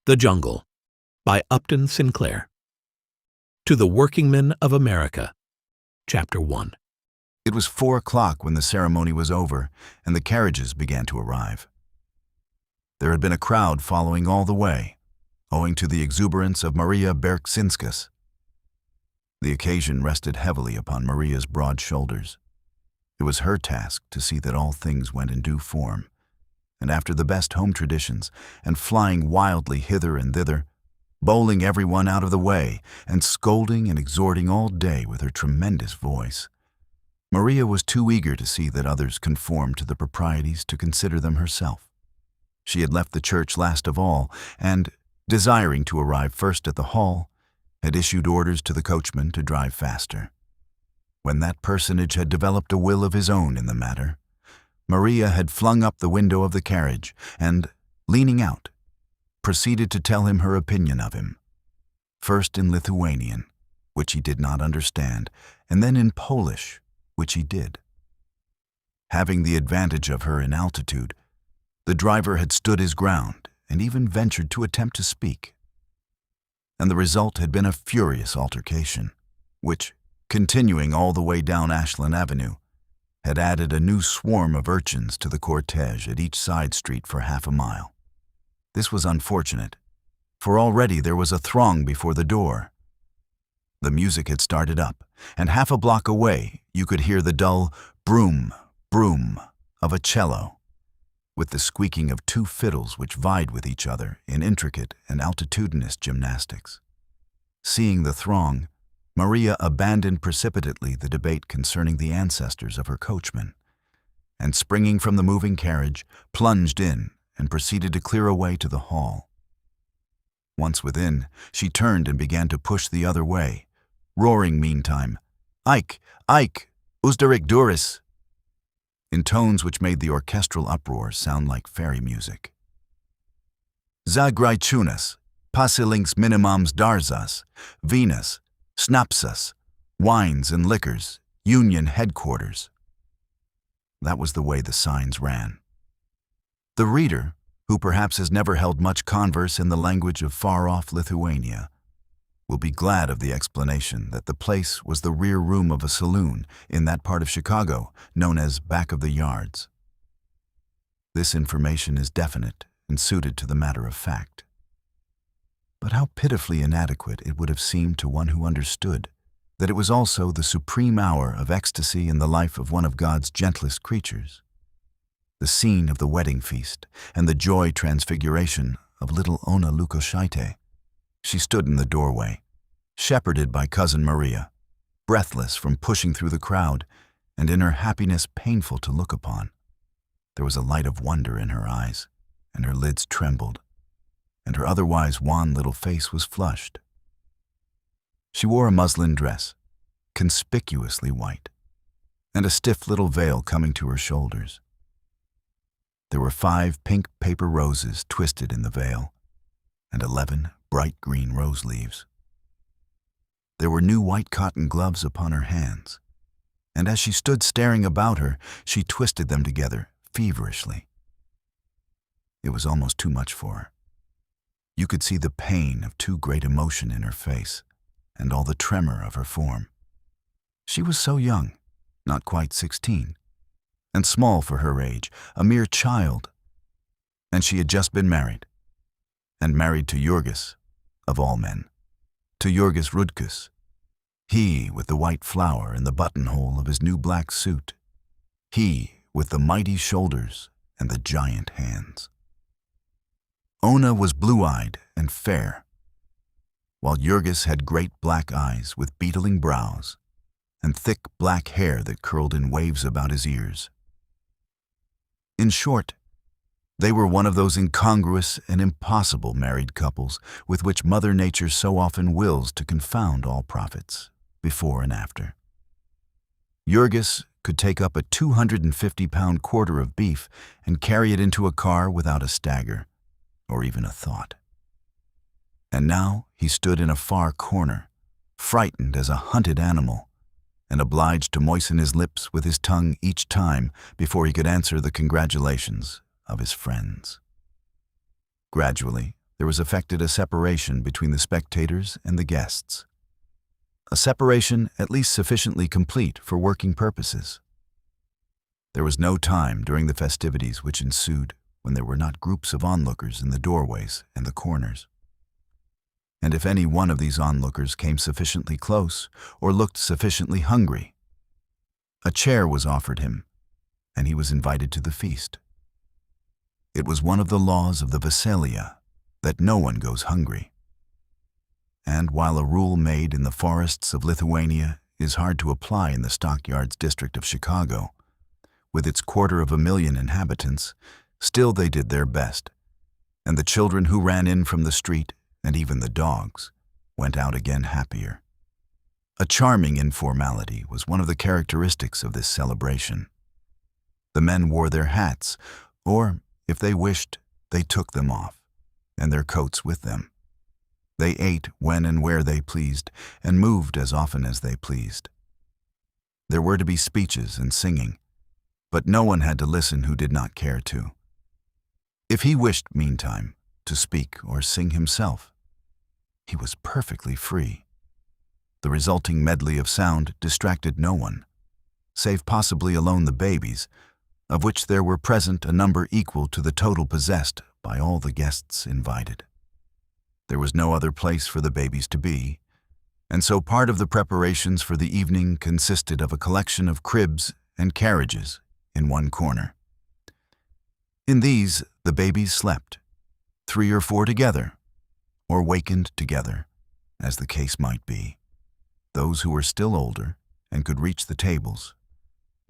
The Jungle by Upton Sinclair. To the Workingmen of America, Chapter 1. It was 4 o'clock when the ceremony was over and the carriages began to arrive. There had been a crowd following all the way, owing to the exuberance of Maria Berksinskas. The occasion rested heavily upon Maria's broad shoulders. It was her task to see that all things went in due form, and after the best home traditions, and flying wildly hither and thither, bowling everyone out of the way, and scolding and exhorting all day with her tremendous voice, Maria was too eager to see that others conformed to the proprieties to consider them herself. She had left the church last of all, and, desiring to arrive first at the hall, had issued orders to the coachman to drive faster. When that personage had developed a will of his own in the matter, Maria had flung up the window of the carriage and, leaning out, proceeded to tell him her opinion of him, first in Lithuanian, which he did not understand, and then in Polish, which he did. Having the advantage of her in altitude, the driver had stood his ground and even ventured to attempt to speak. And the result had been a furious altercation, which, continuing all the way down Ashland Avenue, had added a new swarm of urchins to the cortege at each side street for half a mile. This was unfortunate, for already there was a throng before the door. The music had started up, and half a block away you could hear the dull broom, broom of a cello, with the squeaking of 2 fiddles which vied with each other in intricate and altitudinous gymnastics. Seeing the throng, Maria abandoned precipitately the debate concerning the ancestors of her coachman, and springing from the moving carriage, plunged in and proceeded to clear a way to the hall. Once within, she turned and began to push the other way, roaring meantime, "Ike, Ike, Uzdarik Duris," in tones which made the orchestral uproar sound like fairy music. "Zagrajchunas, Pasilinks minimums Darzas, Venus, Snapsas, wines and liquors, Union headquarters." That was the way the signs ran. The reader, who perhaps has never held much converse in the language of far-off Lithuania, will be glad of the explanation that the place was the rear room of a saloon in that part of Chicago known as Back of the Yards. This information is definite and suited to the matter of fact. But how pitifully inadequate it would have seemed to one who understood that it was also the supreme hour of ecstasy in the life of one of God's gentlest creatures, the scene of the wedding feast and the joy transfiguration of little Ona Lukoshaite. She stood in the doorway, shepherded by Cousin Maria, breathless from pushing through the crowd, and in her happiness painful to look upon. There was a light of wonder in her eyes, and her lids trembled, and her otherwise wan little face was flushed. She wore a muslin dress, conspicuously white, and a stiff little veil coming to her shoulders. There were 5 pink paper roses twisted in the veil, and 11 bright green rose leaves. There were new white cotton gloves upon her hands, and as she stood staring about her, she twisted them together feverishly. It was almost too much for her. You could see the pain of too great emotion in her face, and all the tremor of her form. She was so young, not quite 16, and small for her age, a mere child, and she had just been married, and married to Jurgis, of all men, to Jurgis Rudkus, he with the white flower in the buttonhole of his new black suit, he with the mighty shoulders and the giant hands. Ona was blue-eyed and fair, while Jurgis had great black eyes with beetling brows and thick black hair that curled in waves about his ears. In short, they were one of those incongruous and impossible married couples with which Mother Nature so often wills to confound all prophets, before and after. Jurgis could take up a 250-pound quarter of beef and carry it into a car without a stagger, or even a thought. And now he stood in a far corner, frightened as a hunted animal, and obliged to moisten his lips with his tongue each time before he could answer the congratulations of his friends. Gradually, there was effected a separation between the spectators and the guests. A separation at least sufficiently complete for working purposes. There was no time during the festivities which ensued when there were not groups of onlookers in the doorways and the corners. And if any one of these onlookers came sufficiently close or looked sufficiently hungry, a chair was offered him, and he was invited to the feast. It was one of the laws of the Veselia that no one goes hungry. And while a rule made in the forests of Lithuania is hard to apply in the stockyards district of Chicago, with its 250,000 inhabitants, still they did their best, and the children who ran in from the street, and even the dogs, went out again happier. A charming informality was one of the characteristics of this celebration. The men wore their hats, or, if they wished, they took them off, and their coats with them. They ate when and where they pleased, and moved as often as they pleased. There were to be speeches and singing, but no one had to listen who did not care to. If he wished, meantime, to speak or sing himself, he was perfectly free. The resulting medley of sound distracted no one, save possibly alone the babies, of which there were present a number equal to the total possessed by all the guests invited. There was no other place for the babies to be, and so part of the preparations for the evening consisted of a collection of cribs and carriages in one corner. In these the babies slept, 3 or 4 together, or wakened together, as the case might be. Those who were still older and could reach the tables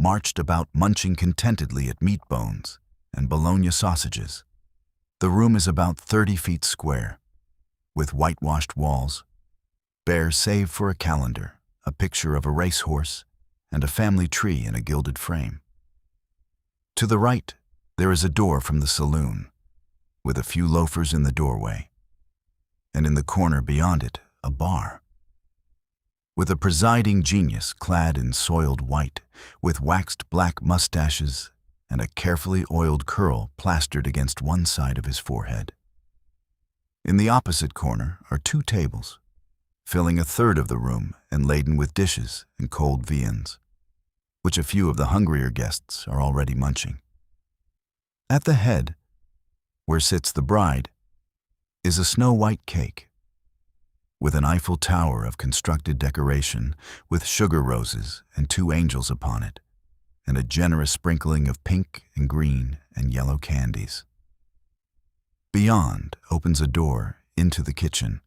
marched about munching contentedly at meat bones and bologna sausages. The room is about 30 feet square, with whitewashed walls, bare save for a calendar, a picture of a racehorse, and a family tree in a gilded frame. To the right, there is a door from the saloon, with a few loafers in the doorway, and in the corner beyond it, a bar. With a presiding genius clad in soiled white, with waxed black mustaches and a carefully oiled curl plastered against one side of his forehead. In the opposite corner are 2 tables, filling a third of the room and laden with dishes and cold viands, which a few of the hungrier guests are already munching. At the head, where sits the bride, is a snow-white cake, with an Eiffel Tower of constructed decoration, with sugar roses and 2 angels upon it, and a generous sprinkling of pink and green and yellow candies. Beyond opens a door into the kitchen,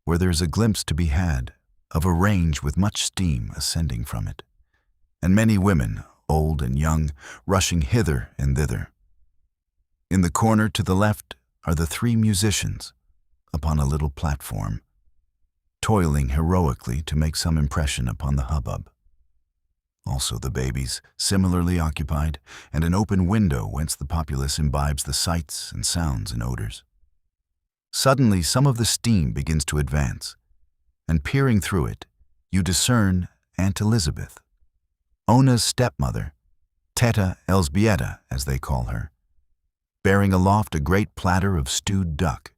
where there is a glimpse to be had of a range with much steam ascending from it, and many women, old and young, rushing hither and thither. In the corner to the left are the 3 musicians upon a little platform, toiling heroically to make some impression upon the hubbub. Also the babies, similarly occupied, and an open window whence the populace imbibes the sights and sounds and odors. Suddenly some of the steam begins to advance, and peering through it, you discern Aunt Elizabeth, Ona's stepmother, Teta Elzbieta, as they call her, bearing aloft a great platter of stewed duck.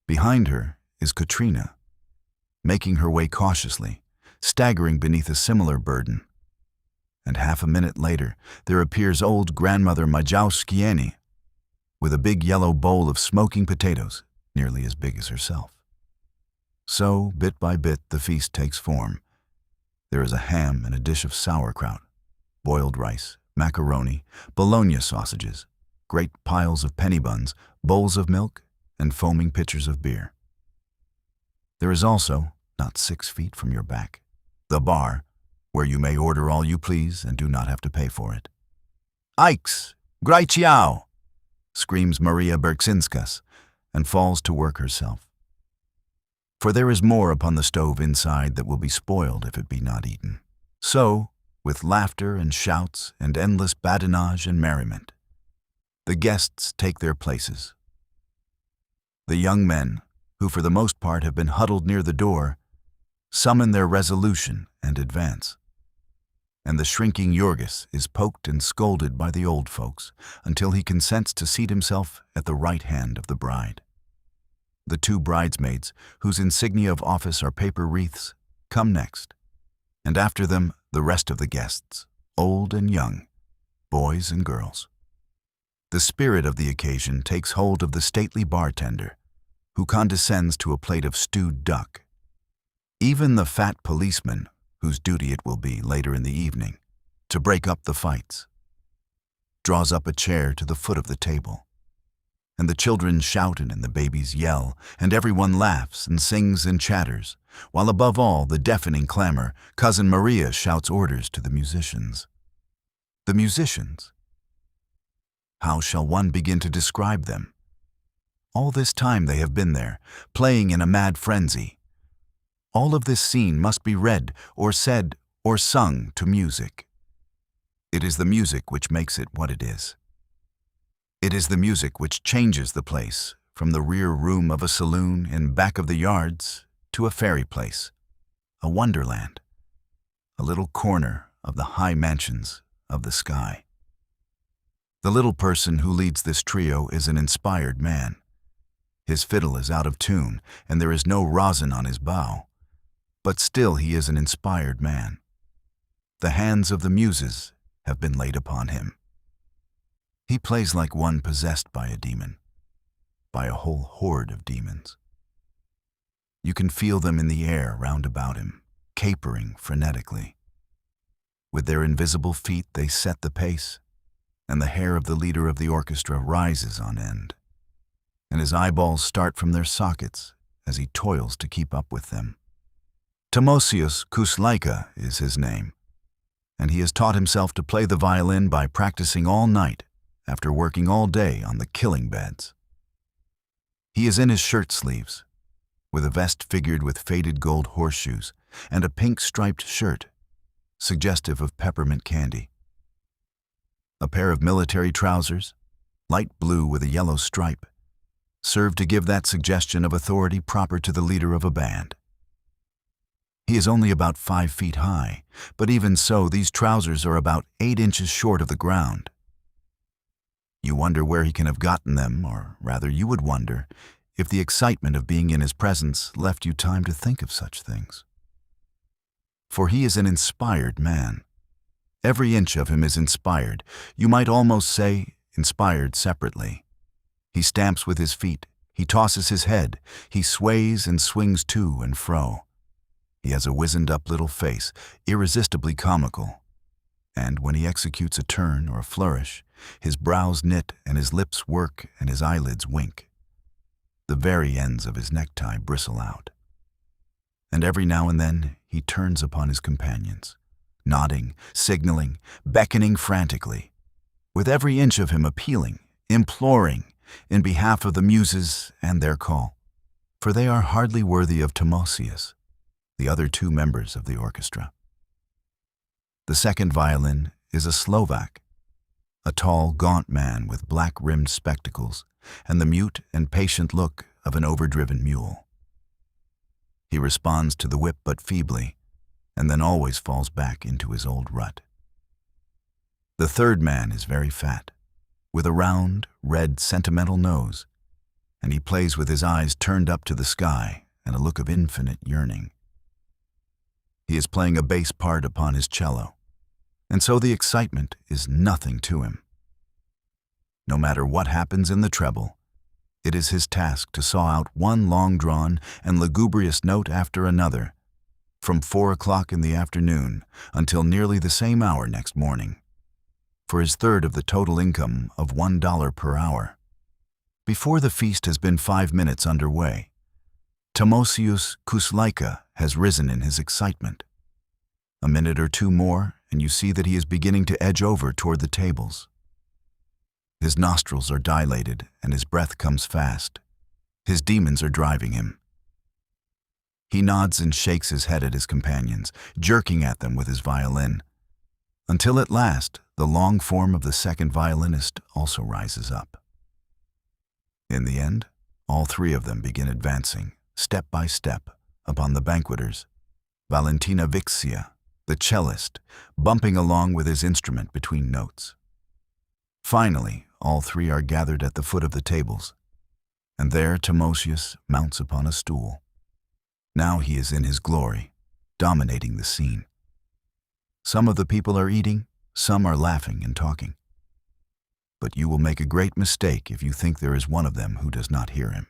Behind her is Katrina, making her way cautiously, staggering beneath a similar burden. And half a minute later, there appears old grandmother Majauskiene, with a big yellow bowl of smoking potatoes, nearly as big as herself. So, bit by bit, the feast takes form. There is a ham and a dish of sauerkraut, boiled rice, macaroni, bologna sausages, great piles of penny buns, bowls of milk, and foaming pitchers of beer. There is also, not 6 feet from your back, the bar, where you may order all you please and do not have to pay for it. "Ikes! Graiciao!" screams Maria Berksinskas, and falls to work herself. For there is more upon the stove inside that will be spoiled if it be not eaten. So, with laughter and shouts and endless badinage and merriment, the guests take their places. The young men, who for the most part have been huddled near the door, summon their resolution and advance. And the shrinking Jorgis is poked and scolded by the old folks until he consents to seat himself at the right hand of the bride. The two bridesmaids, whose insignia of office are paper wreaths, come next, and after them the rest of the guests, old and young, boys and girls. The spirit of the occasion takes hold of the stately bartender, who condescends to a plate of stewed duck. Even the fat policeman, whose duty it will be later in the evening to break up the fights, draws up a chair to the foot of the table. And the children shout and the babies yell, and everyone laughs and sings and chatters, while above all the deafening clamor, Cousin Maria shouts orders to the musicians. The musicians? How shall one begin to describe them? All this time they have been there, playing in a mad frenzy. All of this scene must be read or said or sung to music. It is the music which makes it what it is. It is the music which changes the place from the rear room of a saloon in back of the yards to a fairy place, a wonderland, a little corner of the high mansions of the sky. The little person who leads this trio is an inspired man. His fiddle is out of tune, and there is no rosin on his bow, but still he is an inspired man. The hands of the muses have been laid upon him. He plays like one possessed by a demon, by a whole horde of demons. You can feel them in the air round about him, capering frenetically. With their invisible feet they set the pace, and the hair of the leader of the orchestra rises on end, and his eyeballs start from their sockets as he toils to keep up with them. Timosius Kuslaika is his name, and he has taught himself to play the violin by practicing all night after working all day on the killing beds. He is in his shirt sleeves, with a vest figured with faded gold horseshoes and a pink striped shirt, suggestive of peppermint candy. A pair of military trousers, light blue with a yellow stripe, serve to give that suggestion of authority proper to the leader of a band. He is only about 5 feet high, but even so, these trousers are about 8 inches short of the ground. You wonder where he can have gotten them, or rather you would wonder if the excitement of being in his presence left you time to think of such things. For he is an inspired man. Every inch of him is inspired. You might almost say inspired separately. He stamps with his feet, he tosses his head, he sways and swings to and fro. He has a wizened-up little face, irresistibly comical, and when he executes a turn or a flourish, his brows knit and his lips work and his eyelids wink. The very ends of his necktie bristle out. And every now and then he turns upon his companions, nodding, signaling, beckoning frantically, with every inch of him appealing, imploring, in behalf of the muses and their call, for they are hardly worthy of Timosius, the other two members of the orchestra. The second violin is a Slovak, a tall, gaunt man with black-rimmed spectacles and the mute and patient look of an overdriven mule. He responds to the whip but feebly, and then always falls back into his old rut. The third man is very fat, with a round, red, sentimental nose, and he plays with his eyes turned up to the sky and a look of infinite yearning. He is playing a bass part upon his cello, and so the excitement is nothing to him. No matter what happens in the treble, it is his task to saw out one long-drawn and lugubrious note after another, from 4 o'clock in the afternoon until nearly the same hour next morning, for his third of the total income of $1 per hour. Before the feast has been 5 minutes underway, Timosius Kuslaika has risen in his excitement. A minute or two more, and you see that he is beginning to edge over toward the tables. His nostrils are dilated, and his breath comes fast. His demons are driving him. He nods and shakes his head at his companions, jerking at them with his violin, until at last the long form of the second violinist also rises up. In the end, all three of them begin advancing, step by step, upon the banqueters, Valentina Vixia, the cellist, bumping along with his instrument between notes. Finally, all three are gathered at the foot of the tables, And there Timosius mounts upon a stool. Now he is in his glory, dominating the scene. Some of the people are eating, some are laughing and talking. But you will make a great mistake if you think there is one of them who does not hear him.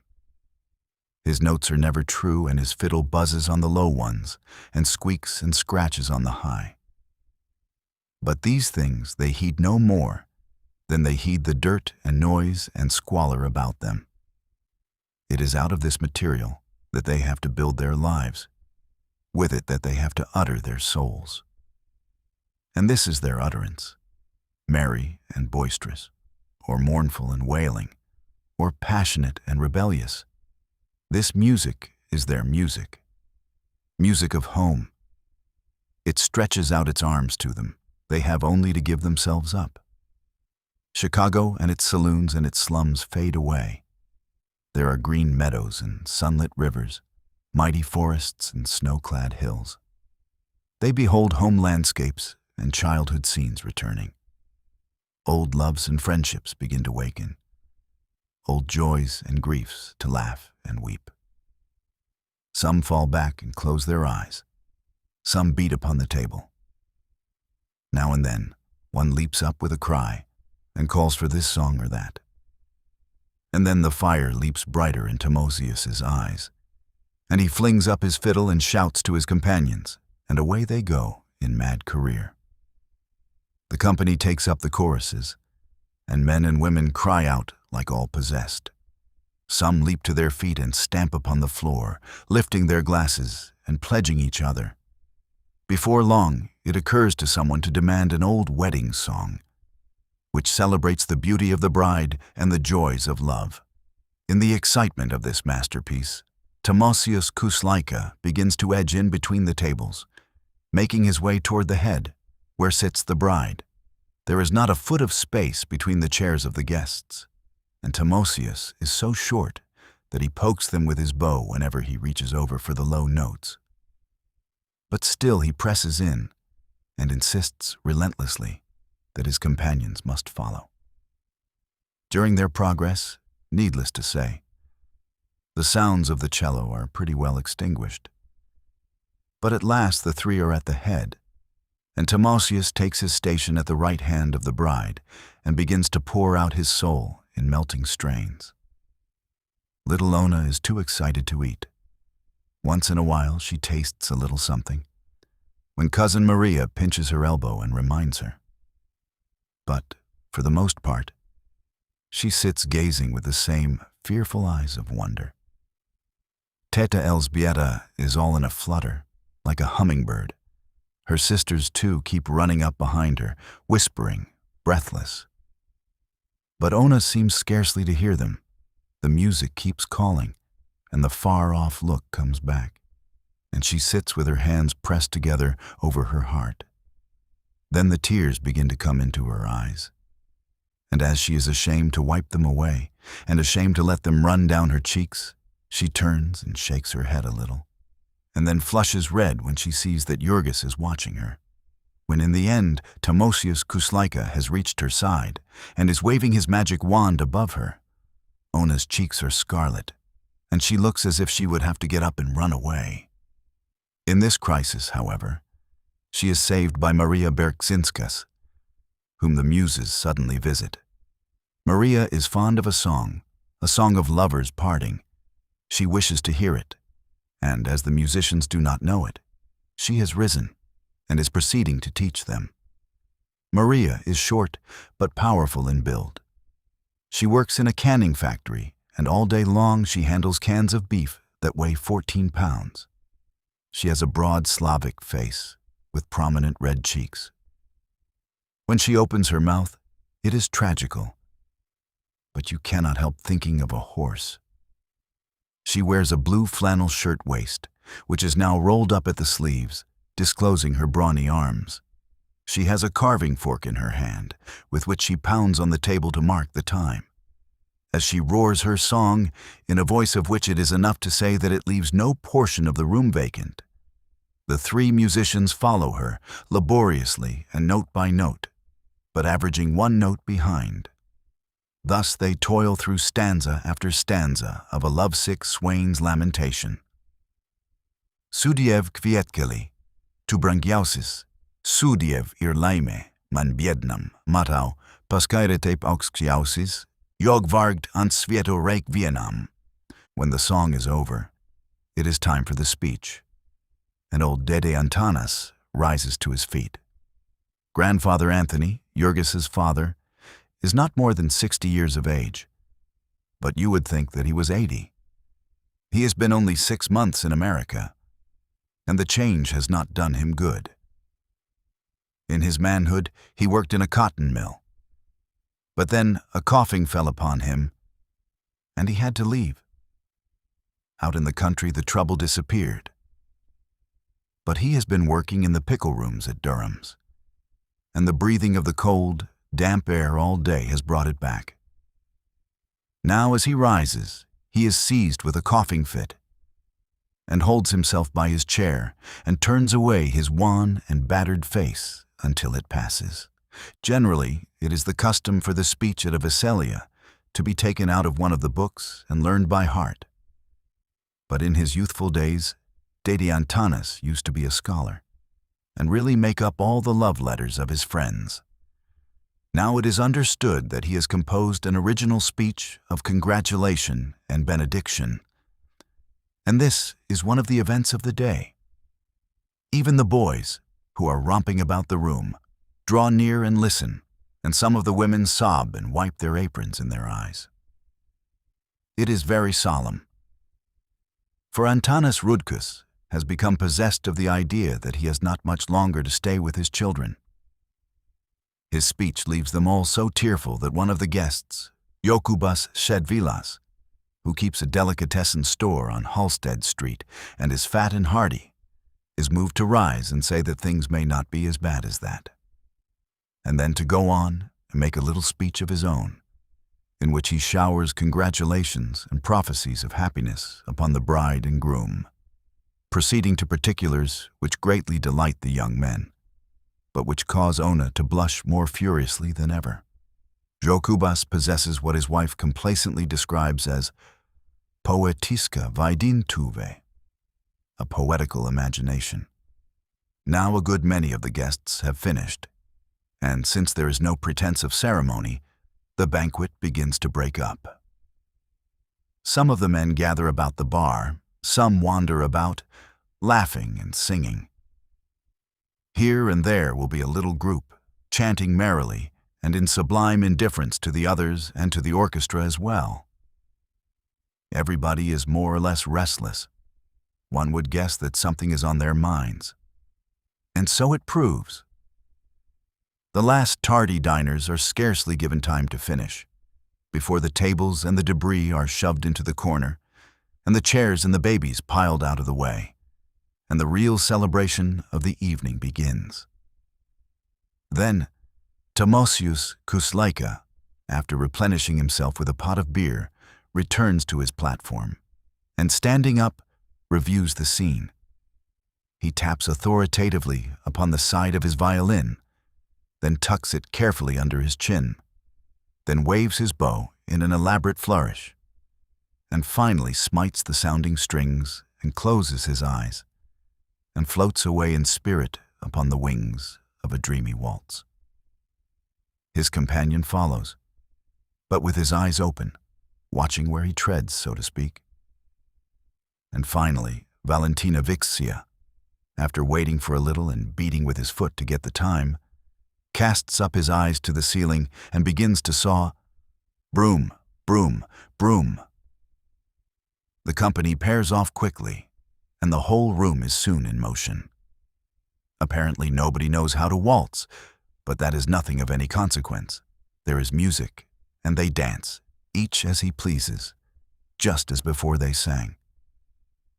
His notes are never true, and his fiddle buzzes on the low ones and squeaks and scratches on the high. But these things they heed no more than they heed the dirt and noise and squalor about them. It is out of this material that they have to build their lives, with it that they have to utter their souls. And this is their utterance, merry and boisterous, or mournful and wailing, or passionate and rebellious. This music is their music, music of home. It stretches out its arms to them. They have only to give themselves up. Chicago and its saloons and its slums fade away. There are green meadows and sunlit rivers, mighty forests and snow-clad hills. They behold home landscapes and childhood scenes returning. Old loves and friendships begin to waken. Old joys and griefs to laugh and weep. Some fall back and close their eyes. Some beat upon the table. Now and then, one leaps up with a cry and calls for this song or that. And then the fire leaps brighter in Timosius's eyes, and he flings up his fiddle and shouts to his companions, and away they go in mad career. The company takes up the choruses, and men and women cry out like all possessed. Some leap to their feet and stamp upon the floor, lifting their glasses and pledging each other. Before long, it occurs to someone to demand an old wedding song, which celebrates the beauty of the bride and the joys of love. In the excitement of this masterpiece, Timosius Kuslaika begins to edge in between the tables, making his way toward the head, where sits the bride. There is not a foot of space between the chairs of the guests, and Timosius is so short that he pokes them with his bow whenever he reaches over for the low notes. But still he presses in and insists relentlessly that his companions must follow. During their progress, needless to say, the sounds of the cello are pretty well extinguished. But at last the three are at the head, and Timosius takes his station at the right hand of the bride and begins to pour out his soul in melting strains. Little Ona is too excited to eat. Once in a while she tastes a little something, when Cousin Maria pinches her elbow and reminds her. But, for the most part, she sits gazing with the same fearful eyes of wonder. Teta Elzbieta is all in a flutter, like a hummingbird. Her sisters, too, keep running up behind her, whispering, breathless. But Ona seems scarcely to hear them. The music keeps calling, and the far-off look comes back, and she sits with her hands pressed together over her heart. Then the tears begin to come into her eyes, and as she is ashamed to wipe them away, and ashamed to let them run down her cheeks, she turns and shakes her head a little, and then flushes red when she sees that Jurgis is watching her. When in the end Timosius Kuslaika has reached her side and is waving his magic wand above her, Ona's cheeks are scarlet, and she looks as if she would have to get up and run away. In this crisis, however, she is saved by Maria Berksinskas, whom the muses suddenly visit. Maria is fond of a song of lovers parting. She wishes to hear it, and as the musicians do not know it, she has risen and is proceeding to teach them. Maria is short but powerful in build. She works in a canning factory, and all day long she handles cans of beef that weigh 14 pounds. She has a broad Slavic face with prominent red cheeks. When she opens her mouth, it is tragical, but you cannot help thinking of a horse. She wears a blue flannel shirt-waist, which is now rolled up at the sleeves, disclosing her brawny arms. She has a carving fork in her hand, with which she pounds on the table to mark the time. As she roars her song, in a voice of which it is enough to say that it leaves no portion of the room vacant, the three musicians follow her, laboriously and note by note, but averaging one note behind. Thus they toil through stanza after stanza of a lovesick swain's lamentation. Sudiev kvietkeli, tu brangiausis, sudiev ir laime, man biednam, matau, paskairete auxkiausis, jog vargt ant svieto reik vienam. When the song is over, it is time for the speech, and old Dede Antanas rises to his feet. Grandfather Anthony, Jurgis's father, is not more than 60 years of age, but you would think that he was 80. He has been only 6 months in America, and the change has not done him good. In his manhood, he worked in a cotton mill, but then a coughing fell upon him, and he had to leave. Out in the country, the trouble disappeared. But he has been working in the pickle rooms at Durham's, and the breathing of the cold, damp air all day has brought it back. Now as he rises, he is seized with a coughing fit, and holds himself by his chair and turns away his wan and battered face until it passes. Generally, it is the custom for the speech at a Veselia to be taken out of one of the books and learned by heart. But in his youthful days, Dede Antanas used to be a scholar and really make up all the love letters of his friends. Now it is understood that he has composed an original speech of congratulation and benediction, and this is one of the events of the day. Even the boys, who are romping about the room, draw near and listen, and some of the women sob and wipe their aprons in their eyes. It is very solemn. For Antanas Rudkus has become possessed of the idea that he has not much longer to stay with his children. His speech leaves them all so tearful that one of the guests, Jokubas Shedvilas, who keeps a delicatessen store on Halsted Street and is fat and hearty, is moved to rise and say that things may not be as bad as that, and then to go on and make a little speech of his own, in which he showers congratulations and prophecies of happiness upon the bride and groom, proceeding to particulars which greatly delight the young men, but which cause Ona to blush more furiously than ever. Jokubas possesses what his wife complacently describes as poetiska vaidintuve, a poetical imagination. Now a good many of the guests have finished, and since there is no pretense of ceremony, the banquet begins to break up. Some of the men gather about the bar, some wander about, laughing and singing. Here and there will be a little group, chanting merrily and in sublime indifference to the others and to the orchestra as well. Everybody is more or less restless. One would guess that something is on their minds. And so it proves. The last tardy diners are scarcely given time to finish, before the tables and the debris are shoved into the corner, and the chairs and the babies piled out of the way, and the real celebration of the evening begins. Then, Timosius Kuslaika, after replenishing himself with a pot of beer, returns to his platform, and standing up, reviews the scene. He taps authoritatively upon the side of his violin, then tucks it carefully under his chin, then waves his bow in an elaborate flourish, and finally smites the sounding strings and closes his eyes, and floats away in spirit upon the wings of a dreamy waltz. His companion follows, but with his eyes open, watching where he treads, so to speak. And finally, Valentina Vixia, after waiting for a little and beating with his foot to get the time, casts up his eyes to the ceiling and begins to saw, "Broom, broom, broom." The company pairs off quickly, and the whole room is soon in motion. Apparently nobody knows how to waltz, but that is nothing of any consequence. There is music, and they dance, each as he pleases, just as before they sang.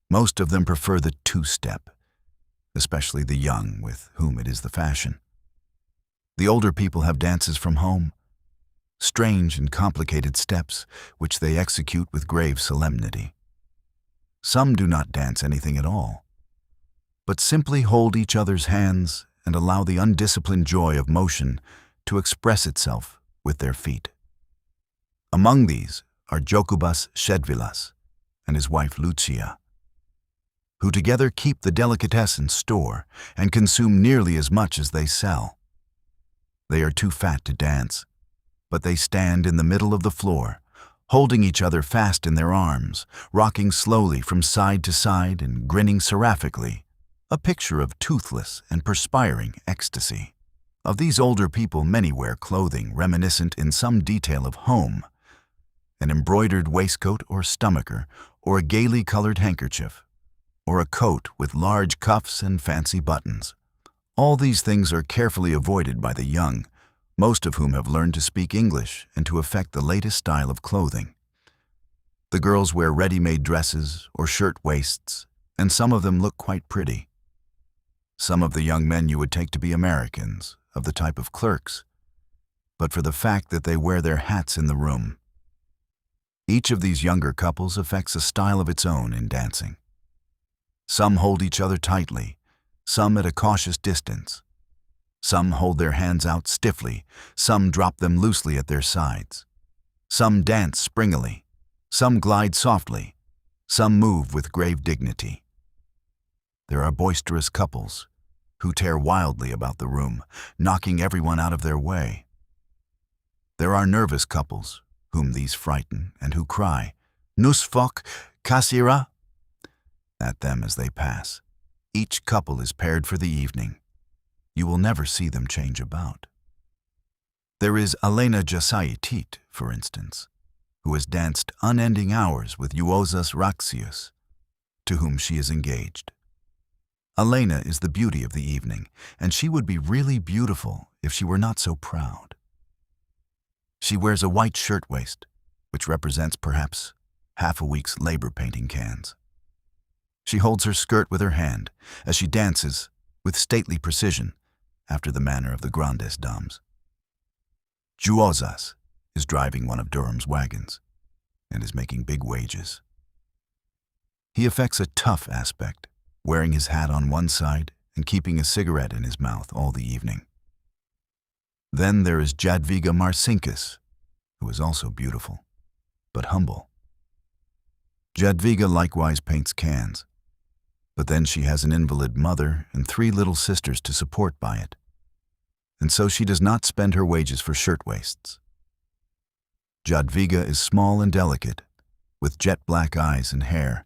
Most of them prefer the two-step, especially the young, with whom it is the fashion. The older people have dances from home, strange and complicated steps which they execute with grave solemnity. Some do not dance anything at all, but simply hold each other's hands and allow the undisciplined joy of motion to express itself with their feet. Among these are Jokubas Shedvilas and his wife Lucia, who together keep the delicatessen store and consume nearly as much as they sell. They are too fat to dance, but they stand in the middle of the floor, holding each other fast in their arms, rocking slowly from side to side and grinning seraphically, a picture of toothless and perspiring ecstasy. Of these older people, many wear clothing reminiscent in some detail of home, an embroidered waistcoat or stomacher, or a gaily colored handkerchief, or a coat with large cuffs and fancy buttons. All these things are carefully avoided by the young, most of whom have learned to speak English and to affect the latest style of clothing. The girls wear ready-made dresses or shirt waists, and some of them look quite pretty. Some of the young men you would take to be Americans, of the type of clerks, but for the fact that they wear their hats in the room. Each of these younger couples affects a style of its own in dancing. Some hold each other tightly, some at a cautious distance. Some hold their hands out stiffly, some drop them loosely at their sides. Some dance springily, some glide softly, some move with grave dignity. There are boisterous couples who tear wildly about the room, knocking everyone out of their way. There are nervous couples whom these frighten and who cry, "Nusfok kasira," at them as they pass. Each couple is paired for the evening. You will never see them change about. There is Elena Jasaitit, for instance, who has danced unending hours with Uozas Raxius, to whom she is engaged. Elena is the beauty of the evening, and she would be really beautiful if she were not so proud. She wears a white shirtwaist, which represents perhaps half a week's labor painting cans. She holds her skirt with her hand as she dances with stately precision after the manner of the grandes dames. Juozas is driving one of Durham's wagons and is making big wages. He affects a tough aspect, wearing his hat on one side and keeping a cigarette in his mouth all the evening. Then there is Jadwiga Marcinkus, who is also beautiful, but humble. Jadwiga likewise paints cans, but then she has an invalid mother and 3 little sisters to support by it, and so she does not spend her wages for shirtwaists. Jadwiga is small and delicate, with jet-black eyes and hair,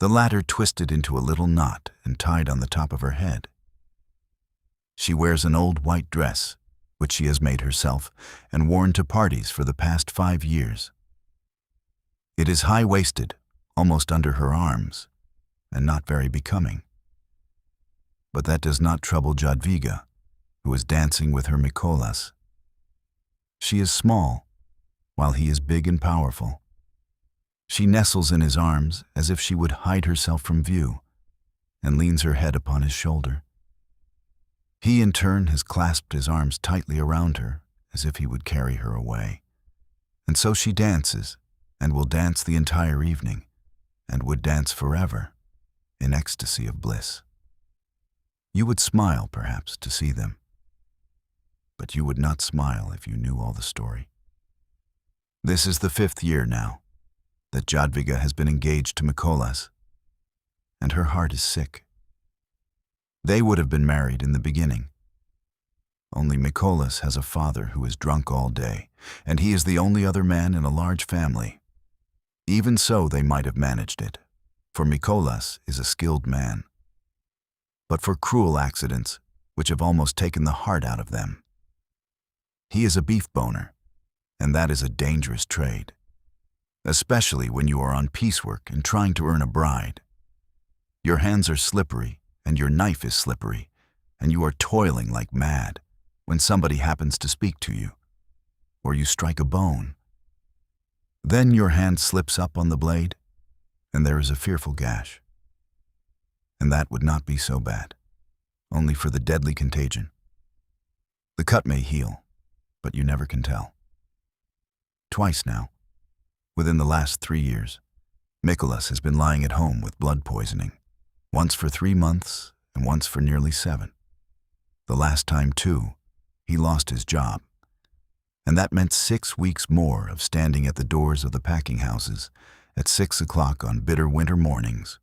the latter twisted into a little knot and tied on the top of her head. She wears an old white dress, which she has made herself and worn to parties for the past 5 years. It is high-waisted, almost under her arms, and not very becoming. But that does not trouble Jadwiga, who is dancing with her Mikolas. She is small, while he is big and powerful. She nestles in his arms as if she would hide herself from view, and leans her head upon his shoulder. He, in turn, has clasped his arms tightly around her, as if he would carry her away. And so she dances, and will dance the entire evening, and would dance forever, in ecstasy of bliss. You would smile, perhaps, to see them, but you would not smile if you knew all the story. This is the 5th year now that Jadwiga has been engaged to Mikolas, and her heart is sick. They would have been married in the beginning. Only Mikolas has a father who is drunk all day, and he is the only other man in a large family. Even so, they might have managed it, for Mikolas is a skilled man. But for cruel accidents, which have almost taken the heart out of them. He is a beef boner, and that is a dangerous trade, especially when you are on piecework and trying to earn a bride. Your hands are slippery, and your knife is slippery, and you are toiling like mad when somebody happens to speak to you, or you strike a bone. Then your hand slips up on the blade, and there is a fearful gash. And that would not be so bad, only for the deadly contagion. The cut may heal, but you never can tell. Twice now, within the last 3 years, Mikolas has been lying at home with blood poisoning, once for 3 months and once for nearly 7. The last time, too, he lost his job. And that meant 6 weeks more of standing at the doors of the packing houses at 6 o'clock on bitter winter mornings,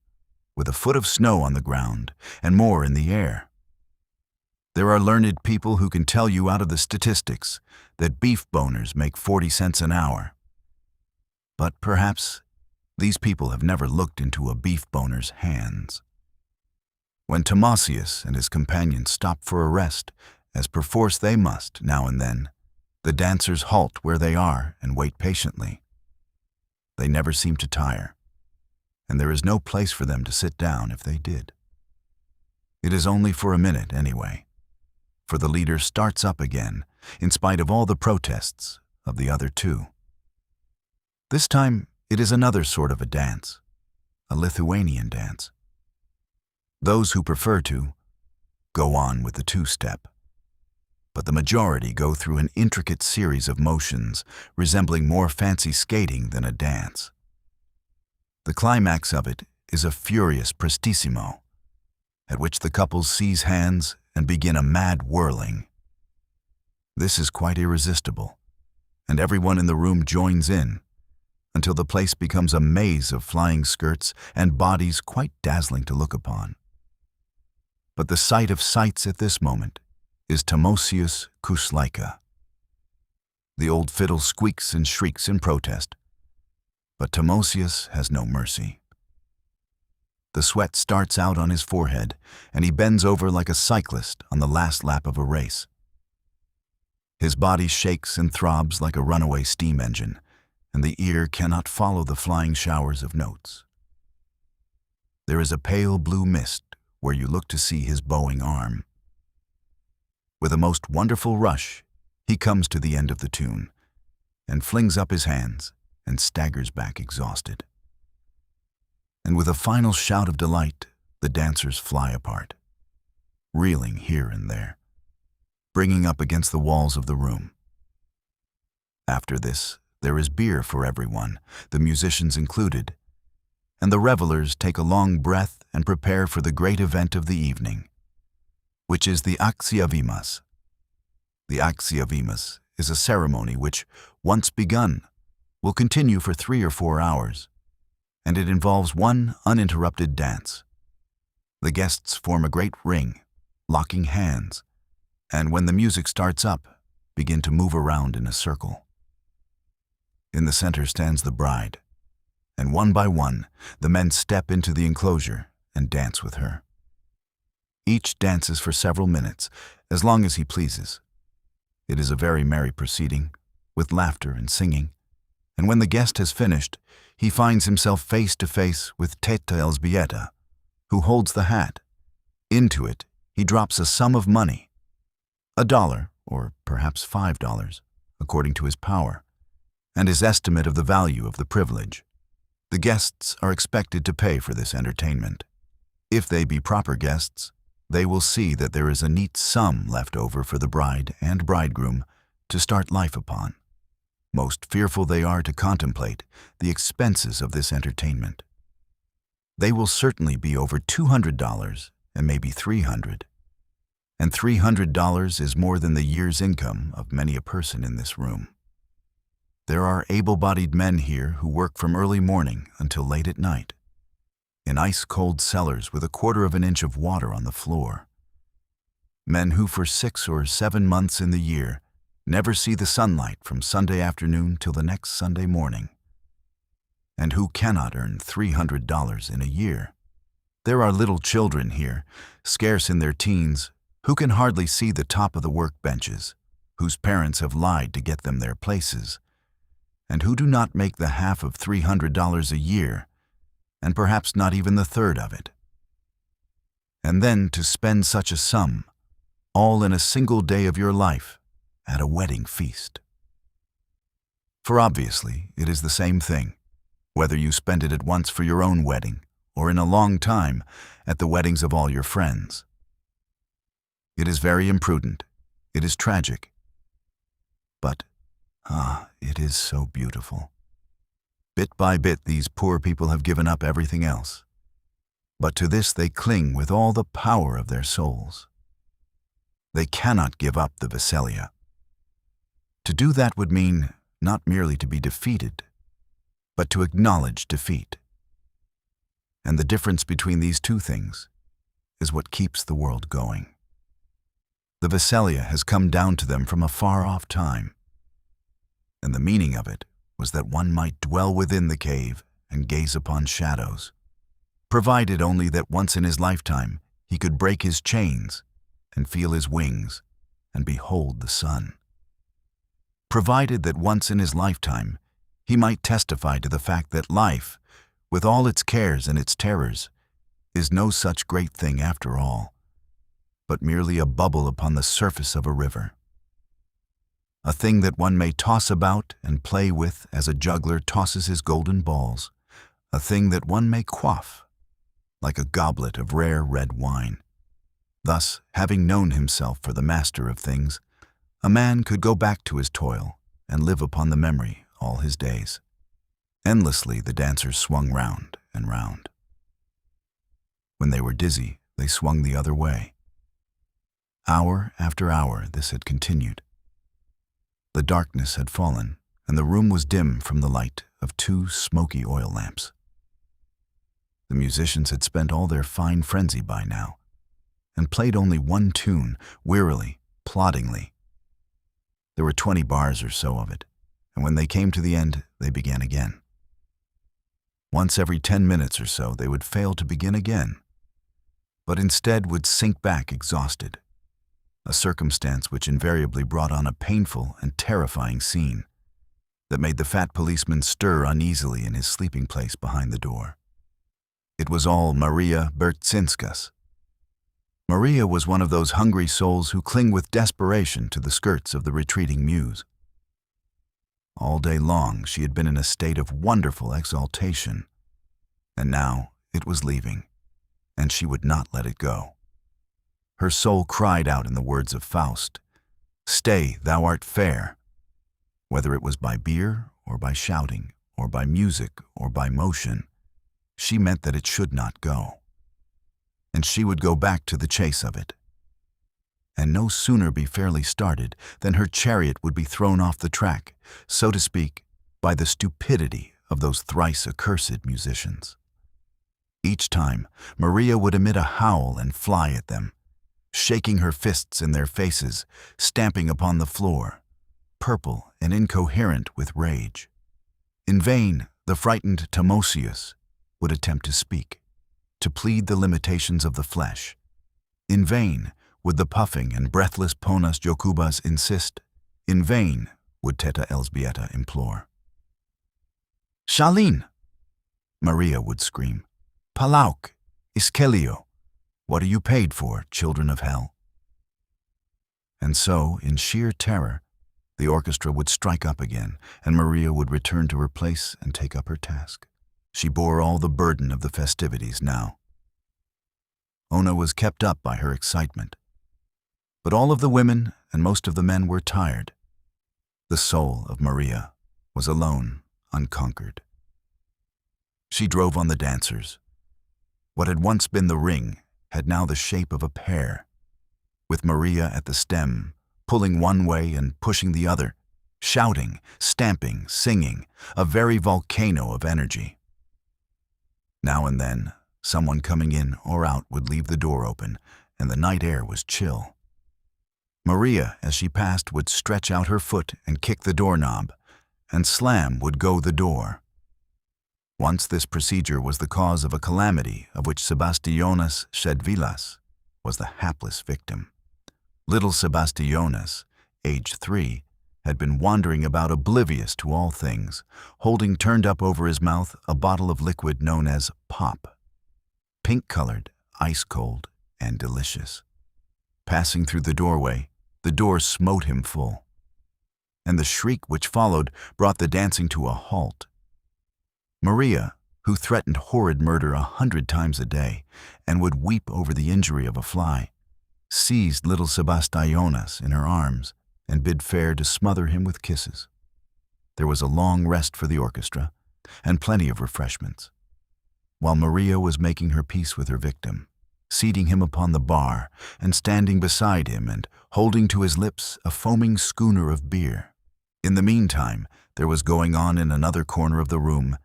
with a foot of snow on the ground and more in the air. There are learned people who can tell you out of the statistics that beef boners make 40 cents an hour. But perhaps these people have never looked into a beef boner's hands. When Timosius and his companions stop for a rest, as perforce they must now and then, the dancers halt where they are and wait patiently. They never seem to tire, and there is no place for them to sit down if they did. It is only for a minute anyway, for the leader starts up again, in spite of all the protests of the other two. This time it is another sort of a dance, a Lithuanian dance. Those who prefer to go on with the two-step, but the majority go through an intricate series of motions resembling more fancy skating than a dance. The climax of it is a furious prestissimo, at which the couples seize hands and begin a mad whirling. This is quite irresistible, and everyone in the room joins in, until the place becomes a maze of flying skirts and bodies quite dazzling to look upon. But the sight of sights at this moment is Timosius Kuslaika. The old fiddle squeaks and shrieks in protest, but Timosius has no mercy. The sweat starts out on his forehead, and he bends over like a cyclist on the last lap of a race. His body shakes and throbs like a runaway steam engine, and the ear cannot follow the flying showers of notes. There is a pale blue mist where you look to see his bowing arm. With a most wonderful rush, he comes to the end of the tune, and flings up his hands and staggers back exhausted. And with a final shout of delight, the dancers fly apart, reeling here and there, bringing up against the walls of the room. After this, there is beer for everyone, the musicians included, and the revelers take a long breath and prepare for the great event of the evening, which is the Axiavimas. The Axiavimas is a ceremony which, once begun, will continue for 3 or 4 hours, and it involves one uninterrupted dance. The guests form a great ring, locking hands, and when the music starts up, begin to move around in a circle. In the center stands the bride, and one by one, the men step into the enclosure and dance with her. Each dances for several minutes, as long as he pleases. It is a very merry proceeding, with laughter and singing, and when the guest has finished, he finds himself face to face with Teta Elżbieta, who holds the hat. Into it, he drops a sum of money, $1 or perhaps $5, according to his power, and his estimate of the value of the privilege. The guests are expected to pay for this entertainment. If they be proper guests, they will see that there is a neat sum left over for the bride and bridegroom to start life upon. Most fearful they are to contemplate the expenses of this entertainment. They will certainly be over $200 and maybe $300. And $300 is more than the year's income of many a person in this room. There are able-bodied men here who work from early morning until late at night, in ice-cold cellars with 1/4 of an inch of water on the floor. Men who for 6 or 7 months in the year never see the sunlight from Sunday afternoon till the next Sunday morning, and who cannot earn $300 in a year. There are little children here, scarce in their teens, who can hardly see the top of the workbenches, whose parents have lied to get them their places, and who do not make the half of $300 a year, and perhaps not even the third of it. And then to spend such a sum, all in a single day of your life, at a wedding feast. For obviously, it is the same thing, whether you spend it at once for your own wedding, or in a long time at the weddings of all your friends. It is very imprudent, it is tragic, but it is so beautiful. Bit by bit, these poor people have given up everything else, but to this they cling with all the power of their souls. They cannot give up the Veselya. To do that would mean not merely to be defeated, but to acknowledge defeat. And the difference between these two things is what keeps the world going. The Visalia has come down to them from a far-off time, and the meaning of it was that one might dwell within the cave and gaze upon shadows, provided only that once in his lifetime he could break his chains and feel his wings and behold the sun. Provided that once in his lifetime he might testify to the fact that life, with all its cares and its terrors, is no such great thing after all, but merely a bubble upon the surface of a river. A thing that one may toss about and play with as a juggler tosses his golden balls, a thing that one may quaff like a goblet of rare red wine. Thus, having known himself for the master of things, a man could go back to his toil and live upon the memory all his days. Endlessly the dancers swung round and round. When they were dizzy, they swung the other way. Hour after hour this had continued. The darkness had fallen, and the room was dim from the light of 2 smoky oil lamps. The musicians had spent all their fine frenzy by now, and played only one tune, wearily, ploddingly. There were 20 bars or so of it, and when they came to the end, they began again. Once every 10 minutes or so, they would fail to begin again, but instead would sink back exhausted, a circumstance which invariably brought on a painful and terrifying scene that made the fat policeman stir uneasily in his sleeping place behind the door. It was all Maria Bertsinskas. Maria was one of those hungry souls who cling with desperation to the skirts of the retreating muse. All day long she had been in a state of wonderful exaltation, and now it was leaving, and she would not let it go. Her soul cried out in the words of Faust, "Stay, thou art fair." Whether it was by beer, or by shouting, or by music, or by motion, she meant that it should not go. And she would go back to the chase of it. And no sooner be fairly started than her chariot would be thrown off the track, so to speak, by the stupidity of those thrice accursed musicians. Each time, Maria would emit a howl and fly at them, shaking her fists in their faces, stamping upon the floor, purple and incoherent with rage. In vain, the frightened Timosius would attempt to speak, to plead the limitations of the flesh. In vain would the puffing and breathless Ponas Jokubas insist. In vain would Teta Elżbieta implore. "Shalin!" Maria would scream. "Palauk! Iskelio! What are you paid for, children of hell?" And so, in sheer terror, the orchestra would strike up again, and Maria would return to her place and take up her task. She bore all the burden of the festivities now. Ona was kept up by her excitement. But all of the women and most of the men were tired. The soul of Maria was alone, unconquered. She drove on the dancers. What had once been the ring had now the shape of a pear, with Maria at the stem, pulling one way and pushing the other, shouting, stamping, singing, a very volcano of energy. Now and then, someone coming in or out would leave the door open, and the night air was chill. Maria, as she passed, would stretch out her foot and kick the doorknob, and slam would go the door. Once this procedure was the cause of a calamity of which Sebastionas Shedvilas was the hapless victim. Little Sebastionas, aged 3, had been wandering about oblivious to all things, holding turned up over his mouth a bottle of liquid known as pop, pink-colored, ice-cold, and delicious. Passing through the doorway, the door smote him full, and the shriek which followed brought the dancing to a halt. Maria, who threatened horrid murder 100 times a day and would weep over the injury of a fly, seized little Sebastionas in her arms and bid fair to smother him with kisses. There was a long rest for the orchestra and plenty of refreshments, while Maria was making her peace with her victim, seating him upon the bar and standing beside him and holding to his lips a foaming schooner of beer. In the meantime, there was going on in another corner of the room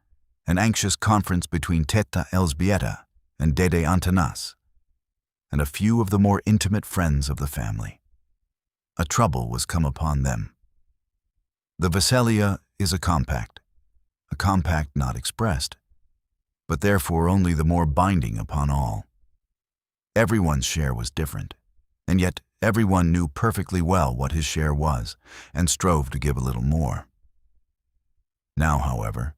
an anxious conference between Teta Elżbieta and Dede Antanas, and a few of the more intimate friends of the family. A trouble was come upon them. The Veselia is a compact not expressed, but therefore only the more binding upon all. Everyone's share was different, and yet everyone knew perfectly well what his share was, and strove to give a little more. Now, however,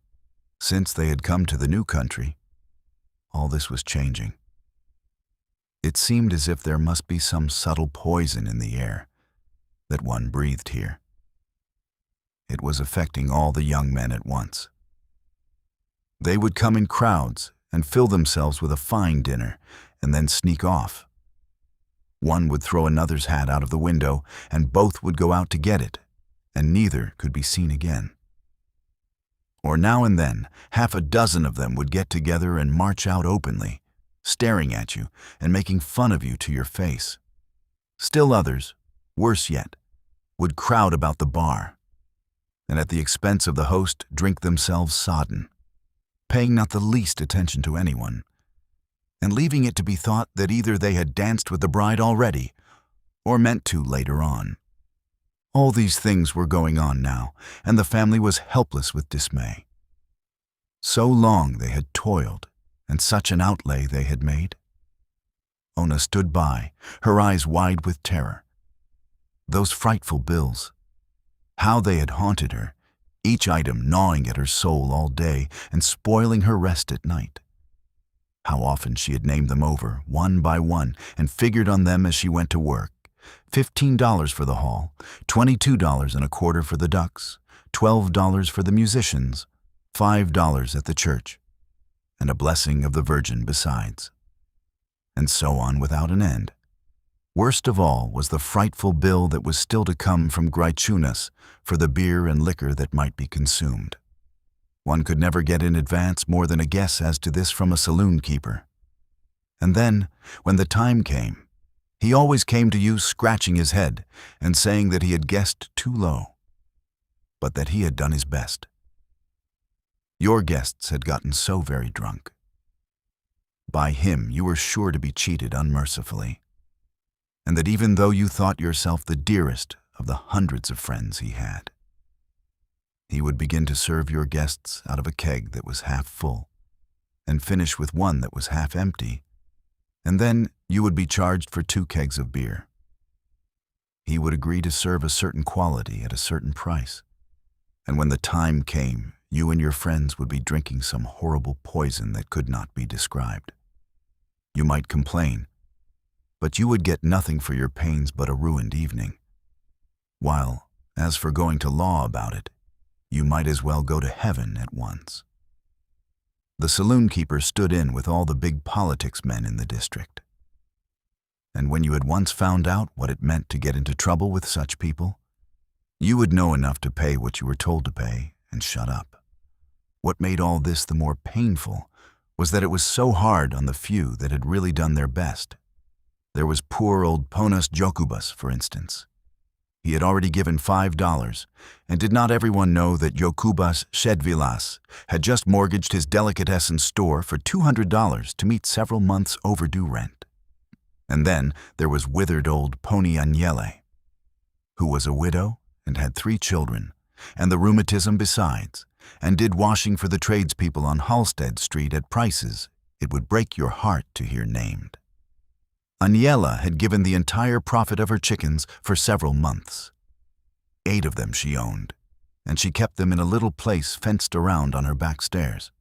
since they had come to the new country, all this was changing. It seemed as if there must be some subtle poison in the air that one breathed here. It was affecting all the young men at once. They would come in crowds and fill themselves with a fine dinner and then sneak off. One would throw another's hat out of the window, and both would go out to get it, and neither could be seen again. Or now and then, half a dozen of them would get together and march out openly, staring at you and making fun of you to your face. Still others, worse yet, would crowd about the bar, and at the expense of the host drink themselves sodden, paying not the least attention to anyone, and leaving it to be thought that either they had danced with the bride already or meant to later on. All these things were going on now, and the family was helpless with dismay. So long they had toiled, and such an outlay they had made. Ona stood by, her eyes wide with terror. Those frightful bills, how they had haunted her, each item gnawing at her soul all day and spoiling her rest at night. How often she had named them over, one by one, and figured on them as she went to work. $15 for the hall, $22.25 for the ducks, $12 for the musicians, $5 at the church, and a blessing of the Virgin besides. And so on without an end. Worst of all was the frightful bill that was still to come from Graichunas for the beer and liquor that might be consumed. One could never get in advance more than a guess as to this from a saloon keeper. And then, when the time came, he always came to you scratching his head and saying that he had guessed too low, but that he had done his best. Your guests had gotten so very drunk. By him you were sure to be cheated unmercifully, and that even though you thought yourself the dearest of the hundreds of friends he had, he would begin to serve your guests out of a keg that was half full, and finish with one that was half empty, and then you would be charged for 2 kegs of beer. He would agree to serve a certain quality at a certain price, and when the time came, you and your friends would be drinking some horrible poison that could not be described. You might complain, but you would get nothing for your pains but a ruined evening. While, as for going to law about it, you might as well go to heaven at once. The saloon keeper stood in with all the big politics men in the district. And when you had once found out what it meant to get into trouble with such people, you would know enough to pay what you were told to pay and shut up. What made all this the more painful was that it was so hard on the few that had really done their best. There was poor old Ponas Jokubas, for instance. He had already given $5, and did not everyone know that Jokubas Shedvilas had just mortgaged his delicatessen store for $200 to meet several months' overdue rent? And then there was withered old Pony Aniele, who was a widow and had 3 children, and the rheumatism besides, and did washing for the tradespeople on Halsted Street at prices it would break your heart to hear named. Aniela had given the entire profit of her chickens for several months. 8 of them she owned, and she kept them in a little place fenced around on her back stairs.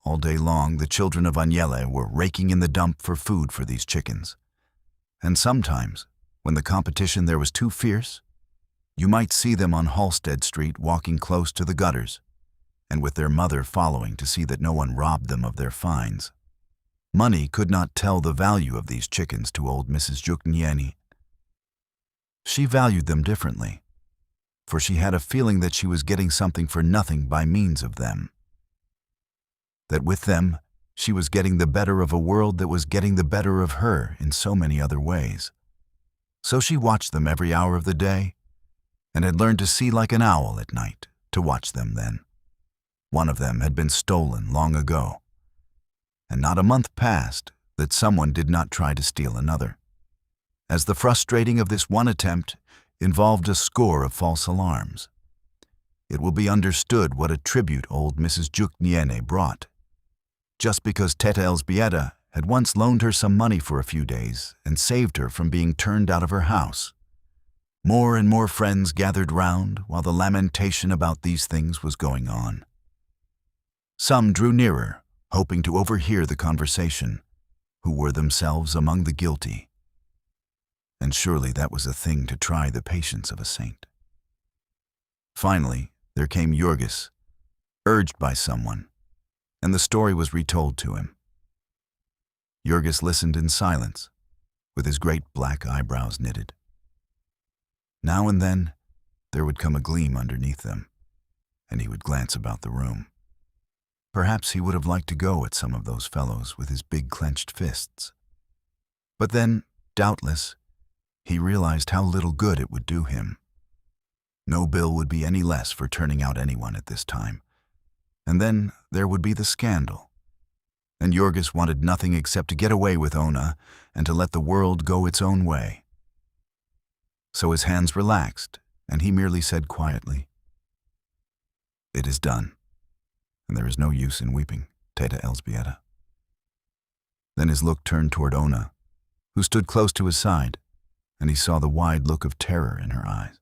All day long the children of Aniele were raking in the dump for food for these chickens, and sometimes, when the competition there was too fierce, you might see them on Halsted Street walking close to the gutters, and with their mother following to see that no one robbed them of their fines. Money could not tell the value of these chickens to old Mrs. Juknieni. She valued them differently, for she had a feeling that she was getting something for nothing by means of them. That with them, she was getting the better of a world that was getting the better of her in so many other ways. So she watched them every hour of the day, and had learned to see like an owl at night to watch them then. One of them had been stolen long ago, and not a month passed that someone did not try to steal another, as the frustrating of this one attempt involved a score of false alarms. It will be understood what a tribute old Mrs. Jukniene brought. Just because Teta Elżbieta had once loaned her some money for a few days and saved her from being turned out of her house, more and more friends gathered round while the lamentation about these things was going on. Some drew nearer, hoping to overhear the conversation, who were themselves among the guilty. And surely that was a thing to try the patience of a saint. Finally, there came Jurgis, urged by someone, and the story was retold to him. Jurgis listened in silence, with his great black eyebrows knitted. Now and then, there would come a gleam underneath them, and he would glance about the room. Perhaps he would have liked to go at some of those fellows with his big clenched fists. But then, doubtless, he realized how little good it would do him. No bill would be any less for turning out anyone at this time. And then there would be the scandal. And Jurgis wanted nothing except to get away with Ona and to let the world go its own way. So his hands relaxed, and he merely said quietly, "It is done, and there is no use in weeping, Teta Elżbieta." Then his look turned toward Ona, who stood close to his side, and he saw the wide look of terror in her eyes.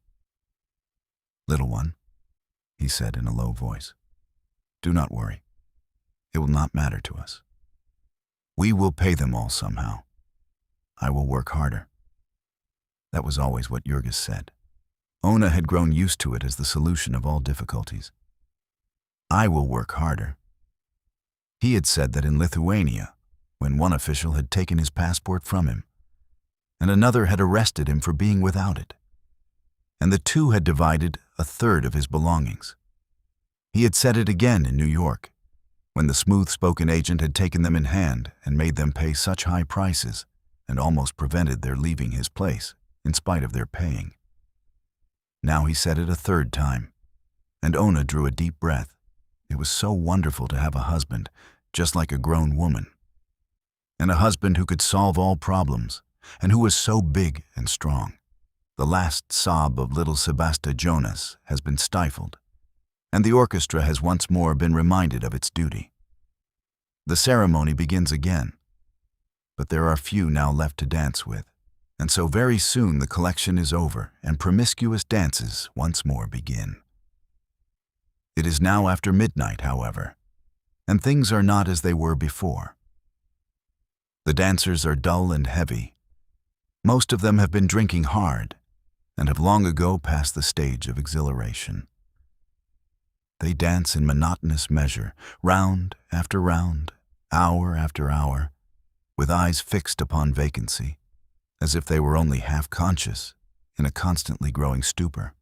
"Little one," he said in a low voice, "do not worry. It will not matter to us. We will pay them all somehow. I will work harder." That was always what Jurgis said. Ona had grown used to it as the solution of all difficulties. I will work harder. He had said that in Lithuania, when one official had taken his passport from him, and another had arrested him for being without it, and the two had divided a third of his belongings. He had said it again in New York, when the smooth-spoken agent had taken them in hand and made them pay such high prices and almost prevented their leaving his place, in spite of their paying. Now he said it a third time, and Ona drew a deep breath. It was so wonderful to have a husband, just like a grown woman, and a husband who could solve all problems, and who was so big and strong. The last sob of little Sebasta Jonas has been stifled, and the orchestra has once more been reminded of its duty. The ceremony begins again, but there are few now left to dance with, and so very soon the collection is over and promiscuous dances once more begin. It is now after midnight, however, and things are not as they were before. The dancers are dull and heavy. Most of them have been drinking hard and have long ago passed the stage of exhilaration. They dance in monotonous measure, round after round, hour after hour, with eyes fixed upon vacancy, as if they were only half-conscious in a constantly growing stupor.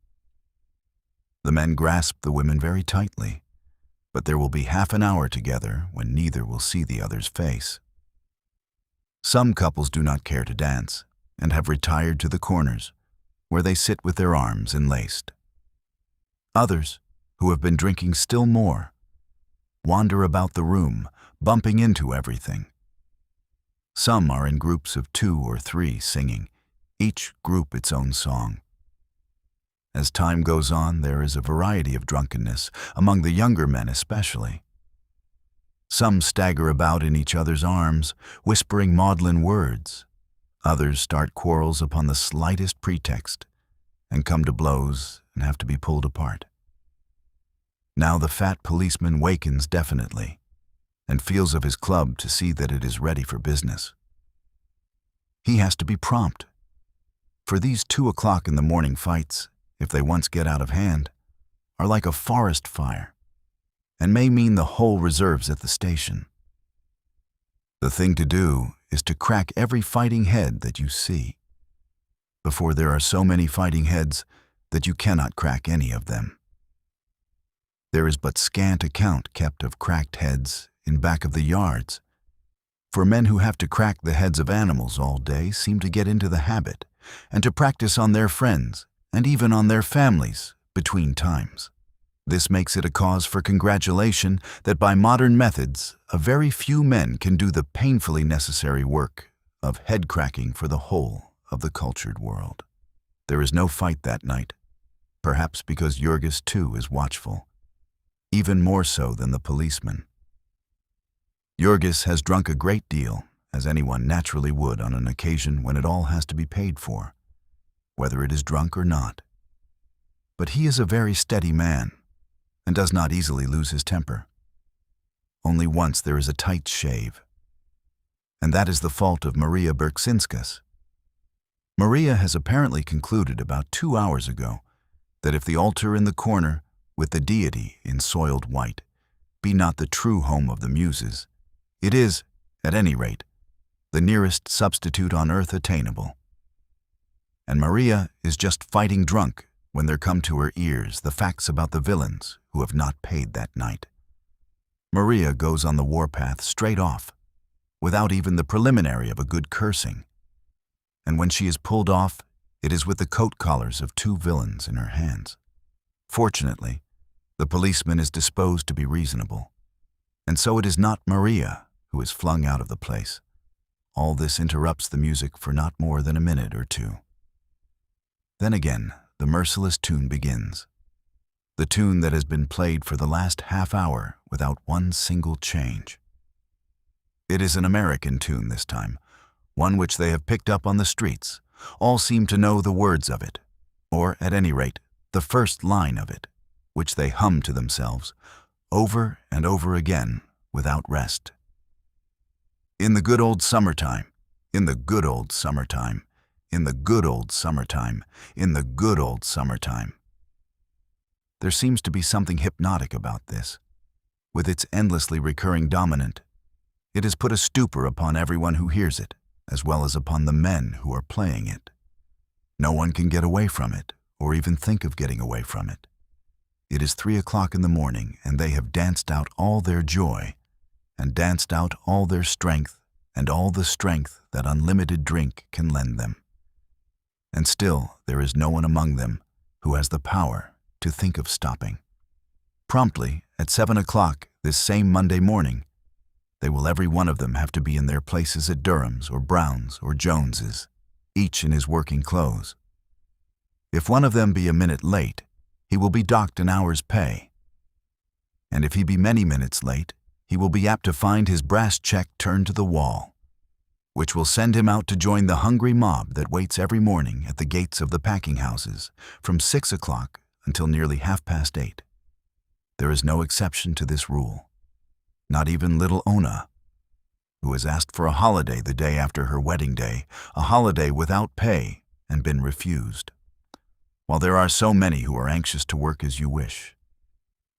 The men grasp the women very tightly, but there will be half an hour together when neither will see the other's face. Some couples do not care to dance and have retired to the corners, where they sit with their arms enlaced. Others, who have been drinking still more, wander about the room, bumping into everything. Some are in groups of 2 or 3 singing, each group its own song. As time goes on, there is a variety of drunkenness, among the younger men especially. Some stagger about in each other's arms, whispering maudlin words. Others start quarrels upon the slightest pretext, and come to blows and have to be pulled apart. Now the fat policeman wakens definitely, and feels of his club to see that it is ready for business. He has to be prompt, for these 2 o'clock in the morning fights, if they once get out of hand, are like a forest fire, and may mean the whole reserves at the station. The thing to do is to crack every fighting head that you see, before there are so many fighting heads that you cannot crack any of them. There is but scant account kept of cracked heads in back of the yards, for men who have to crack the heads of animals all day seem to get into the habit, and to practice on their friends and even on their families between times. This makes it a cause for congratulation that by modern methods, a very few men can do the painfully necessary work of head-cracking for the whole of the cultured world. There is no fight that night, perhaps because Jurgis too is watchful, even more so than the policeman. Jurgis has drunk a great deal, as anyone naturally would on an occasion when it all has to be paid for, whether it is drunk or not. But he is a very steady man, and does not easily lose his temper. Only once there is a tight shave, and that is the fault of Maria Berksinskas. Maria has apparently concluded about 2 hours ago that if the altar in the corner, with the deity in soiled white, be not the true home of the muses, it is, at any rate, the nearest substitute on earth attainable. And Maria is just fighting drunk when there come to her ears the facts about the villains who have not paid that night. Maria goes on the warpath straight off, without even the preliminary of a good cursing. And when she is pulled off, it is with the coat collars of 2 villains in her hands. Fortunately, the policeman is disposed to be reasonable, and so it is not Maria who is flung out of the place. All this interrupts the music for not more than a minute or 2. Then again, the merciless tune begins. The tune that has been played for the last half hour without one single change. It is an American tune this time, one which they have picked up on the streets. All seem to know the words of it, or at any rate, the first line of it, which they hum to themselves, over and over again, without rest. In the good old summertime, in the good old summertime, in the good old summertime, in the good old summertime. There seems to be something hypnotic about this. With its endlessly recurring dominant, it has put a stupor upon everyone who hears it, as well as upon the men who are playing it. No one can get away from it, or even think of getting away from it. It is 3 o'clock in the morning, and they have danced out all their joy, and danced out all their strength, and all the strength that unlimited drink can lend them. And still there is no one among them who has the power to think of stopping. Promptly, at 7 o'clock this same Monday morning, they will every one of them have to be in their places at Durham's or Brown's or Jones's, each in his working clothes. If one of them be a minute late, he will be docked an hour's pay. And if he be many minutes late, he will be apt to find his brass check turned to the wall, which will send him out to join the hungry mob that waits every morning at the gates of the packing houses from 6 o'clock until nearly 8:30. There is no exception to this rule. Not even little Ona, who has asked for a holiday the day after her wedding day, a holiday without pay, and been refused. While there are so many who are anxious to work as you wish,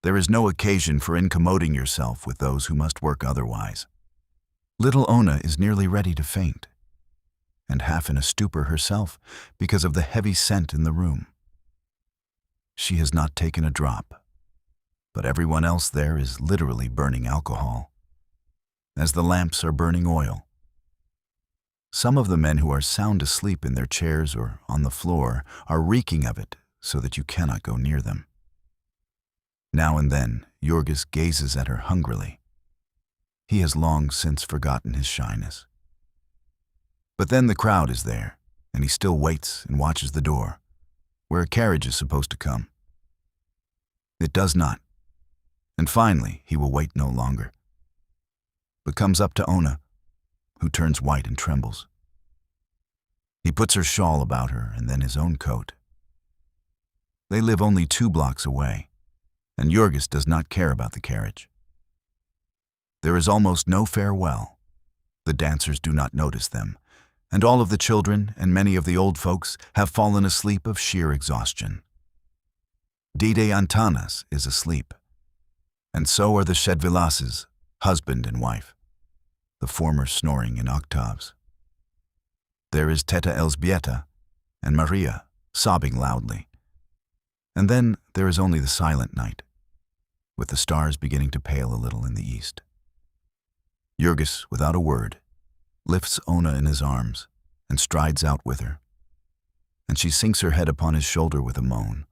there is no occasion for incommoding yourself with those who must work otherwise. Little Ona is nearly ready to faint, and half in a stupor herself because of the heavy scent in the room. She has not taken a drop, but everyone else there is literally burning alcohol, as the lamps are burning oil. Some of the men who are sound asleep in their chairs or on the floor are reeking of it so that you cannot go near them. Now and then, Jurgis gazes at her hungrily. He has long since forgotten his shyness. But then the crowd is there, and he still waits and watches the door, where a carriage is supposed to come. It does not, and finally he will wait no longer, but comes up to Ona, who turns white and trembles. He puts her shawl about her and then his own coat. They live only 2 blocks away, and Jurgis does not care about the carriage. There is almost no farewell. The dancers do not notice them, and all of the children and many of the old folks have fallen asleep of sheer exhaustion. Dide Antanas is asleep, and so are the Shedvilases, husband and wife, the former snoring in octaves. There is Teta Elzbieta and Maria sobbing loudly. And then there is only the silent night, with the stars beginning to pale a little in the east. Jurgis, without a word, lifts Ona in his arms and strides out with her. and she sinks her head upon his shoulder with a moan.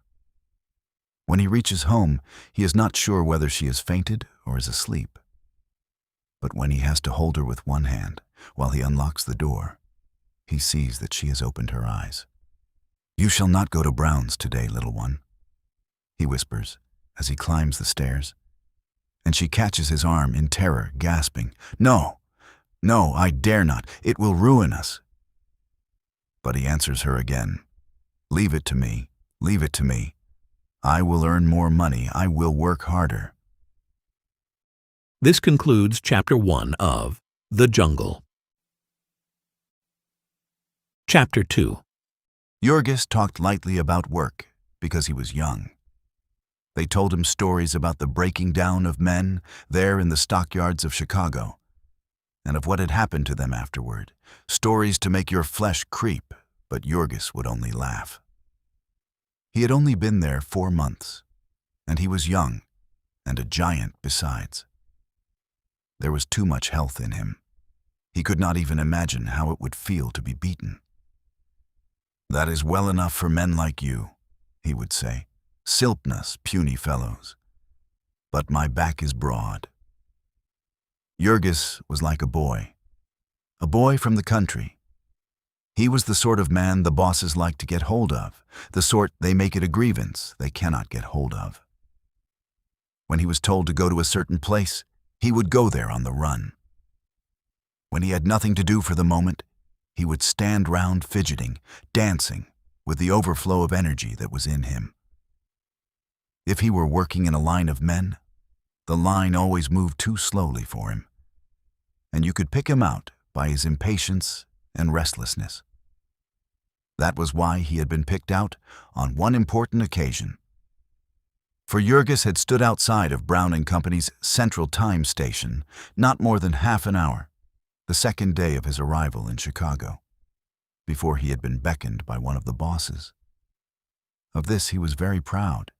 When he reaches home, he is not sure whether she has fainted or is asleep. But when he has to hold her with one hand while he unlocks the door, he sees that she has opened her eyes. "You shall not go to Brown's today, little one," he whispers as he climbs the stairs, and she catches his arm in terror, gasping, "No, no, I dare not. It will ruin us." But he answers her again, "Leave it to me, leave it to me. I will earn more money, I will work harder." This concludes Chapter 1 of The Jungle. Chapter 2. Jurgis talked lightly about work because he was young. They told him stories about the breaking down of men there in the stockyards of Chicago, and of what had happened to them afterward. Stories to make your flesh creep, but Jurgis would only laugh. He had only been there 4 months, and he was young, and a giant besides. There was too much health in him. He could not even imagine how it would feel to be beaten. "That is well enough for men like you," he would say. "Silpness, puny fellows. But my back is broad." Jurgis was like a boy from the country. He was the sort of man the bosses like to get hold of, the sort they make it a grievance they cannot get hold of. When he was told to go to a certain place, he would go there on the run. When he had nothing to do for the moment, he would stand round fidgeting, dancing, with the overflow of energy that was in him. If he were working in a line of men, the line always moved too slowly for him, and you could pick him out by his impatience and restlessness. That was why he had been picked out on one important occasion. For Jurgis had stood outside of Brown and Company's Central Time Station not more than half an hour, the second day of his arrival in Chicago, before he had been beckoned by one of the bosses. Of this he was very proud,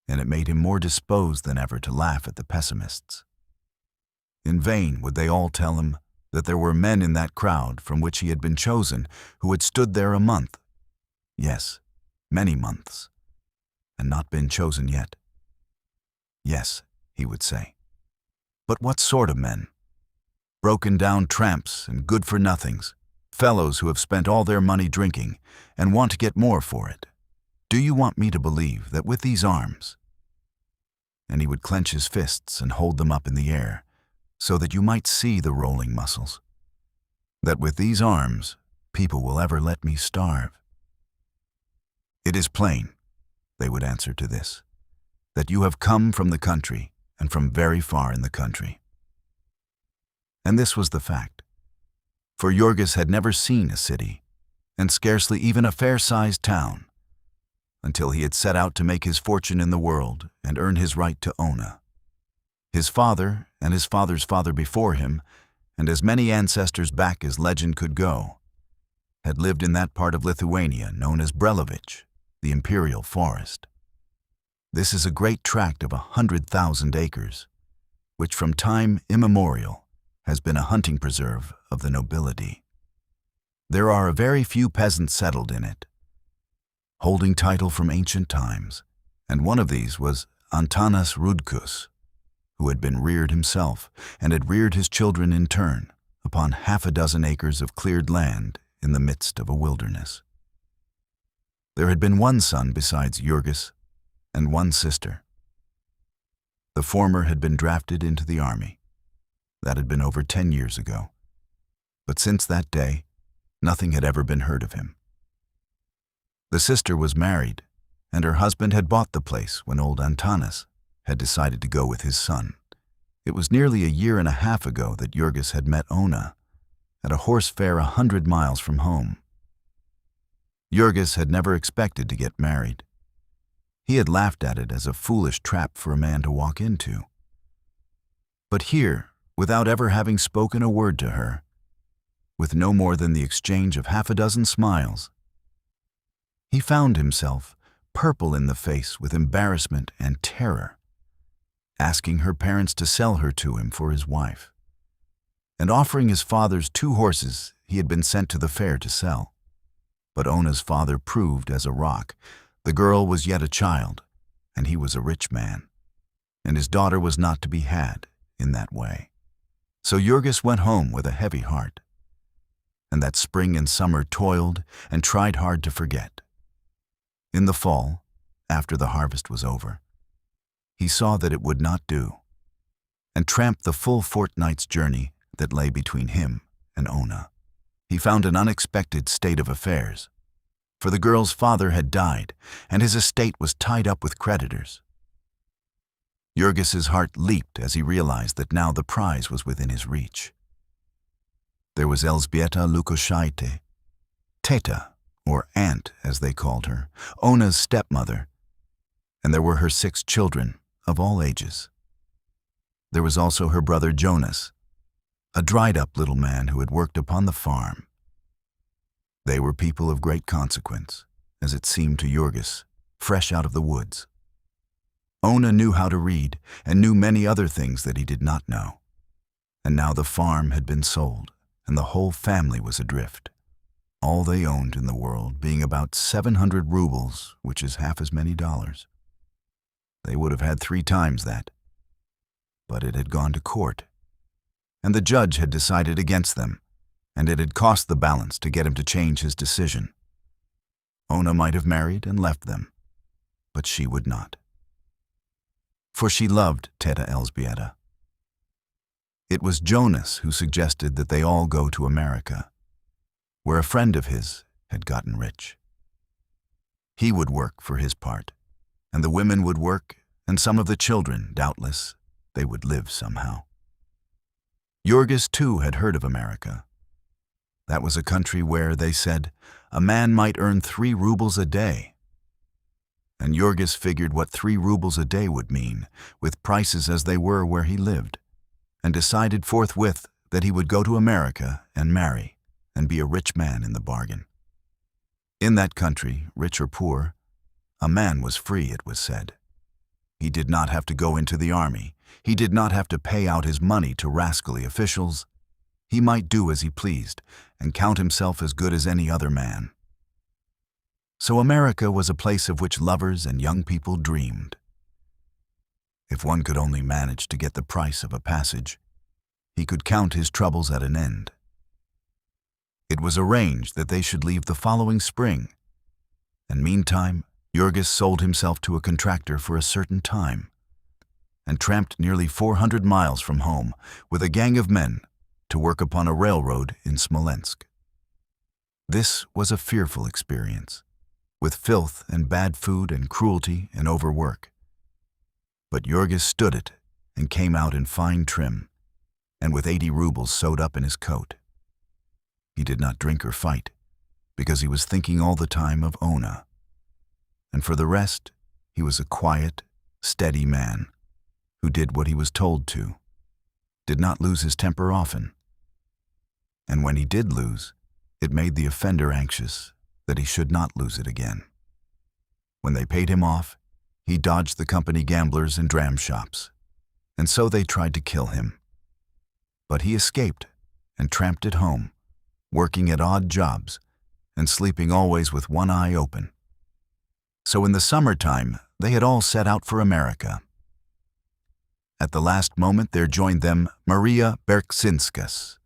and it made him more disposed than ever to laugh at the pessimists. In vain would they all tell him that there were men in that crowd from which he had been chosen who had stood there a month, yes, many months, and not been chosen yet. "Yes," he would say, "but what sort of men? Broken-down tramps and good-for-nothings, fellows who have spent all their money drinking and want to get more for it. Do you want me to believe that with these arms—" and he would clench his fists and hold them up in the air so that you might see the rolling muscles, "that with these arms people will ever let me starve?" "It is plain," they would answer to this, "that you have come from the country and from very far in the country." And this was the fact, for Jurgis had never seen a city, and scarcely even a fair-sized town, until he had set out to make his fortune in the world and earn his right to Ona. His father and his father's father before him, and as many ancestors back as legend could go, had lived in that part of Lithuania known as Brelovich, the imperial forest. This is a great tract of 100,000 acres, which from time immemorial has been a hunting preserve of the nobility. There are a very few peasants settled in it, holding title from ancient times, and one of these was Antanas Rudkus, who had been reared himself and had reared his children in turn upon 6 acres of cleared land in the midst of a wilderness. There had been one son besides Jurgis and one sister. The former had been drafted into the army. That had been over 10 years ago, but since that day, nothing had ever been heard of him. The sister was married, and her husband had bought the place when old Antanas had decided to go with his son. It was nearly a year and a half ago that Jurgis had met Ona at a horse fair 100 miles from home. Jurgis had never expected to get married. He had laughed at it as a foolish trap for a man to walk into. But here, without ever having spoken a word to her, with no more than the exchange of 6 smiles, he found himself purple in the face with embarrassment and terror, asking her parents to sell her to him for his wife, and offering his father's 2 horses he had been sent to the fair to sell. But Ona's father proved as a rock. The girl was yet a child, and he was a rich man, and his daughter was not to be had in that way. So Jurgis went home with a heavy heart, and that spring and summer toiled and tried hard to forget. In the fall, after the harvest was over, he saw that it would not do, and tramped the full fortnight's journey that lay between him and Ona. He found an unexpected state of affairs, for the girl's father had died, and his estate was tied up with creditors. Jurgis's heart leaped as he realized that now the prize was within his reach. There was Elżbieta Lukoszaite, Teta, or Aunt as they called her, Ona's stepmother, and there were her 6 children of all ages. There was also her brother Jonas, a dried-up little man who had worked upon the farm. They were people of great consequence, as it seemed to Jurgis, fresh out of the woods. Ona knew how to read and knew many other things that he did not know. And now the farm had been sold, and the whole family was adrift. All they owned in the world being about 700 rubles, which is half as many dollars. They would have had 3 times that. But it had gone to court, and the judge had decided against them, and it had cost the balance to get him to change his decision. Ona might have married and left them, but she would not. For she loved Teta Elżbieta. It was Jonas who suggested that they all go to America, where a friend of his had gotten rich. He would work for his part, and the women would work, and some of the children, doubtless, they would live somehow. Jurgis, too, had heard of America. That was a country where, they said, a man might earn 3 rubles a day. And Jurgis figured what 3 rubles a day would mean, with prices as they were where he lived, and decided forthwith that he would go to America and marry, and be a rich man in the bargain. In that country, rich or poor, a man was free, it was said. He did not have to go into the army. He did not have to pay out his money to rascally officials. He might do as he pleased and count himself as good as any other man. So America was a place of which lovers and young people dreamed. If one could only manage to get the price of a passage, he could count his troubles at an end. It was arranged that they should leave the following spring, and meantime Jurgis sold himself to a contractor for a certain time, and tramped nearly 400 miles from home with a gang of men to work upon a railroad in Smolensk. This was a fearful experience, with filth and bad food and cruelty and overwork. But Jurgis stood it and came out in fine trim, and with 80 rubles sewed up in his coat. He did not drink or fight, because he was thinking all the time of Ona. And for the rest, he was a quiet, steady man, who did what he was told to, did not lose his temper often. And when he did lose, it made the offender anxious that he should not lose it again. When they paid him off, he dodged the company gamblers and dram shops, and so they tried to kill him. But he escaped and tramped it home, working at odd jobs and sleeping always with one eye open. So in the summertime, they had all set out for America. At the last moment there joined them Maria Berksinskas,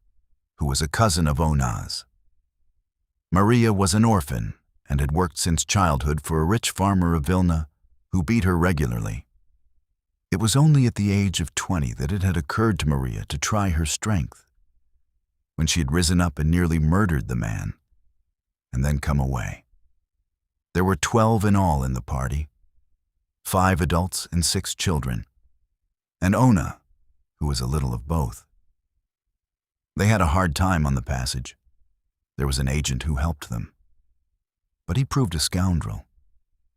who was a cousin of Ona's. Maria was an orphan and had worked since childhood for a rich farmer of Vilna who beat her regularly. It was only at the age of 20 that it had occurred to Maria to try her strength, when she had risen up and nearly murdered the man, and then come away. There were 12 in all in the party, 5 adults and 6 children, and Ona, who was a little of both. They had a hard time on the passage. There was an agent who helped them, but he proved a scoundrel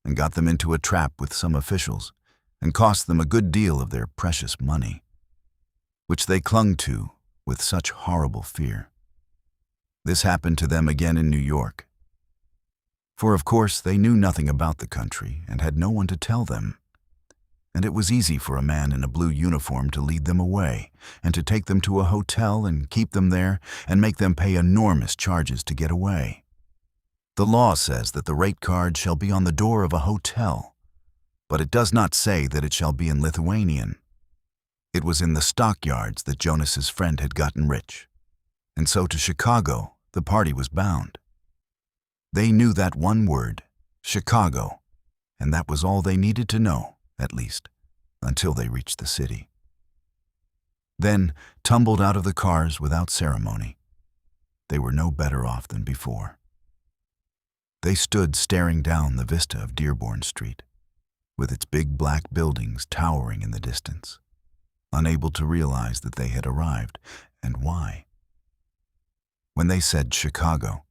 and got them into a trap with some officials and cost them a good deal of their precious money, which they clung to with such horrible fear. This happened to them again in New York, for of course they knew nothing about the country and had no one to tell them, and it was easy for a man in a blue uniform to lead them away and to take them to a hotel and keep them there and make them pay enormous charges to get away. The law says that the rate card shall be on the door of a hotel, but it does not say that it shall be in Lithuanian. It was in the stockyards that Jonas's friend had gotten rich, and so to Chicago the party was bound. They knew that one word, Chicago, and that was all they needed to know, at least, until they reached the city. Then, tumbled out of the cars without ceremony, they were no better off than before. They stood staring down the vista of Dearborn Street, with its big black buildings towering in the distance, unable to realize that they had arrived, and why. When they said Chicago,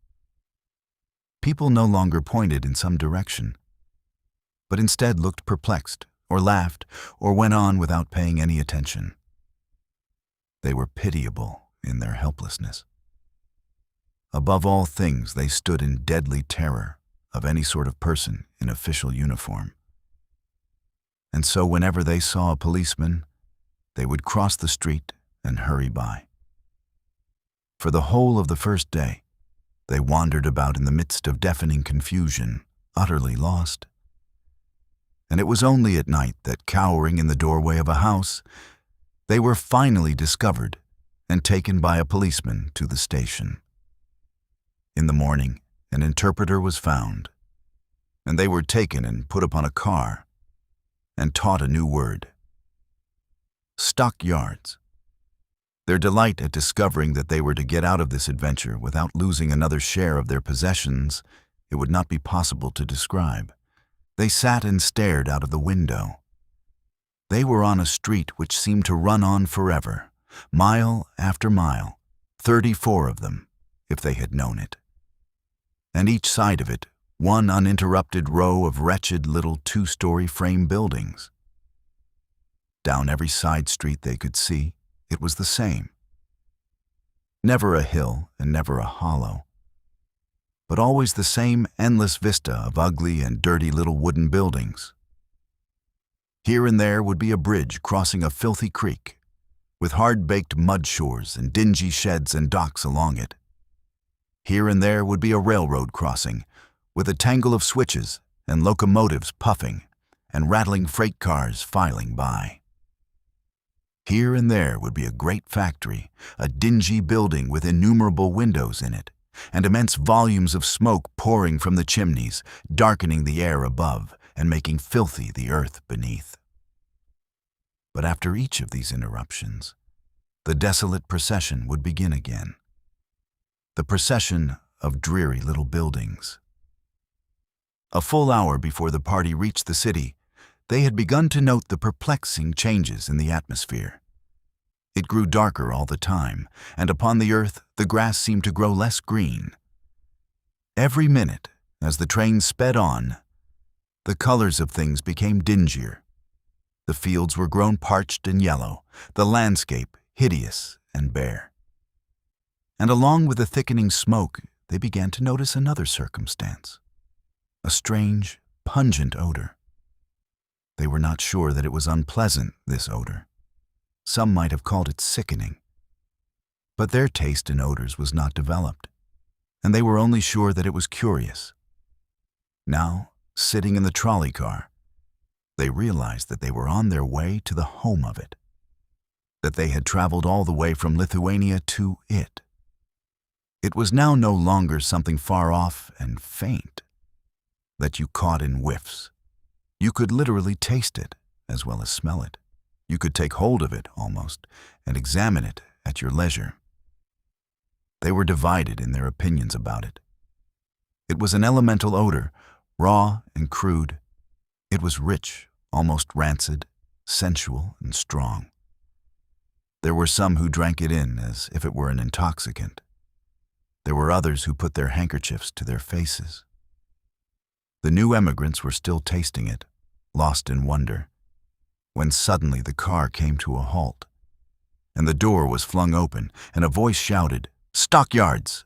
people no longer pointed in some direction, but instead looked perplexed, or laughed, or went on without paying any attention. They were pitiable in their helplessness. Above all things, they stood in deadly terror of any sort of person in official uniform. And so whenever they saw a policeman, they would cross the street and hurry by. For the whole of the first day, they wandered about in the midst of deafening confusion, utterly lost. And it was only at night that, cowering in the doorway of a house, they were finally discovered and taken by a policeman to the station. In the morning, an interpreter was found, and they were taken and put upon a car and taught a new word: stockyards. Their delight at discovering that they were to get out of this adventure without losing another share of their possessions, it would not be possible to describe. They sat and stared out of the window. They were on a street which seemed to run on forever, mile after mile, 34 of them, if they had known it. And each side of it, one uninterrupted row of wretched little 2-story frame buildings. Down every side street they could see, it was the same. Never a hill and never a hollow, but always the same endless vista of ugly and dirty little wooden buildings. Here and there would be a bridge crossing a filthy creek, with hard-baked mud shores and dingy sheds and docks along it. Here and there would be a railroad crossing, with a tangle of switches and locomotives puffing and rattling freight cars filing by. Here and there would be a great factory, a dingy building with innumerable windows in it, and immense volumes of smoke pouring from the chimneys, darkening the air above and making filthy the earth beneath. But after each of these interruptions, the desolate procession would begin again. The procession of dreary little buildings. A full hour before the party reached the city, they had begun to note the perplexing changes in the atmosphere. It grew darker all the time, and upon the earth the grass seemed to grow less green. Every minute, as the train sped on, the colors of things became dingier. The fields were grown parched and yellow, the landscape hideous and bare. And along with the thickening smoke, they began to notice another circumstance: a strange, pungent odor. They were not sure that it was unpleasant, this odor. Some might have called it sickening. But their taste in odors was not developed, and they were only sure that it was curious. Now, sitting in the trolley car, they realized that they were on their way to the home of it, that they had traveled all the way from Lithuania to it. It was now no longer something far off and faint that you caught in whiffs. You could literally taste it as well as smell it. You could take hold of it, almost, and examine it at your leisure. They were divided in their opinions about it. It was an elemental odor, raw and crude. It was rich, almost rancid, sensual and strong. There were some who drank it in as if it were an intoxicant. There were others who put their handkerchiefs to their faces. The new emigrants were still tasting it, lost in wonder, when suddenly the car came to a halt, and the door was flung open, and a voice shouted, "Stockyards!"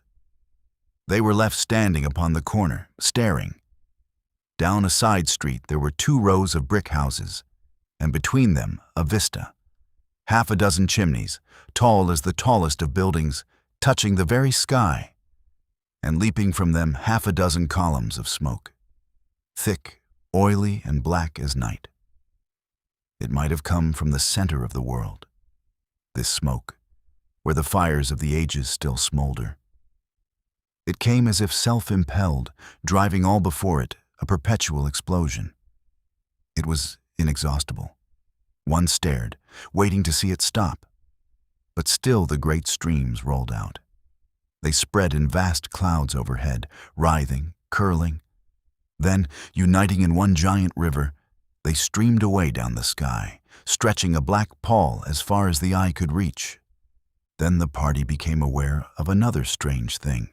They were left standing upon the corner, staring. Down a side street there were 2 rows of brick houses, and between them a vista. Half a dozen chimneys, tall as the tallest of buildings, touching the very sky. and leaping from them half a dozen columns of smoke, thick, oily, and black as night. It might have come from the center of the world, this smoke, where the fires of the ages still smolder. It came as if self-impelled, driving all before it, a perpetual explosion. It was inexhaustible. One stared, waiting to see it stop. But still the great streams rolled out. They spread in vast clouds overhead, writhing, curling. Then, uniting in one giant river, they streamed away down the sky, stretching a black pall as far as the eye could reach. Then the party became aware of another strange thing.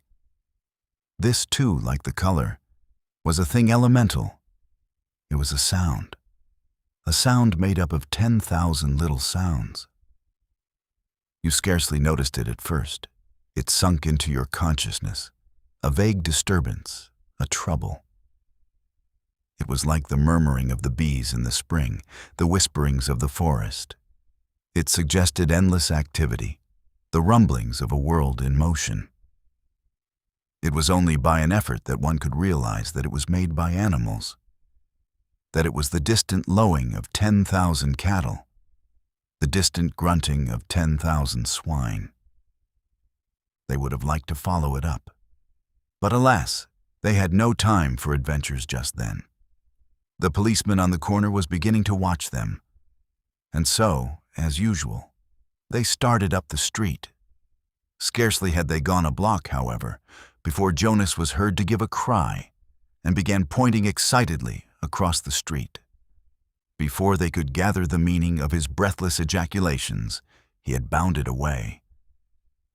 This, too, like the color, was a thing elemental. It was a sound made up of 10,000 little sounds. You scarcely noticed it at first. It sunk into your consciousness, a vague disturbance, a trouble. It was like the murmuring of the bees in the spring, the whisperings of the forest. It suggested endless activity, the rumblings of a world in motion. It was only by an effort that one could realize that it was made by animals, that it was the distant lowing of 10,000 cattle, the distant grunting of 10,000 swine. They would have liked to follow it up. But alas, they had no time for adventures just then. The policeman on the corner was beginning to watch them. And so, as usual, they started up the street. Scarcely had they gone a block, however, before Jonas was heard to give a cry and began pointing excitedly across the street. Before they could gather the meaning of his breathless ejaculations, he had bounded away,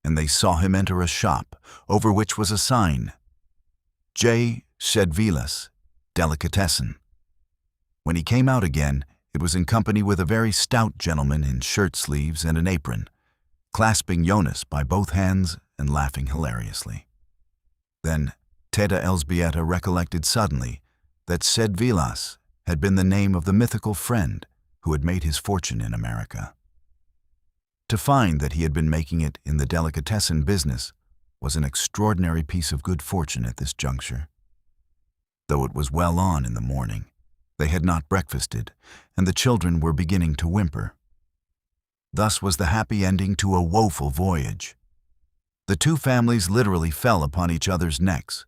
and they saw him enter a shop over which was a sign, J. Shedvilas, Delicatessen. When he came out again, it was in company with a very stout gentleman in shirt sleeves and an apron, clasping Jonas by both hands and laughing hilariously. Then Teta Elżbieta recollected suddenly that Shedvilas had been the name of the mythical friend who had made his fortune in America. To find that he had been making it in the delicatessen business was an extraordinary piece of good fortune at this juncture. Though it was well on in the morning, they had not breakfasted, and the children were beginning to whimper. Thus was the happy ending to a woeful voyage. The two families literally fell upon each other's necks,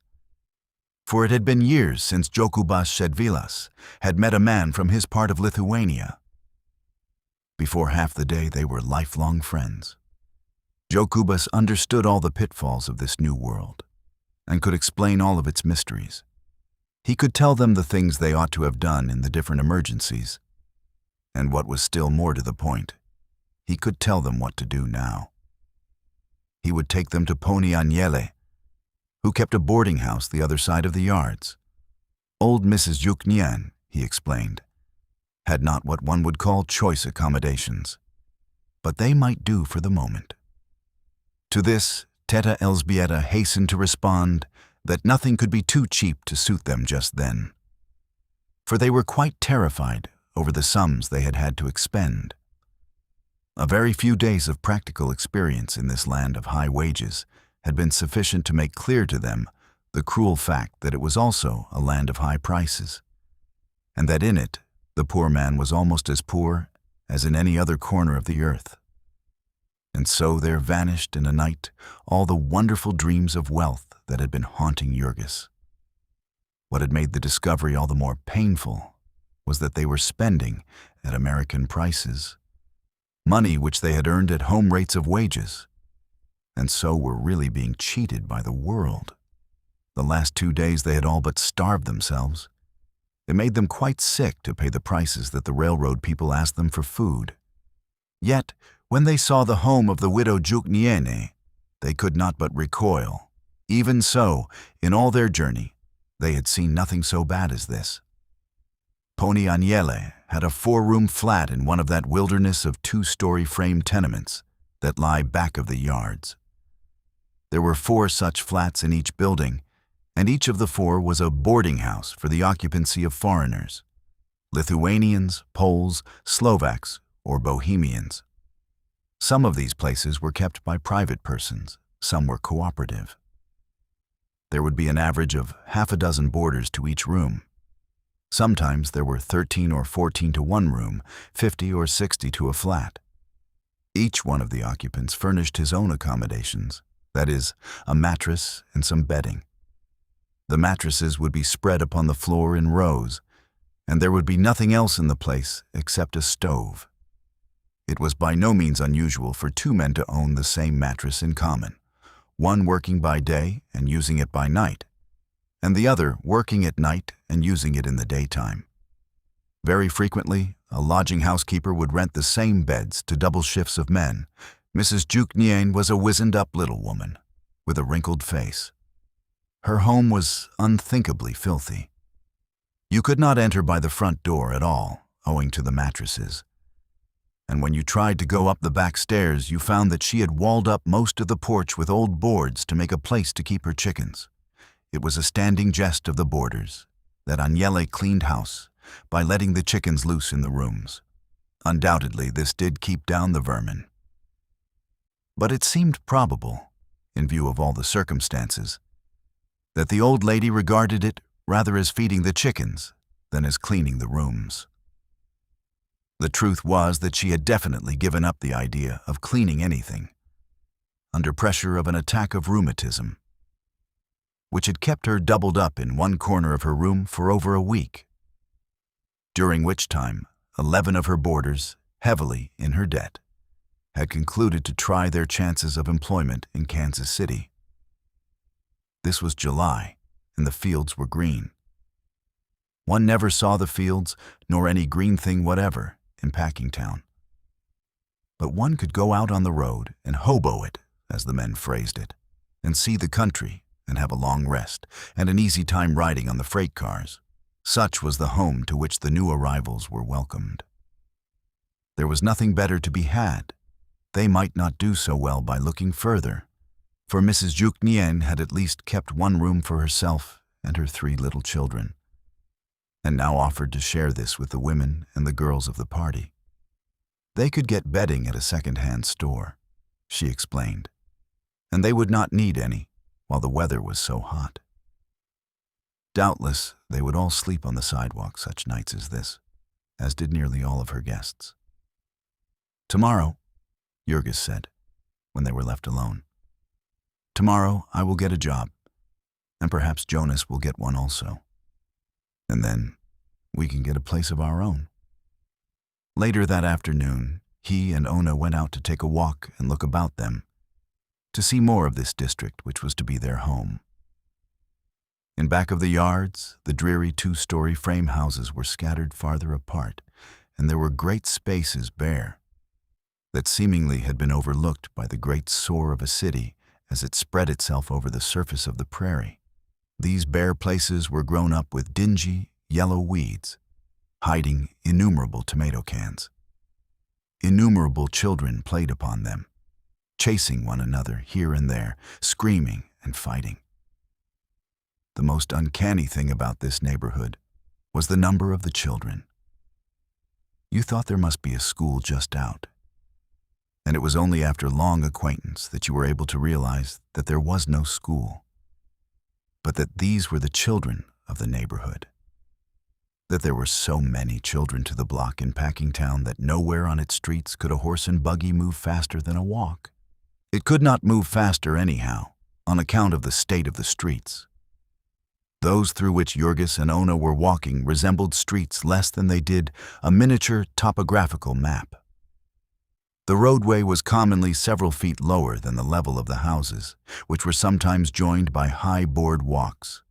for it had been years since Jokubas Shedvilas had met a man from his part of Lithuania. Before half the day they were lifelong friends. Jokubas understood all the pitfalls of this new world, and could explain all of its mysteries. He could tell them the things they ought to have done in the different emergencies, and what was still more to the point, he could tell them what to do now. He would take them to Poni Aniele, who kept a boarding house the other side of the yards. Old Mrs. Yuknian, he explained, had not what one would call choice accommodations, but they might do for the moment. To this, Teta Elżbieta hastened to respond that nothing could be too cheap to suit them just then, for they were quite terrified over the sums they had had to expend. A very few days of practical experience in this land of high wages had been sufficient to make clear to them the cruel fact that it was also a land of high prices, and that in it the poor man was almost as poor as in any other corner of the earth. And so there vanished in a night all the wonderful dreams of wealth that had been haunting Jurgis. What had made the discovery all the more painful was that they were spending, at American prices, money which they had earned at home rates of wages, and so were really being cheated by the world. The last 2 days they had all but starved themselves. It made them quite sick to pay the prices that the railroad people asked them for food. Yet, when they saw the home of the widow Jukniene, they could not but recoil. Even so, in all their journey, they had seen nothing so bad as this. Poni Aniele had a 4-room flat in one of that wilderness of 2-story frame tenements that lie back of the yards. There were 4 such flats in each building, and each of the 4 was a boarding house for the occupancy of foreigners, Lithuanians, Poles, Slovaks, or Bohemians. Some of these places were kept by private persons, some were cooperative. There would be an average of half a dozen boarders to each room. Sometimes there were 13 or 14 to one room, 50 or 60 to a flat. Each one of the occupants furnished his own accommodations, that is, a mattress and some bedding. The mattresses would be spread upon the floor in rows, and there would be nothing else in the place except a stove. It was by no means unusual for two men to own the same mattress in common, one working by day and using it by night, and the other working at night and using it in the daytime. Very frequently, a lodging housekeeper would rent the same beds to double shifts of men. Mrs. Juk Nien was a wizened-up little woman with a wrinkled face. Her home was unthinkably filthy. You could not enter by the front door at all, owing to the mattresses. And when you tried to go up the back stairs, you found that she had walled up most of the porch with old boards to make a place to keep her chickens. It was a standing jest of the boarders that Agnelle cleaned house by letting the chickens loose in the rooms. Undoubtedly, this did keep down the vermin. But it seemed probable, in view of all the circumstances, that the old lady regarded it rather as feeding the chickens than as cleaning the rooms. The truth was that she had definitely given up the idea of cleaning anything, under pressure of an attack of rheumatism, which had kept her doubled up in one corner of her room for over a week, during which time 11 of her boarders, heavily in her debt, had concluded to try their chances of employment in Kansas City. This was July, and the fields were green. One never saw the fields, nor any green thing whatever, in Packingtown. But one could go out on the road and hobo it, as the men phrased it, and see the country and have a long rest and an easy time riding on the freight cars. Such was the home to which the new arrivals were welcomed. There was nothing better to be had. They might not do so well by looking further, for Mrs. Juk Nien had at least kept one room for herself and her 3 little children, and now offered to share this with the women and the girls of the party. They could get bedding at a second-hand store, she explained, and they would not need any while the weather was so hot. Doubtless, they would all sleep on the sidewalk such nights as this, as did nearly all of her guests. "Tomorrow," Jurgis said, when they were left alone, "tomorrow I will get a job, and perhaps Jonas will get one also. And then we can get a place of our own." Later that afternoon, he and Ona went out to take a walk and look about them, to see more of this district which was to be their home. In back of the yards, the dreary 2-story frame houses were scattered farther apart, and there were great spaces bare, that seemingly had been overlooked by the great soar of a city as it spread itself over the surface of the prairie. These bare places were grown up with dingy, yellow weeds, hiding innumerable tomato cans. Innumerable children played upon them, chasing one another here and there, screaming and fighting. The most uncanny thing about this neighborhood was the number of the children. You thought there must be a school just out, and it was only after long acquaintance that you were able to realize that there was no school, but that these were the children of the neighborhood. That there were so many children to the block in Packingtown that nowhere on its streets could a horse and buggy move faster than a walk. It could not move faster anyhow, on account of the state of the streets. Those through which Jurgis and Ona were walking resembled streets less than they did a miniature topographical map. The roadway was commonly several feet lower than the level of the houses, which were sometimes joined by high board walks.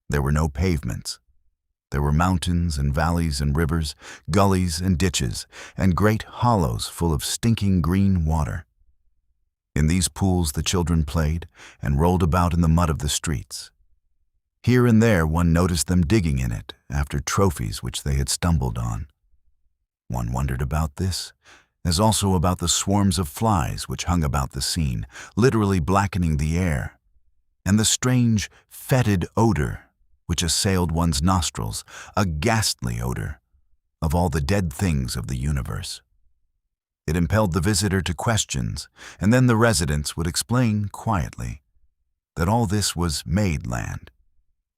There were no pavements. There were mountains and valleys and rivers, gullies and ditches, and great hollows full of stinking green water. In these pools the children played and rolled about in the mud of the streets. Here and there one noticed them digging in it after trophies which they had stumbled on. One wondered about this, as also about the swarms of flies which hung about the scene, literally blackening the air, and the strange, fetid odor which assailed one's nostrils, a ghastly odor of all the dead things of the universe. It impelled the visitor to questions, and then the residents would explain quietly that all this was made land,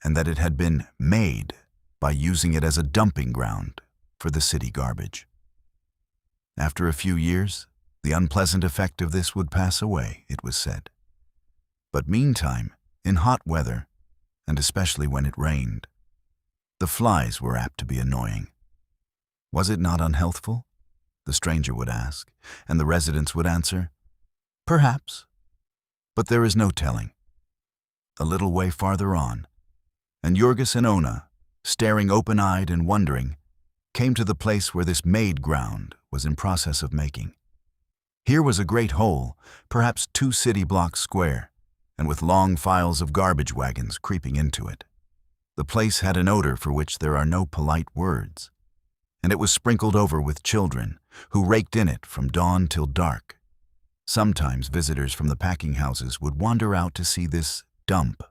and that it had been made by using it as a dumping ground for the city garbage. After a few years, the unpleasant effect of this would pass away, it was said. But meantime, in hot weather, and especially when it rained, the flies were apt to be annoying. Was it not unhealthful? The stranger would ask, and the residents would answer, "Perhaps, but there is no telling." A little way farther on, and Jurgis and Ona, staring open-eyed and wondering, came to the place where this made ground was in process of making. Here was a great hole, perhaps 2 city blocks square, and with long files of garbage wagons creeping into it. The place had an odor for which there are no polite words, and it was sprinkled over with children who raked in it from dawn till dark. Sometimes visitors from the packing houses would wander out to see this dump,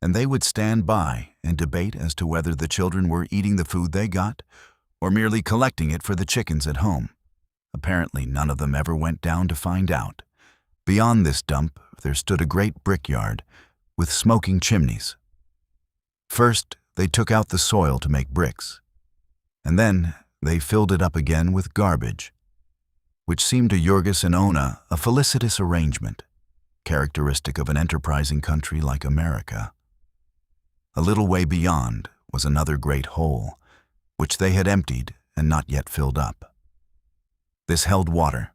and they would stand by and debate as to whether the children were eating the food they got or merely collecting it for the chickens at home. Apparently, none of them ever went down to find out. Beyond this dump, there stood a great brickyard with smoking chimneys. First, they took out the soil to make bricks, and then they filled it up again with garbage, which seemed to Jurgis and Ona a felicitous arrangement, characteristic of an enterprising country like America. A little way beyond was another great hole, which they had emptied and not yet filled up. This held water,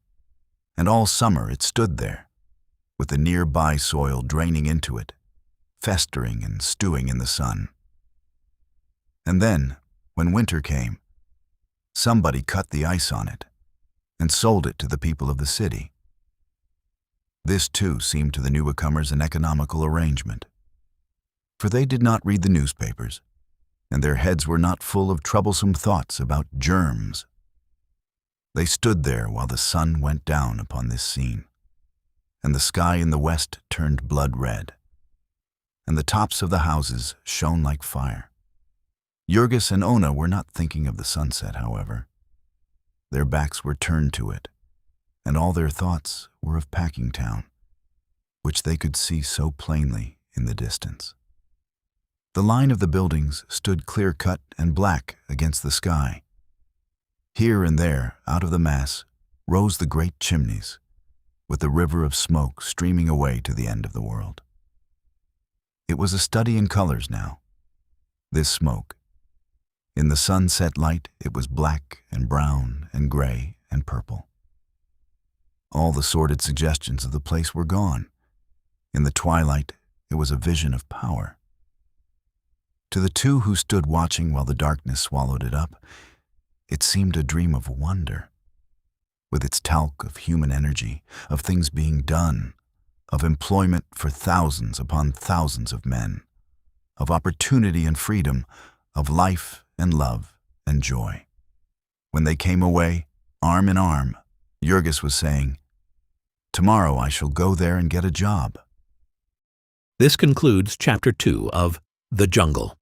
and all summer it stood there, with the nearby soil draining into it, festering and stewing in the sun. And then, when winter came, somebody cut the ice on it and sold it to the people of the city. This, too, seemed to the newcomers an economical arrangement, for they did not read the newspapers, and their heads were not full of troublesome thoughts about germs. They stood there while the sun went down upon this scene, and the sky in the west turned blood red, and the tops of the houses shone like fire. Jurgis and Ona were not thinking of the sunset, however. Their backs were turned to it, and all their thoughts were of Packingtown, which they could see so plainly in the distance. The line of the buildings stood clear-cut and black against the sky. Here and there, out of the mass, rose the great chimneys, with the river of smoke streaming away to the end of the world. It was a study in colors now, this smoke. In the sunset light, it was black and brown and gray and purple. All the sordid suggestions of the place were gone. In the twilight, it was a vision of power. To the two who stood watching while the darkness swallowed it up, it seemed a dream of wonder, with its talc of human energy, of things being done, of employment for thousands upon thousands of men, of opportunity and freedom, of life and love and joy. When they came away, arm in arm, Jurgis was saying, "Tomorrow I shall go there and get a job." This concludes Chapter 2 of The Jungle.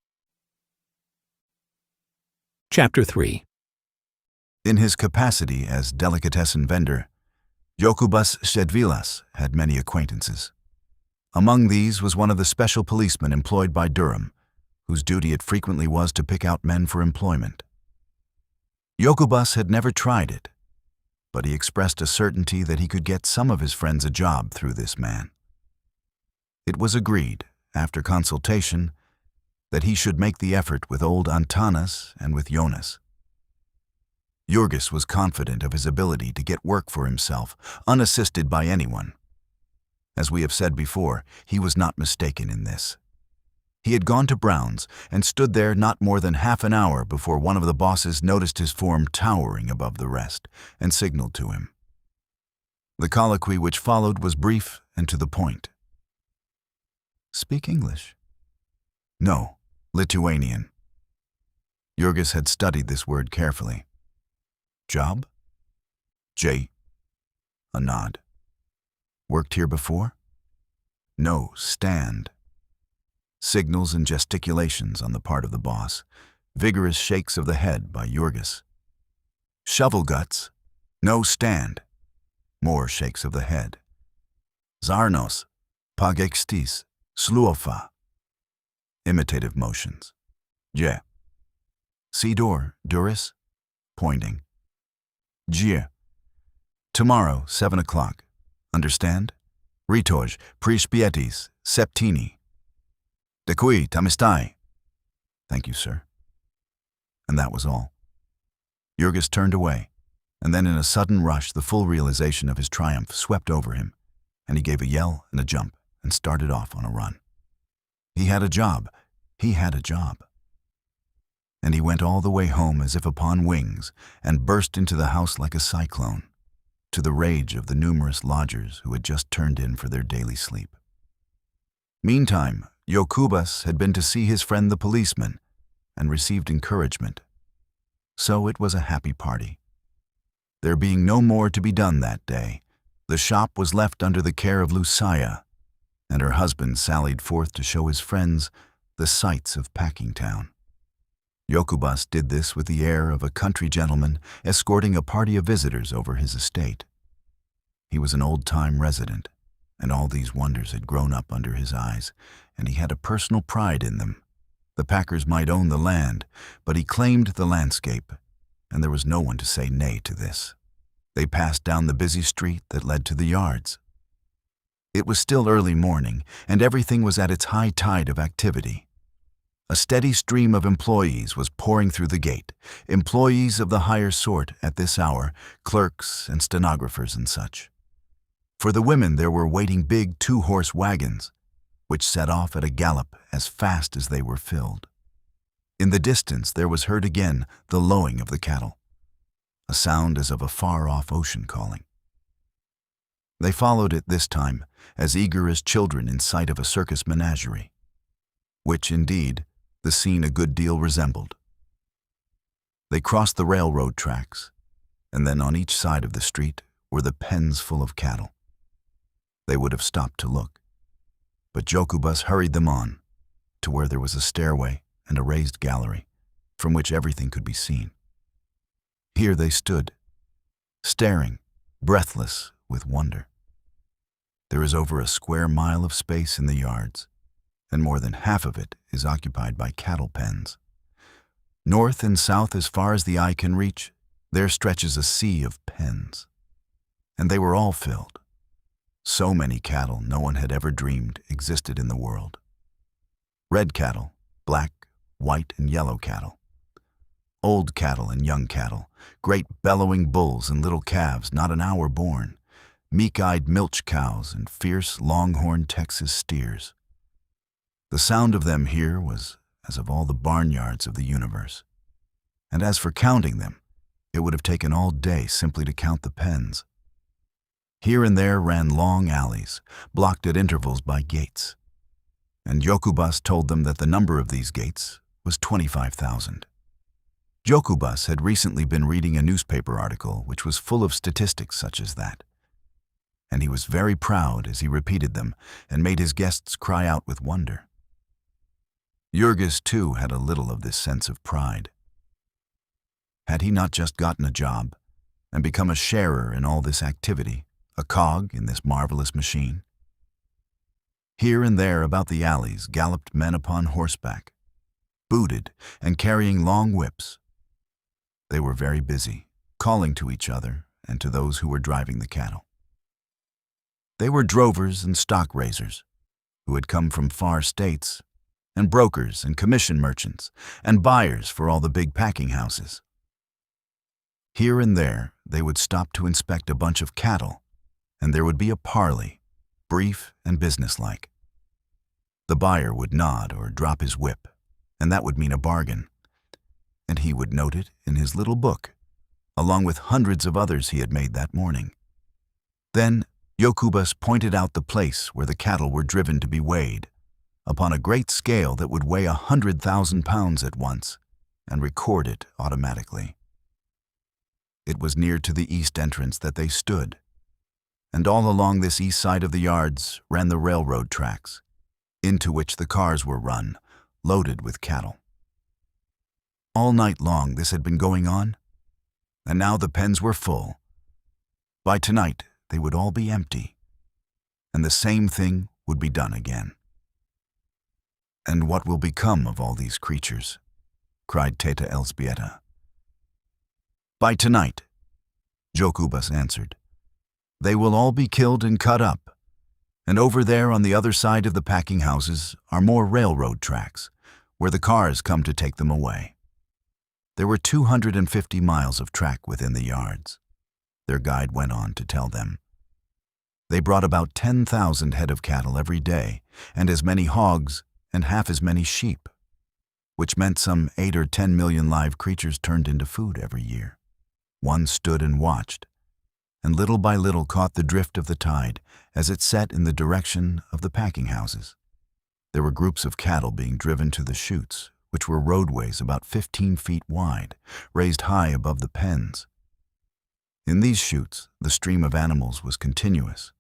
Chapter 3. In his capacity as delicatessen vendor, Jokubas Shedvilas had many acquaintances. Among these was one of the special policemen employed by Durham, whose duty it frequently was to pick out men for employment. Jokubas had never tried it, but he expressed a certainty that he could get some of his friends a job through this man. It was agreed, after consultation, that he should make the effort with old Antanas and with Jonas. Jurgis was confident of his ability to get work for himself, unassisted by anyone. As we have said before, he was not mistaken in this. He had gone to Brown's and stood there not more than half an hour before one of the bosses noticed his form towering above the rest and signaled to him. The colloquy which followed was brief and to the point. "Speak English?" "No, Lithuanian." Jurgis had studied this word carefully. "Job?" "J." A nod. "Worked here before?" "No, stand." Signals and gesticulations on the part of the boss, vigorous shakes of the head by Jurgis. "Shovel guts?" "No, stand." More shakes of the head. "Zarnos?" Pagextis, sluofa. Imitative motions. Je. Sidor, duris, pointing. Jie. Tomorrow, 7 o'clock. Understand? Ritoj, prispietis, septini. De qui tamistai. Thank you, sir. And that was all. Jurgis turned away, and then in a sudden rush, the full realization of his triumph swept over him, and he gave a yell and a jump and started off on a run. He had a job. He had a job. And he went all the way home as if upon wings and burst into the house like a cyclone, to the rage of the numerous lodgers who had just turned in for their daily sleep. Meantime, Jokubas had been to see his friend the policeman and received encouragement. So it was a happy party. There being no more to be done that day, the shop was left under the care of Lucia, and her husband sallied forth to show his friends the sights of Packingtown. Jokubas did this with the air of a country gentleman escorting a party of visitors over his estate. He was an old-time resident, and all these wonders had grown up under his eyes, and he had a personal pride in them. The Packers might own the land, but he claimed the landscape, and there was no one to say nay to this. They passed down the busy street that led to the yards. It was still early morning, and everything was at its high tide of activity. A steady stream of employees was pouring through the gate, employees of the higher sort at this hour, clerks and stenographers and such. For the women there were waiting big 2-horse wagons, which set off at a gallop as fast as they were filled. In the distance there was heard again the lowing of the cattle, a sound as of a far-off ocean calling. They followed it this time, as eager as children in sight of a circus menagerie, which, indeed, the scene a good deal resembled. They crossed the railroad tracks, and then on each side of the street were the pens full of cattle. They would have stopped to look, but Jokubas hurried them on to where there was a stairway and a raised gallery from which everything could be seen. Here they stood, staring, breathless with wonder. There is over a square mile of space in the yards, and more than half of it is occupied by cattle pens. North and south, as far as the eye can reach, there stretches a sea of pens, and they were all filled. So many cattle no one had ever dreamed existed in the world. Red cattle, black, white, and yellow cattle. Old cattle and young cattle, great bellowing bulls and little calves not an hour born, meek-eyed milch cows and fierce longhorn Texas steers. The sound of them here was as of all the barnyards of the universe. And as for counting them, it would have taken all day simply to count the pens. Here and there ran long alleys, blocked at intervals by gates. And Jokubas told them that the number of these gates was 25,000. Jokubas had recently been reading a newspaper article which was full of statistics such as that. And he was very proud as he repeated them and made his guests cry out with wonder. Jurgis, too, had a little of this sense of pride. Had he not just gotten a job and become a sharer in all this activity, a cog in this marvelous machine? Here and there about the alleys galloped men upon horseback, booted and carrying long whips. They were very busy, calling to each other and to those who were driving the cattle. They were drovers and stock raisers, who had come from far states, and brokers and commission merchants, and buyers for all the big packing houses. Here and there they would stop to inspect a bunch of cattle, and there would be a parley, brief and businesslike. The buyer would nod or drop his whip, and that would mean a bargain, and he would note it in his little book, along with hundreds of others he had made that morning. Then Jokubas pointed out the place where the cattle were driven to be weighed, upon a great scale that would weigh 100,000 pounds at once, and record it automatically. It was near to the east entrance that they stood, and all along this east side of the yards ran the railroad tracks, into which the cars were run, loaded with cattle. All night long this had been going on, and now the pens were full. By tonight they would all be empty, and the same thing would be done again. "And what will become of all these creatures?" cried Teta Elzbieta. "By tonight," Jokubas answered. "They will all be killed and cut up, and over there on the other side of the packing houses are more railroad tracks, where the cars come to take them away." There were 250 miles of track within the yards, their guide went on to tell them. They brought about 10,000 head of cattle every day, and as many hogs and half as many sheep, which meant some 8 or 10 million live creatures turned into food every year. One stood and watched, and little by little caught the drift of the tide as it set in the direction of the packing houses. There were groups of cattle being driven to the chutes, which were roadways about 15 feet wide, raised high above the pens. In these chutes, the stream of animals was continuous.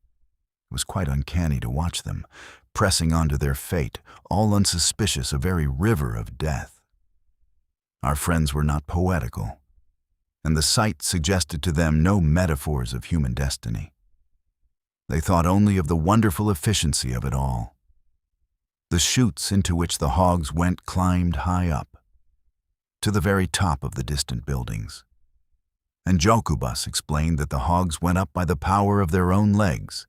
It was quite uncanny to watch them, pressing on to their fate, all unsuspicious, a very river of death. Our friends were not poetical, and the sight suggested to them no metaphors of human destiny. They thought only of the wonderful efficiency of it all. The chutes into which the hogs went climbed high up, to the very top of the distant buildings. And Jokubas explained that the hogs went up by the power of their own legs,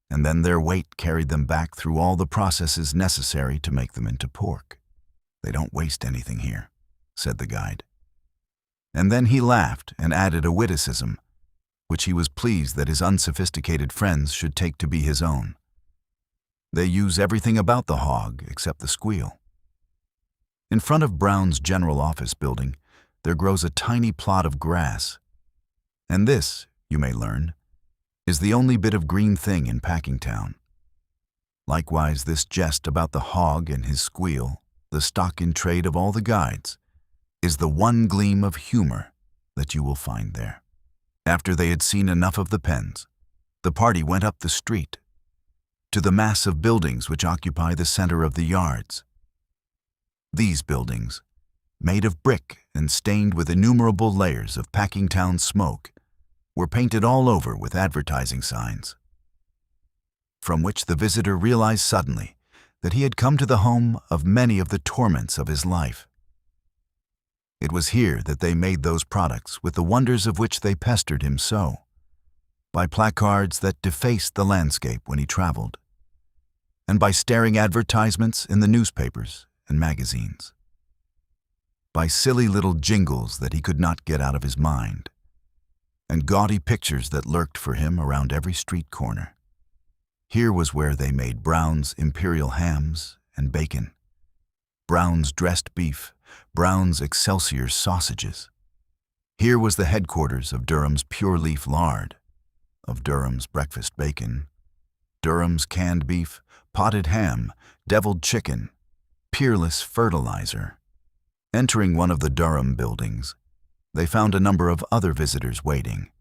and then their weight carried them back through all the processes necessary to make them into pork. "They don't waste anything here," said the guide. And then he laughed and added a witticism, which he was pleased that his unsophisticated friends should take to be his own. "They use everything about the hog except the squeal." In front of Brown's General Office building, there grows a tiny plot of grass. And this, you may learn, is the only bit of green thing in Packingtown. Likewise, this jest about the hog and his squeal, the stock in trade of all the guides, is the one gleam of humor that you will find there. After they had seen enough of the pens, the party went up the street, to the mass of buildings which occupy the center of the yards. These buildings, made of brick and stained with innumerable layers of Packingtown smoke, were painted all over with advertising signs, from which the visitor realized suddenly that he had come to the home of many of the torments of his life. It was here that they made those products with the wonders of which they pestered him so, by placards that defaced the landscape when he traveled, and by staring advertisements in the newspapers and magazines, by silly little jingles that he could not get out of his mind, and gaudy pictures that lurked for him around every street corner. Here was where they made Brown's imperial hams and bacon, Brown's dressed beef, Brown's Excelsior sausages. Here was the headquarters of Durham's pure leaf lard, of Durham's breakfast bacon, Durham's canned beef, potted ham, deviled chicken, peerless fertilizer. Entering one of the Durham buildings, they found a number of other visitors waiting.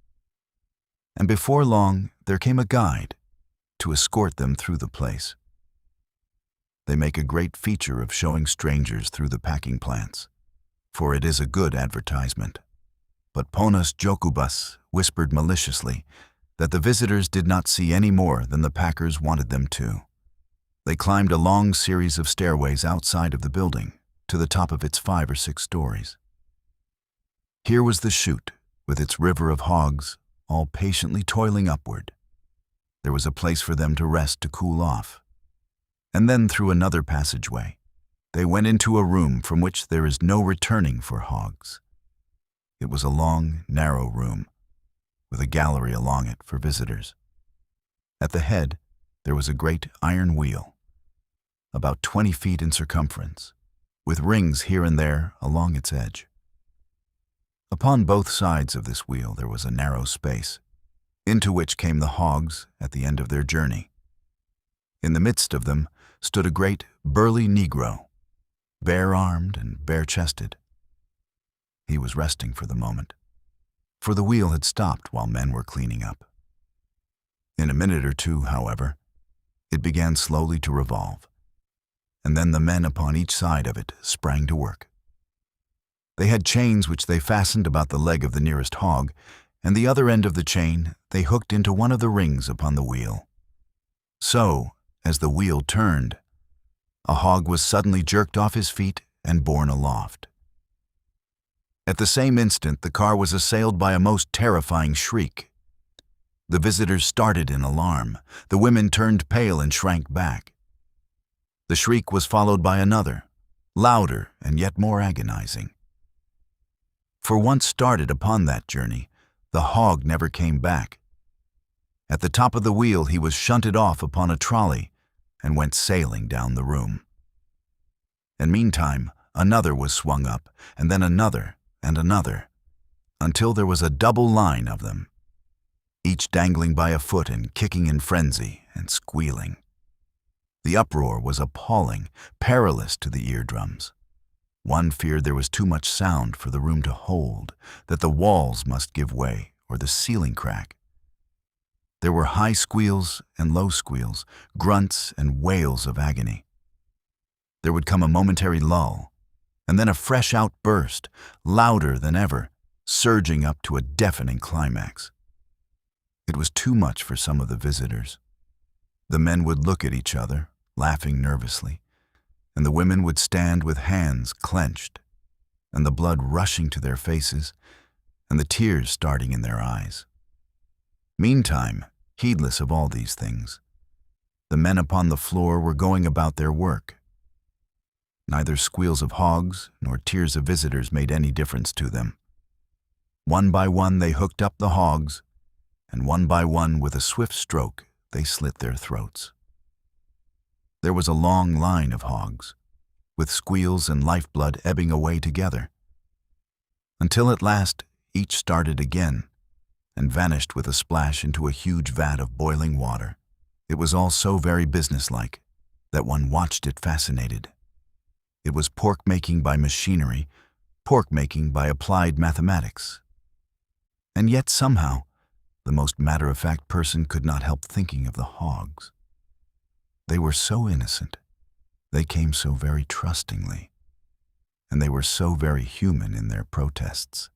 And before long, there came a guide to escort them through the place. They make a great feature of showing strangers through the packing plants, for it is a good advertisement. But Ponas Jokubas whispered maliciously that the visitors did not see any more than the packers wanted them to. They climbed a long series of stairways outside of the building, to the top of its 5 or 6 stories. Here was the chute, with its river of hogs, all patiently toiling upward. There was a place for them to rest to cool off. And then through another passageway, they went into a room from which there is no returning for hogs. It was a long, narrow room, with a gallery along it for visitors. At the head, there was a great iron wheel, about 20 feet in circumference, with rings here and there along its edge. Upon both sides of this wheel there was a narrow space, into which came the hogs at the end of their journey. In the midst of them stood a great, burly Negro, bare-armed and bare-chested. He was resting for the moment, for the wheel had stopped while men were cleaning up. In a minute or two, however, it began slowly to revolve, and then the men upon each side of it sprang to work. They had chains which they fastened about the leg of the nearest hog, and the other end of the chain they hooked into one of the rings upon the wheel. So, as the wheel turned, a hog was suddenly jerked off his feet and borne aloft. At the same instant, the car was assailed by a most terrifying shriek. The visitors started in alarm. The women turned pale and shrank back. The shriek was followed by another, louder and yet more agonizing. For once started upon that journey, the hog never came back. At the top of the wheel, he was shunted off upon a trolley and went sailing down the room. And meantime, another was swung up, and then another and another, until there was a double line of them, each dangling by a foot and kicking in frenzy and squealing. The uproar was appalling, perilous to the eardrums. One feared there was too much sound for the room to hold, that the walls must give way or the ceiling crack. There were high squeals and low squeals, grunts and wails of agony. There would come a momentary lull, and then a fresh outburst, louder than ever, surging up to a deafening climax. It was too much for some of the visitors. The men would look at each other, laughing nervously, and the women would stand with hands clenched, and the blood rushing to their faces, and the tears starting in their eyes. Meantime, heedless of all these things, the men upon the floor were going about their work. Neither squeals of hogs nor tears of visitors made any difference to them. One by one they hooked up the hogs, and one by one, with a swift stroke, they slit their throats. There was a long line of hogs, with squeals and lifeblood ebbing away together, until at last each started again and vanished with a splash into a huge vat of boiling water. It was all so very businesslike that one watched it fascinated. It was pork-making by machinery, pork-making by applied mathematics. And yet somehow, the most matter-of-fact person could not help thinking of the hogs. They were so innocent, they came so very trustingly, and they were so very human in their protests,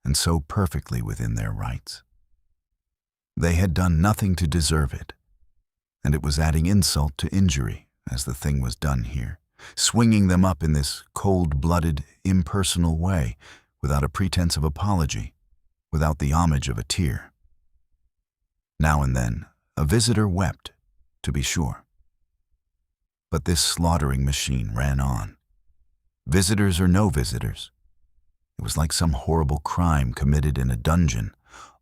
and so perfectly within their rights. They had done nothing to deserve it, and it was adding insult to injury as the thing was done here, swinging them up in this cold-blooded, impersonal way, without a pretense of apology, without the homage of a tear. Now and then, a visitor wept, to be sure. But this slaughtering machine ran on. Visitors or no visitors, it was like some horrible crime committed in a dungeon,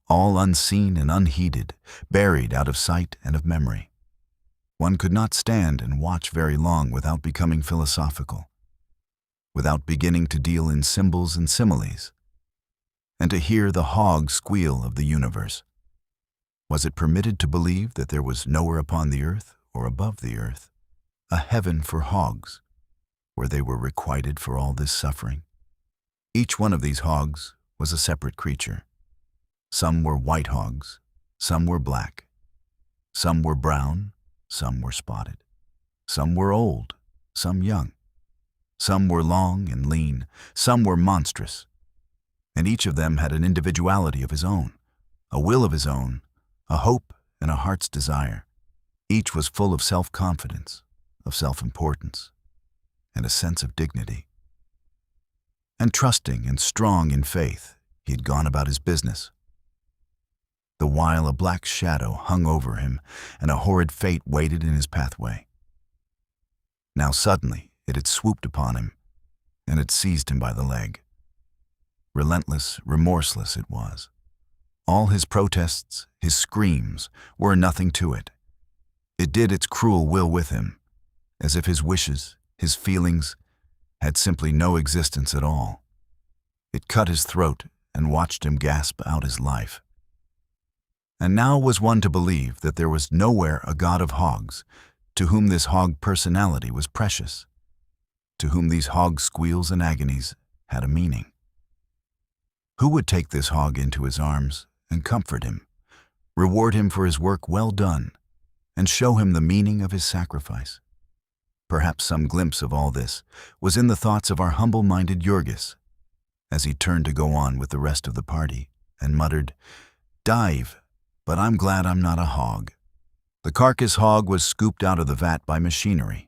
all unseen and unheeded, buried out of sight and of memory. One could not stand and watch very long without becoming philosophical, without beginning to deal in symbols and similes, and to hear the hog squeal of the universe. Was it permitted to believe that there was nowhere upon the earth or above the earth a heaven for hogs, where they were requited for all this suffering? Each one of these hogs was a separate creature. Some were white hogs, some were black, some were brown, some were spotted, some were old, some young, some were long and lean, some were monstrous, and each of them had an individuality of his own, a will of his own, a hope and a heart's desire. Each was full of self-confidence, of self-importance, and a sense of dignity. And trusting and strong in faith, he had gone about his business, the while a black shadow hung over him and a horrid fate waited in his pathway. Now suddenly it had swooped upon him and had seized him by the leg. Relentless, remorseless it was. All his protests, his screams, were nothing to it. It did its cruel will with him, as if his wishes, his feelings, had simply no existence at all. It cut his throat and watched him gasp out his life. And now was one to believe that there was nowhere a god of hogs to whom this hog personality was precious, to whom these hog squeals and agonies had a meaning. Who would take this hog into his arms and comfort him, reward him for his work well done, and show him the meaning of his sacrifice? Perhaps some glimpse of all this was in the thoughts of our humble-minded Jurgis, as he turned to go on with the rest of the party, and muttered, "Dive, but I'm glad I'm not a hog. The carcass hog was scooped out of the vat by machinery,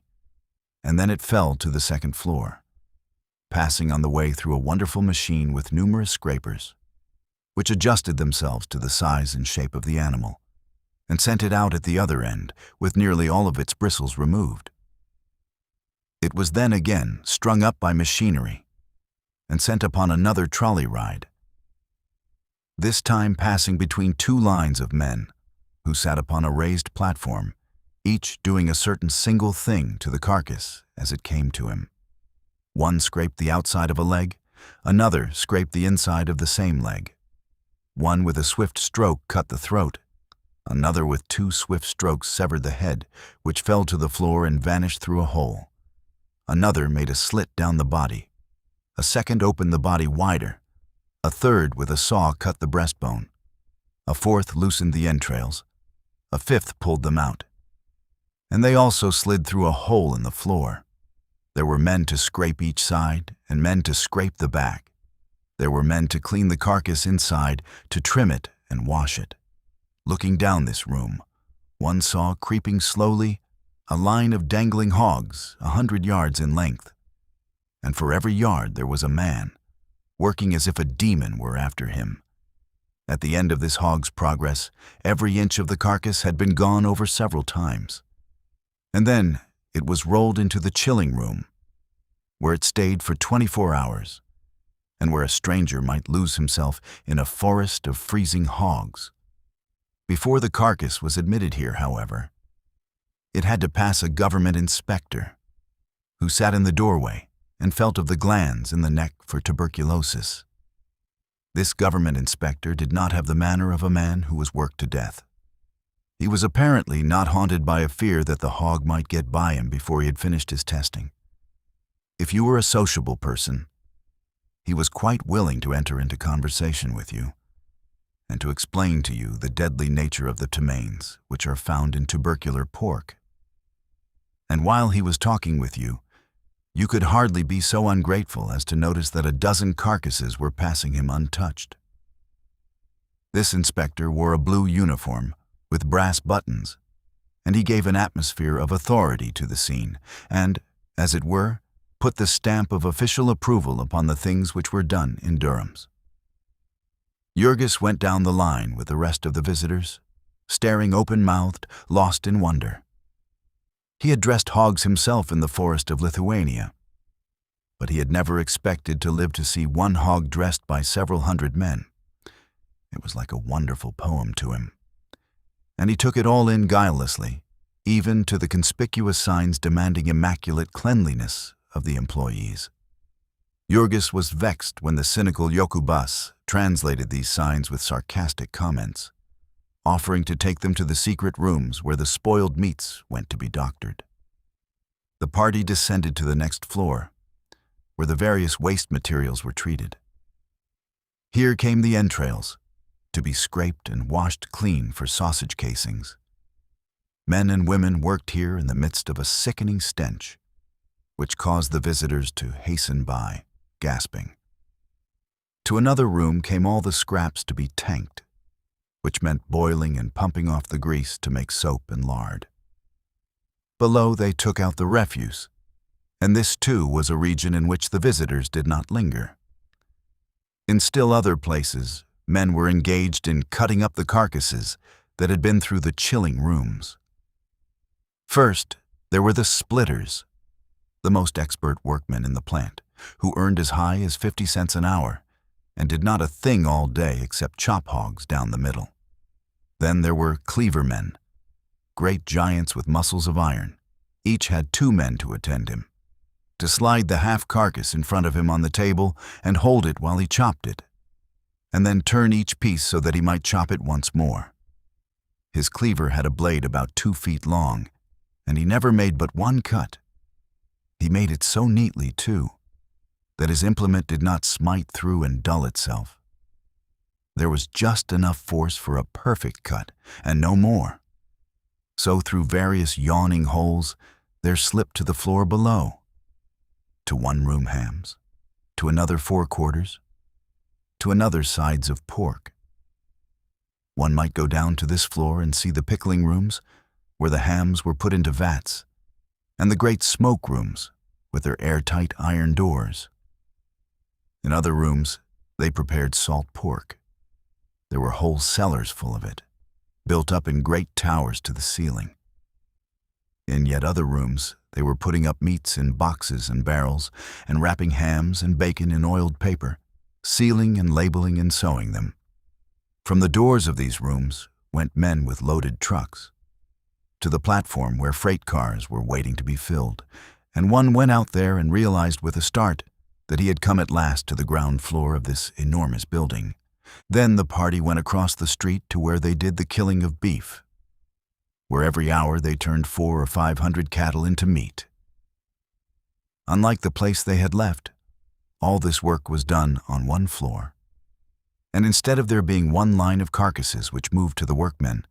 and then it fell to the second floor, passing on the way through a wonderful machine with numerous scrapers, which adjusted themselves to the size and shape of the animal, and sent it out at the other end with nearly all of its bristles removed. It was then again strung up by machinery and sent upon another trolley ride, this time passing between two lines of men who sat upon a raised platform, each doing a certain single thing to the carcass as it came to him. One scraped the outside of a leg, another scraped the inside of the same leg. One with a swift stroke cut the throat, another with 2 swift strokes severed the head, which fell to the floor and vanished through a hole. Another made a slit down the body. A second opened the body wider. A third with a saw cut the breastbone. A fourth loosened the entrails. A fifth pulled them out. And they also slid through a hole in the floor. There were men to scrape each side and men to scrape the back. There were men to clean the carcass inside, to trim it and wash it. Looking down this room, one saw creeping slowly a line of dangling hogs 100 yards in length, and for every yard there was a man, working as if a demon were after him. At the end of this hog's progress, every inch of the carcass had been gone over several times. And then it was rolled into the chilling room, where it stayed for 24 hours, and where a stranger might lose himself in a forest of freezing hogs. Before the carcass was admitted here, however, it had to pass a government inspector, who sat in the doorway and felt of the glands in the neck for tuberculosis. This government inspector did not have the manner of a man who was worked to death. He was apparently not haunted by a fear that the hog might get by him before he had finished his testing. If you were a sociable person, he was quite willing to enter into conversation with you and to explain to you the deadly nature of the ptomaines which are found in tubercular pork. And while he was talking with you, you could hardly be so ungrateful as to notice that a dozen carcasses were passing him untouched. This inspector wore a blue uniform with brass buttons, and he gave an atmosphere of authority to the scene and, as it were, put the stamp of official approval upon the things which were done in Durham's. Jurgis went down the line with the rest of the visitors, staring open-mouthed, lost in wonder. He had dressed hogs himself in the forest of Lithuania, but he had never expected to live to see one hog dressed by several hundred men. It was like a wonderful poem to him, and he took it all in guilelessly, even to the conspicuous signs demanding immaculate cleanliness of the employees. Jurgis was vexed when the cynical Jokubas translated these signs with sarcastic comments, offering to take them to the secret rooms where the spoiled meats went to be doctored. The party descended to the next floor, where the various waste materials were treated. Here came the entrails, to be scraped and washed clean for sausage casings. Men and women worked here in the midst of a sickening stench, which caused the visitors to hasten by, gasping. To another room came all the scraps to be tanked, which meant boiling and pumping off the grease to make soap and lard. Below they took out the refuse, and this too was a region in which the visitors did not linger. In still other places, men were engaged in cutting up the carcasses that had been through the chilling rooms. First, there were the splitters, the most expert workmen in the plant, who earned as high as 50 cents an hour and did not a thing all day except chop hogs down the middle. Then there were cleaver men, great giants with muscles of iron. Each had 2 men to attend him, to slide the half carcass in front of him on the table and hold it while he chopped it, and then turn each piece so that he might chop it once more. His cleaver had a blade about 2 feet long, and he never made but one cut. He made it so neatly, too, that his implement did not smite through and dull itself. There was just enough force for a perfect cut, and no more. So through various yawning holes, there slipped to the floor below, to one-room hams, to another forequarters, to another sides of pork. One might go down to this floor and see the pickling rooms, where the hams were put into vats, and the great smoke rooms with their airtight iron doors. In other rooms, they prepared salt pork. There were whole cellars full of it, built up in great towers to the ceiling. In yet other rooms, they were putting up meats in boxes and barrels, and wrapping hams and bacon in oiled paper, sealing and labeling and sewing them. From the doors of these rooms went men with loaded trucks to the platform where freight cars were waiting to be filled, and one went out there and realized with a start that he had come at last to the ground floor of this enormous building. Then the party went across the street to where they did the killing of beef, where every hour they turned 400 or 500 cattle into meat. Unlike the place they had left, all this work was done on one floor. And instead of there being one line of carcasses which moved to the workmen,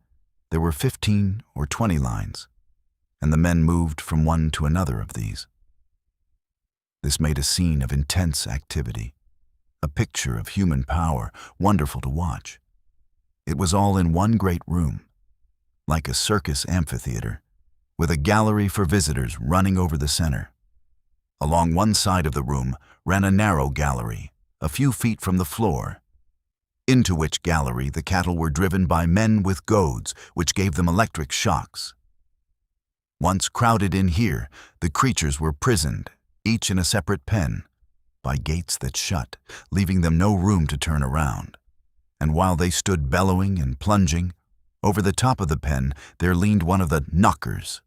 there were 15 or 20 lines, and the men moved from one to another of these. This made a scene of intense activity, a picture of human power, wonderful to watch. It was all in one great room, like a circus amphitheater, with a gallery for visitors running over the center. Along one side of the room ran a narrow gallery, a few feet from the floor, into which gallery the cattle were driven by men with goads, which gave them electric shocks. Once crowded in here, the creatures were prisoned, each in a separate pen, by gates that shut, leaving them no room to turn around. And while they stood bellowing and plunging, over the top of the pen there leaned one of the knockers,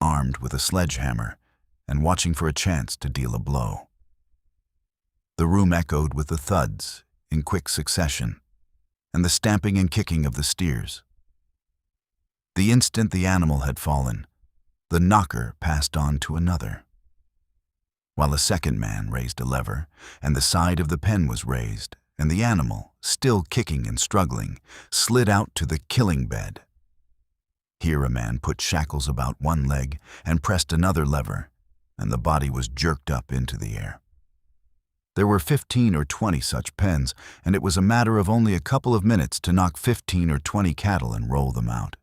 armed with a sledgehammer, and watching for a chance to deal a blow. The room echoed with the thuds in quick succession, and the stamping and kicking of the steers. The instant the animal had fallen, the knocker passed on to another, while a second man raised a lever, and the side of the pen was raised, and the animal, still kicking and struggling, slid out to the killing bed. Here a man put shackles about one leg and pressed another lever, and the body was jerked up into the air. There were 15 or 20 such pens, and it was a matter of only a couple of minutes to knock 15 or 20 cattle and roll them out.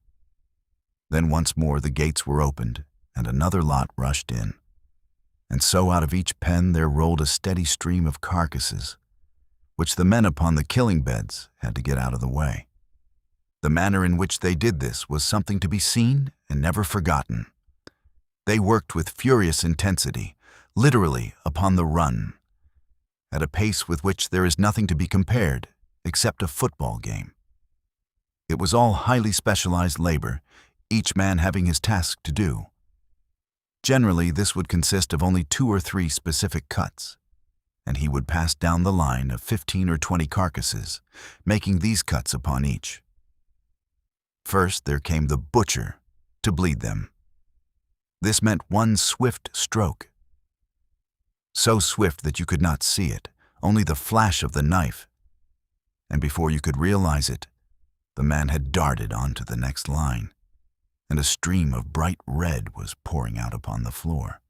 Then once more the gates were opened, and another lot rushed in. And so out of each pen there rolled a steady stream of carcasses, which the men upon the killing beds had to get out of the way. The manner in which they did this was something to be seen and never forgotten. They worked with furious intensity, literally upon the run, at a pace with which there is nothing to be compared except a football game. It was all highly specialized labor, each man having his task to do. Generally, this would consist of only 2 or 3 specific cuts, and he would pass down the line of 15 or 20 carcasses, making these cuts upon each. First there came the butcher to bleed them. This meant one swift stroke, so swift that you could not see it, only the flash of the knife, and before you could realize it, the man had darted on to the next line, and a stream of bright red was pouring out upon the floor.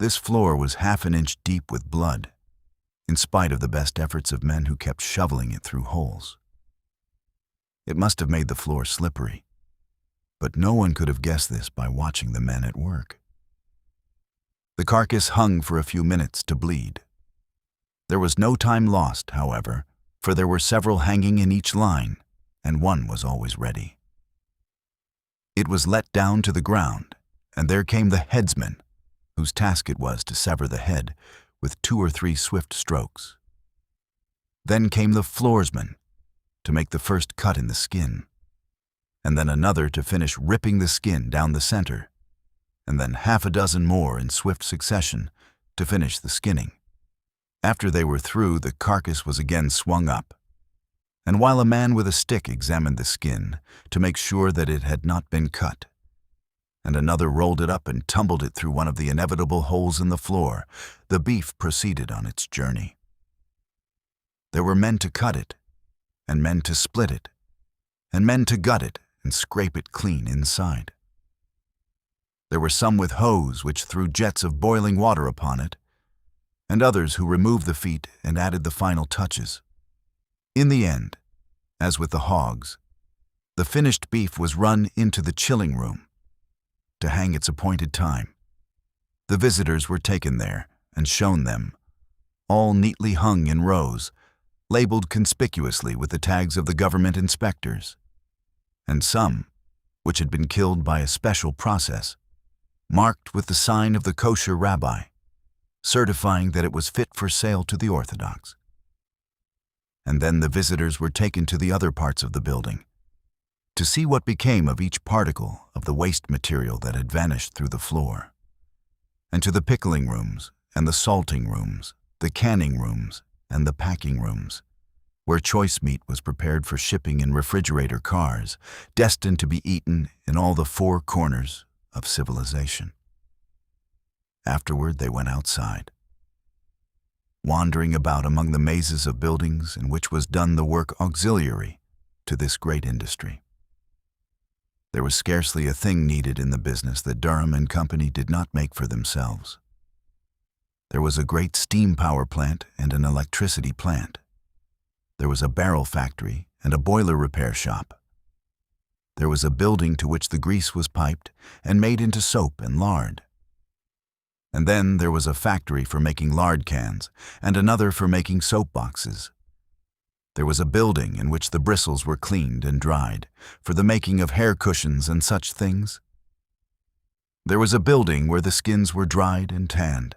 This floor was half an inch deep with blood, in spite of the best efforts of men who kept shoveling it through holes. It must have made the floor slippery, but no one could have guessed this by watching the men at work. The carcass hung for a few minutes to bleed. There was no time lost, however, for there were several hanging in each line, and one was always ready. It was let down to the ground, and there came the headsman, whose task it was to sever the head with 2 or 3 swift strokes. Then came the floorsman to make the first cut in the skin, and then another to finish ripping the skin down the center, and then half a dozen more in swift succession to finish the skinning. After they were through, the carcass was again swung up, and while a man with a stick examined the skin to make sure that it had not been cut, and another rolled it up and tumbled it through one of the inevitable holes in the floor, the beef proceeded on its journey. There were men to cut it, and men to split it, and men to gut it and scrape it clean inside. There were some with hose which threw jets of boiling water upon it, and others who removed the feet and added the final touches. In the end, as with the hogs, The finished beef was run into the chilling room to hang its appointed time. The visitors were taken there and shown them, all neatly hung in rows, labeled conspicuously with the tags of the government inspectors, and some, which had been killed by a special process, marked with the sign of the kosher rabbi, certifying that it was fit for sale to the Orthodox. And then the visitors were taken to the other parts of the building, to see what became of each particle of the waste material that had vanished through the floor, and to the pickling rooms and the salting rooms, the canning rooms and the packing rooms, where choice meat was prepared for shipping in refrigerator cars, destined to be eaten in all the four corners of civilization. Afterward, they went outside, wandering about among the mazes of buildings in which was done the work auxiliary to this great industry. There was scarcely a thing needed in the business that Durham and Company did not make for themselves. There was a great steam power plant and an electricity plant. There was a barrel factory and a boiler repair shop. There was a building to which the grease was piped and made into soap and lard. And then there was a factory for making lard cans and another for making soap boxes. There was a building in which the bristles were cleaned and dried for the making of hair cushions and such things. There was a building where the skins were dried and tanned.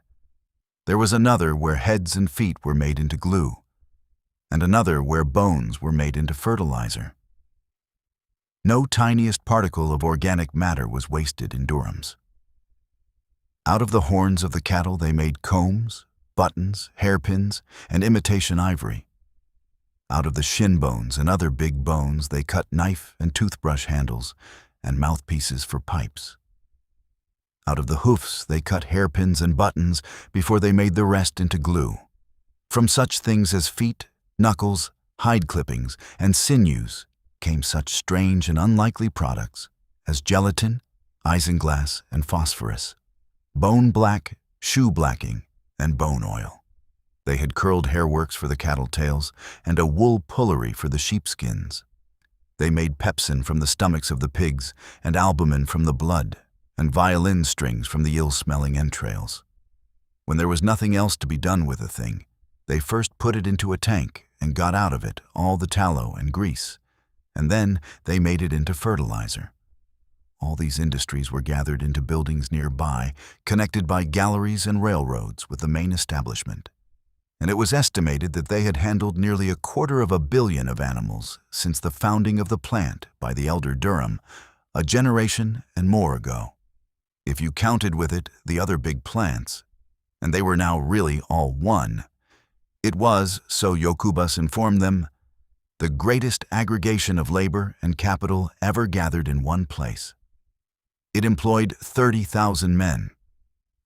There was another where heads and feet were made into glue, and another where bones were made into fertilizer. No tiniest particle of organic matter was wasted in Durham's. Out of the horns of the cattle they made combs, buttons, hairpins, and imitation ivory. Out of the shin bones and other big bones they cut knife and toothbrush handles and mouthpieces for pipes. Out of the hoofs they cut hairpins and buttons before they made the rest into glue. From such things as feet, knuckles, hide clippings, and sinews came such strange and unlikely products as gelatin, isinglass, and phosphorus, bone black, shoe blacking, and bone oil. They had curled hairworks for the cattle tails and a wool pullery for the sheepskins. They made pepsin from the stomachs of the pigs and albumin from the blood, and violin strings from the ill-smelling entrails. When there was nothing else to be done with a thing, they first put it into a tank and got out of it all the tallow and grease, and then they made it into fertilizer. All these industries were gathered into buildings nearby, connected by galleries and railroads with the main establishment, and it was estimated that they had handled nearly 250 million of animals since the founding of the plant by the elder Durham, a generation and more ago. If you counted with it the other big plants, and they were now really all one, it was, so Jokubas informed them, the greatest aggregation of labor and capital ever gathered in one place. It employed 30,000 men.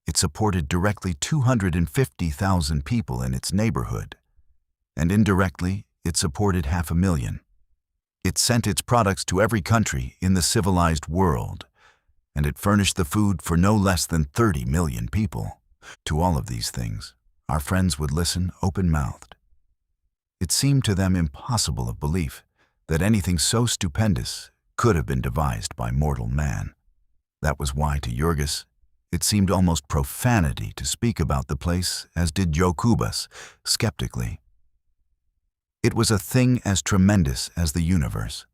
It supported directly 250,000 people in its neighborhood, and indirectly it supported 500,000. It sent its products to every country in the civilized world, and it furnished the food for no less than 30 million people. To all of these things, our friends would listen open-mouthed. It seemed to them impossible of belief that anything so stupendous could have been devised by mortal man. That was why, to Jurgis, it seemed almost profanity to speak about the place as did Jokubas, skeptically. It was a thing as tremendous as the universe.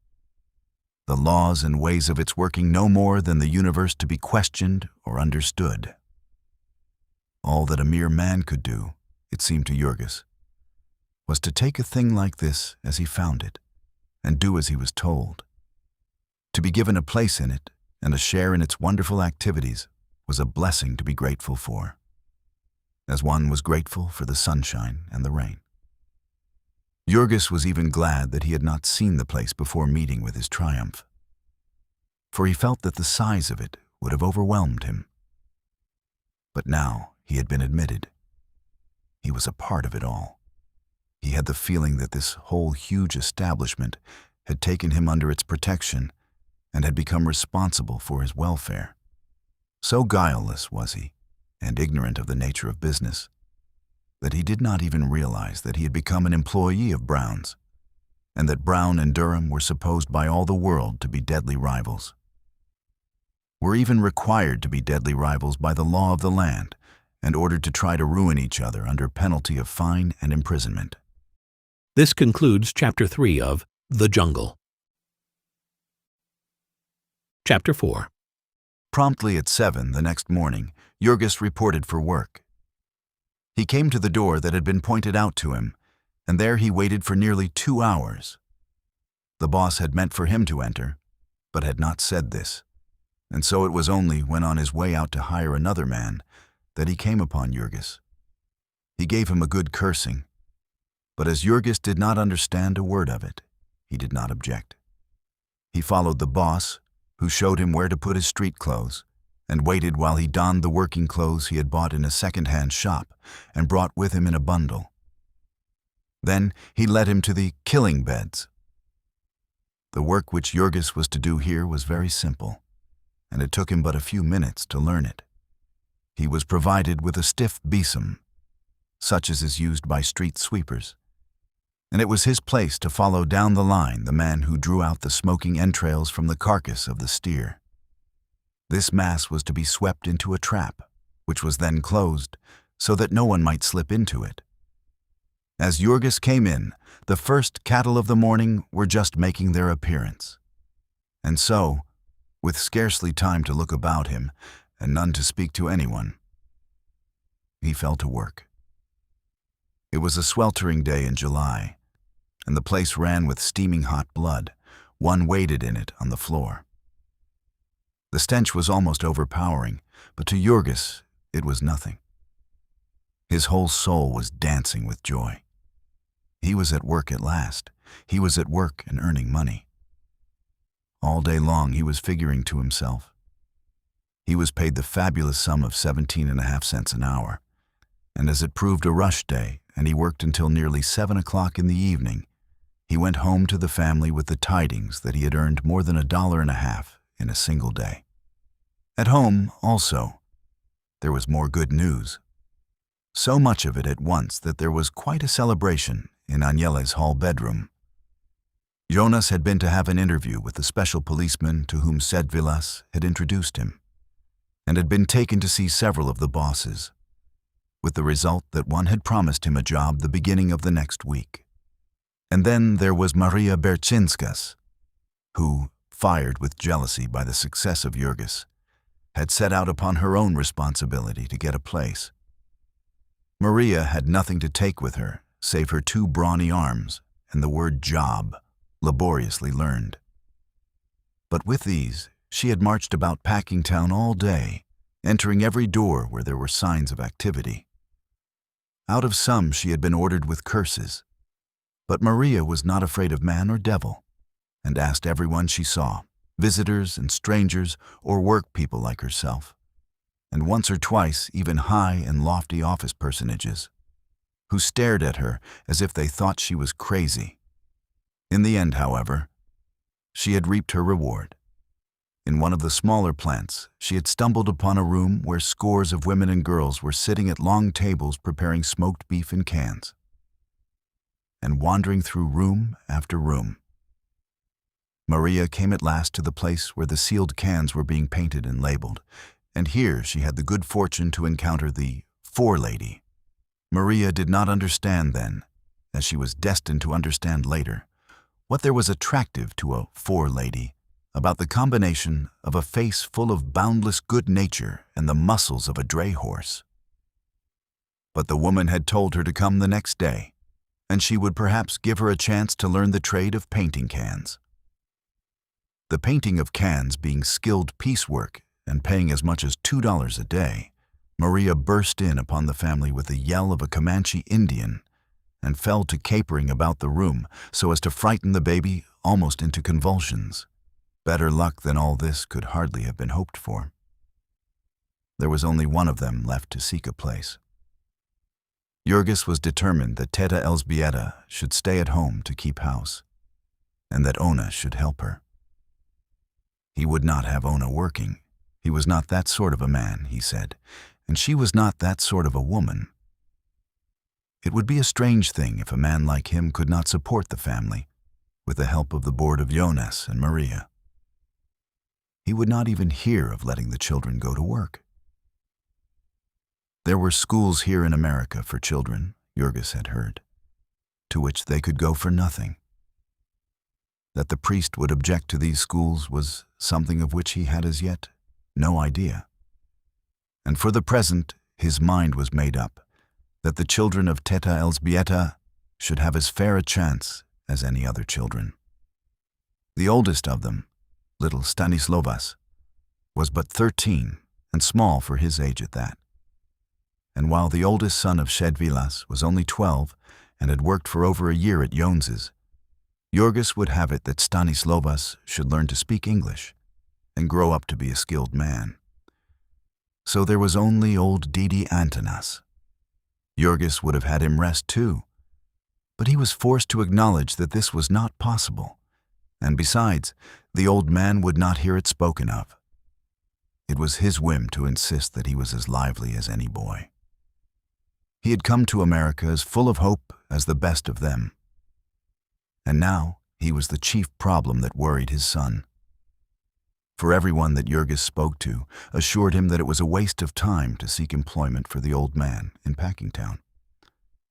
The laws and ways of its working no more than the universe to be questioned or understood. All that a mere man could do, it seemed to Jurgis, was to take a thing like this as he found it, and do as he was told. To be given a place in it and a share in its wonderful activities was a blessing to be grateful for, as one was grateful for the sunshine and the rain. Jurgis was even glad that he had not seen the place before meeting with his triumph, for he felt that the size of it would have overwhelmed him. But now he had been admitted. He was a part of it all. He had the feeling that this whole huge establishment had taken him under its protection and had become responsible for his welfare. So guileless was he, and ignorant of the nature of business, that he did not even realize that he had become an employee of Brown's, and that Brown and Durham were supposed by all the world to be deadly rivals. Were even required to be deadly rivals by the law of the land, and ordered to try to ruin each other under penalty of fine and imprisonment. This concludes Chapter 3 of The Jungle. Chapter 4. Promptly at 7 the next morning, Jurgis reported for work. He came to the door that had been pointed out to him, and there he waited for nearly 2 hours. The boss had meant for him to enter, but had not said this, and so it was only when on his way out to hire another man that he came upon Jurgis. He gave him a good cursing, but as Jurgis did not understand a word of it, he did not object. He followed the boss, who showed him where to put his street clothes, and waited while he donned the working clothes he had bought in a second-hand shop and brought with him in a bundle. Then he led him to the killing beds. The work which Jurgis was to do here was very simple, and it took him but a few minutes to learn it. He was provided with a stiff besom, such as is used by street sweepers, and it was his place to follow down the line the man who drew out the smoking entrails from the carcass of the steer. This mass was to be swept into a trap, which was then closed, so that no one might slip into it. As Jurgis came in, the first cattle of the morning were just making their appearance. And so, with scarcely time to look about him, and none to speak to anyone, he fell to work. It was a sweltering day in July, and the place ran with steaming hot blood. One waded in it on the floor. The stench was almost overpowering, but to Jurgis it was nothing. His whole soul was dancing with joy. He was at work at last. He was at work and earning money. All day long he was figuring to himself. He was paid the fabulous sum of 17.5 cents an hour, and as it proved a rush day, and he worked until nearly 7 o'clock in the evening, he went home to the family with the tidings that he had earned more than $1.50 in a single day. At home, also, there was more good news. So much of it at once that there was quite a celebration in Agnelle's hall bedroom. Jonas had been to have an interview with the special policeman to whom said Villas had introduced him, and had been taken to see several of the bosses, with the result that one had promised him a job the beginning of the next week. And then there was Maria Berchinskas, who, fired with jealousy by the success of Jurgis, had set out upon her own responsibility to get a place. Maria had nothing to take with her save her 2 brawny arms and the word job, laboriously learned. But with these, she had marched about Packingtown all day, entering every door where there were signs of activity. Out of some she had been ordered with curses, but Maria was not afraid of man or devil, and asked everyone she saw, visitors and strangers or work people like herself, and once or twice even high and lofty office personages, who stared at her as if they thought she was crazy. In the end, however, she had reaped her reward. In one of the smaller plants, she had stumbled upon a room where scores of women and girls were sitting at long tables preparing smoked beef in cans, and wandering through room after room. Maria came at last to the place where the sealed cans were being painted and labeled, and here she had the good fortune to encounter the forelady. Maria did not understand then, as she was destined to understand later, what there was attractive to a forelady about the combination of a face full of boundless good nature and the muscles of a dray horse. But the woman had told her to come the next day, and she would perhaps give her a chance to learn the trade of painting cans. The painting of cans being skilled piecework and paying as much as $2 a day, Maria burst in upon the family with the yell of a Comanche Indian and fell to capering about the room so as to frighten the baby almost into convulsions. Better luck than all this could hardly have been hoped for. There was only one of them left to seek a place. Jurgis was determined that Teta Elzbieta should stay at home to keep house, and that Ona should help her. He would not have Ona working. He was not that sort of a man, he said, and she was not that sort of a woman. It would be a strange thing if a man like him could not support the family, with the help of the board of Jonas and Maria. He would not even hear of letting the children go to work. There were schools here in America for children, Jurgis had heard, to which they could go for nothing. That the priest would object to these schools was something of which he had as yet no idea. And for the present, his mind was made up that the children of Teta Elżbieta should have as fair a chance as any other children. The oldest of them, little Stanisławas, was but 13 and small for his age at that. And while the oldest son of Szedvilas was only 12 and had worked for over a year at Jones's, Jurgis would have it that Stanisławas should learn to speak English and grow up to be a skilled man. So there was only old Didi Antanas. Jurgis would have had him rest too, but he was forced to acknowledge that this was not possible, and besides, the old man would not hear it spoken of. It was his whim to insist that he was as lively as any boy. He had come to America as full of hope as the best of them. And now he was the chief problem that worried his son. For everyone that Jurgis spoke to assured him that it was a waste of time to seek employment for the old man in Packingtown.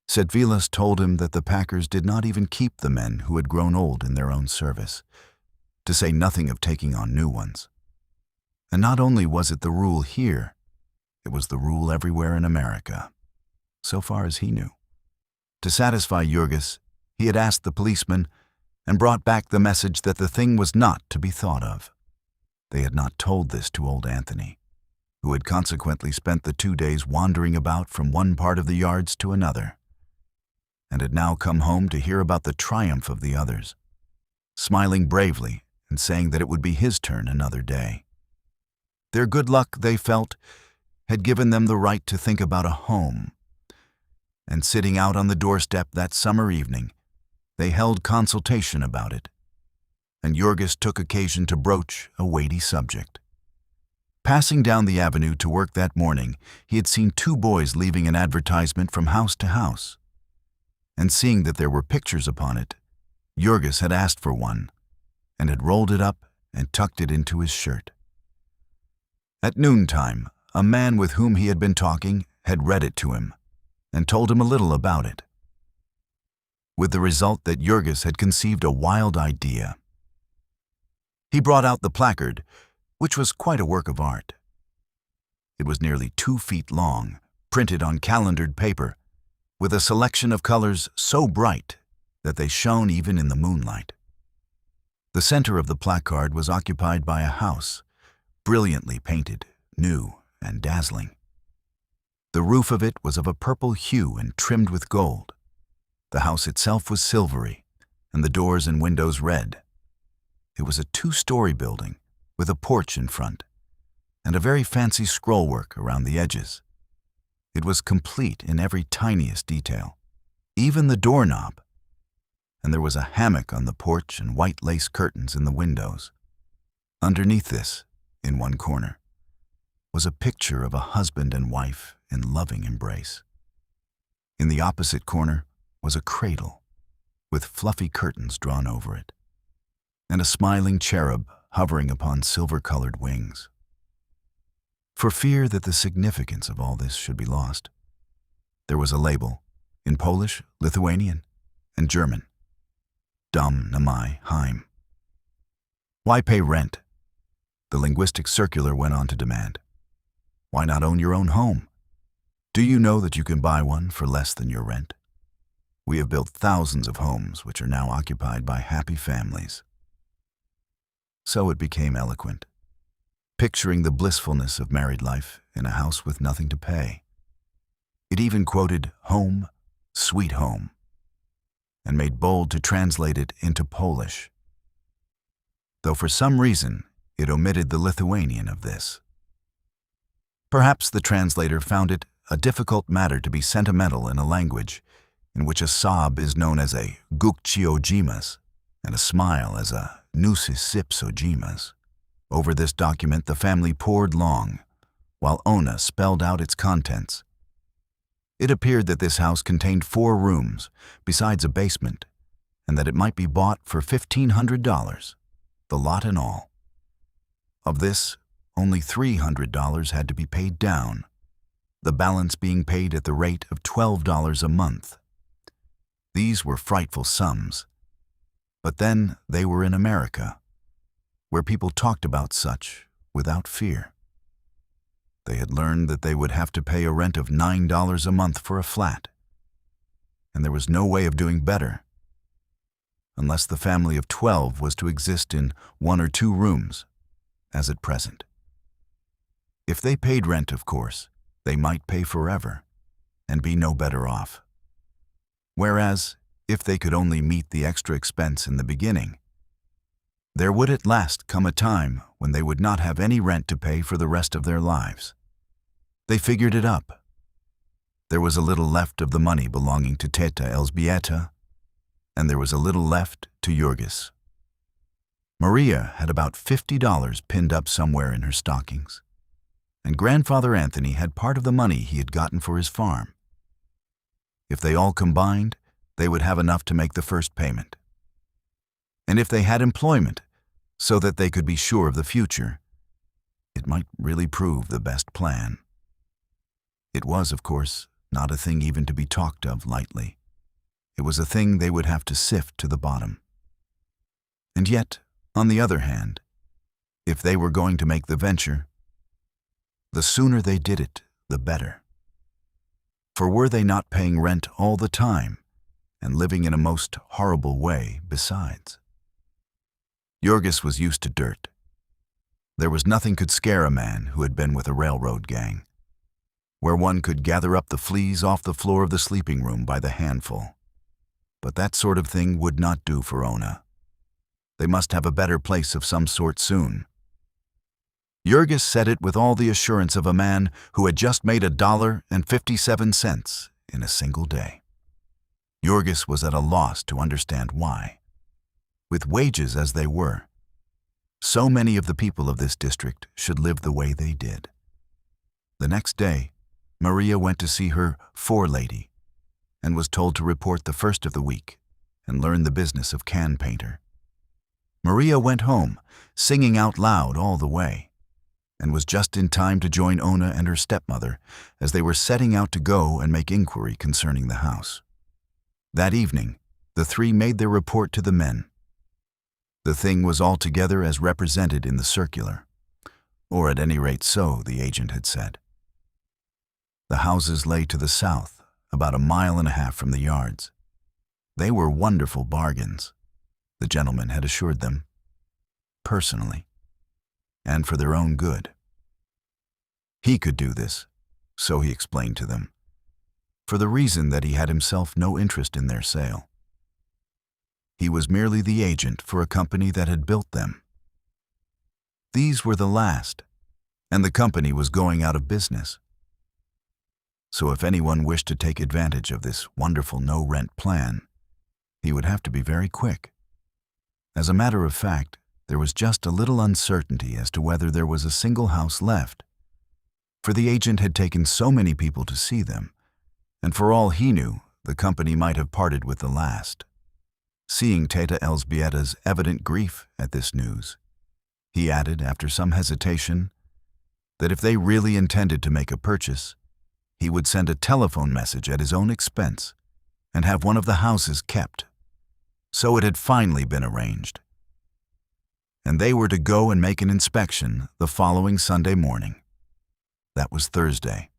Szedvilas told him that the packers did not even keep the men who had grown old in their own service, to say nothing of taking on new ones. And not only was it the rule here, it was the rule everywhere in America, so far as he knew. To satisfy Jurgis, he had asked the policeman and brought back the message that the thing was not to be thought of. They had not told this to old Anthony, who had consequently spent the 2 days wandering about from one part of the yards to another, and had now come home to hear about the triumph of the others, smiling bravely and saying that it would be his turn another day. Their good luck, they felt, had given them the right to think about a home, and sitting out on the doorstep that summer evening, they held consultation about it, and Jurgis took occasion to broach a weighty subject. Passing down the avenue to work that morning, he had seen 2 boys leaving an advertisement from house to house, and seeing that there were pictures upon it, Jurgis had asked for one, and had rolled it up and tucked it into his shirt. At noontime, a man with whom he had been talking had read it to him, and told him a little about it, with the result that Jurgis had conceived a wild idea. He brought out the placard, which was quite a work of art. It was nearly 2 feet long, printed on calendared paper, with a selection of colors so bright that they shone even in the moonlight. The center of the placard was occupied by a house, brilliantly painted, new and dazzling. The roof of it was of a purple hue and trimmed with gold. The house itself was silvery, and the doors and windows red. It was a 2-story building, with a porch in front, and a very fancy scrollwork around the edges. It was complete in every tiniest detail, even the doorknob, and there was a hammock on the porch and white lace curtains in the windows. Underneath this, in one corner, was a picture of a husband and wife in loving embrace. In the opposite corner was a cradle, with fluffy curtains drawn over it, and a smiling cherub hovering upon silver-colored wings. For fear that the significance of all this should be lost, there was a label, in Polish, Lithuanian, and German, Dom na my heim. Why pay rent? The linguistic circular went on to demand. Why not own your own home? Do you know that you can buy one for less than your rent? We have built thousands of homes which are now occupied by happy families. So it became eloquent, picturing the blissfulness of married life in a house with nothing to pay. It even quoted "home, sweet home," and made bold to translate it into Polish, though for some reason it omitted the Lithuanian of this. Perhaps the translator found it a difficult matter to be sentimental in a language in which a sob is known as a gukchiojimas and a smile as a nusisipsojimas. Over this document the family pored long, while Ona spelled out its contents. It appeared that this house contained 4 rooms, besides a basement, and that it might be bought for $1,500, the lot and all. Of this, only $300 had to be paid down, the balance being paid at the rate of $12 a month. These were frightful sums, but then they were in America, where people talked about such without fear. They had learned that they would have to pay a rent of $9 a month for a flat, and there was no way of doing better, unless the family of 12 was to exist in 1 or 2 rooms, as at present. If they paid rent, of course, they might pay forever and be no better off. Whereas, if they could only meet the extra expense in the beginning, there would at last come a time when they would not have any rent to pay for the rest of their lives. They figured it up. There was a little left of the money belonging to Teta Elżbieta, and there was a little left to Jurgis. Maria had about $50 pinned up somewhere in her stockings, and Grandfather Anthony had part of the money he had gotten for his farm. If they all combined, they would have enough to make the first payment. And if they had employment, so that they could be sure of the future, it might really prove the best plan. It was, of course, not a thing even to be talked of lightly. It was a thing they would have to sift to the bottom. And yet, on the other hand, if they were going to make the venture, the sooner they did it, the better. For were they not paying rent all the time and living in a most horrible way besides? Jurgis was used to dirt. There was nothing could scare a man who had been with a railroad gang, where one could gather up the fleas off the floor of the sleeping room by the handful. But that sort of thing would not do for Ona. They must have a better place of some sort soon. Jurgis said it with all the assurance of a man who had just made $1.57 in a single day. Jurgis was at a loss to understand why. With wages as they were, so many of the people of this district should live the way they did. The next day, Maria went to see her forelady and was told to report the first of the week and learn the business of can painter. Maria went home, singing out loud all the way, and was just in time to join Ona and her stepmother as they were setting out to go and make inquiry concerning the house. That evening, the 3 made their report to the men. The thing was altogether as represented in the circular, or at any rate so the agent had said. The houses lay to the south, about 1.5 miles from the yards. They were wonderful bargains, the gentleman had assured them, personally, and for their own good. He could do this, so he explained to them, for the reason that he had himself no interest in their sale. He was merely the agent for a company that had built them. These were the last, and the company was going out of business. So if anyone wished to take advantage of this wonderful no-rent plan, he would have to be very quick. As a matter of fact, there was just a little uncertainty as to whether there was a single house left, for the agent had taken so many people to see them, and for all he knew, the company might have parted with the last. Seeing Teta Elżbieta's evident grief at this news, he added, after some hesitation, that if they really intended to make a purchase, he would send a telephone message at his own expense and have one of the houses kept. So it had finally been arranged, and they were to go and make an inspection the following Sunday morning. That was Thursday,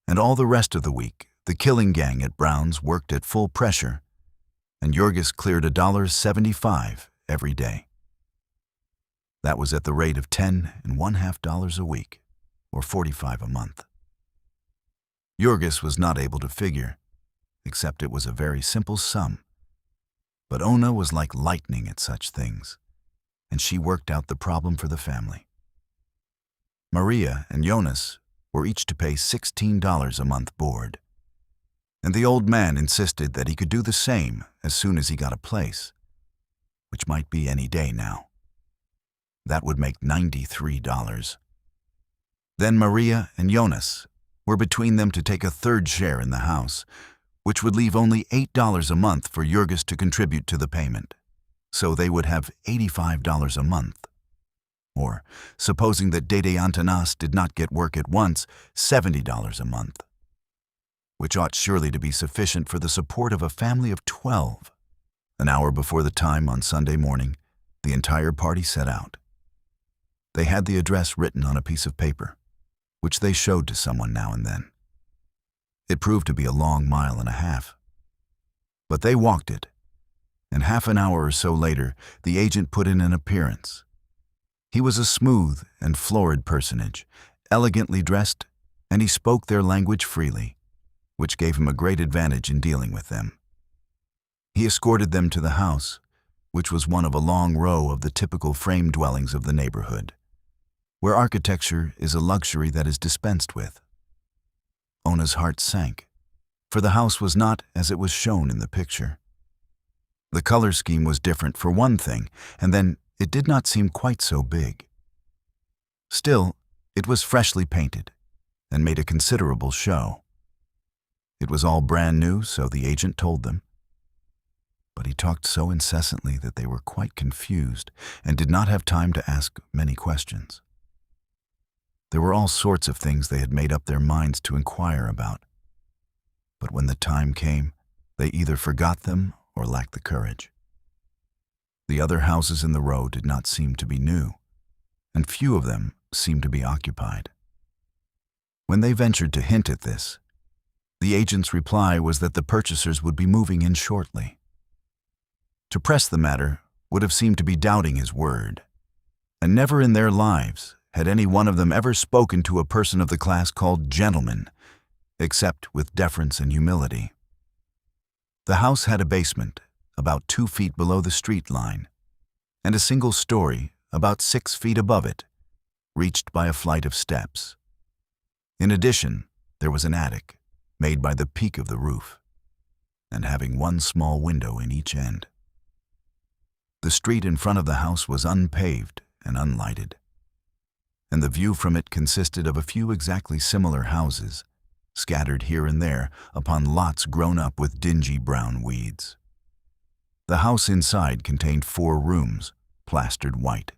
and all the rest of the week the killing gang at Brown's worked at full pressure, and Jurgis cleared $1.75 every day. That was at the rate of $10.50 a week, or $45 a month. Jurgis was not able to figure, except it was a very simple sum. But Ona was like lightning at such things, and she worked out the problem for the family. Maria and Jonas were each to pay $16 a month board, and the old man insisted that he could do the same as soon as he got a place, which might be any day now. That would make $93. Then Maria and Jonas were between them to take a third share in the house, which would leave only $8 a month for Jurgis to contribute to the payment. So they would have $85 a month. Or, supposing that Dede Antanas did not get work at once, $70 a month, which ought surely to be sufficient for the support of a family of 12. An hour before the time on Sunday morning, the entire party set out. They had the address written on a piece of paper, which they showed to someone now and then. It proved to be a long mile and a half. But they walked it, and half an hour or so later, the agent put in an appearance. He was a smooth and florid personage, elegantly dressed, and he spoke their language freely, which gave him a great advantage in dealing with them. He escorted them to the house, which was one of a long row of the typical frame dwellings of the neighborhood, where architecture is a luxury that is dispensed with. Ona's heart sank, for the house was not as it was shown in the picture. The color scheme was different for one thing, and then it did not seem quite so big. Still, it was freshly painted and made a considerable show. It was all brand new, so the agent told them. But he talked so incessantly that they were quite confused and did not have time to ask many questions. There were all sorts of things they had made up their minds to inquire about. But when the time came, they either forgot them or lacked the courage. The other houses in the row did not seem to be new, and few of them seemed to be occupied. When they ventured to hint at this, the agent's reply was that the purchasers would be moving in shortly. To press the matter would have seemed to be doubting his word, and never in their lives had any one of them ever spoken to a person of the class called gentleman, except with deference and humility. The house had a basement about 2 feet below the street line, and a single story about 6 feet above it, reached by a flight of steps. In addition, there was an attic, made by the peak of the roof, and having one small window in each end. The street in front of the house was unpaved and unlighted, and the view from it consisted of a few exactly similar houses, scattered here and there upon lots grown up with dingy brown weeds. The house inside contained 4 rooms, plastered white.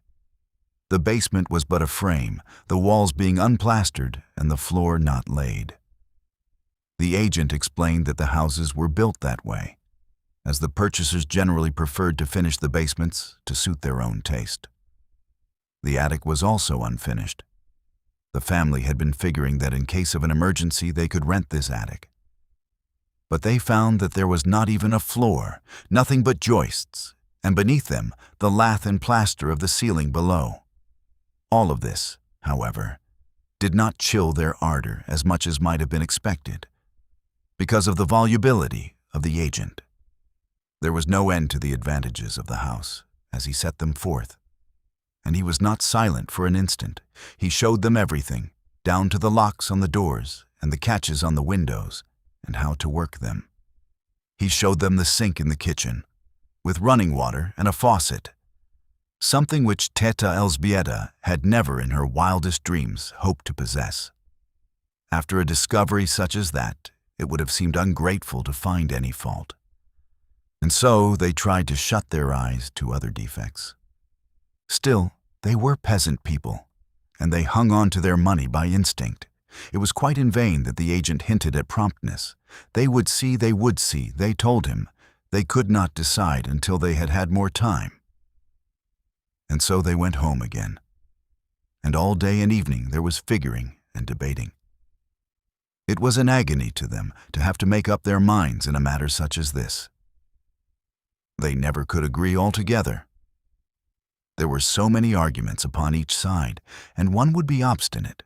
The basement was but a frame, the walls being unplastered and the floor not laid. The agent explained that the houses were built that way, as the purchasers generally preferred to finish the basements to suit their own taste. The attic was also unfinished. The family had been figuring that in case of an emergency they could rent this attic. But they found that there was not even a floor, nothing but joists, and beneath them the lath and plaster of the ceiling below. All of this, however, did not chill their ardor as much as might have been expected, because of the volubility of the agent. There was no end to the advantages of the house as he set them forth, and he was not silent for an instant. He showed them everything, down to the locks on the doors and the catches on the windows, and how to work them. He showed them the sink in the kitchen, with running water and a faucet, something which Teta Elzbieta had never in her wildest dreams hoped to possess. After a discovery such as that, it would have seemed ungrateful to find any fault. And so they tried to shut their eyes to other defects. Still, they were peasant people, and they hung on to their money by instinct. It was quite in vain that the agent hinted at promptness. They would see, they told him. They could not decide until they had had more time. And so they went home again. And all day and evening there was figuring and debating. It was an agony to them to have to make up their minds in a matter such as this. They never could agree altogether. There were so many arguments upon each side, and one would be obstinate.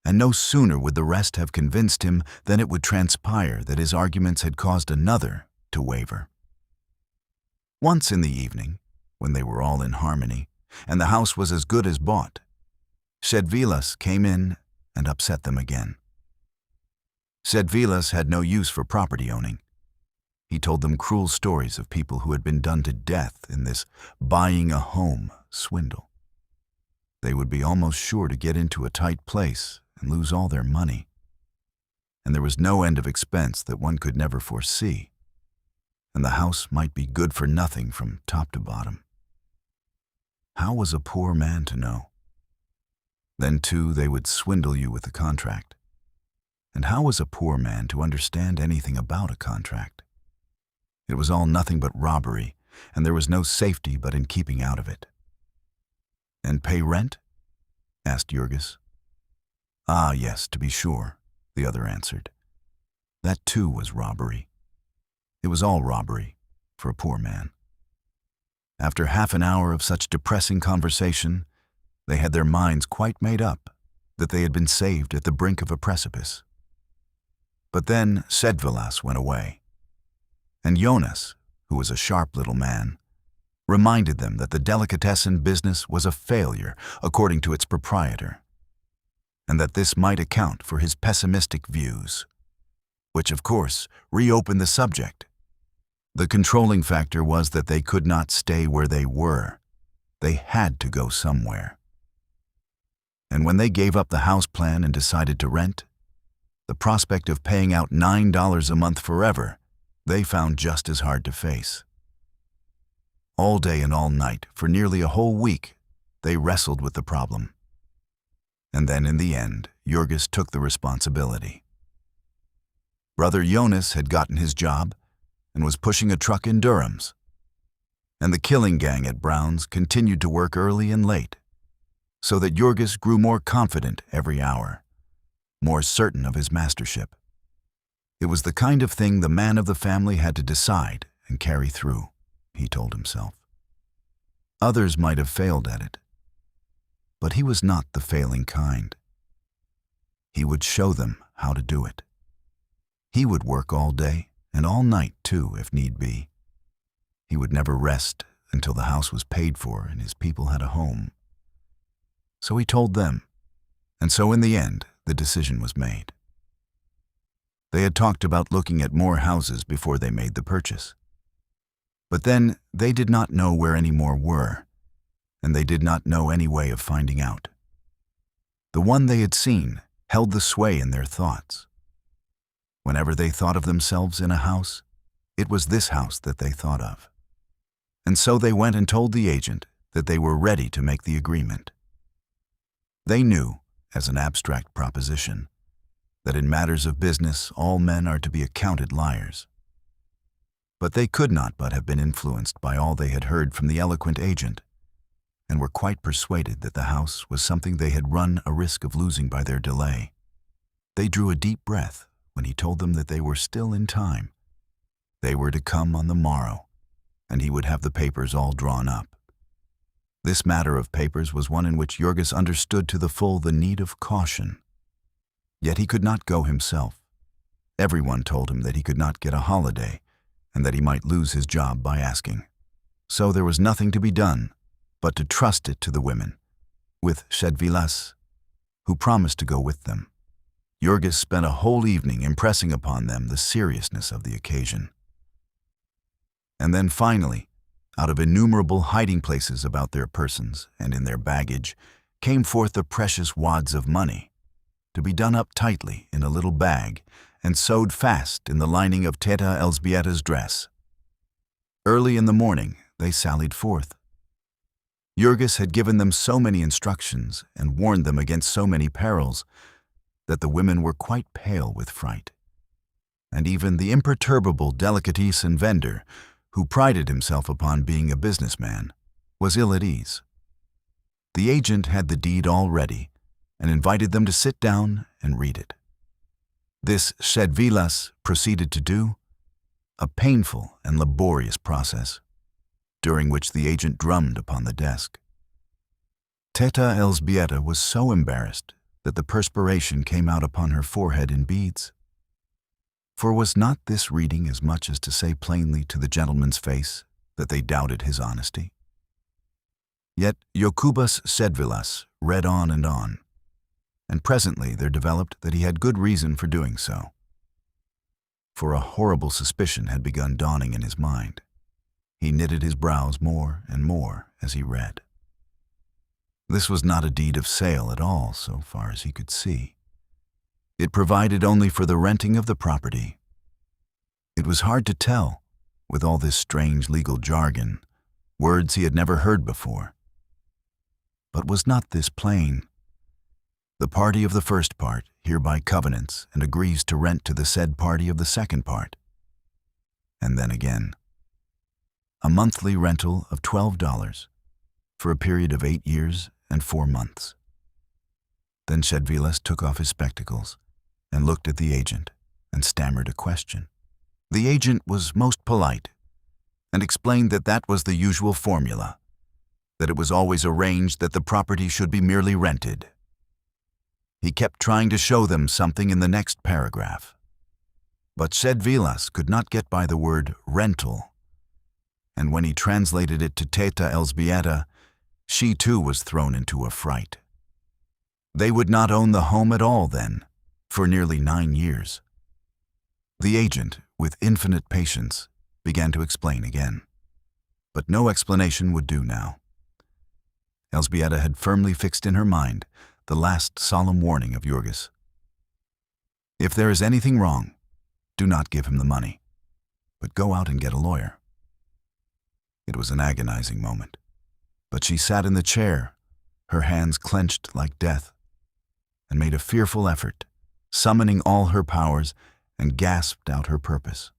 And no sooner would the rest have convinced him than it would transpire that his arguments had caused another to waver. Once in the evening, when they were all in harmony, and the house was as good as bought, Shedvilas came in and upset them again. Shedvilas had no use for property owning. He told them cruel stories of people who had been done to death in this buying a home swindle. They would be almost sure to get into a tight place and lose all their money. and there was no end of expense that one could never foresee, and the house might be good for nothing from top to bottom. How was a poor man to know? Then, too, they would swindle you with the contract. And how was a poor man to understand anything about a contract? It was all nothing but robbery, and there was no safety but in keeping out of it. "And pay rent?" asked Jurgis. "Ah, yes, to be sure," the other answered. That too was robbery. It was all robbery for a poor man. After half an hour of such depressing conversation, they had their minds quite made up that they had been saved at the brink of a precipice. But then Sedvilas went away, and Jonas, who was a sharp little man, reminded them that the delicatessen business was a failure according to its proprietor, and that this might account for his pessimistic views, which of course reopened the subject. The controlling factor was that they could not stay where they were. They had to go somewhere. And when they gave up the house plan and decided to rent, the prospect of paying out $9 a month forever, they found just as hard to face. All day and all night, for nearly a whole week, they wrestled with the problem. And then in the end, Jurgis took the responsibility. Brother Jonas had gotten his job and was pushing a truck in Durham's. And the killing gang at Brown's continued to work early and late, so that Jurgis grew more confident every hour, more certain of his mastership. It was the kind of thing the man of the family had to decide and carry through, he told himself. Others might have failed at it, but he was not the failing kind. He would show them how to do it. He would work all day and all night, too, if need be. He would never rest until the house was paid for and his people had a home. So he told them, and so in the end, the decision was made. They had talked about looking at more houses before they made the purchase. But then they did not know where any more were, and they did not know any way of finding out. The one they had seen held the sway in their thoughts. Whenever they thought of themselves in a house, it was this house that they thought of. And so they went and told the agent that they were ready to make the agreement. They knew, as an abstract proposition, that in matters of business all men are to be accounted liars. But they could not but have been influenced by all they had heard from the eloquent agent, and were quite persuaded that the house was something they had run a risk of losing by their delay. They drew a deep breath when he told them that they were still in time. They were to come on the morrow, and he would have the papers all drawn up. This matter of papers was one in which Jurgis understood to the full the need of caution. Yet he could not go himself. Everyone told him that he could not get a holiday, and that he might lose his job by asking. So there was nothing to be done but to trust it to the women, with Sedvilas, who promised to go with them. Jurgis spent a whole evening impressing upon them the seriousness of the occasion. And then finally, out of innumerable hiding places about their persons and in their baggage, came forth the precious wads of money, to be done up tightly in a little bag and sewed fast in the lining of Teta Elżbieta's dress. Early in the morning, they sallied forth. Jurgis had given them so many instructions and warned them against so many perils that the women were quite pale with fright. And even the imperturbable delicatessen vendor, who prided himself upon being a businessman, was ill at ease. The agent had the deed all ready and invited them to sit down and read it. This Sedvilas proceeded to do, a painful and laborious process, during which the agent drummed upon the desk. Teta Elżbieta was so embarrassed that the perspiration came out upon her forehead in beads. For was not this reading as much as to say plainly to the gentleman's face that they doubted his honesty? Yet Jokubas Sedvilas read on, and presently there developed that he had good reason for doing so. For a horrible suspicion had begun dawning in his mind. He knitted his brows more and more as he read. This was not a deed of sale at all, so far as he could see. It provided only for the renting of the property. It was hard to tell, with all this strange legal jargon, words he had never heard before. But was not this plain? The party of the first part hereby covenants and agrees to rent to the said party of the second part. And then again, a monthly rental of $12 for a period of 8 years and 4 months. Then Shedvilas took off his spectacles and looked at the agent and stammered a question. The agent was most polite and explained that that was the usual formula, that it was always arranged that the property should be merely rented. He kept trying to show them something in the next paragraph. But Shedvilas could not get by the word rental, and when he translated it to Teta Elżbieta, she too was thrown into a fright. They would not own the home at all then, for nearly 9 years. The agent, with infinite patience, began to explain again. But no explanation would do now. Elżbieta had firmly fixed in her mind the last solemn warning of Jurgis. If there is anything wrong, do not give him the money, but go out and get a lawyer. It was an agonizing moment, but she sat in the chair, her hands clenched like death, and made a fearful effort, summoning all her powers, and gasped out her purpose.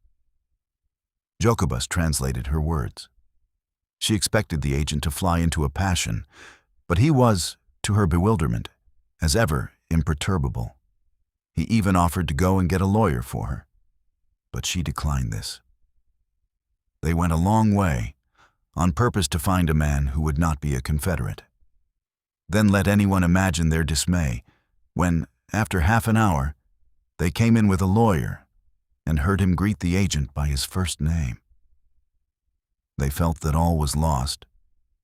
Jokubas translated her words. She expected the agent to fly into a passion, but he was, to her bewilderment, as ever, imperturbable. He even offered to go and get a lawyer for her, but she declined this. They went a long way, on purpose to find a man who would not be a Confederate. Then let anyone imagine their dismay when, after half an hour, they came in with a lawyer and heard him greet the agent by his first name. They felt that all was lost.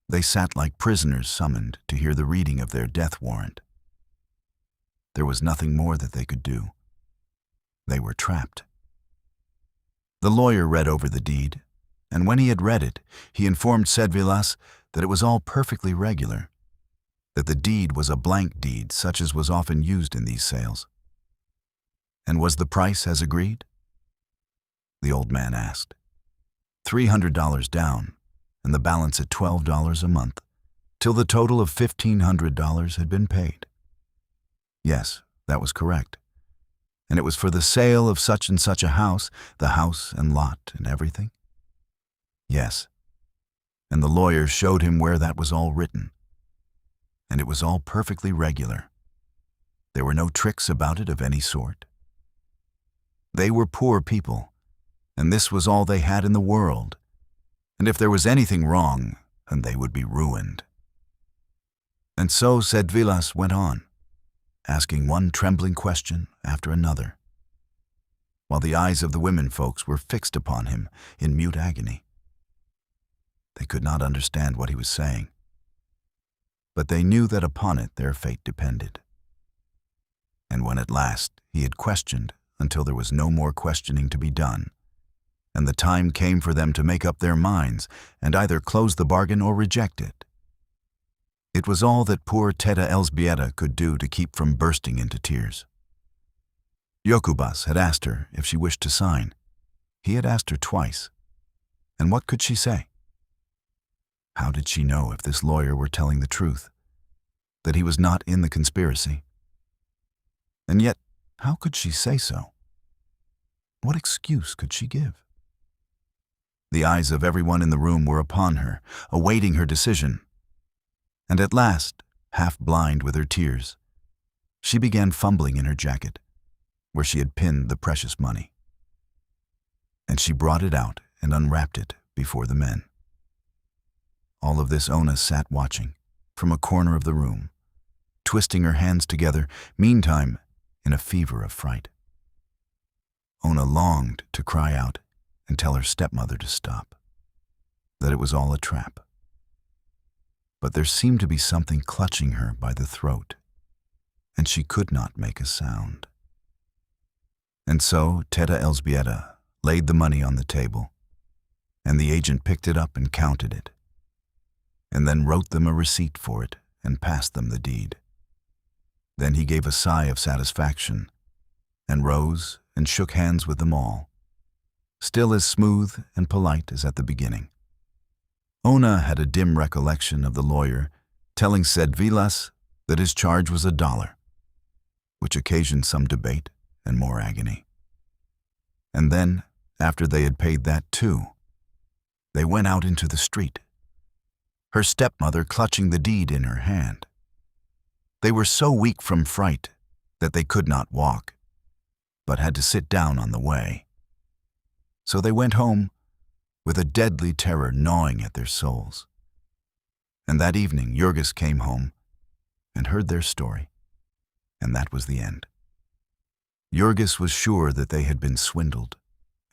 They sat like prisoners summoned to hear the reading of their death warrant. There was nothing more that they could do. They were trapped. The lawyer read over the deed, and when he had read it, he informed Shedvilas that it was all perfectly regular, that the deed was a blank deed such as was often used in these sales. And was the price as agreed? The old man asked. $300 down, and the balance at $12 a month, till the total of $1,500 had been paid. Yes, that was correct. And it was for the sale of such and such a house, the house and lot and everything? Yes. And the lawyer showed him where that was all written. And it was all perfectly regular. There were no tricks about it of any sort. They were poor people, and this was all they had in the world. And if there was anything wrong, then they would be ruined. And so Shedvilas went on, asking one trembling question after another, while the eyes of the women folks were fixed upon him in mute agony. They could not understand what he was saying, but they knew that upon it their fate depended. And when at last he had questioned until there was no more questioning to be done, and the time came for them to make up their minds and either close the bargain or reject it, it was all that poor Teta Elżbieta could do to keep from bursting into tears. Jokubas had asked her if she wished to sign. He had asked her twice. And what could she say? How did she know if this lawyer were telling the truth, that he was not in the conspiracy? And yet, how could she say so? What excuse could she give? The eyes of everyone in the room were upon her, awaiting her decision. And at last, half blind with her tears, she began fumbling in her jacket, where she had pinned the precious money. And she brought it out and unwrapped it before the men. All of this Ona sat watching, from a corner of the room, twisting her hands together, meantime in a fever of fright. Ona longed to cry out and tell her stepmother to stop, that it was all a trap. But there seemed to be something clutching her by the throat, and she could not make a sound. And so Teta Elżbieta laid the money on the table, and the agent picked it up and counted it, and then wrote them a receipt for it and passed them the deed. Then he gave a sigh of satisfaction and rose and shook hands with them all, still as smooth and polite as at the beginning. Ona had a dim recollection of the lawyer telling Vilas that his charge was $1, which occasioned some debate and more agony. And then, after they had paid that too, they went out into the street, her stepmother clutching the deed in her hand. They were so weak from fright that they could not walk, but had to sit down on the way. So they went home with a deadly terror gnawing at their souls. And that evening Jurgis came home and heard their story, and that was the end. Jurgis was sure that they had been swindled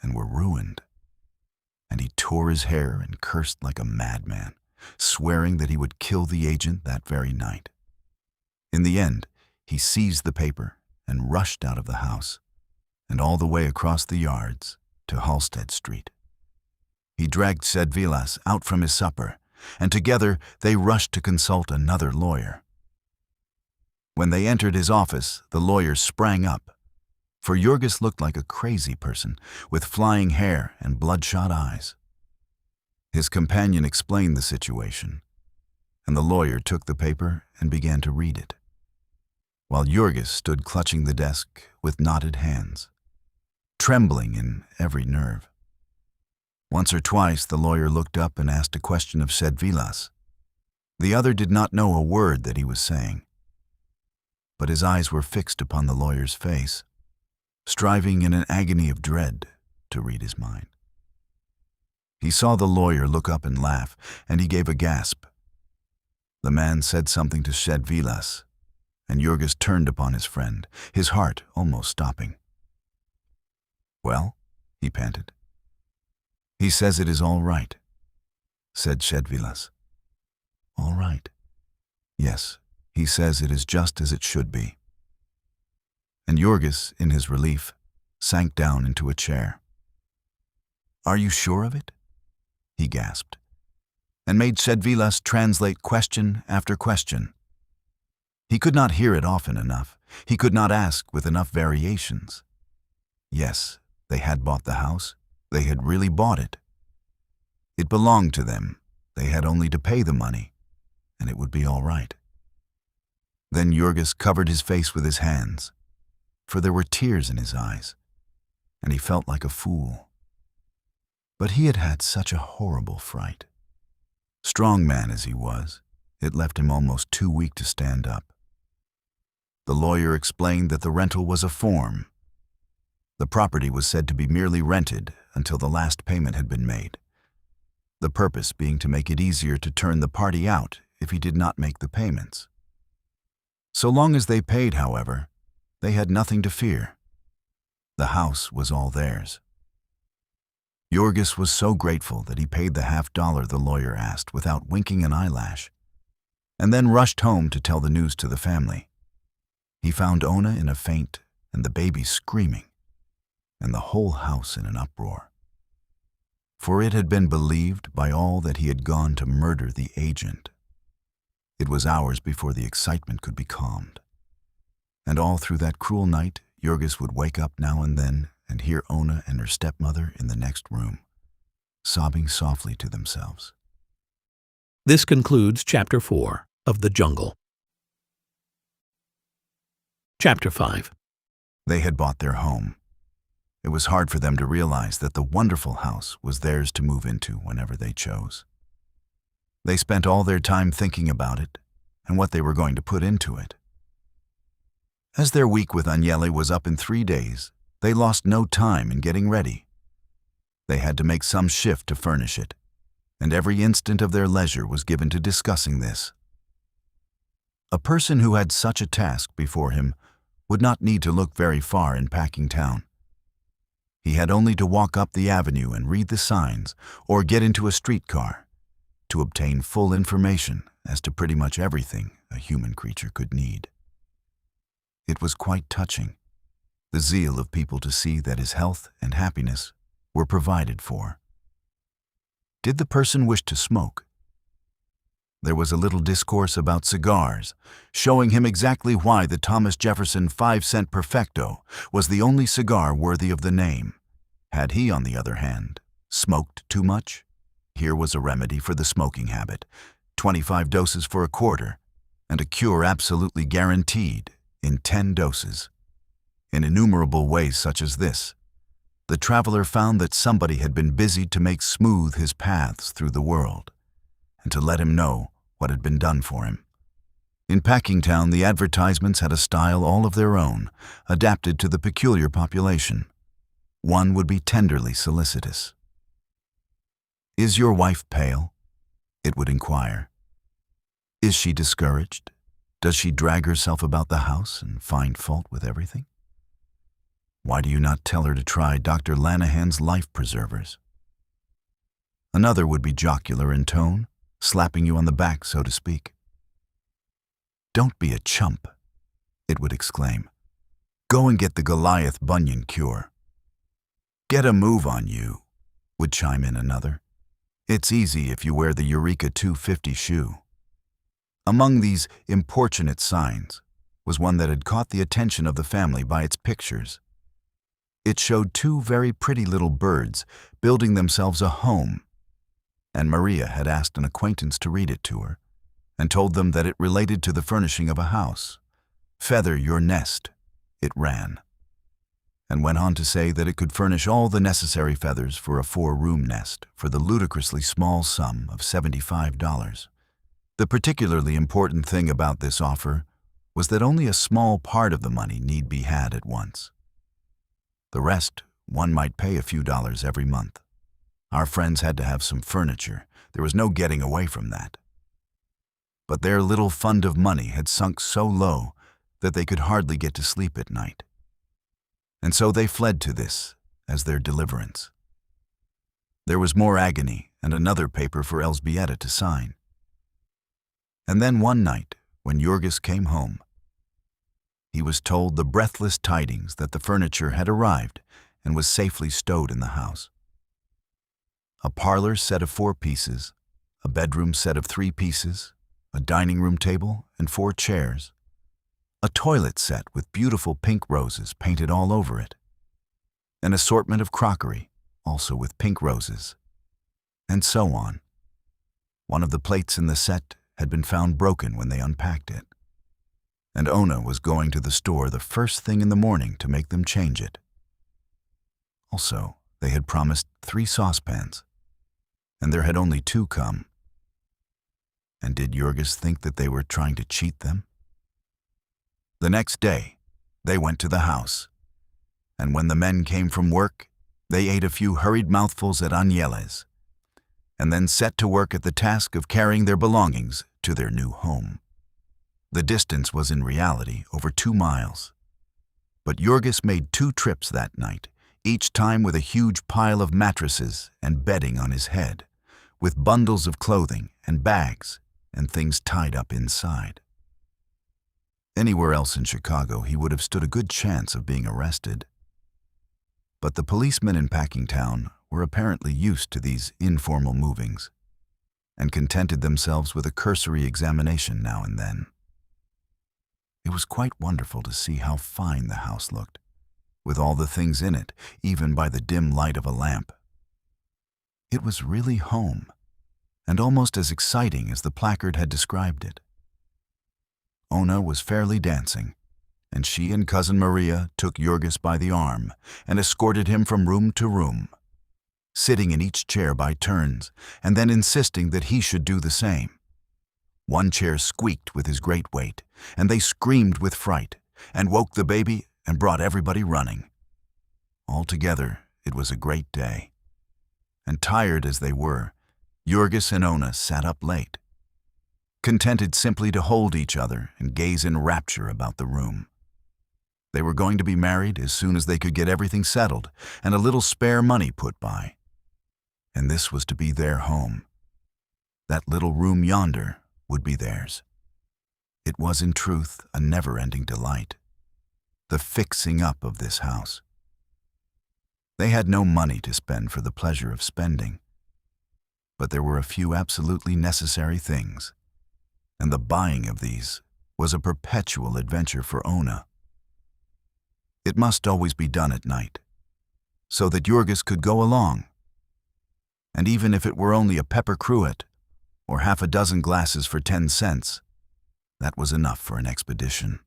and were ruined, and he tore his hair and cursed like a madman, swearing that he would kill the agent that very night. In the end, he seized the paper and rushed out of the house, and all the way across the yards to Halsted Street. He dragged Vilas out from his supper, and together they rushed to consult another lawyer. When they entered his office, the lawyer sprang up, for Jurgis looked like a crazy person with flying hair and bloodshot eyes. His companion explained the situation, and the lawyer took the paper and began to read it, while Jurgis stood clutching the desk with knotted hands, trembling in every nerve. Once or twice the lawyer looked up and asked a question of Vilas. The other did not know a word that he was saying, but his eyes were fixed upon the lawyer's face, striving in an agony of dread to read his mind. He saw the lawyer look up and laugh, and he gave a gasp. The man said something to Vilas, and Jurgis turned upon his friend, his heart almost stopping. "Well?" he panted. "He says it is all right," said Vilas. "All right. Yes, he says it is just as it should be." And Jurgis, in his relief, sank down into a chair. "Are you sure of it?" he gasped, and made Vilas translate question after question. He could not hear it often enough. He could not ask with enough variations. Yes, they had bought the house. They had really bought it. It belonged to them. They had only to pay the money, and it would be all right. Then Jurgis covered his face with his hands, for there were tears in his eyes, and he felt like a fool. But he had had such a horrible fright. Strong man as he was, it left him almost too weak to stand up. The lawyer explained that the rental was a form. The property was said to be merely rented until the last payment had been made, the purpose being to make it easier to turn the party out if he did not make the payments. So long as they paid, however, they had nothing to fear. The house was all theirs. Jurgis was so grateful that he paid the $50 the lawyer asked without winking an eyelash, and then rushed home to tell the news to the family. He found Ona in a faint and the baby screaming, and the whole house in an uproar. For it had been believed by all that he had gone to murder the agent. It was hours before the excitement could be calmed. And all through that cruel night, Jurgis would wake up now and then and hear Ona and her stepmother in the next room, sobbing softly to themselves. This concludes Chapter 4 of The Jungle. Chapter 5. They had bought their home. It was hard for them to realize that the wonderful house was theirs to move into whenever they chose. They spent all their time thinking about it and what they were going to put into it. As their week with Agnelli was up in 3 days, they lost no time in getting ready. They had to make some shift to furnish it, and every instant of their leisure was given to discussing this. A person who had such a task before him would not need to look very far in packing town. He had only to walk up the avenue and read the signs or get into a streetcar to obtain full information as to pretty much everything a human creature could need. It was quite touching, the zeal of people to see that his health and happiness were provided for. Did the person wish to smoke? There was a little discourse about cigars, showing him exactly why the Thomas Jefferson 5-cent Perfecto was the only cigar worthy of the name. Had he, on the other hand, smoked too much? Here was a remedy for the smoking habit, 25 doses for a quarter, and a cure absolutely guaranteed in 10 doses. In innumerable ways such as this, the traveler found that somebody had been busied to make smooth his paths through the world, and to let him know what had been done for him. In Packingtown, the advertisements had a style all of their own, adapted to the peculiar population. One would be tenderly solicitous. "Is your wife pale?" it would inquire. "Is she discouraged? Does she drag herself about the house and find fault with everything? Why do you not tell her to try Dr. Lanahan's life preservers?" Another would be jocular in tone, slapping you on the back, so to speak. "Don't be a chump," it would exclaim. "Go and get the Goliath bunion cure." "Get a move on you," would chime in another. "It's easy if you wear the Eureka 250 shoe." Among these importunate signs was one that had caught the attention of the family by its pictures. It showed two very pretty little birds building themselves a home, and Maria had asked an acquaintance to read it to her, and told them that it related to the furnishing of a house. "Feather your nest," it ran, and went on to say that it could furnish all the necessary feathers for a 4-room nest for the ludicrously small sum of $75. The particularly important thing about this offer was that only a small part of the money need be had at once. The rest one might pay a few dollars every month. Our friends had to have some furniture. There was no getting away from that. But their little fund of money had sunk so low that they could hardly get to sleep at night. And so they fled to this as their deliverance. There was more agony and another paper for Elzbieta to sign. And then one night, when Jurgis came home, he was told the breathless tidings that the furniture had arrived and was safely stowed in the house. A parlor set of 4 pieces, a bedroom set of 3 pieces, a dining room table and 4 chairs, a toilet set with beautiful pink roses painted all over it, an assortment of crockery, also with pink roses, and so on. One of the plates in the set had been found broken when they unpacked it, and Ona was going to the store the first thing in the morning to make them change it. Also, they had promised 3 saucepans, and there had only 2 come. And did Jurgis think that they were trying to cheat them? The next day, they went to the house, and when the men came from work, they ate a few hurried mouthfuls at Agnelle's, and then set to work at the task of carrying their belongings to their new home. The distance was in reality over 2 miles, but Jurgis made 2 trips that night, each time with a huge pile of mattresses and bedding on his head, with bundles of clothing and bags and things tied up inside. Anywhere else in Chicago, he would have stood a good chance of being arrested. But the policemen in Packingtown were apparently used to these informal movings, and contented themselves with a cursory examination now and then. It was quite wonderful to see how fine the house looked, with all the things in it, even by the dim light of a lamp. It was really home, and almost as exciting as the placard had described it. Ona was fairly dancing, and she and Cousin Maria took Jurgis by the arm and escorted him from room to room, sitting in each chair by turns, and then insisting that he should do the same. One chair squeaked with his great weight, and they screamed with fright, and woke the baby and brought everybody running. Altogether, it was a great day, and tired as they were, Jurgis and Ona sat up late, contented simply to hold each other and gaze in rapture about the room. They were going to be married as soon as they could get everything settled and a little spare money put by. And this was to be their home. That little room yonder would be theirs. It was in truth a never-ending delight, the fixing up of this house. They had no money to spend for the pleasure of spending, but there were a few absolutely necessary things, and the buying of these was a perpetual adventure for Ona. It must always be done at night, so that Jurgis could go along. And even if it were only a pepper cruet, or half a dozen glasses for 10 cents, that was enough for an expedition.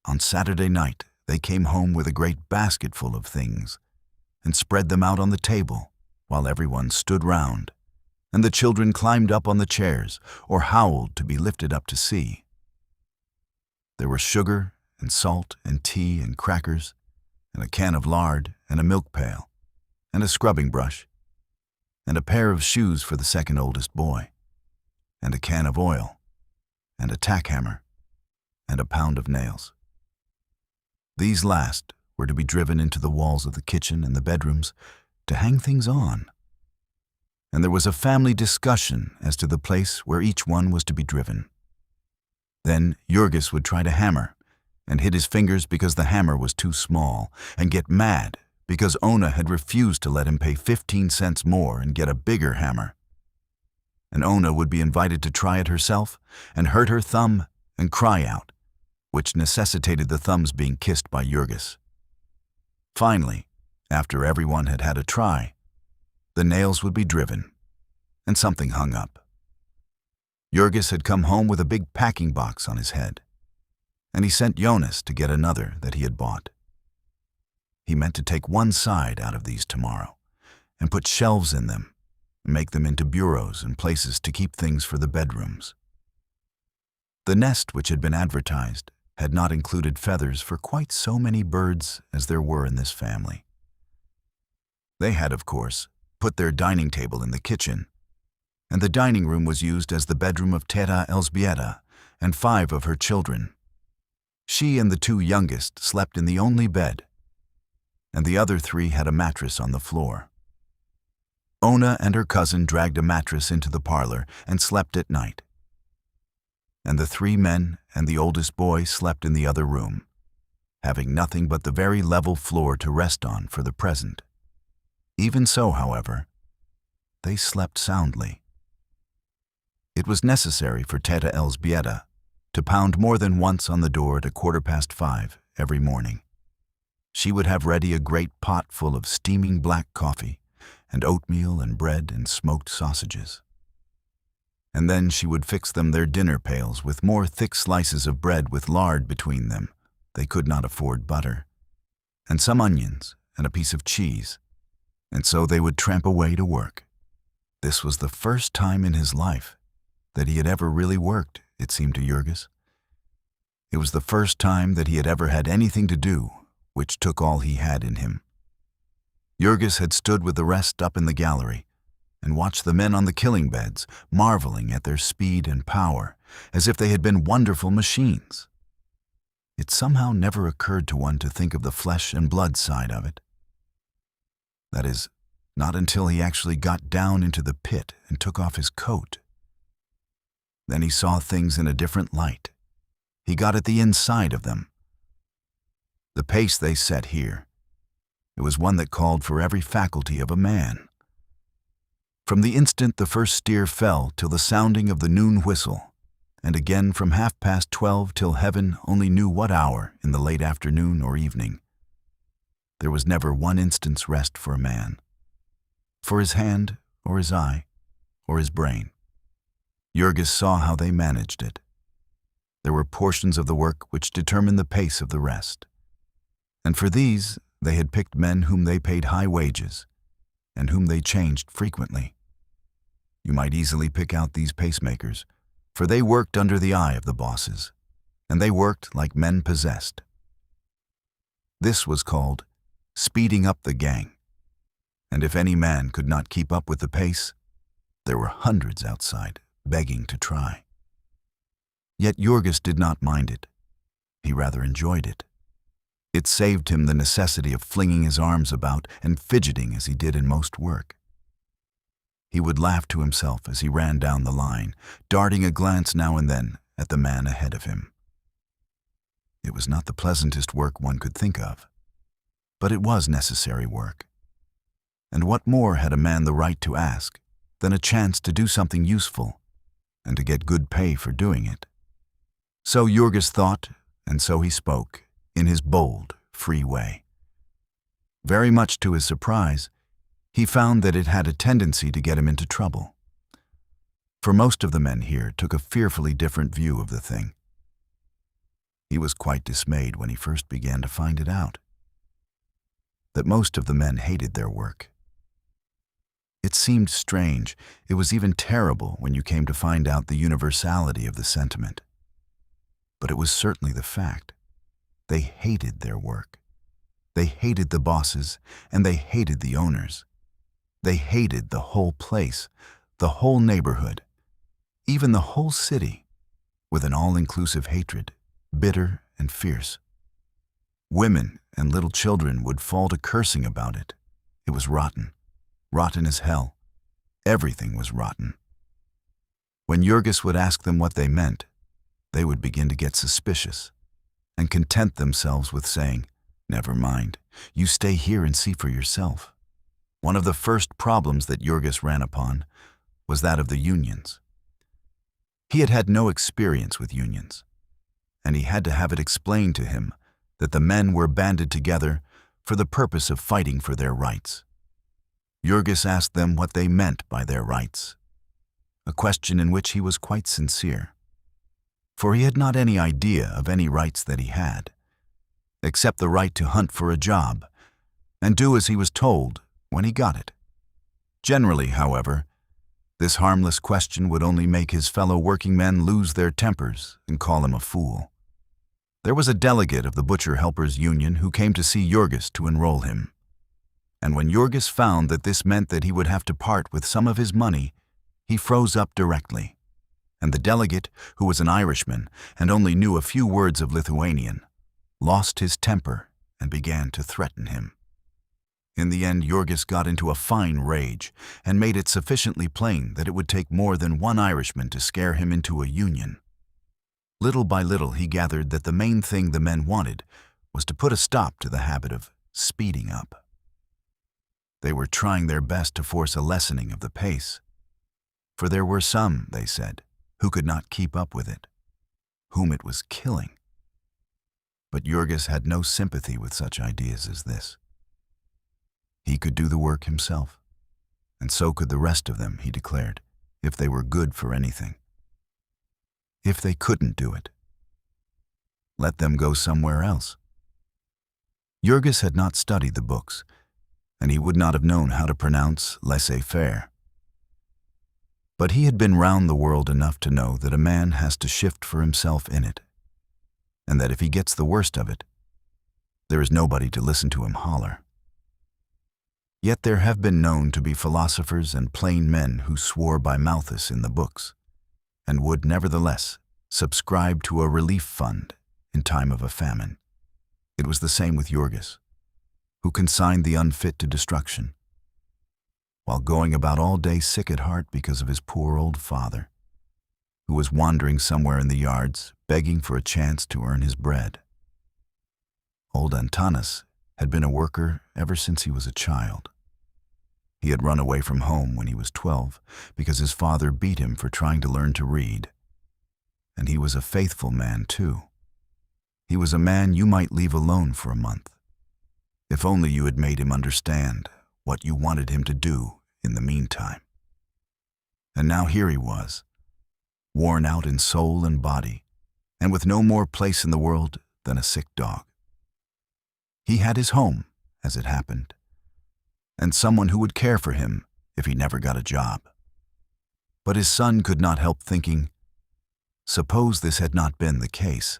On Saturday night, they came home with a great basketful of things and spread them out on the table while everyone stood round, and the children climbed up on the chairs or howled to be lifted up to see. There were sugar and salt and tea and crackers and a can of lard and a milk pail and a scrubbing brush and a pair of shoes for the second oldest boy and a can of oil and a tack hammer and a pound of nails. These last were to be driven into the walls of the kitchen and the bedrooms to hang things on. And there was a family discussion as to the place where each one was to be driven. Then Jurgis would try to hammer and hit his fingers because the hammer was too small, and get mad because Ona had refused to let him pay 15 cents more and get a bigger hammer. And Ona would be invited to try it herself and hurt her thumb and cry out, which necessitated the thumbs being kissed by Jurgis. Finally, after everyone had had a try, the nails would be driven and something hung up. Jurgis had come home with a big packing box on his head, and he sent Jonas to get another that he had bought. He meant to take one side out of these tomorrow and put shelves in them and make them into bureaus and places to keep things for the bedrooms. The nest which had been advertised had not included feathers for quite so many birds as there were in this family. They had, of course, put their dining table in the kitchen, and the dining room was used as the bedroom of Teta Elżbieta and 5 of her children. She and the 2 youngest slept in the only bed, and the other 3 had a mattress on the floor. Ona and her cousin dragged a mattress into the parlor and slept at night, and the 3 men and the oldest boy slept in the other room, having nothing but the very level floor to rest on for the present. Even so, however, they slept soundly. It was necessary for Teta Elżbieta to pound more than once on the door at 5:15 every morning. She would have ready a great pot full of steaming black coffee and oatmeal and bread and smoked sausages. And then she would fix them their dinner pails with more thick slices of bread with lard between them — they could not afford butter — and some onions and a piece of cheese, and so they would tramp away to work. This was the first time in his life that he had ever really worked, it seemed to Jurgis. It was the first time that he had ever had anything to do which took all he had in him. Jurgis had stood with the rest up in the gallery and watched the men on the killing beds, marveling at their speed and power, as if they had been wonderful machines. It somehow never occurred to one to think of the flesh and blood side of it. That is, not until he actually got down into the pit and took off his coat. Then he saw things in a different light. He got at the inside of them. The pace they set here, it was one that called for every faculty of a man. From the instant the first steer fell till the sounding of the noon whistle, and again from 12:30 till heaven only knew what hour in the late afternoon or evening, there was never one instant's rest for a man, for his hand or his eye or his brain. Jurgis saw how they managed it. There were portions of the work which determined the pace of the rest, and for these they had picked men whom they paid high wages and whom they changed frequently. You might easily pick out these pacemakers, for they worked under the eye of the bosses, and they worked like men possessed. This was called speeding up the gang, and if any man could not keep up with the pace, there were hundreds outside begging to try. Yet Jurgis did not mind it. He rather enjoyed it. It saved him the necessity of flinging his arms about and fidgeting as he did in most work. He would laugh to himself as he ran down the line, darting a glance now and then at the man ahead of him. It was not the pleasantest work one could think of, but it was necessary work. And what more had a man the right to ask than a chance to do something useful and to get good pay for doing it. So Jurgis thought, and so he spoke, in his bold, free way. Very much to his surprise, he found that it had a tendency to get him into trouble. For most of the men here took a fearfully different view of the thing. He was quite dismayed when he first began to find it out, that most of the men hated their work. It seemed strange, it was even terrible when you came to find out the universality of the sentiment. But it was certainly the fact. They hated their work. They hated the bosses, and they hated the owners. They hated the whole place, the whole neighborhood, even the whole city, with an all-inclusive hatred, bitter and fierce. Women and little children would fall to cursing about it. It was rotten, rotten as hell. Everything was rotten. When Jurgis would ask them what they meant, they would begin to get suspicious and content themselves with saying, "Never mind, you stay here and see for yourself." One of the first problems that Jurgis ran upon was that of the unions. He had had no experience with unions, and he had to have it explained to him that the men were banded together for the purpose of fighting for their rights. Jurgis asked them what they meant by their rights, a question in which he was quite sincere, for he had not any idea of any rights that he had, except the right to hunt for a job and do as he was told when he got it. Generally, however, this harmless question would only make his fellow working men lose their tempers and call him a fool. There was a delegate of the Butcher Helpers Union who came to see Jurgis to enroll him. And when Jurgis found that this meant that he would have to part with some of his money, he froze up directly. And the delegate, who was an Irishman and only knew a few words of Lithuanian, lost his temper and began to threaten him. In the end, Jurgis got into a fine rage and made it sufficiently plain that it would take more than one Irishman to scare him into a union. Little by little, he gathered that the main thing the men wanted was to put a stop to the habit of speeding up. They were trying their best to force a lessening of the pace, for there were some, they said, who could not keep up with it, whom it was killing. But Jurgis had no sympathy with such ideas as this. He could do the work himself, and so could the rest of them, he declared, if they were good for anything. If they couldn't do it, let them go somewhere else. Jurgis had not studied the books, and he would not have known how to pronounce laissez-faire. But he had been round the world enough to know that a man has to shift for himself in it, and that if he gets the worst of it, there is nobody to listen to him holler. Yet there have been known to be philosophers and plain men who swore by Malthus in the books, and would nevertheless subscribe to a relief fund in time of a famine. It was the same with Jurgis, who consigned the unfit to destruction, while going about all day sick at heart because of his poor old father, who was wandering somewhere in the yards, begging for a chance to earn his bread. Old Antanas had been a worker ever since he was a child. He had run away from home when he was 12 because his father beat him for trying to learn to read. And he was a faithful man, too. He was a man you might leave alone for a month, if only you had made him understand what you wanted him to do in the meantime. And now here he was, worn out in soul and body, and with no more place in the world than a sick dog. He had his home, as it happened, and someone who would care for him if he never got a job. But his son could not help thinking, suppose this had not been the case.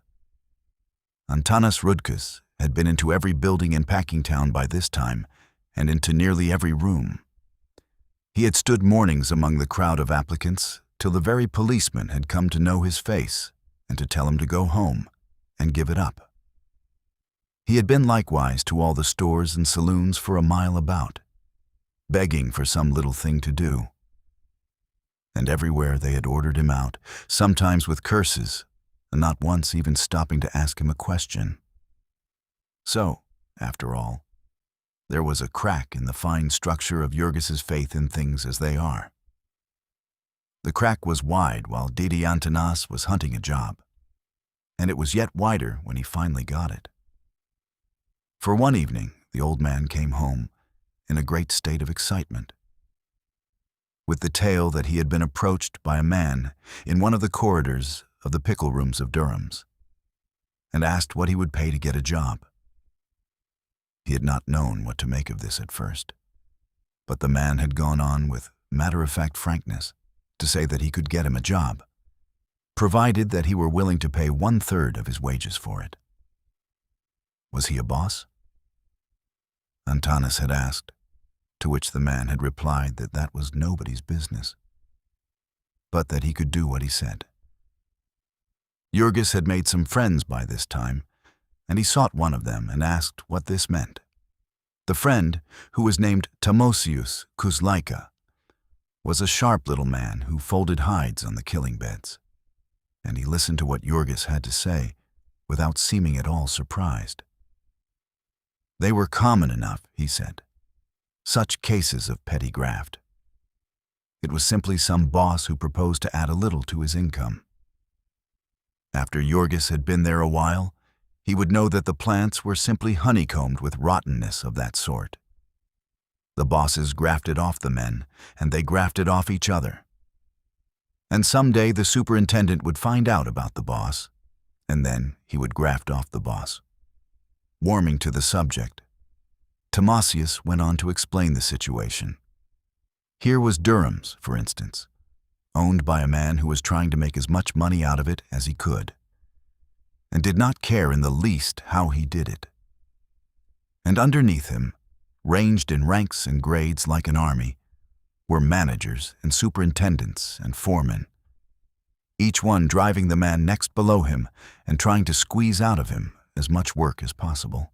Antanas Rudkus had been into every building in Packingtown by this time, and into nearly every room. He had stood mornings among the crowd of applicants till the very policeman had come to know his face and to tell him to go home and give it up. He had been likewise to all the stores and saloons for a mile about, begging for some little thing to do. And everywhere they had ordered him out, sometimes with curses, and not once even stopping to ask him a question. So, after all, there was a crack in the fine structure of Jurgis's faith in things as they are. The crack was wide while Didi Antanas was hunting a job, and it was yet wider when he finally got it. For one evening, the old man came home in a great state of excitement, with the tale that he had been approached by a man in one of the corridors of the pickle rooms of Durham's, and asked what he would pay to get a job. He had not known what to make of this at first, but the man had gone on with matter-of-fact frankness to say that he could get him a job, provided that he were willing to pay 1/3 of his wages for it. Was he a boss? Antanas had asked, to which the man had replied that that was nobody's business, but that he could do what he said. Jurgis had made some friends by this time, and he sought one of them and asked what this meant. The friend, who was named Timosius Kuzlaika, was a sharp little man who folded hides on the killing beds, and he listened to what Jurgis had to say without seeming at all surprised. They were common enough, he said, such cases of petty graft. It was simply some boss who proposed to add a little to his income. After Jurgis had been there a while, he would know that the plants were simply honeycombed with rottenness of that sort. The bosses grafted off the men, and they grafted off each other. And someday the superintendent would find out about the boss, and then he would graft off the boss. Warming to the subject, Timosius went on to explain the situation. Here was Durham's, for instance, owned by a man who was trying to make as much money out of it as he could, and did not care in the least how he did it. And underneath him, ranged in ranks and grades like an army, were managers and superintendents and foremen, each one driving the man next below him and trying to squeeze out of him as much work as possible.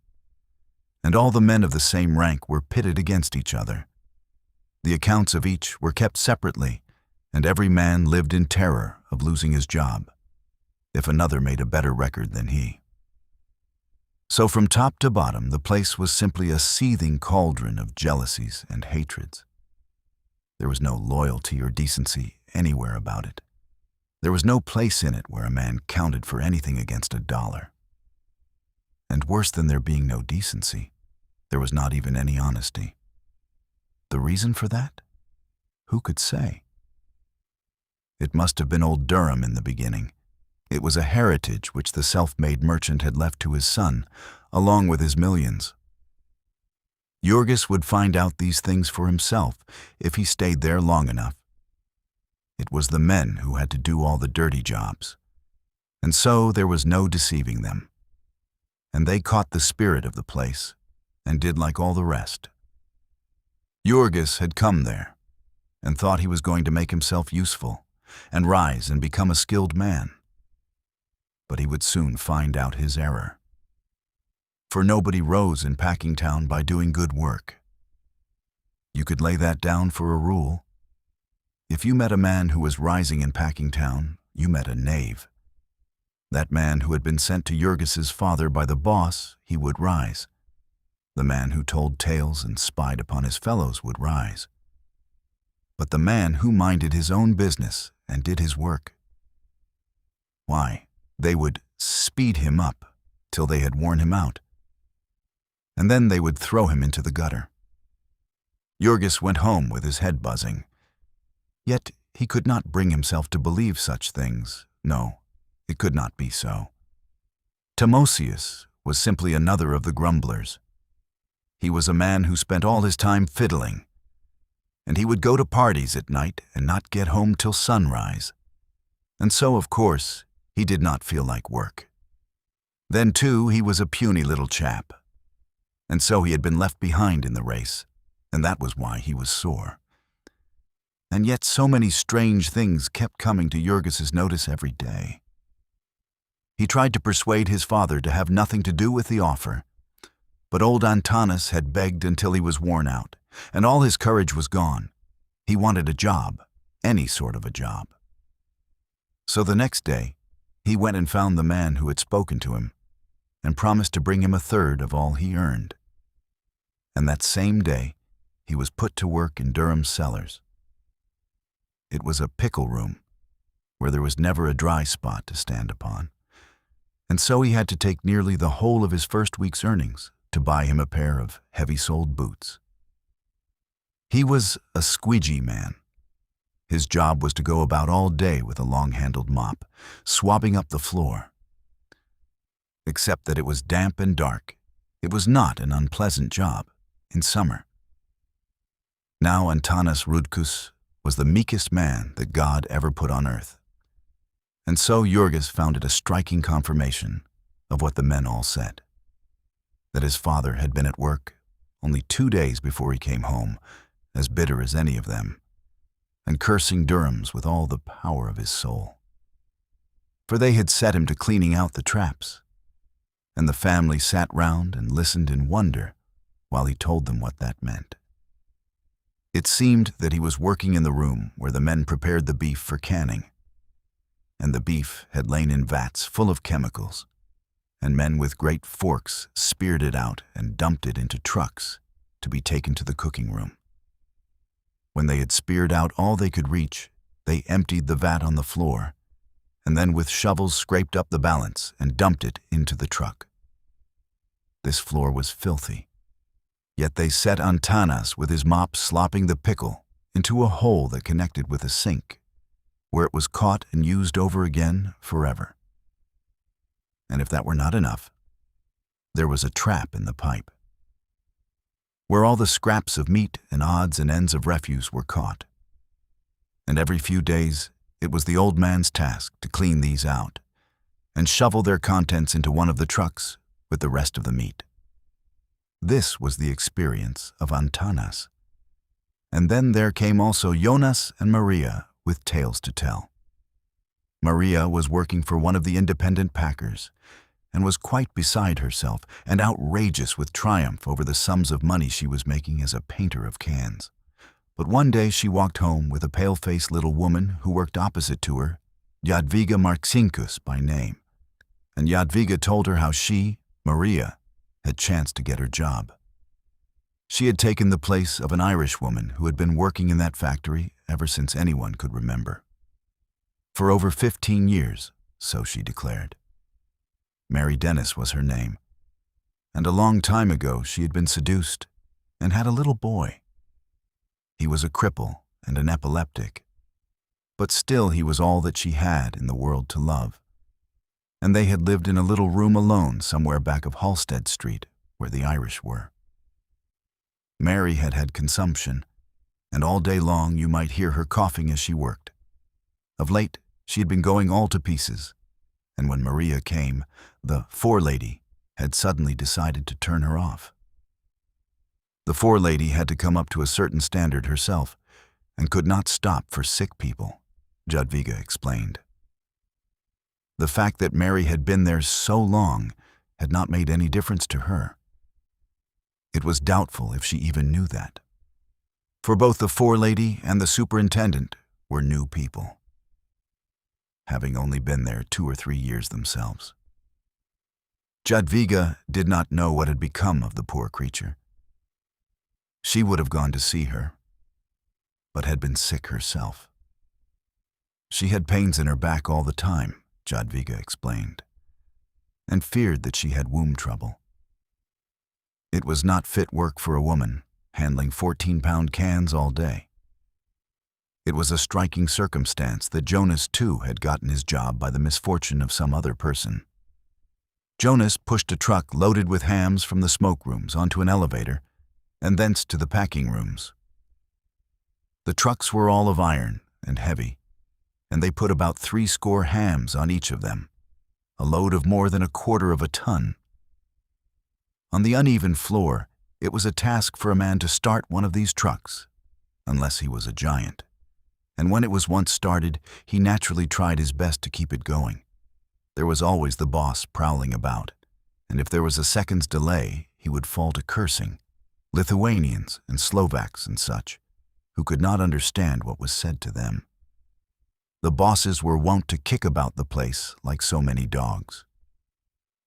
And all the men of the same rank were pitted against each other. The accounts of each were kept separately, and every man lived in terror of losing his job if another made a better record than he. So from top to bottom, the place was simply a seething cauldron of jealousies and hatreds. There was no loyalty or decency anywhere about it. There was no place in it where a man counted for anything against $1. And worse than there being no decency, there was not even any honesty. The reason for that? Who could say? It must have been old Durham in the beginning. It was a heritage which the self-made merchant had left to his son, along with his millions. Jurgis would find out these things for himself if he stayed there long enough. It was the men who had to do all the dirty jobs, and so there was no deceiving them. And they caught the spirit of the place and did like all the rest. Jurgis had come there and thought he was going to make himself useful and rise and become a skilled man. But he would soon find out his error. For nobody rose in Packingtown by doing good work. You could lay that down for a rule. If you met a man who was rising in Packingtown, you met a knave. That man who had been sent to Jurgis's father by the boss, he would rise. The man who told tales and spied upon his fellows would rise. But the man who minded his own business and did his work, why, they would speed him up till they had worn him out, and then they would throw him into the gutter. Jurgis went home with his head buzzing. Yet he could not bring himself to believe such things. No, it could not be so. Timosius was simply another of the grumblers. He was a man who spent all his time fiddling, and he would go to parties at night and not get home till sunrise. And so, of course, he did not feel like work. Then, too, he was a puny little chap, and so he had been left behind in the race, and that was why he was sore. And yet so many strange things kept coming to Jurgis's notice every day. He tried to persuade his father to have nothing to do with the offer, but old Antanas had begged until he was worn out, and all his courage was gone. He wanted a job, any sort of a job. So the next day, he went and found the man who had spoken to him, and promised to bring him 1/3 of all he earned. And that same day, he was put to work in Durham's cellars. it was a pickle room, where there was never a dry spot to stand upon. And so he had to take nearly the whole of his first week's earnings to buy him a pair of heavy-soled boots. He was a squeegee man. His job was to go about all day with a long-handled mop, swabbing up the floor. Except that it was damp and dark, it was not an unpleasant job in summer. Now Antanas Rudkus was the meekest man that God ever put on earth. And so Jurgis found it a striking confirmation of what the men all said, that his father had been at work only 2 days before he came home, as bitter as any of them, and cursing Durhams with all the power of his soul. For they had set him to cleaning out the traps, and the family sat round and listened in wonder while he told them what that meant. It seemed that he was working in the room where the men prepared the beef for canning, and the beef had lain in vats full of chemicals, and men with great forks speared it out and dumped it into trucks to be taken to the cooking room. When they had speared out all they could reach, they emptied the vat on the floor, and then with shovels scraped up the balance and dumped it into the truck. This floor was filthy, yet they set Antanas with his mop slopping the pickle into a hole that connected with a sink, where it was caught and used over again forever. And if that were not enough, there was a trap in the pipe, where all the scraps of meat and odds and ends of refuse were caught. And every few days, it was the old man's task to clean these out and shovel their contents into one of the trucks with the rest of the meat. This was the experience of Antanas. And then there came also Jonas and Maria with tales to tell. Maria was working for one of the independent packers and was quite beside herself and outrageous with triumph over the sums of money she was making as a painter of cans. But one day she walked home with a pale-faced little woman who worked opposite to her, Jadwiga Marcinkus by name, and Jadwiga told her how she, Maria, had chanced to get her job. She had taken the place of an Irish woman who had been working in that factory ever since anyone could remember. For over 15 years, so she declared. Mary Dennis was her name, and a long time ago she had been seduced and had a little boy. He was a cripple and an epileptic, but still he was all that she had in the world to love, and they had lived in a little room alone somewhere back of Halstead Street, where the Irish were. Mary had had consumption, and all day long you might hear her coughing as she worked. Of late, she had been going all to pieces, and when Maria came, the forelady had suddenly decided to turn her off. The forelady had to come up to a certain standard herself and could not stop for sick people, Jadwiga explained. The fact that Mary had been there so long had not made any difference to her. It was doubtful if she even knew that, for both the forelady and the superintendent were new people, having only been there 2 or 3 years themselves. Jadwiga did not know what had become of the poor creature. She would have gone to see her, but had been sick herself. She had pains in her back all the time, Jadwiga explained, and feared that she had womb trouble. It was not fit work for a woman, handling 14-pound cans all day. It was a striking circumstance that Jonas, too, had gotten his job by the misfortune of some other person. Jonas pushed a truck loaded with hams from the smoke rooms onto an elevator and thence to the packing rooms. The trucks were all of iron and heavy, and they put about 70 hams on each of them, a load of more than 1/4 of a ton. On the uneven floor, it was a task for a man to start one of these trucks, unless he was a giant, and when it was once started, he naturally tried his best to keep it going. There was always the boss prowling about, and if there was a second's delay, he would fall to cursing Lithuanians and Slovaks and such, who could not understand what was said to them. The bosses were wont to kick about the place like so many dogs.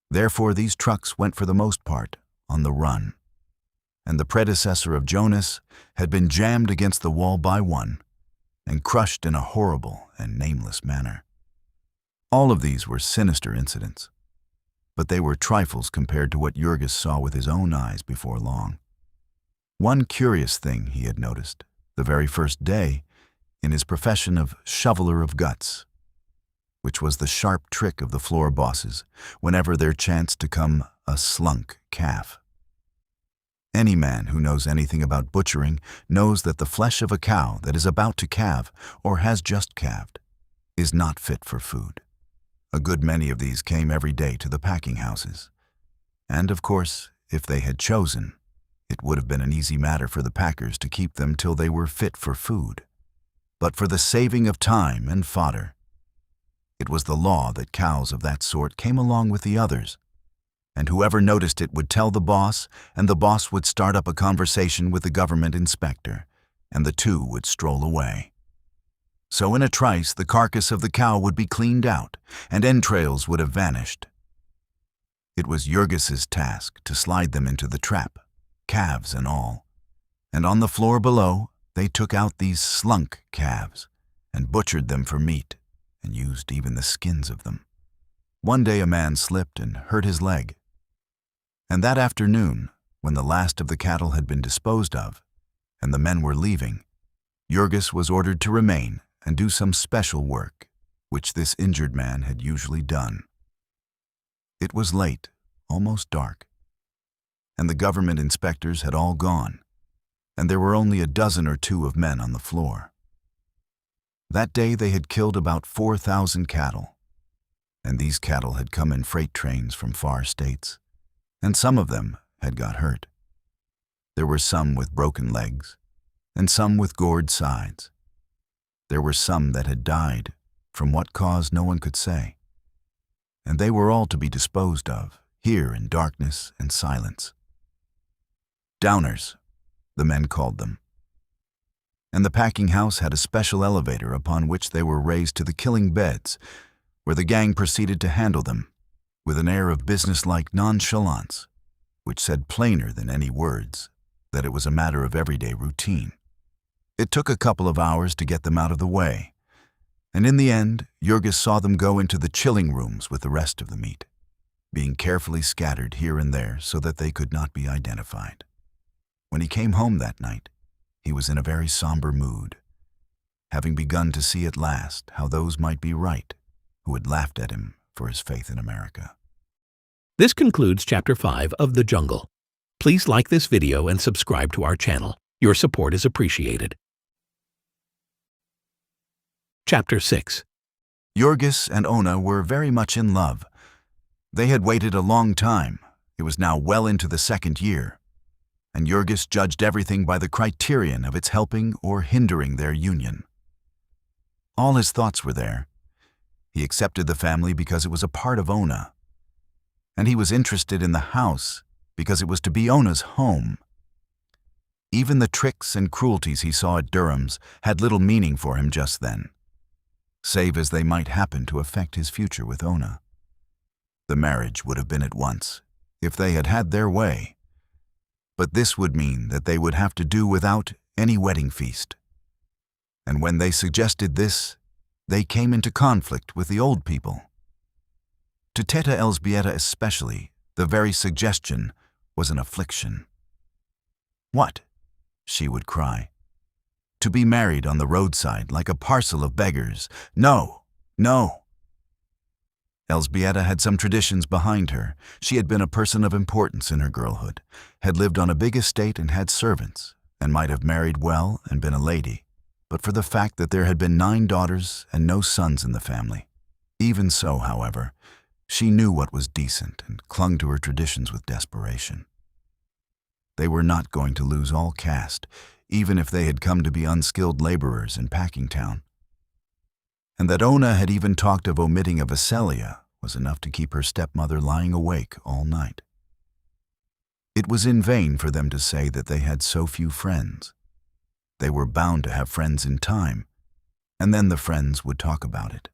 Therefore these trucks went for the most part on the run, and the predecessor of Jonas had been jammed against the wall by one, and crushed in a horrible and nameless manner. All of these were sinister incidents, but they were trifles compared to what Jurgis saw with his own eyes before long. One curious thing he had noticed, the very first day, in his profession of shoveler of guts, which was the sharp trick of the floor bosses whenever there chanced to come a slunk calf. Any man who knows anything about butchering knows that the flesh of a cow that is about to calve, or has just calved, is not fit for food. A good many of these came every day to the packing houses. And of course, if they had chosen, it would have been an easy matter for the packers to keep them till they were fit for food. But for the saving of time and fodder, it was the law that cows of that sort came along with the others, and whoever noticed it would tell the boss, and the boss would start up a conversation with the government inspector, and the two would stroll away. So in a trice the carcass of the cow would be cleaned out, and entrails would have vanished. It was Jurgis's task to slide them into the trap, calves and all, and on the floor below they took out these slunk calves, and butchered them for meat, and used even the skins of them. One day a man slipped and hurt his leg. And that afternoon, when the last of the cattle had been disposed of, and the men were leaving, Jurgis was ordered to remain and do some special work, which this injured man had usually done. It was late, almost dark, and the government inspectors had all gone, and there were only a dozen or two of men on the floor. That day they had killed about 4,000 cattle, and these cattle had come in freight trains from far states, and some of them had got hurt. There were some with broken legs, and some with gored sides. There were some that had died, from what cause no one could say, and they were all to be disposed of, here in darkness and silence. Downers, the men called them. And the packing house had a special elevator upon which they were raised to the killing beds, where the gang proceeded to handle them, with an air of businesslike nonchalance, which said plainer than any words that it was a matter of everyday routine. It took a couple of hours to get them out of the way, and in the end, Jurgis saw them go into the chilling rooms with the rest of the meat, being carefully scattered here and there so that they could not be identified. When he came home that night, he was in a very somber mood, having begun to see at last how those might be right who had laughed at him for his faith in America. This concludes Chapter 5 of The Jungle. Please like this video and subscribe to our channel. Your support is appreciated. Chapter 6. Jurgis and Ona were very much in love. They had waited a long time. It was now well into the second year, and Jurgis judged everything by the criterion of its helping or hindering their union. All his thoughts were there. He accepted the family because it was a part of Ona, and he was interested in the house because it was to be Ona's home. Even the tricks and cruelties he saw at Durham's had little meaning for him just then, save as they might happen to affect his future with Ona. The marriage would have been at once, if they had had their way, but this would mean that they would have to do without any wedding feast. And when they suggested this, they came into conflict with the old people. To Teta Elżbieta especially, the very suggestion was an affliction. What? She would cry. To be married on the roadside like a parcel of beggars. No, no. Elżbieta had some traditions behind her. She had been a person of importance in her girlhood, had lived on a big estate and had servants, and might have married well and been a lady, but for the fact that there had been 9 daughters and no sons in the family. Even so, however, she knew what was decent and clung to her traditions with desperation. They were not going to lose all caste, even if they had come to be unskilled laborers in Packingtown. And that Ona had even talked of omitting a Veselia was enough to keep her stepmother lying awake all night. It was in vain for them to say that they had so few friends. They were bound to have friends in time, and then the friends would talk about it.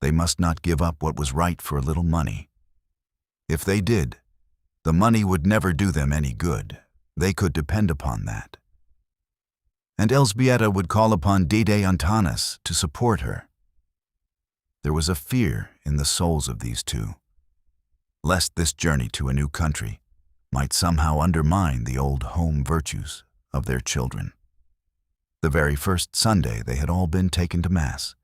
They must not give up what was right for a little money. If they did, the money would never do them any good. They could depend upon that. and Elżbieta would call upon Dede Antanas to support her. There was a fear in the souls of these two, lest this journey to a new country might somehow undermine the old home virtues of their children. The very first Sunday they had all been taken to Mass,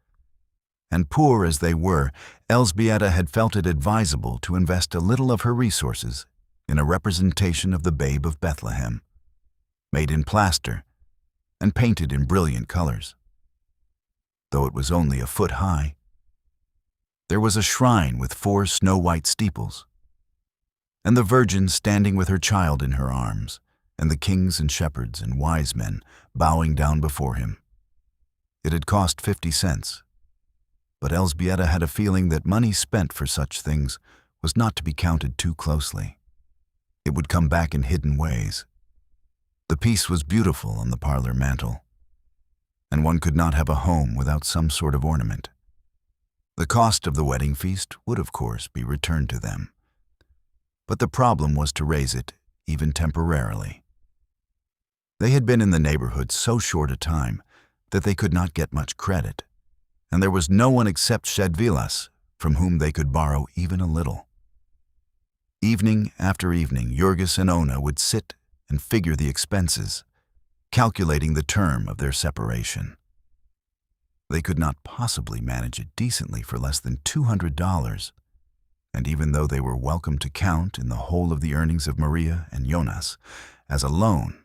and poor as they were, Elżbieta had felt it advisable to invest a little of her resources in a representation of the Babe of Bethlehem, made in plaster and painted in brilliant colors. Though it was only a foot high, there was a shrine with 4 snow-white steeples, and the Virgin standing with her child in her arms, and the kings and shepherds and wise men bowing down before him. It had cost 50 cents, but Elżbieta had a feeling that money spent for such things was not to be counted too closely. It would come back in hidden ways. The piece was beautiful on the parlor mantel, and one could not have a home without some sort of ornament. The cost of the wedding feast would, of course, be returned to them, but the problem was to raise it, even temporarily. They had been in the neighborhood so short a time that they could not get much credit, and there was no one except Shedvilas from whom they could borrow even a little. Evening after evening, Jurgis and Ona would sit and figure the expenses, calculating the term of their separation. They could not possibly manage it decently for less than $200, and even though they were welcome to count in the whole of the earnings of Maria and Jonas as a loan,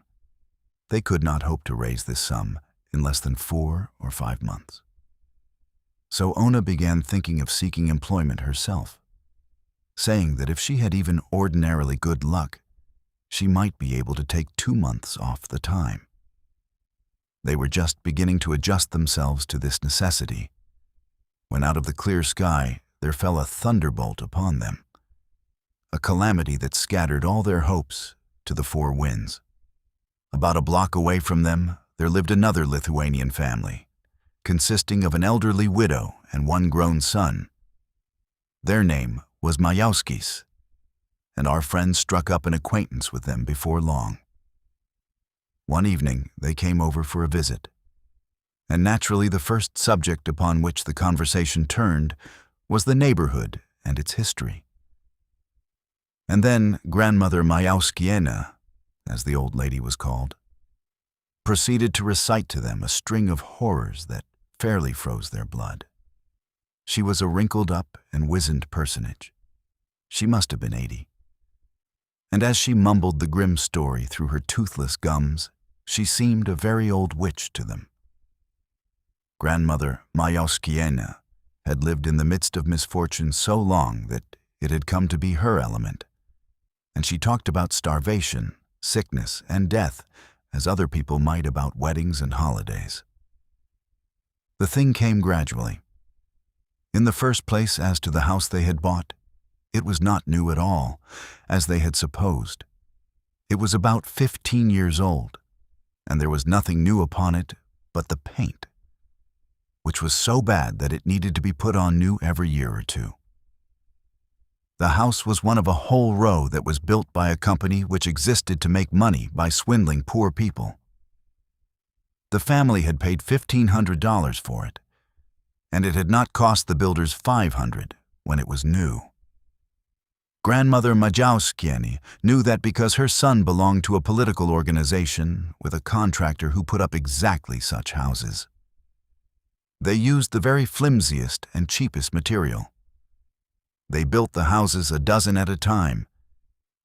they could not hope to raise this sum in less than 4 or 5 months. So Ona began thinking of seeking employment herself, saying that if she had even ordinarily good luck, she might be able to take 2 months off the time. They were just beginning to adjust themselves to this necessity, when out of the clear sky there fell a thunderbolt upon them, a calamity that scattered all their hopes to the 4 winds. About a block away from them, there lived another Lithuanian family, consisting of an elderly widow and 1 grown son. Their name was Majauskis, and our friends struck up an acquaintance with them before long. One evening they came over for a visit, and naturally the first subject upon which the conversation turned was the neighborhood and its history. And then Grandmother Majauskiena, as the old lady was called, proceeded to recite to them a string of horrors that fairly froze their blood. She was a wrinkled-up and wizened personage. She must have been 80. And as she mumbled the grim story through her toothless gums, she seemed a very old witch to them. Grandmother Majauskiena had lived in the midst of misfortune so long that it had come to be her element, and she talked about starvation, sickness, and death as other people might about weddings and holidays. The thing came gradually. In the first place, as to the house they had bought, it was not new at all, as they had supposed. It was about 15 years old, and there was nothing new upon it but the paint, which was so bad that it needed to be put on new every year or 2. The house was one of a whole row that was built by a company which existed to make money by swindling poor people. The family had paid $1,500 for it, and it had not cost the builders $500 when it was new. Grandmother Majauskieni knew that because her son belonged to a political organization with a contractor who put up exactly such houses. They used the very flimsiest and cheapest material. They built the houses a dozen at a time,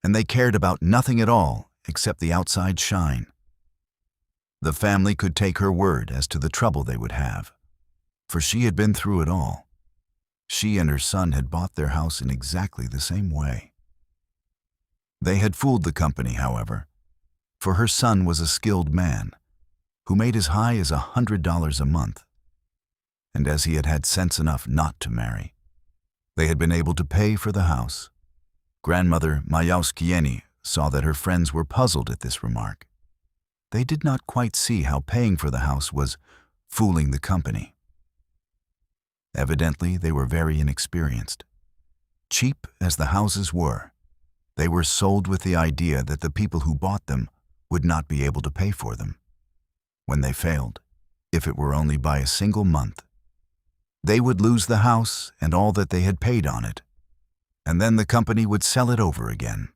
and they cared about nothing at all except the outside shine. The family could take her word as to the trouble they would have, for she had been through it all. She and her son had bought their house in exactly the same way. They had fooled the company, however, for her son was a skilled man who made as high as $100 a month, and as he had had sense enough not to marry, they had been able to pay for the house. Grandmother Majauskieni saw that her friends were puzzled at this remark. They did not quite see how paying for the house was fooling the company. Evidently, they were very inexperienced. Cheap as the houses were, they were sold with the idea that the people who bought them would not be able to pay for them. When they failed, if it were only by a single month, they would lose the house and all that they had paid on it, and then the company would sell it over again.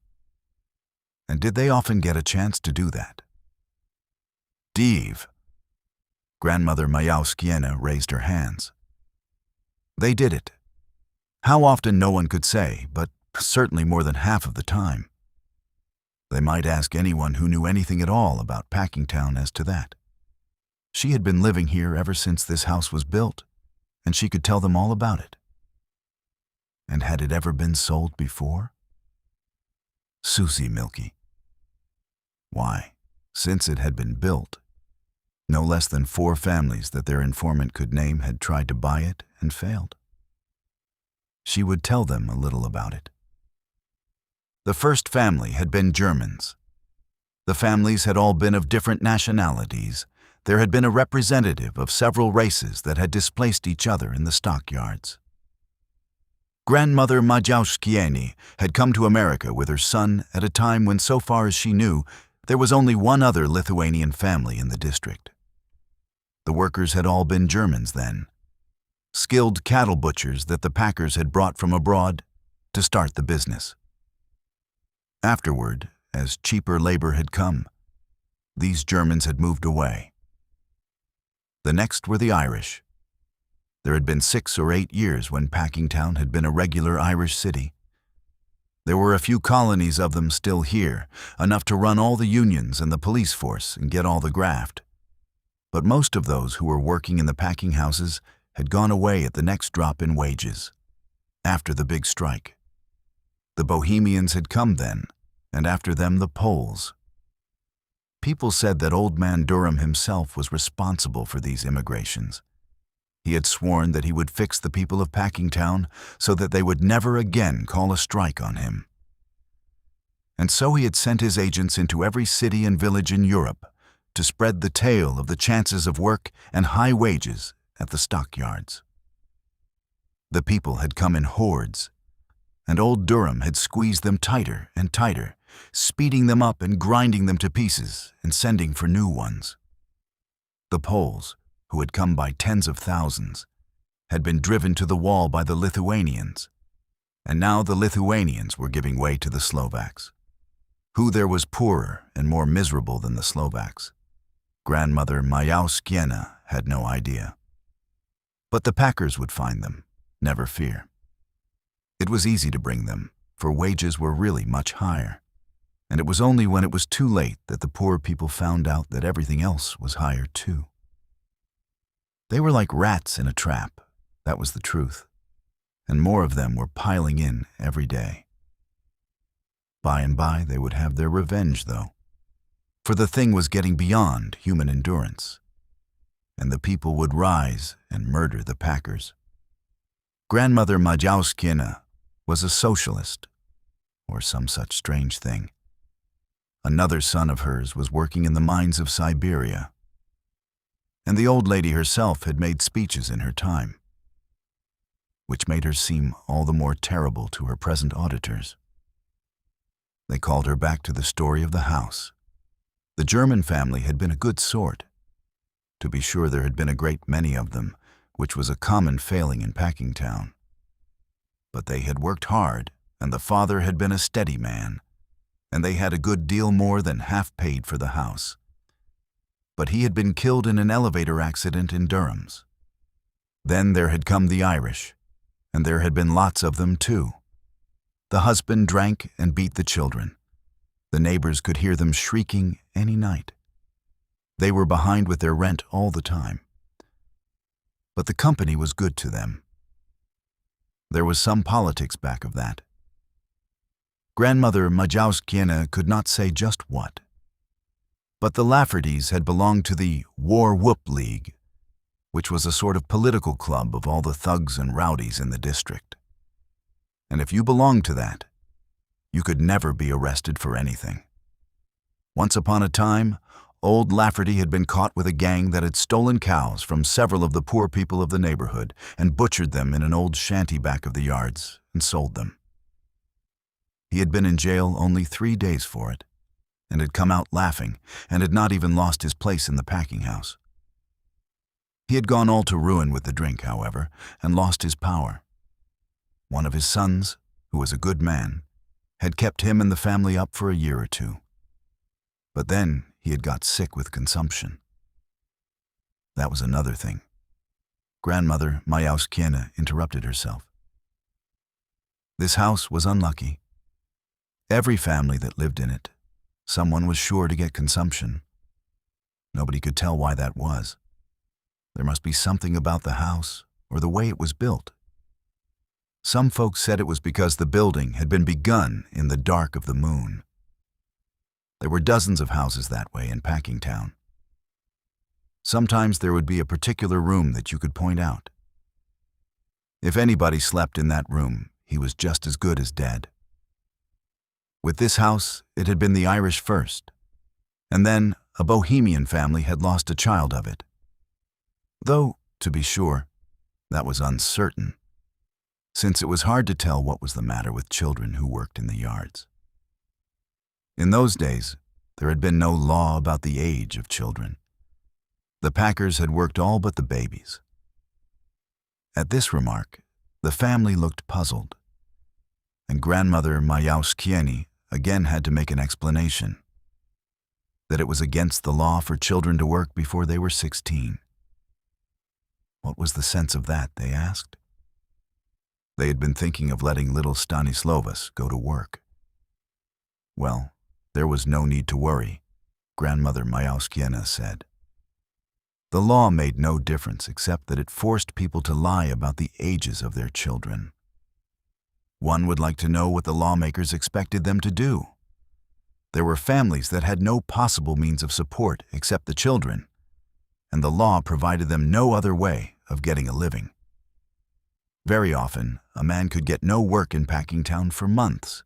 And did they often get a chance to do that? Div. Grandmother Majauskiene raised her hands. They did it. How often no one could say, but certainly more than half of the time. They might ask anyone who knew anything at all about Packingtown as to that. She had been living here ever since this house was built, and she could tell them all about it. And had it ever been sold before? Susie Milky. Why, since it had been built, no less than 4 families that their informant could name had tried to buy it and failed. She would tell them a little about it. The first family had been Germans. The families had all been of different nationalities. There had been a representative of several races that had displaced each other in the stockyards. Grandmother Majauskiene had come to America with her son at a time when, so far as she knew, there was only one other Lithuanian family in the district. The workers had all been Germans then, skilled cattle butchers that the packers had brought from abroad to start the business. Afterward, as cheaper labor had come, these Germans had moved away. The next were the Irish. There had been 6 or 8 years when Packingtown had been a regular Irish city. There were a few colonies of them still here, enough to run all the unions and the police force and get all the graft. But most of those who were working in the packing houses had gone away at the next drop in wages, after the big strike. The Bohemians had come then, and after them the Poles. People said that Old Man Durham himself was responsible for these immigrations. He had sworn that he would fix the people of Packingtown so that they would never again call a strike on him. And so he had sent his agents into every city and village in Europe to spread the tale of the chances of work and high wages at the stockyards. The people had come in hordes, and old Durham had squeezed them tighter and tighter, speeding them up and grinding them to pieces and sending for new ones. The Poles, who had come by tens of thousands, had been driven to the wall by the Lithuanians, and now the Lithuanians were giving way to the Slovaks. Who there was poorer and more miserable than the Slovaks? Grandmother Majauskiene had no idea. But the packers would find them, never fear. It was easy to bring them, for wages were really much higher, and it was only when it was too late that the poor people found out that everything else was higher too. They were like rats in a trap, that was the truth, and more of them were piling in every day. By and by they would have their revenge, though, for the thing was getting beyond human endurance, and the people would rise and murder the packers. Grandmother Majauskiene was a socialist, or some such strange thing. Another son of hers was working in the mines of Siberia, and the old lady herself had made speeches in her time, which made her seem all the more terrible to her present auditors. They called her back to the story of the house. The German family had been a good sort. To be sure, there had been a great many of them, which was a common failing in Packingtown. But they had worked hard, and the father had been a steady man, and they had a good deal more than half paid for the house. But he had been killed in an elevator accident in Durham's. Then there had come the Irish, and there had been lots of them too. The husband drank and beat the children. The neighbors could hear them shrieking any night. They were behind with their rent all the time. But the company was good to them. There was some politics back of that. Grandmother Majauskiene could not say just what. But the Laffertys had belonged to the War Whoop League, which was a sort of political club of all the thugs and rowdies in the district. And if you belonged to that, you could never be arrested for anything. Once upon a time, old Lafferty had been caught with a gang that had stolen cows from several of the poor people of the neighborhood and butchered them in an old shanty back of the yards and sold them. He had been in jail only 3 days for it, and had come out laughing and had not even lost his place in the packing house. He had gone all to ruin with the drink, however, and lost his power. One of his sons, who was a good man, had kept him and the family up for a year or two. But then he had got sick with consumption. That was another thing. Grandmother Majauskiene interrupted herself. This house was unlucky. Every family that lived in it, someone was sure to get consumption. Nobody could tell why that was. There must be something about the house or the way it was built. Some folks said it was because the building had been begun in the dark of the moon. There were dozens of houses that way in Packingtown. Sometimes there would be a particular room that you could point out. If anybody slept in that room, he was just as good as dead. With this house, it had been the Irish first, and then a Bohemian family had lost a child of it. Though, to be sure, that was uncertain, since it was hard to tell what was the matter with children who worked in the yards. In those days, there had been no law about the age of children. The packers had worked all but the babies. At this remark, the family looked puzzled, and Grandmother Majauskiene again had to make an explanation, that it was against the law for children to work before they were 16. What was the sense of that, they asked. They had been thinking of letting little Stanislovas go to work. Well, there was no need to worry, Grandmother Majauskiene said. The law made no difference except that it forced people to lie about the ages of their children. One would like to know what the lawmakers expected them to do. There were families that had no possible means of support except the children, and the law provided them no other way of getting a living. Very often, a man could get no work in Packingtown for months,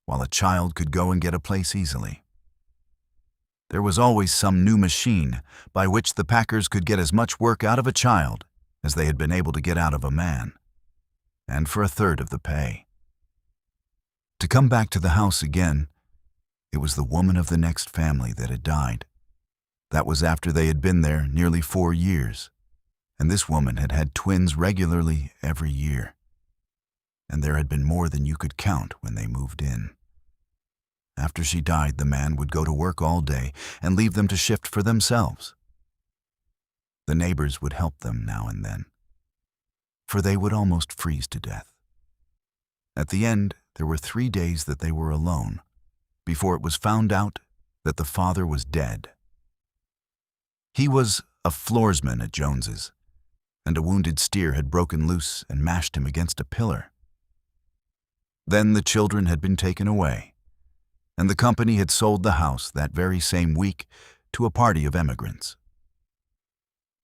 while a child could go and get a place easily. There was always some new machine by which the packers could get as much work out of a child as they had been able to get out of a man, and for a third of the pay. To come back to the house again, it was the woman of the next family that had died. That was after they had been there nearly 4 years, and this woman had had twins regularly every year. And there had been more than you could count when they moved in. After she died, the man would go to work all day and leave them to shift for themselves. The neighbors would help them now and then, for they would almost freeze to death. At the end, there were 3 days that they were alone, before it was found out that the father was dead. He was a floorsman at Jones's, and a wounded steer had broken loose and mashed him against a pillar. Then the children had been taken away, and the company had sold the house that very same week to a party of emigrants.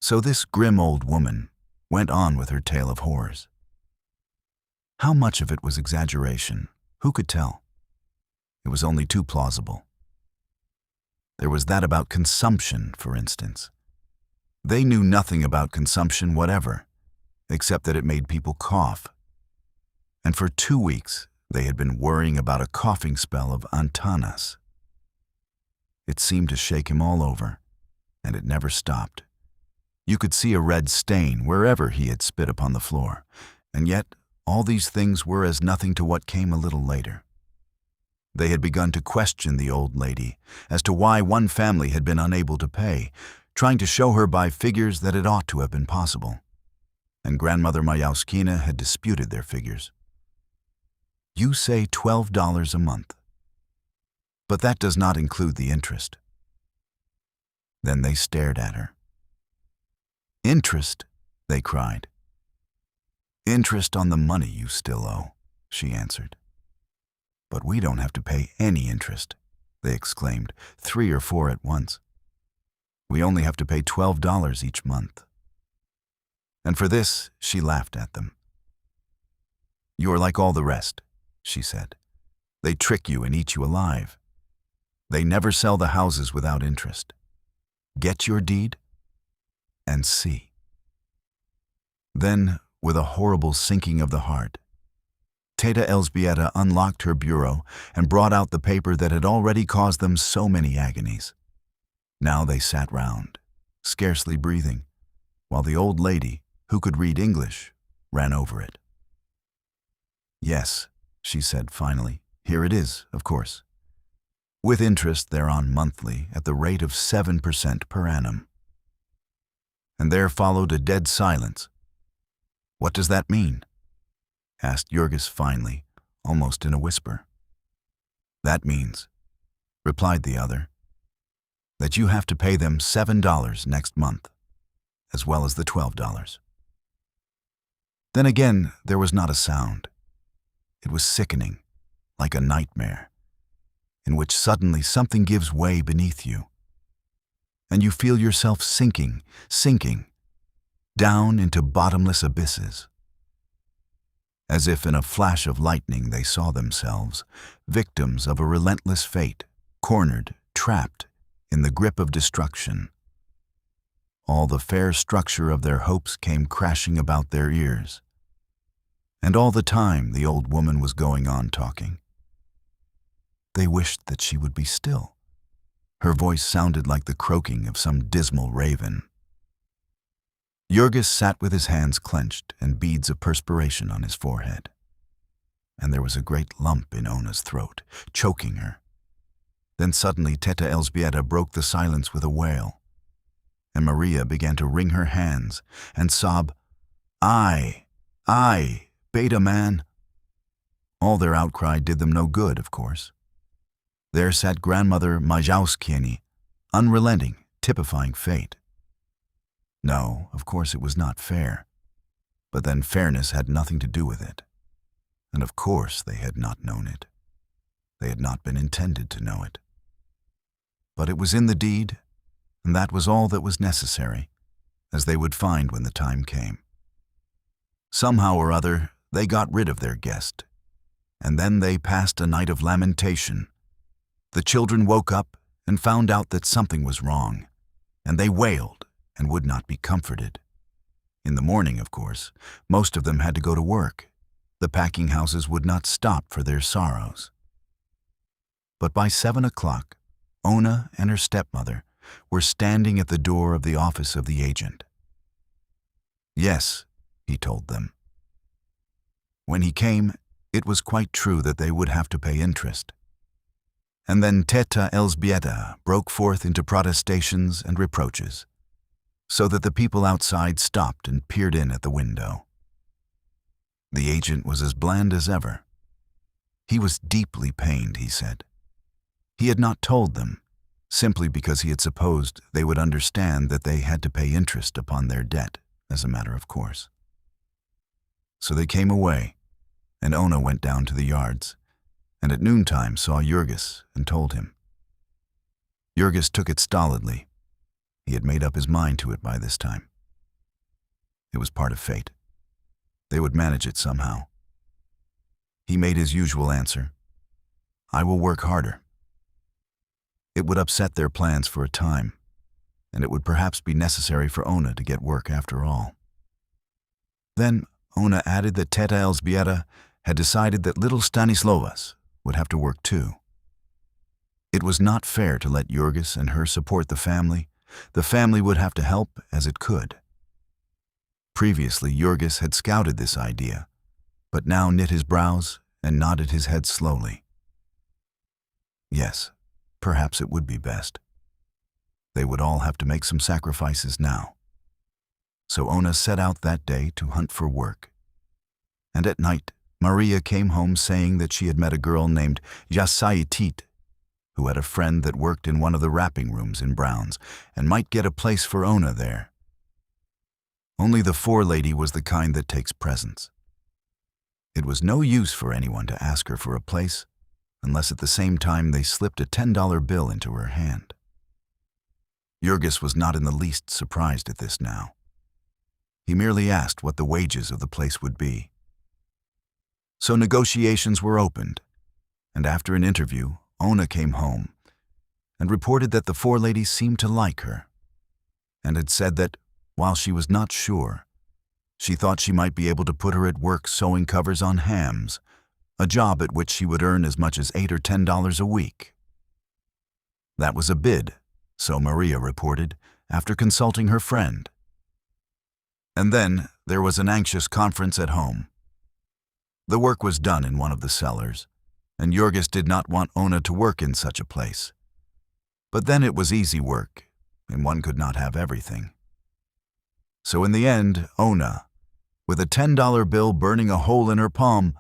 So this grim old woman went on with her tale of horrors. How much of it was exaggeration, who could tell? It was only too plausible. There was that about consumption, for instance. They knew nothing about consumption whatever, except that it made people cough. And for 2 weeks, they had been worrying about a coughing spell of Antanas. It seemed to shake him all over, and it never stopped. You could see a red stain wherever he had spit upon the floor, and yet all these things were as nothing to what came a little later. They had begun to question the old lady as to why one family had been unable to pay, trying to show her by figures that it ought to have been possible. And Grandmother Majauskiene had disputed their figures. You say $12 a month, but that does not include the interest. Then they stared at her. Interest, they cried. Interest on the money you still owe, she answered. But we don't have to pay any interest, they exclaimed, 3 or 4 at once. We only have to pay $12 each month. And for this, she laughed at them. You are like all the rest, she said. They trick you and eat you alive. They never sell the houses without interest. Get your deed and see. Then, with a horrible sinking of the heart, Teta Elzbieta unlocked her bureau and brought out the paper that had already caused them so many agonies. Now they sat round, scarcely breathing, while the old lady, who could read English, ran over it. "Yes," she said finally, "here it is, of course. With interest thereon monthly at the rate of 7% per annum." And there followed a dead silence. "What does that mean?" asked Jurgis finally, almost in a whisper. "That means," replied the other, "that you have to pay them $7 next month, as well as the $12. Then again, there was not a sound. It was sickening, like a nightmare, in which suddenly something gives way beneath you, and you feel yourself sinking, down into bottomless abysses. As if in a flash of lightning they saw themselves, victims of a relentless fate, cornered, trapped, in the grip of destruction. All the fair structure of their hopes came crashing about their ears. And all the time the old woman was going on talking. They wished that she would be still. Her voice sounded like the croaking of some dismal raven. Jurgis sat with his hands clenched and beads of perspiration on his forehead. And there was a great lump in Ona's throat, choking her. Then suddenly Teta Elzbieta broke the silence with a wail, and Maria began to wring her hands and sob, "I, beta man." All their outcry did them no good, of course. There sat Grandmother Majauskiene, unrelenting, typifying fate. No, of course it was not fair. But then fairness had nothing to do with it. And of course they had not known it. They had not been intended to know it. But it was in the deed, and that was all that was necessary, as they would find when the time came. Somehow or other, they got rid of their guest, and then they passed a night of lamentation. The children woke up and found out that something was wrong, and they wailed and would not be comforted. In the morning, of course, most of them had to go to work. The packing houses would not stop for their sorrows. But by 7 o'clock, Ona and her stepmother were standing at the door of the office of the agent. "Yes," he told them. When he came, it was quite true that they would have to pay interest. And then Teta Elzbieta broke forth into protestations and reproaches, so that the people outside stopped and peered in at the window. The agent was as bland as ever. He was deeply pained, he said. He had not told them, simply because he had supposed they would understand that they had to pay interest upon their debt, as a matter of course. So they came away, and Ona went down to the yards, and at noontime saw Jurgis and told him. Jurgis took it stolidly. He had made up his mind to it by this time. It was part of fate. They would manage it somehow. He made his usual answer, "I will work harder." It would upset their plans for a time, and it would perhaps be necessary for Ona to get work after all. Then Ona added that Teta Elzbieta had decided that little Stanislovas would have to work too. It was not fair to let Jurgis and her support the family. The family would have to help as it could. Previously, Jurgis had scouted this idea, but now knit his brows and nodded his head slowly. Yes, perhaps it would be best. They would all have to make some sacrifices now. So Ona set out that day to hunt for work. And at night, Maria came home saying that she had met a girl named Jasaitit, who had a friend that worked in one of the wrapping rooms in Brown's and might get a place for Ona there. Only the forelady was the kind that takes presents. It was no use for anyone to ask her for a place, unless at the same time they slipped a $10 bill into her hand. Jurgis was not in the least surprised at this now. He merely asked what the wages of the place would be. So negotiations were opened, and after an interview, Ona came home and reported that the forelady seemed to like her, and had said that, while she was not sure, she thought she might be able to put her at work sewing covers on hams a job at which she would earn as much as $8 or $10 a week. That was a bid, so Maria reported, after consulting her friend. And then there was an anxious conference at home. The work was done in one of the cellars, and Jurgis did not want Ona to work in such a place. But then it was easy work, and one could not have everything. So in the end, Ona, with a $10 bill burning a hole in her palm,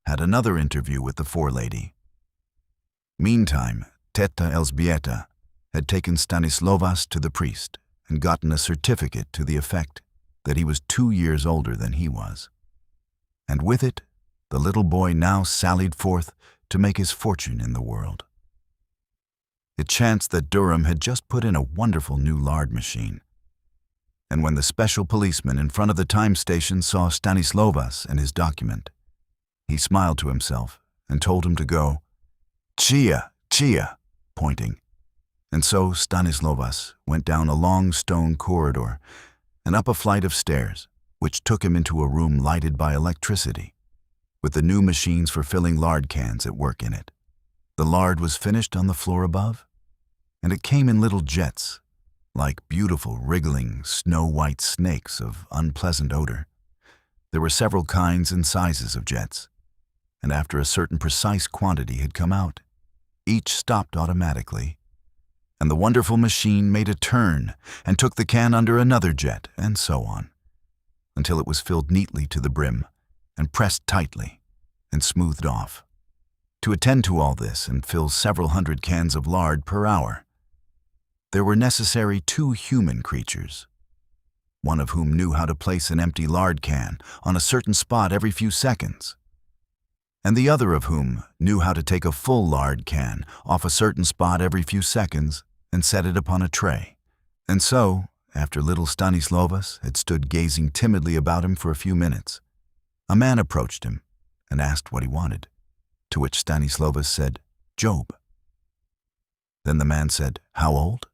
had another interview with the forelady. Meantime, Teta Elżbieta had taken Stanisławas to the priest and gotten a certificate to the effect that he was 2 years older than he was. And with it, the little boy now sallied forth to make his fortune in the world. It chanced that Durham had just put in a wonderful new lard machine. And when the special policeman in front of the time station saw Stanisławas and his document, he smiled to himself and told him to go, "Chia, Chia," pointing. And so Stanisławas went down a long stone corridor and up a flight of stairs, which took him into a room lighted by electricity, with the new machines for filling lard cans at work in it. The lard was finished on the floor above, and it came in little jets, like beautiful wriggling snow-white snakes of unpleasant odor. There were several kinds and sizes of jets, and after a certain precise quantity had come out, each stopped automatically, and the wonderful machine made a turn and took the can under another jet, and so on, until it was filled neatly to the brim and pressed tightly and smoothed off. To attend to all this and fill several hundred cans of lard per hour, there were necessary 2 human creatures, one of whom knew how to place an empty lard can on a certain spot every few seconds, and the other of whom knew how to take a full lard can off a certain spot every few seconds and set it upon a tray. And so, after little Stanisławas had stood gazing timidly about him for a few minutes, a man approached him and asked what he wanted, to which Stanisławas said, "Job." Then the man said, "How old?"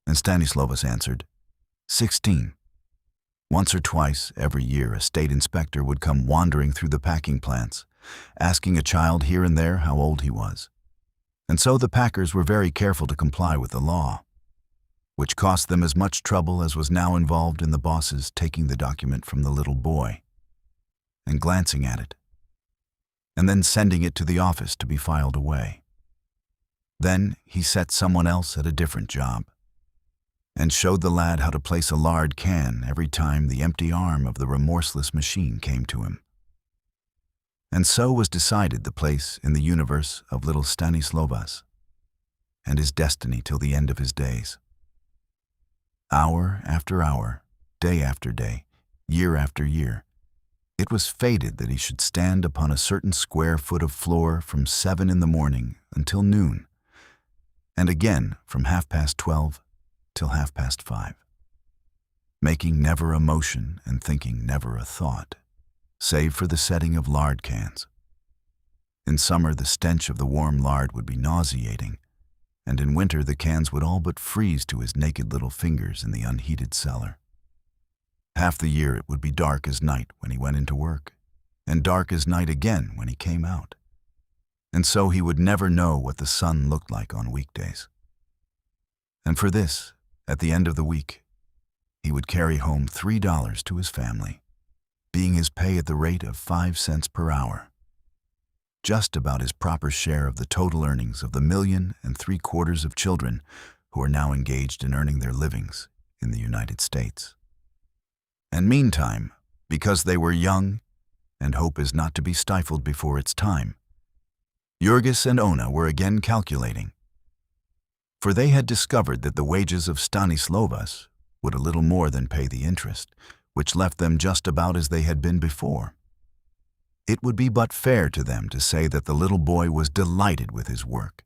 And Stanisławas answered, 16. Once or twice every year a state inspector would come wandering through the packing plants, asking a child here and there how old he was. And so the packers were very careful to comply with the law, which cost them as much trouble as was now involved in the bosses taking the document from the little boy and glancing at it, and then sending it to the office to be filed away. Then he set someone else at a different job, and showed the lad how to place a lard can every time the empty arm of the remorseless machine came to him. And so was decided the place in the universe of little Stanisławas, and his destiny till the end of his days. Hour after hour, day after day, year after year, it was fated that he should stand upon a certain square foot of floor from 7 in the morning until noon, and again from 12:30 till 5:30, making never a motion and thinking never a thought, save for the setting of lard cans. In summer the stench of the warm lard would be nauseating, and in winter the cans would all but freeze to his naked little fingers in the unheated cellar. Half the year it would be dark as night when he went into work, and dark as night again when he came out. And so he would never know what the sun looked like on weekdays. And for this, at the end of the week, he would carry home $3 to his family, being his pay at the rate of 5 cents per hour, just about his proper share of the total earnings of the 1.75 million of children who are now engaged in earning their livings in the United States. And meantime, because they were young, and hope is not to be stifled before its time, Jurgis and Ona were again calculating, for they had discovered that the wages of Stanisławas would a little more than pay the interest, which left them just about as they had been before. It would be but fair to them to say that the little boy was delighted with his work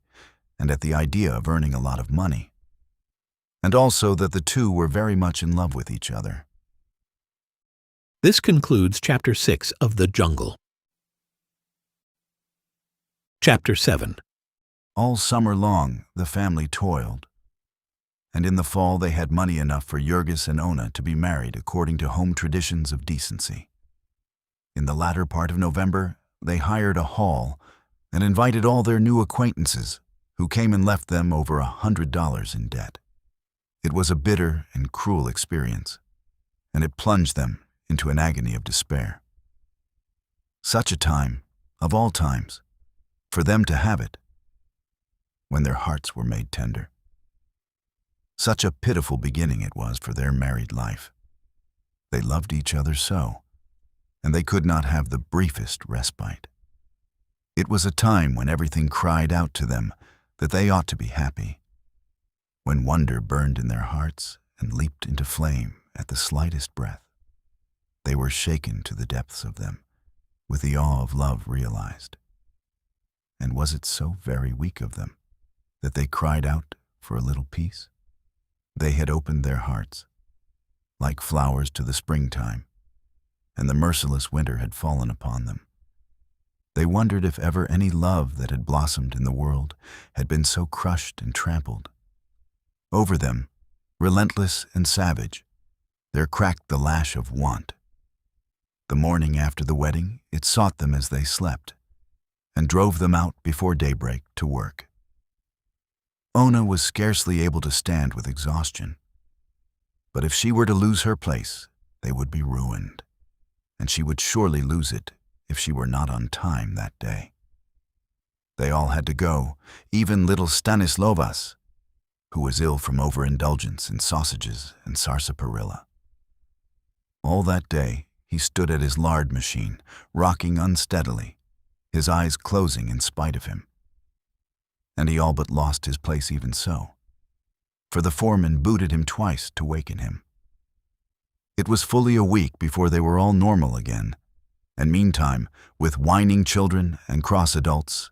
and at the idea of earning a lot of money, and also that the two were very much in love with each other. This concludes Chapter 6 of The Jungle. Chapter 7. All summer long the family toiled, and in the fall they had money enough for Jurgis and Ona to be married according to home traditions of decency. In the latter part of November, they hired a hall and invited all their new acquaintances, who came and left them over $100 in debt. It was a bitter and cruel experience, and it plunged them into an agony of despair. Such a time, of all times, for them to have it, when their hearts were made tender. Such a pitiful beginning it was for their married life. They loved each other so, and they could not have the briefest respite. It was a time when everything cried out to them that they ought to be happy, when wonder burned in their hearts and leaped into flame at the slightest breath. They were shaken to the depths of them, with the awe of love realized. And was it so very weak of them that they cried out for a little peace? They had opened their hearts, like flowers to the springtime, and the merciless winter had fallen upon them. They wondered if ever any love that had blossomed in the world had been so crushed and trampled. Over them, relentless and savage, there cracked the lash of want. The morning after the wedding, it sought them as they slept, and drove them out before daybreak to work. Ona was scarcely able to stand with exhaustion. But if she were to lose her place, they would be ruined, and she would surely lose it if she were not on time that day. They all had to go, even little Stanislovas, who was ill from overindulgence in sausages and sarsaparilla. All that day, he stood at his lard machine, rocking unsteadily, his eyes closing in spite of him. And he all but lost his place even so, for the foreman booted him twice to waken him. It was fully a week before they were all normal again, and meantime, with whining children and cross adults,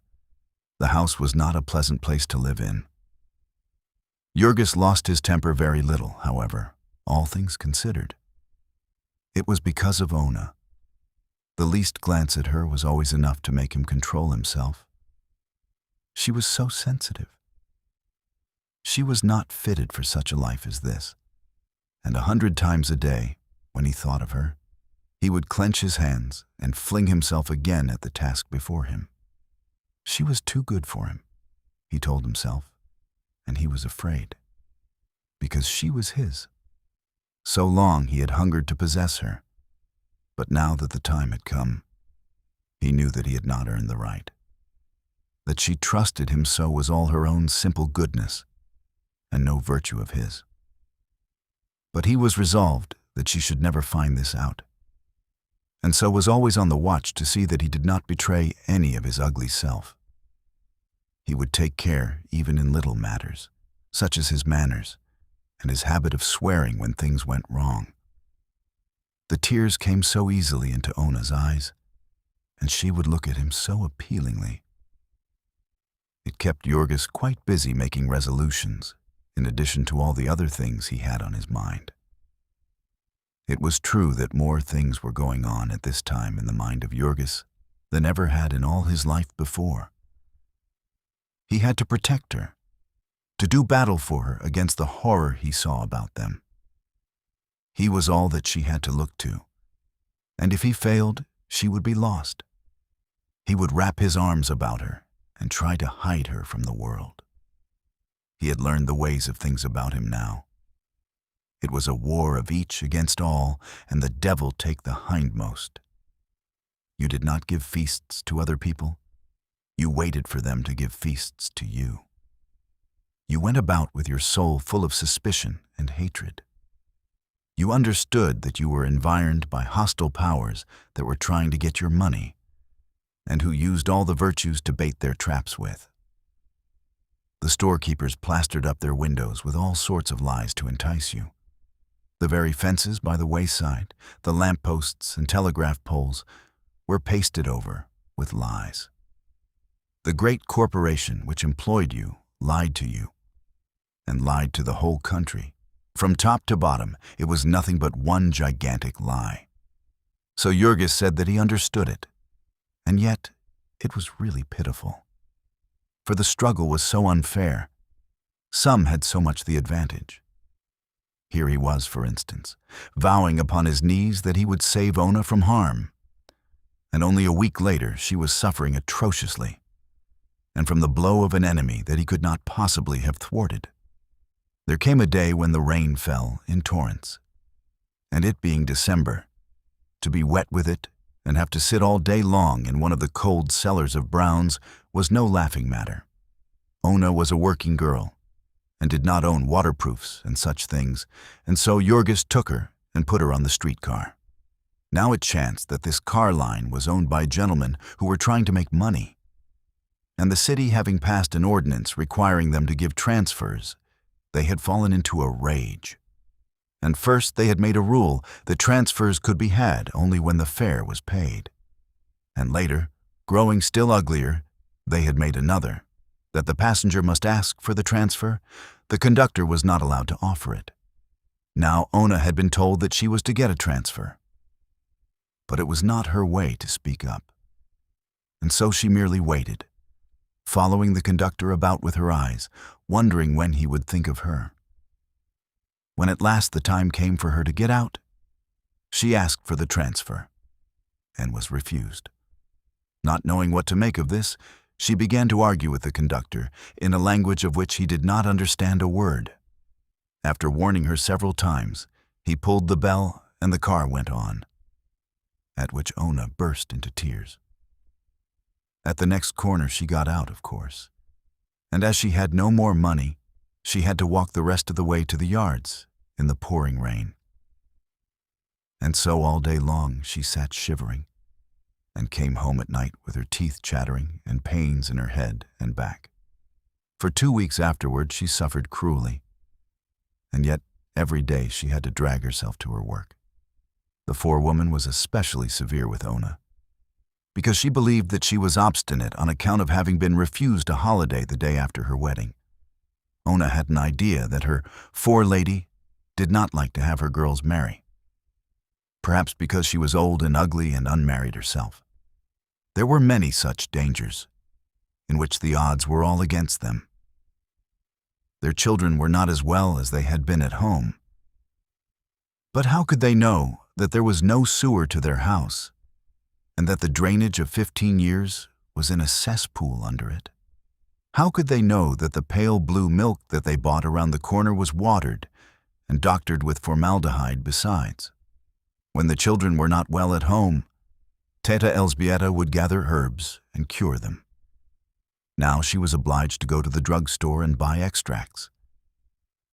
the house was not a pleasant place to live in. Jurgis lost his temper very little, however, all things considered. It was because of Ona. The least glance at her was always enough to make him control himself. She was so sensitive. She was not fitted for such a life as this, and 100 times a day, when he thought of her, he would clench his hands and fling himself again at the task before him. She was too good for him, he told himself, and he was afraid, because she was his. So long he had hungered to possess her, but now that the time had come, he knew that he had not earned the right. That she trusted him so was all her own simple goodness, and no virtue of his. But he was resolved that she should never find this out, and so was always on the watch to see that he did not betray any of his ugly self. He would take care even in little matters, such as his manners, and his habit of swearing when things went wrong. The tears came so easily into Ona's eyes, and she would look at him so appealingly. It kept Jurgis quite busy making resolutions, in addition to all the other things he had on his mind. It was true that more things were going on at this time in the mind of Jurgis than ever had in all his life before. He had to protect her, to do battle for her against the horror he saw about them. He was all that she had to look to, and if he failed, she would be lost. He would wrap his arms about her and try to hide her from the world. He had learned the ways of things about him now. It was a war of each against all, and the devil take the hindmost. You did not give feasts to other people. You waited for them to give feasts to you. You went about with your soul full of suspicion and hatred. You understood that you were environed by hostile powers that were trying to get your money, and who used all the virtues to bait their traps with. The storekeepers plastered up their windows with all sorts of lies to entice you. The very fences by the wayside, the lampposts and telegraph poles were pasted over with lies. The great corporation which employed you lied to you, and lied to the whole country. From top to bottom, it was nothing but one gigantic lie. So Jurgis said that he understood it, and yet it was really pitiful. For the struggle was so unfair. Some had so much the advantage. Here he was, for instance, vowing upon his knees that he would save Ona from harm. and only a week later she was suffering atrociously, and from the blow of an enemy that he could not possibly have thwarted. There came a day when the rain fell in torrents, and it being December, to be wet with it and have to sit all day long in one of the cold cellars of Brown's was no laughing matter. Ona was a working girl and did not own waterproofs and such things, and so Jorgis took her and put her on the streetcar. Now it chanced that this car line was owned by gentlemen who were trying to make money, and the city having passed an ordinance requiring them to give transfers, they had fallen into a rage. And first they had made a rule that transfers could be had only when the fare was paid. And later, growing still uglier, they had made another, that the passenger must ask for the transfer, the conductor was not allowed to offer it. Now Ona had been told that she was to get a transfer. But it was not her way to speak up. And so she merely waited, following the conductor about with her eyes, wondering when he would think of her. When at last the time came for her to get out, she asked for the transfer and was refused. Not knowing what to make of this, she began to argue with the conductor in a language of which he did not understand a word. After warning her several times, he pulled the bell and the car went on, at which Ona burst into tears. At the next corner she got out, of course, and as she had no more money, she had to walk the rest of the way to the yards in the pouring rain. And so all day long she sat shivering, and came home at night with her teeth chattering and pains in her head and back. For 2 weeks afterward she suffered cruelly, and yet every day she had to drag herself to her work. The forewoman was especially severe with Ona, because she believed that she was obstinate on account of having been refused a holiday the day after her wedding. Ona had an idea that her forelady did not like to have her girls marry, perhaps because she was old and ugly and unmarried herself. There were many such dangers, in which the odds were all against them. Their children were not as well as they had been at home. But how could they know that there was no sewer to their house, and that the drainage of 15 years was in a cesspool under it? How could they know that the pale blue milk that they bought around the corner was watered and doctored with formaldehyde besides? When the children were not well at home, Teta Elzbieta would gather herbs and cure them. Now she was obliged to go to the drugstore and buy extracts.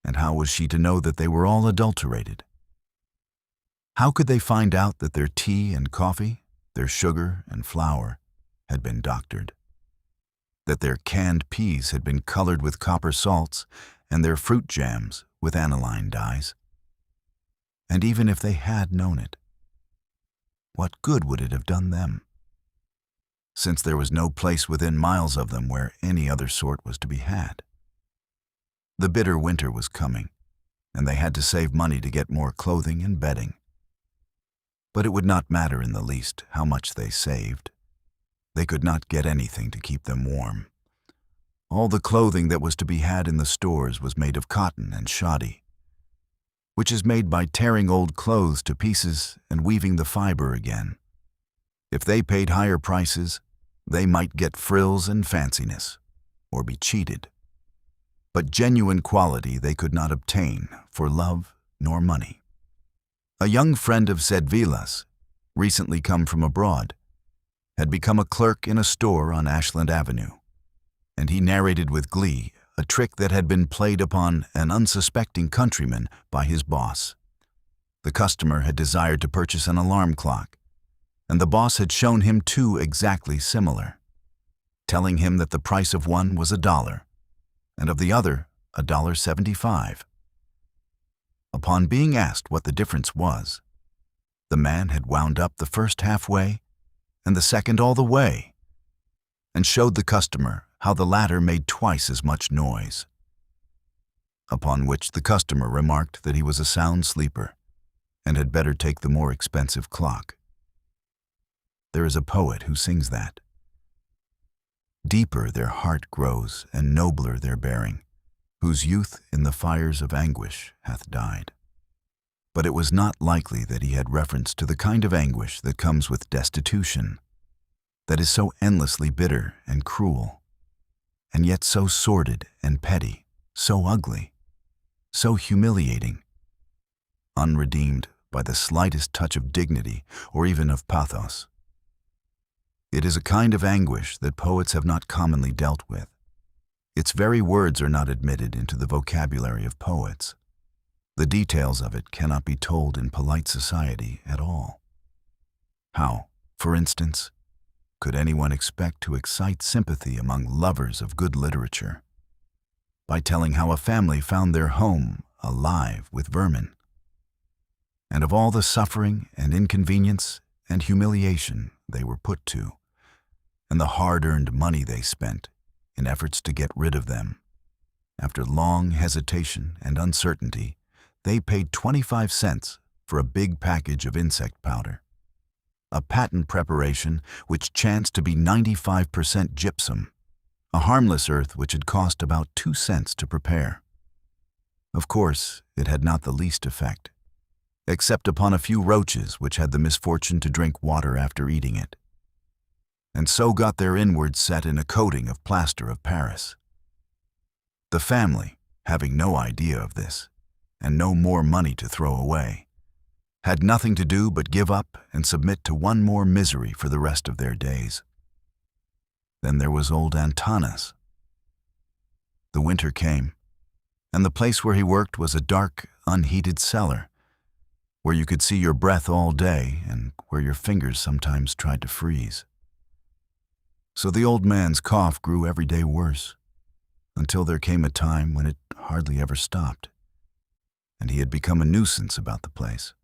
And how was she to know that they were all adulterated? How could they find out that their tea and coffee, their sugar and flour, had been doctored? That their canned peas had been colored with copper salts and their fruit jams with aniline dyes? And even if they had known it, what good would it have done them, since there was no place within miles of them where any other sort was to be had? The bitter winter was coming, and they had to save money to get more clothing and bedding. But it would not matter in the least how much they saved. They could not get anything to keep them warm. All the clothing that was to be had in the stores was made of cotton and shoddy, which is made by tearing old clothes to pieces and weaving the fiber again. If they paid higher prices, they might get frills and fanciness, or be cheated. But genuine quality they could not obtain for love nor money. A young friend of Zedvilas, recently come from abroad, had become a clerk in a store on Ashland Avenue, and he narrated with glee a trick that had been played upon an unsuspecting countryman by his boss. The customer had desired to purchase an alarm clock, and the boss had shown him 2 exactly similar, telling him that the price of one was $1, and of the other $1.75. Upon being asked what the difference was, the man had wound up the first halfway and the second all the way, and showed the customer how the latter made twice as much noise. Upon which the customer remarked that he was a sound sleeper and had better take the more expensive clock. There is a poet who sings that. Deeper their heart grows and nobler their bearing, whose youth in the fires of anguish hath died. But it was not likely that he had reference to the kind of anguish that comes with destitution, that is so endlessly bitter and cruel, and yet so sordid and petty, so ugly, so humiliating, unredeemed by the slightest touch of dignity or even of pathos. It is a kind of anguish that poets have not commonly dealt with. Its very words are not admitted into the vocabulary of poets. The details of it cannot be told in polite society at all. How, for instance, could anyone expect to excite sympathy among lovers of good literature by telling how a family found their home alive with vermin, and of all the suffering and inconvenience and humiliation they were put to, and the hard-earned money they spent in efforts to get rid of them? After long hesitation and uncertainty, they paid 25 cents for a big package of insect powder, a patent preparation which chanced to be 95% gypsum, a harmless earth which had cost about 2 cents to prepare. Of course, it had not the least effect, except upon a few roaches which had the misfortune to drink water after eating it, and so got their inwards set in a coating of plaster of Paris. The family, having no idea of this, and no more money to throw away, had nothing to do but give up and submit to one more misery for the rest of their days. Then there was old Antanas. The winter came, and the place where he worked was a dark, unheated cellar, where you could see your breath all day and where your fingers sometimes tried to freeze. So the old man's cough grew every day worse, until there came a time when it hardly ever stopped, and he had become a nuisance about the place.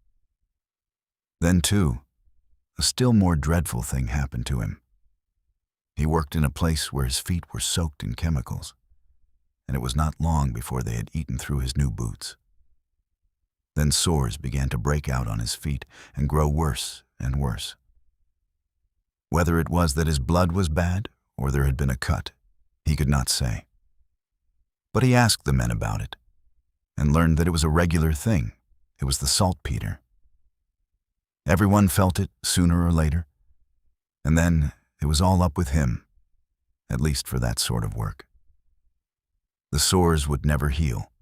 Then, too, a still more dreadful thing happened to him. He worked in a place where his feet were soaked in chemicals, and it was not long before they had eaten through his new boots. Then sores began to break out on his feet and grow worse and worse. Whether it was that his blood was bad or there had been a cut, he could not say. But he asked the men about it, and learned that it was a regular thing. It was the saltpeter. Everyone felt it sooner or later, and then it was all up with him, at least for that sort of work. The sores would never heal.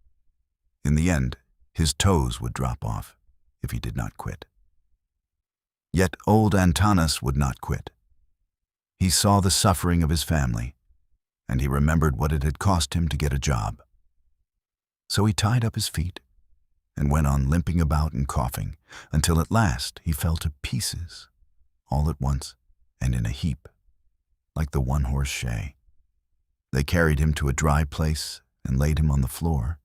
In the end, his toes would drop off if he did not quit. Yet old Antanas would not quit. He saw the suffering of his family, and he remembered what it had cost him to get a job. So he tied up his feet and went on limping about and coughing until at last he fell to pieces, all at once and in a heap, like the one-horse shay. They carried him to a dry place and laid him on the floor,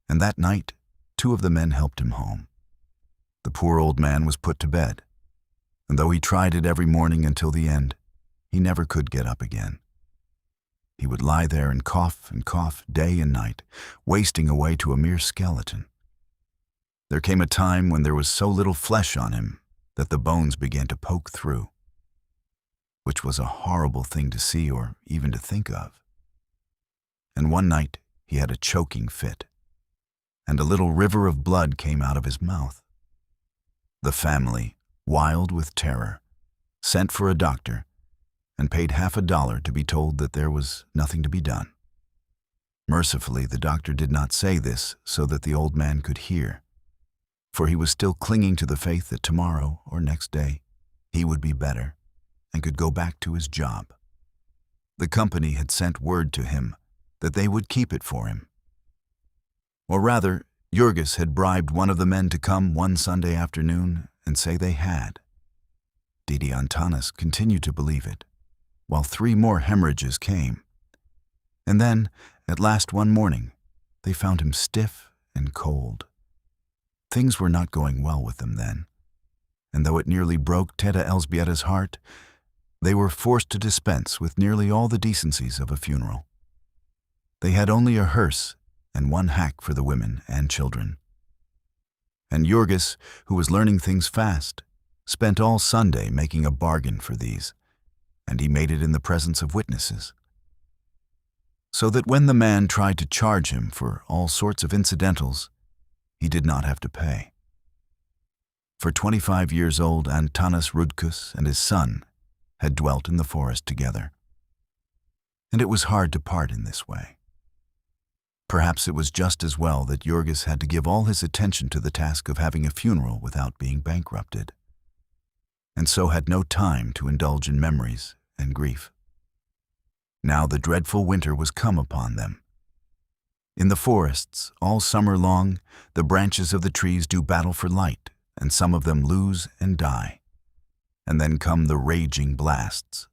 and that night 2 of the men helped him home. The poor old man was put to bed, and though he tried it every morning until the end, he never could get up again. He would lie there and cough day and night, wasting away to a mere skeleton. There came a time when there was so little flesh on him that the bones began to poke through, which was a horrible thing to see or even to think of. And one night he had a choking fit, and a little river of blood came out of his mouth. The family, wild with terror, sent for a doctor and paid $50 to be told that there was nothing to be done. Mercifully, the doctor did not say this so that the old man could hear, for he was still clinging to the faith that tomorrow or next day he would be better and could go back to his job. The company had sent word to him that they would keep it for him. Or rather, Jurgis had bribed one of the men to come one Sunday afternoon and say they had. Didi Antanas continued to believe it, while 3 more hemorrhages came. And then, at last one morning, they found him stiff and cold. Things were not going well with them then, and though it nearly broke Teta Elzbieta's heart, they were forced to dispense with nearly all the decencies of a funeral. They had only a hearse and 1 hack for the women and children. And Jurgis, who was learning things fast, spent all Sunday making a bargain for these, and he made it in the presence of witnesses, so that when the man tried to charge him for all sorts of incidentals, he did not have to pay. For 25 years old Antanas Rudkus and his son had dwelt in the forest together. And it was hard to part in this way. Perhaps it was just as well that Jurgis had to give all his attention to the task of having a funeral without being bankrupted, and so had no time to indulge in memories and grief. Now the dreadful winter was come upon them. In the forests, all summer long, the branches of the trees do battle for light, and some of them lose and die. And then come the raging blasts,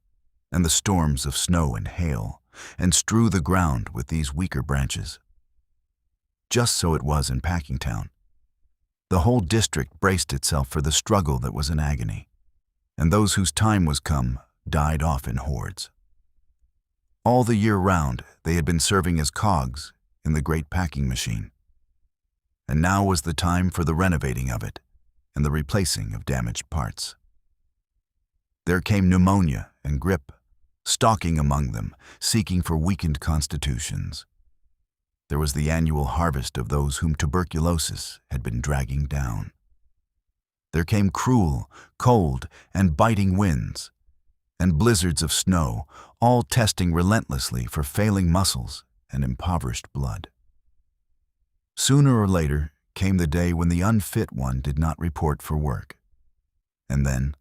and the storms of snow and hail, and strew the ground with these weaker branches. Just so it was in Packingtown. The whole district braced itself for the struggle that was an agony, and those whose time was come died off in hordes. All the year round, they had been serving as cogs in the great packing machine, and now was the time for the renovating of it and the replacing of damaged parts. There came pneumonia and grippe, stalking among them, seeking for weakened constitutions. There was the annual harvest of those whom tuberculosis had been dragging down. There came cruel, cold, and biting winds, and blizzards of snow, all testing relentlessly for failing muscles and impoverished blood. Sooner or later came the day when the unfit one did not report for work. And then,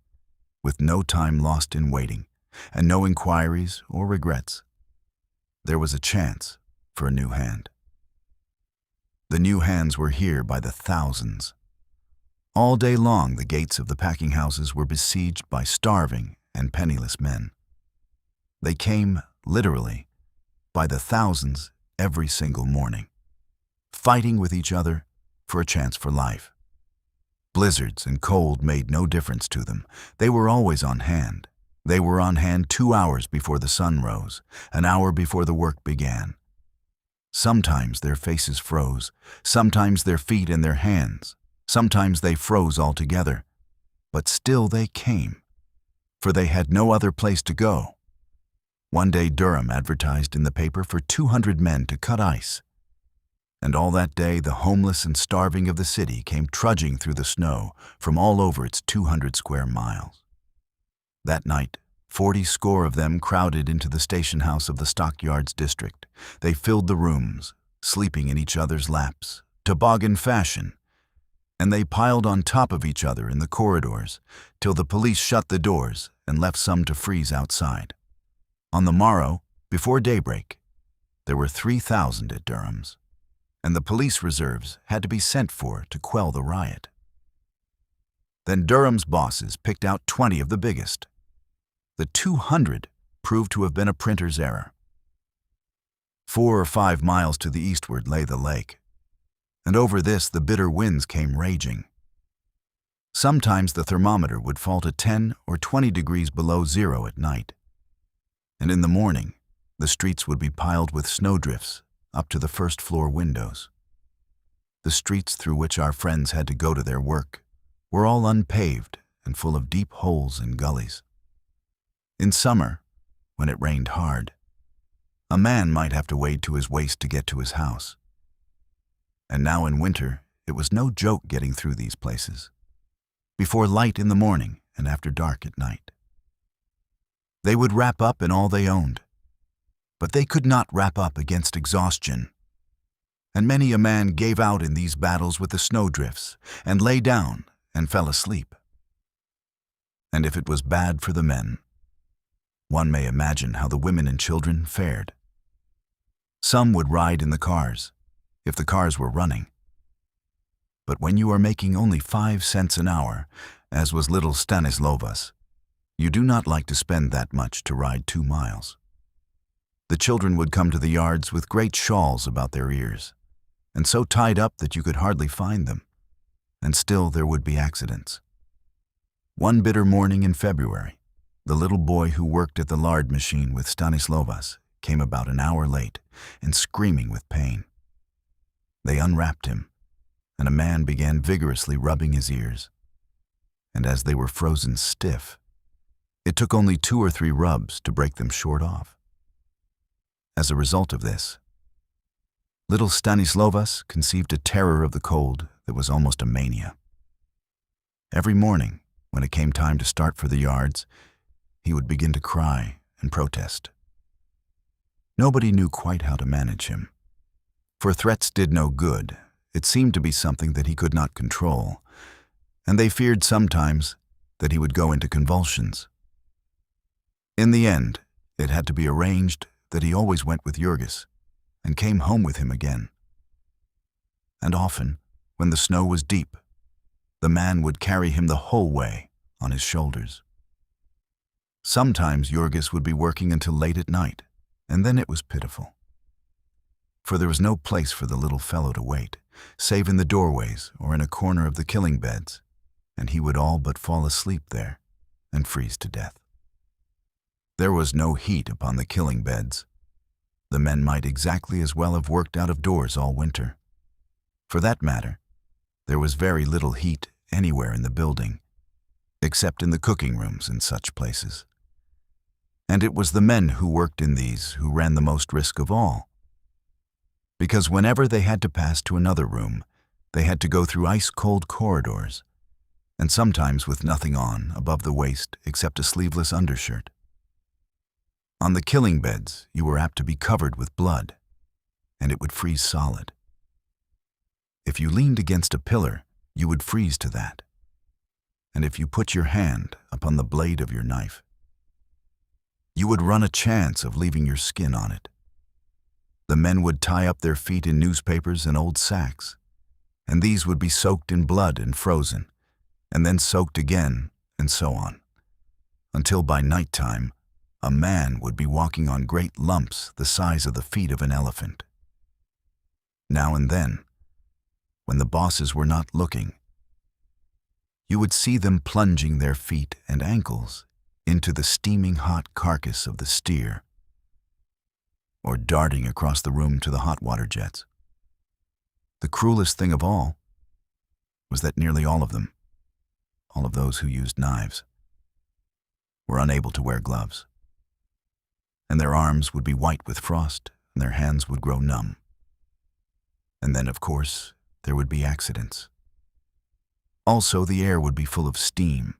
with no time lost in waiting, and no inquiries or regrets, there was a chance for a new hand. The new hands were here by the thousands. All day long the gates of the packing houses were besieged by starving and penniless men. They came, literally, by the thousands every single morning, fighting with each other for a chance for life. Blizzards and cold made no difference to them. They were always on hand. They were on hand 2 hours before the sun rose, an hour before the work began. Sometimes their faces froze, sometimes their feet and their hands, sometimes they froze altogether, but still they came, for they had no other place to go. One day Durham advertised in the paper for 200 men to cut ice, and all that day the homeless and starving of the city came trudging through the snow from all over its 200 square miles. That night, 40 score of them crowded into the station house of the stockyards district. They filled the rooms, sleeping in each other's laps, toboggan fashion, and they piled on top of each other in the corridors till the police shut the doors and left some to freeze outside. On the morrow, before daybreak, there were 3,000 at Durham's, and the police reserves had to be sent for to quell the riot. Then Durham's bosses picked out 20 of the biggest. The 200 proved to have been a printer's error. 4 or 5 miles to the eastward lay the lake, and over this the bitter winds came raging. Sometimes the thermometer would fall to 10 or 20 degrees below zero at night, and in the morning the streets would be piled with snowdrifts up to the first-floor windows. The streets through which our friends had to go to their work were all unpaved and full of deep holes and gullies. In summer, when it rained hard, a man might have to wade to his waist to get to his house. And now in winter, it was no joke getting through these places, before light in the morning and after dark at night. They would wrap up in all they owned, but they could not wrap up against exhaustion. And many a man gave out in these battles with the snowdrifts and lay down and fell asleep. And if it was bad for the men, one may imagine how the women and children fared. Some would ride in the cars, if the cars were running. But when you are making only 5 cents an hour, as was little Stanislovas, you do not like to spend that much to ride 2 miles. The children would come to the yards with great shawls about their ears, and so tied up that you could hardly find them, and still there would be accidents. One bitter morning in February, the little boy who worked at the lard machine with Stanislovas came about an hour late and screaming with pain. They unwrapped him, and a man began vigorously rubbing his ears. And as they were frozen stiff, it took only 2 or 3 rubs to break them short off. As a result of this, little Stanislovas conceived a terror of the cold that was almost a mania. Every morning, when it came time to start for the yards, he would begin to cry and protest. Nobody knew quite how to manage him. For threats did no good. It seemed to be something that he could not control, and they feared sometimes that he would go into convulsions. In the end, it had to be arranged that he always went with Jurgis and came home with him again. And often, when the snow was deep, the man would carry him the whole way on his shoulders. Sometimes Jurgis would be working until late at night, and then it was pitiful. For there was no place for the little fellow to wait, save in the doorways or in a corner of the killing beds, and he would all but fall asleep there and freeze to death. There was no heat upon the killing beds. The men might exactly as well have worked out of doors all winter. For that matter, there was very little heat anywhere in the building, except in the cooking rooms and such places. And it was the men who worked in these who ran the most risk of all, because whenever they had to pass to another room, they had to go through ice-cold corridors, and sometimes with nothing on above the waist except a sleeveless undershirt. On the killing beds, you were apt to be covered with blood, and it would freeze solid. If you leaned against a pillar, you would freeze to that. And if you put your hand upon the blade of your knife, you would run a chance of leaving your skin on it. The men would tie up their feet in newspapers and old sacks, and these would be soaked in blood and frozen, and then soaked again, and so on, until by nighttime, a man would be walking on great lumps the size of the feet of an elephant. Now and then, when the bosses were not looking, you would see them plunging their feet and ankles into the steaming hot carcass of the steer, or darting across the room to the hot water jets. The cruelest thing of all was that nearly all of them, all of those who used knives, were unable to wear gloves, and their arms would be white with frost and their hands would grow numb. And then, of course, there would be accidents. Also, the air would be full of steam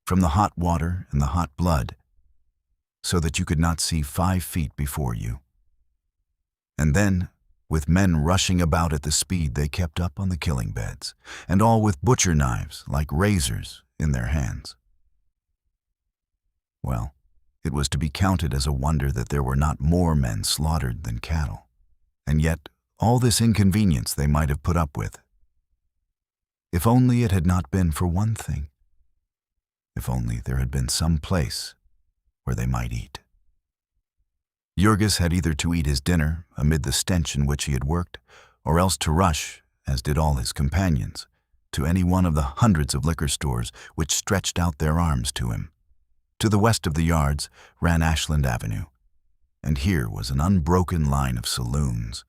from the hot water and the hot blood, so that you could not see 5 feet before you. And then, with men rushing about at the speed they kept up on the killing beds, and all with butcher knives like razors in their hands. Well, it was to be counted as a wonder that there were not more men slaughtered than cattle, and yet all this inconvenience they might have put up with. If only it had not been for one thing. If only there had been some place where they might eat. Jurgis had either to eat his dinner amid the stench in which he had worked, or else to rush, as did all his companions, to any one of the hundreds of liquor stores which stretched out their arms to him. To the west of the yards ran Ashland Avenue, and here was an unbroken line of saloons.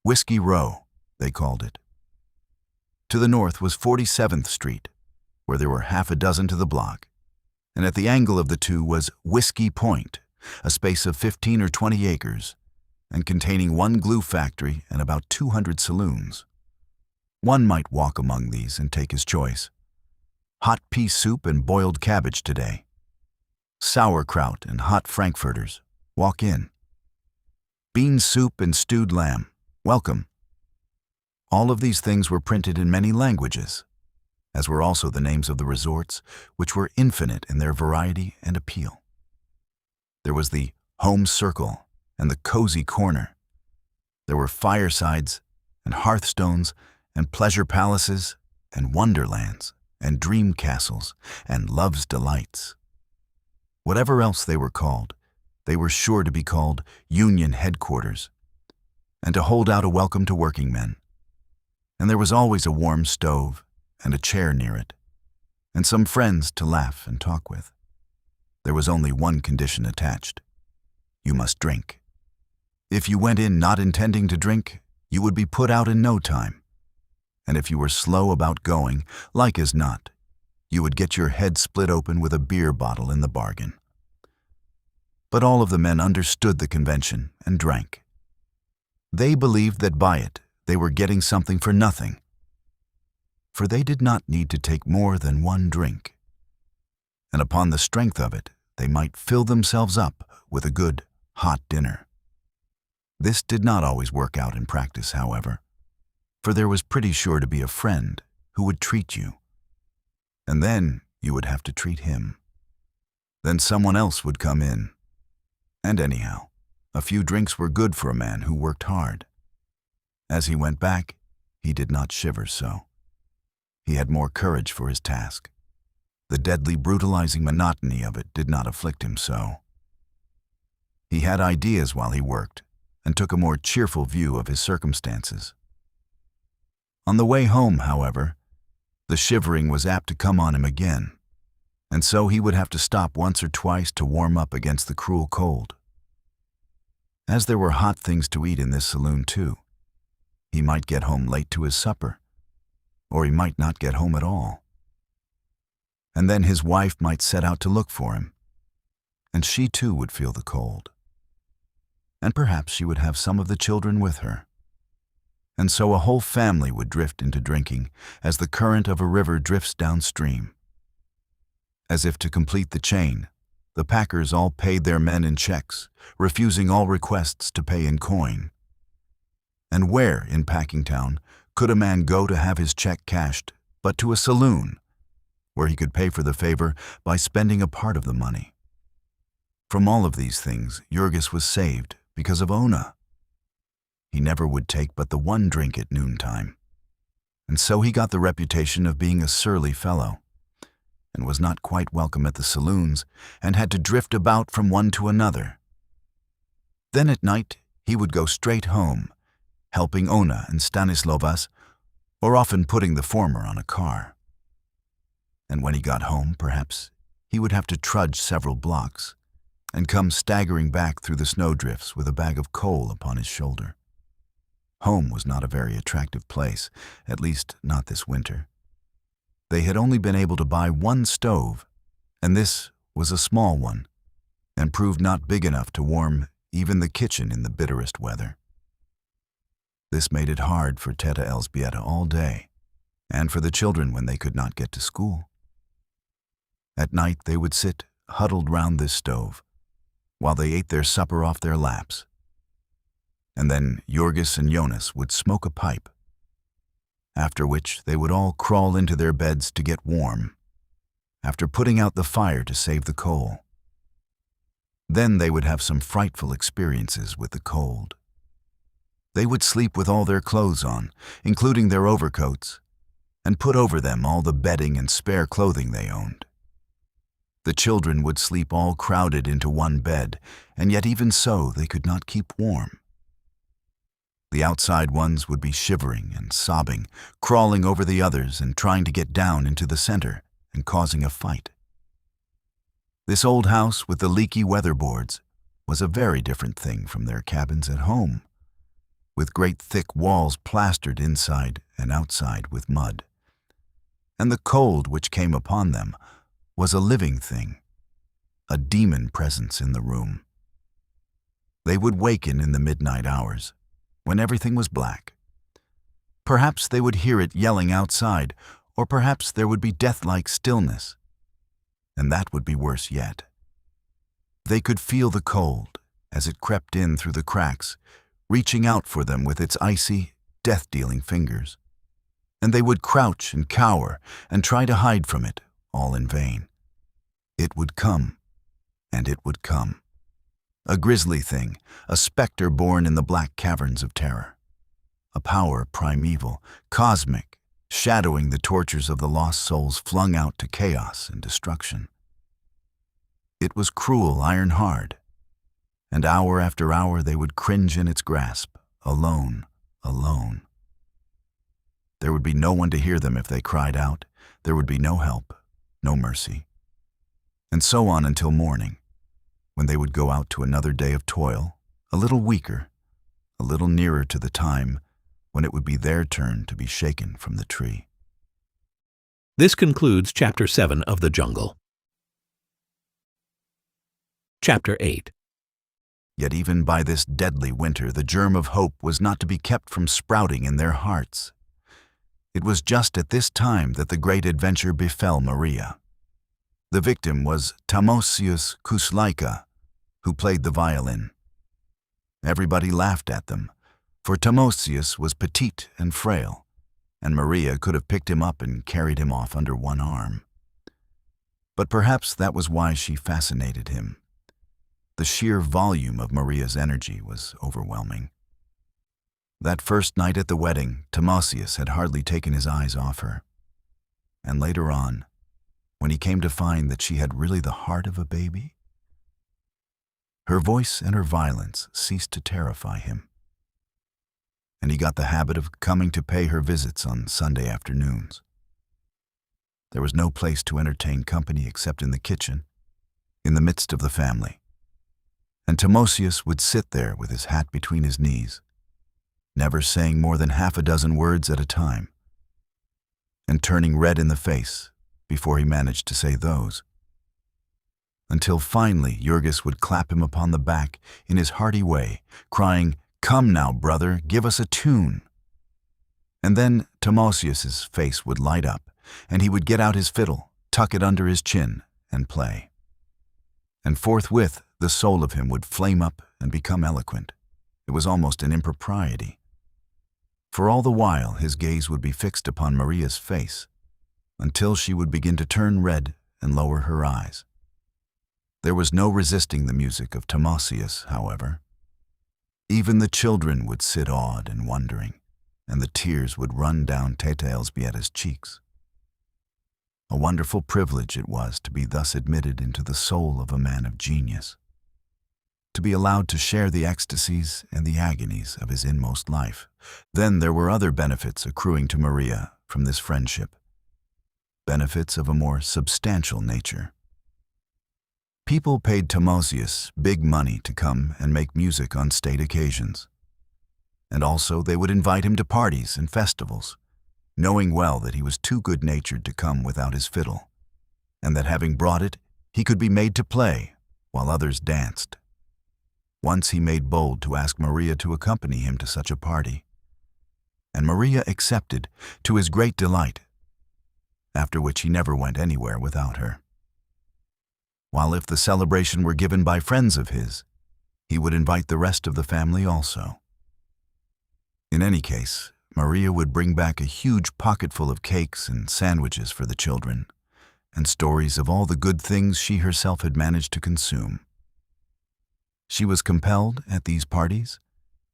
Whiskey Row, they called it. To the north was 47th Street, where there were half a dozen to the block, and at the angle of the two was Whiskey Point, a space of 15 or 20 acres, and containing one glue factory and about 200 saloons. One might walk among these and take his choice. Hot pea soup and boiled cabbage today. Sauerkraut and hot frankfurters. Walk in. Bean soup and stewed lamb. Welcome. All of these things were printed in many languages, as were also the names of the resorts, which were infinite in their variety and appeal. There was the Home Circle and the Cozy Corner. There were firesides and hearthstones and pleasure palaces and wonderlands and dream castles and love's delights. Whatever else they were called, they were sure to be called Union Headquarters, and to hold out a welcome to working men. And there was always a warm stove and a chair near it, and some friends to laugh and talk with. There was only one condition attached. You must drink. If you went in not intending to drink, you would be put out in no time. And if you were slow about going, like as not, you would get your head split open with a beer bottle in the bargain. But all of the men understood the convention and drank. They believed that by it they were getting something for nothing, for they did not need to take more than one drink. and upon the strength of it, they might fill themselves up with a good, hot dinner. This did not always work out in practice, however, for there was pretty sure to be a friend who would treat you, and then you would have to treat him. Then someone else would come in, and anyhow, a few drinks were good for a man who worked hard. As he went back, he did not shiver so. He had more courage for his task. The deadly, brutalizing monotony of it did not afflict him so. He had ideas while he worked, and took a more cheerful view of his circumstances. On the way home, however, the shivering was apt to come on him again, and so he would have to stop once or twice to warm up against the cruel cold. As there were hot things to eat in this saloon too, he might get home late to his supper, or he might not get home at all. And then his wife might set out to look for him, and she too would feel the cold. And perhaps she would have some of the children with her. And so a whole family would drift into drinking as the current of a river drifts downstream. As if to complete the chain, the packers all paid their men in checks, refusing all requests to pay in coin. And where, in Packingtown, could a man go to have his check cashed but to a saloon, where he could pay for the favor by spending a part of the money? From all of these things, Jurgis was saved because of Ona. He never would take but the one drink at noontime, and so he got the reputation of being a surly fellow, and was not quite welcome at the saloons, and had to drift about from one to another. Then at night he would go straight home, helping Ona and Stanislovas, or often putting the former on a car. And when he got home, perhaps he would have to trudge several blocks, and come staggering back through the snowdrifts with a bag of coal upon his shoulder. Home was not a very attractive place, at least not this winter. They had only been able to buy one stove, and this was a small one, and proved not big enough to warm even the kitchen in the bitterest weather. This made it hard for Teta Elżbieta all day, and for the children when they could not get to school. At night they would sit huddled round this stove, while they ate their supper off their laps. And then Jurgis and Jonas would smoke a pipe, after which they would all crawl into their beds to get warm, after putting out the fire to save the coal. Then they would have some frightful experiences with the cold. They would sleep with all their clothes on, including their overcoats, and put over them all the bedding and spare clothing they owned. The children would sleep all crowded into one bed, and yet even so they could not keep warm. The outside ones would be shivering and sobbing, crawling over the others and trying to get down into the center and causing a fight. This old house with the leaky weatherboards was a very different thing from their cabins at home, with great thick walls plastered inside and outside with mud. And the cold which came upon them was a living thing, a demon presence in the room. They would waken in the midnight hours, when everything was black. Perhaps they would hear it yelling outside, or perhaps there would be death-like stillness, and that would be worse yet. They could feel the cold as it crept in through the cracks, reaching out for them with its icy, death-dealing fingers, and they would crouch and cower and try to hide from it, all in vain. It would come, and it would come. A grisly thing, a specter born in the black caverns of terror. A power primeval, cosmic, shadowing the tortures of the lost souls flung out to chaos and destruction. It was cruel, iron hard, and hour after hour they would cringe in its grasp, alone, alone. There would be no one to hear them if they cried out. There would be no help, no mercy. And so on until morning, when they would go out to another day of toil, a little weaker, a little nearer to the time when it would be their turn to be shaken from the tree. This concludes Chapter 7 of The Jungle. Chapter 8. Yet even by this deadly winter, the germ of hope was not to be kept from sprouting in their hearts. It was just at this time that the great adventure befell Maria. The victim was Tamosius Kuslaika, who played the violin. Everybody laughed at them, for Tamosius was petite and frail, and Maria could have picked him up and carried him off under one arm. But perhaps that was why she fascinated him. The sheer volume of Maria's energy was overwhelming. That first night at the wedding, Tamosius had hardly taken his eyes off her. And later on, when he came to find that she had really the heart of a baby, her voice and her violence ceased to terrify him. And he got the habit of coming to pay her visits on Sunday afternoons. There was no place to entertain company except in the kitchen, in the midst of the family. And Tamosius would sit there with his hat between his knees, never saying more than half a dozen words at a time, and turning red in the face before he managed to say those. Until finally Jurgis would clap him upon the back in his hearty way, crying, "Come now, brother, give us a tune." And then Tamosius's face would light up, and he would get out his fiddle, tuck it under his chin, and play. And forthwith the soul of him would flame up and become eloquent. It was almost an impropriety. For all the while his gaze would be fixed upon Maria's face, until she would begin to turn red and lower her eyes. There was no resisting the music of Tamosius, however. Even the children would sit awed and wondering, and the tears would run down Teta Elzbieta's cheeks. A wonderful privilege it was to be thus admitted into the soul of a man of genius, to be allowed to share the ecstasies and the agonies of his inmost life. Then there were other benefits accruing to Maria from this friendship, benefits of a more substantial nature. People paid Tamosius big money to come and make music on state occasions, and also they would invite him to parties and festivals, knowing well that he was too good-natured to come without his fiddle, and that having brought it, he could be made to play while others danced. Once he made bold to ask Maria to accompany him to such a party, and Maria accepted to his great delight, after which he never went anywhere without her. While if the celebration were given by friends of his, he would invite the rest of the family also. In any case, Maria would bring back a huge pocketful of cakes and sandwiches for the children, and stories of all the good things she herself had managed to consume. She was compelled, at these parties,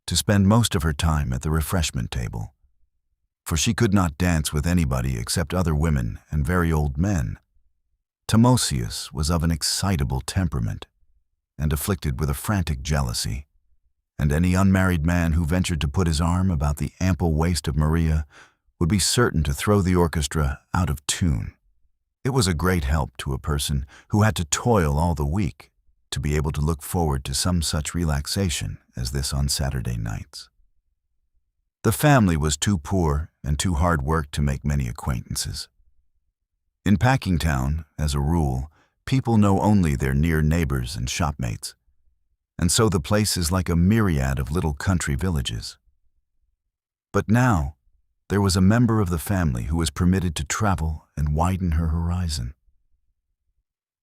to spend most of her time at the refreshment table, for she could not dance with anybody except other women and very old men. Tamosius was of an excitable temperament, and afflicted with a frantic jealousy, and any unmarried man who ventured to put his arm about the ample waist of Maria would be certain to throw the orchestra out of tune. It was a great help to a person who had to toil all the week to be able to look forward to some such relaxation as this on Saturday nights. The family was too poor and too hard worked to make many acquaintances. In Packingtown, as a rule, people know only their near neighbors and shopmates, and so the place is like a myriad of little country villages. But now, there was a member of the family who was permitted to travel and widen her horizon.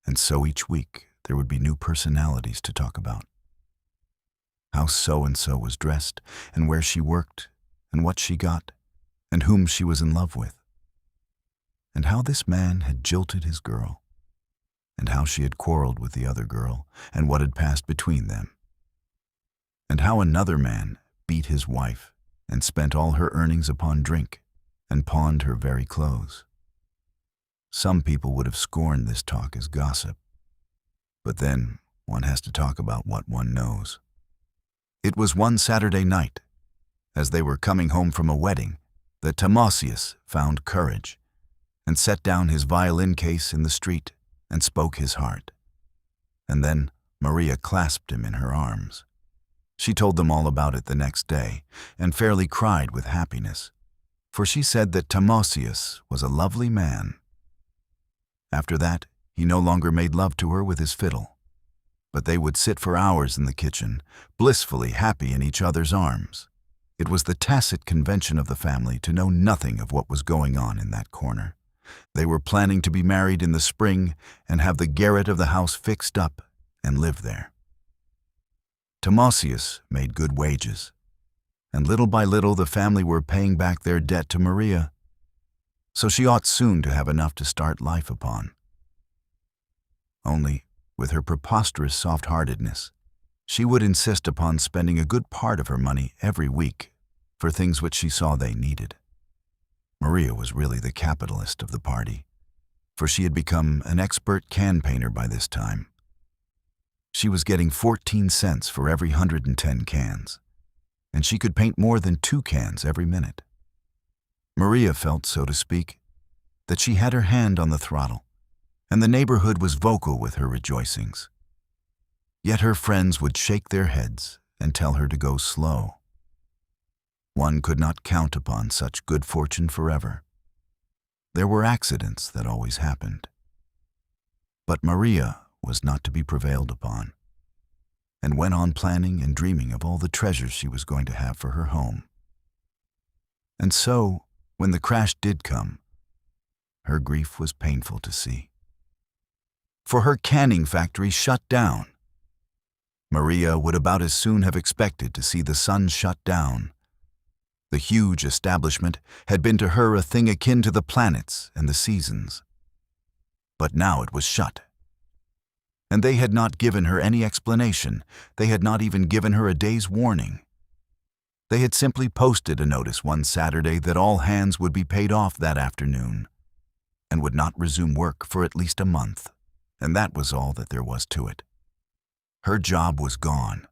And so each week there would be new personalities to talk about. How so-and-so was dressed, and where she worked, and what she got, and whom she was in love with. And how this man had jilted his girl, and how she had quarreled with the other girl, and what had passed between them. And how another man beat his wife, and spent all her earnings upon drink, and pawned her very clothes. Some people would have scorned this talk as gossip, but then one has to talk about what one knows. It was one Saturday night, as they were coming home from a wedding, that Tamosius found courage, and set down his violin case in the street and spoke his heart. And then Maria clasped him in her arms. She told them all about it the next day, and fairly cried with happiness, for she said that Tamosius was a lovely man. After that, he no longer made love to her with his fiddle, but they would sit for hours in the kitchen, blissfully happy in each other's arms. It was the tacit convention of the family to know nothing of what was going on in that corner, They were planning to be married in the spring and have the garret of the house fixed up and live there. Timosius made good wages, and little by little the family were paying back their debt to Maria, so she ought soon to have enough to start life upon. Only, with her preposterous soft-heartedness, she would insist upon spending a good part of her money every week for things which she saw they needed. Maria was really the capitalist of the party, for she had become an expert can painter by this time. She was getting 14 cents for every 110 cans, and she could paint more than 2 cans every minute. Maria felt, so to speak, that she had her hand on the throttle, and the neighborhood was vocal with her rejoicings. Yet her friends would shake their heads and tell her to go slow. One could not count upon such good fortune forever. There were accidents that always happened. But Maria was not to be prevailed upon, and went on planning and dreaming of all the treasures she was going to have for her home. And so, when the crash did come, her grief was painful to see. For her canning factory shut down. Maria would about as soon have expected to see the sun shut down. The huge establishment had been to her a thing akin to the planets and the seasons. But now it was shut. And they had not given her any explanation. They had not even given her a day's warning. They had simply posted a notice one Saturday that all hands would be paid off that afternoon and would not resume work for at least a month. And that was all that there was to it. Her job was gone.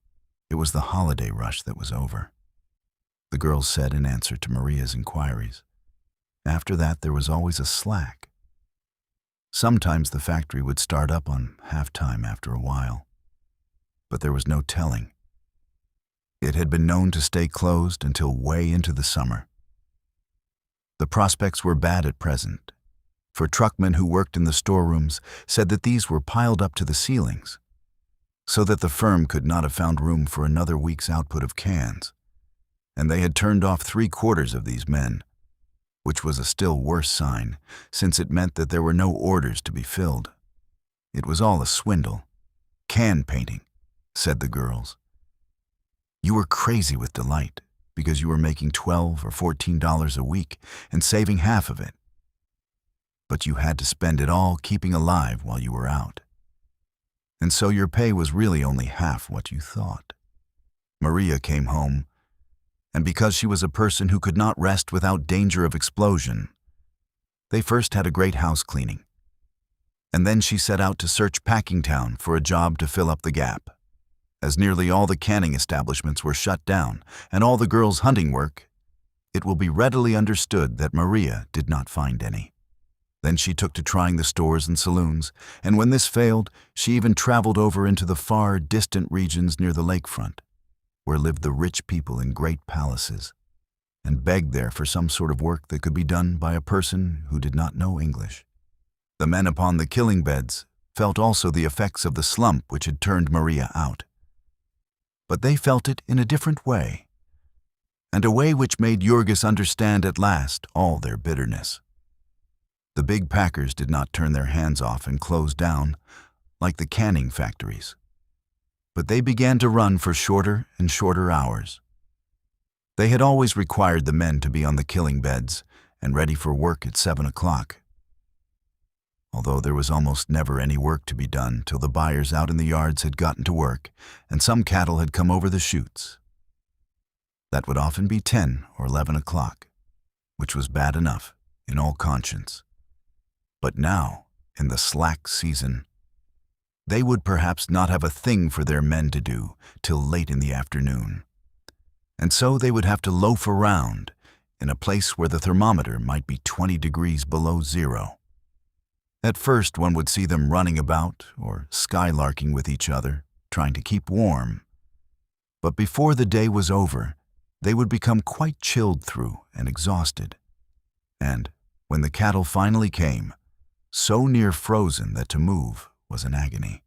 It was the holiday rush that was over, the girls said in answer to Maria's inquiries. After that, there was always a slack. Sometimes the factory would start up on half-time after a while, but there was no telling. It had been known to stay closed until way into the summer. The prospects were bad at present, for truckmen who worked in the storerooms said that these were piled up to the ceilings, so that the firm could not have found room for another week's output of cans, and they had turned off 3/4 of these men, which was a still worse sign, since it meant that there were no orders to be filled. It was all a swindle. Can painting, said the girls. You were crazy with delight, because you were making $12 or $14 a week and saving half of it. But you had to spend it all keeping alive while you were out. And so your pay was really only half what you thought. Maria came home, and because she was a person who could not rest without danger of explosion, they first had a great house cleaning, and then she set out to search Packingtown for a job to fill up the gap. As nearly all the canning establishments were shut down and all the girls' hunting work, it will be readily understood that Maria did not find any. Then she took to trying the stores and saloons, and when this failed, she even traveled over into the far, distant regions near the lakefront, where lived the rich people in great palaces, and begged there for some sort of work that could be done by a person who did not know English. The men upon the killing beds felt also the effects of the slump which had turned Maria out. But they felt it in a different way, and a way which made Jurgis understand at last all their bitterness. The big packers did not turn their hands off and close down like the canning factories, but they began to run for shorter and shorter hours. They had always required the men to be on the killing beds and ready for work at 7 o'clock, although there was almost never any work to be done till the buyers out in the yards had gotten to work and some cattle had come over the chutes. That would often be 10 or 11 o'clock, which was bad enough in all conscience. But now, in the slack season, they would perhaps not have a thing for their men to do till late in the afternoon. And so they would have to loaf around in a place where the thermometer might be 20 degrees below zero. At first one would see them running about or skylarking with each other, trying to keep warm. But before the day was over, they would become quite chilled through and exhausted. And, when the cattle finally came, so near frozen that to move was an agony.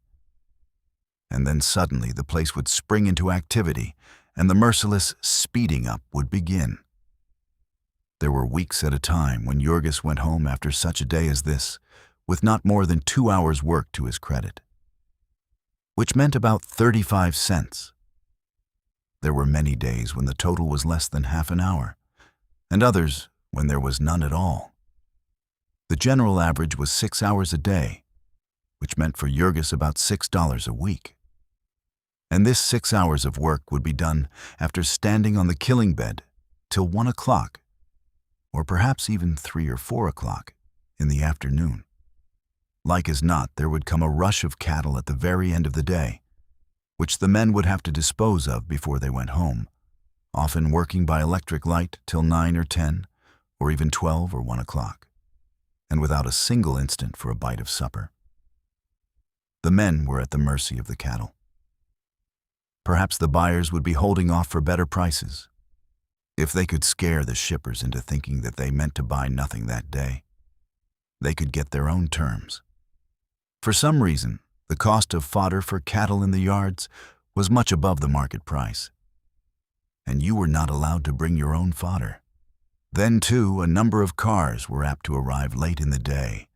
And then suddenly the place would spring into activity, and the merciless speeding up would begin. There were weeks at a time when Jurgis went home after such a day as this, with not more than 2 hours' work to his credit, which meant about 35 cents. There were many days when the total was less than half an hour, and others when there was none at all. The general average was 6 hours a day, which meant for Jurgis about $6 a week. And this 6 hours of work would be done after standing on the killing bed till 1 o'clock, or perhaps even 3 or 4 o'clock in the afternoon. Like as not, there would come a rush of cattle at the very end of the day, which the men would have to dispose of before they went home, often working by electric light till 9 or 10, or even 12 or 1 o'clock, and without a single instant for a bite of supper. The men were at the mercy of the cattle. Perhaps the buyers would be holding off for better prices. If they could scare the shippers into thinking that they meant to buy nothing that day, they could get their own terms. For some reason, the cost of fodder for cattle in the yards was much above the market price, and you were not allowed to bring your own fodder. Then, too, a number of cars were apt to arrive late in the day,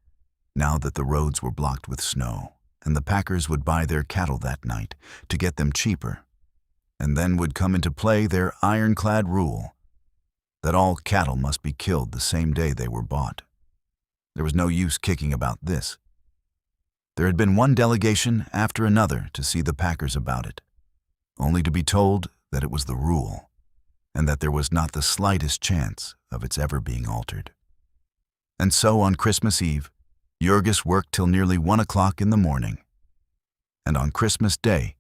now that the roads were blocked with snow, and the packers would buy their cattle that night to get them cheaper, and then would come into play their ironclad rule that all cattle must be killed the same day they were bought. There was no use kicking about this. There had been one delegation after another to see the packers about it, only to be told that it was the rule, and that there was not the slightest chance of its ever being altered. And so on Christmas Eve, Jurgis worked till nearly 1 o'clock in the morning, and on Christmas Day,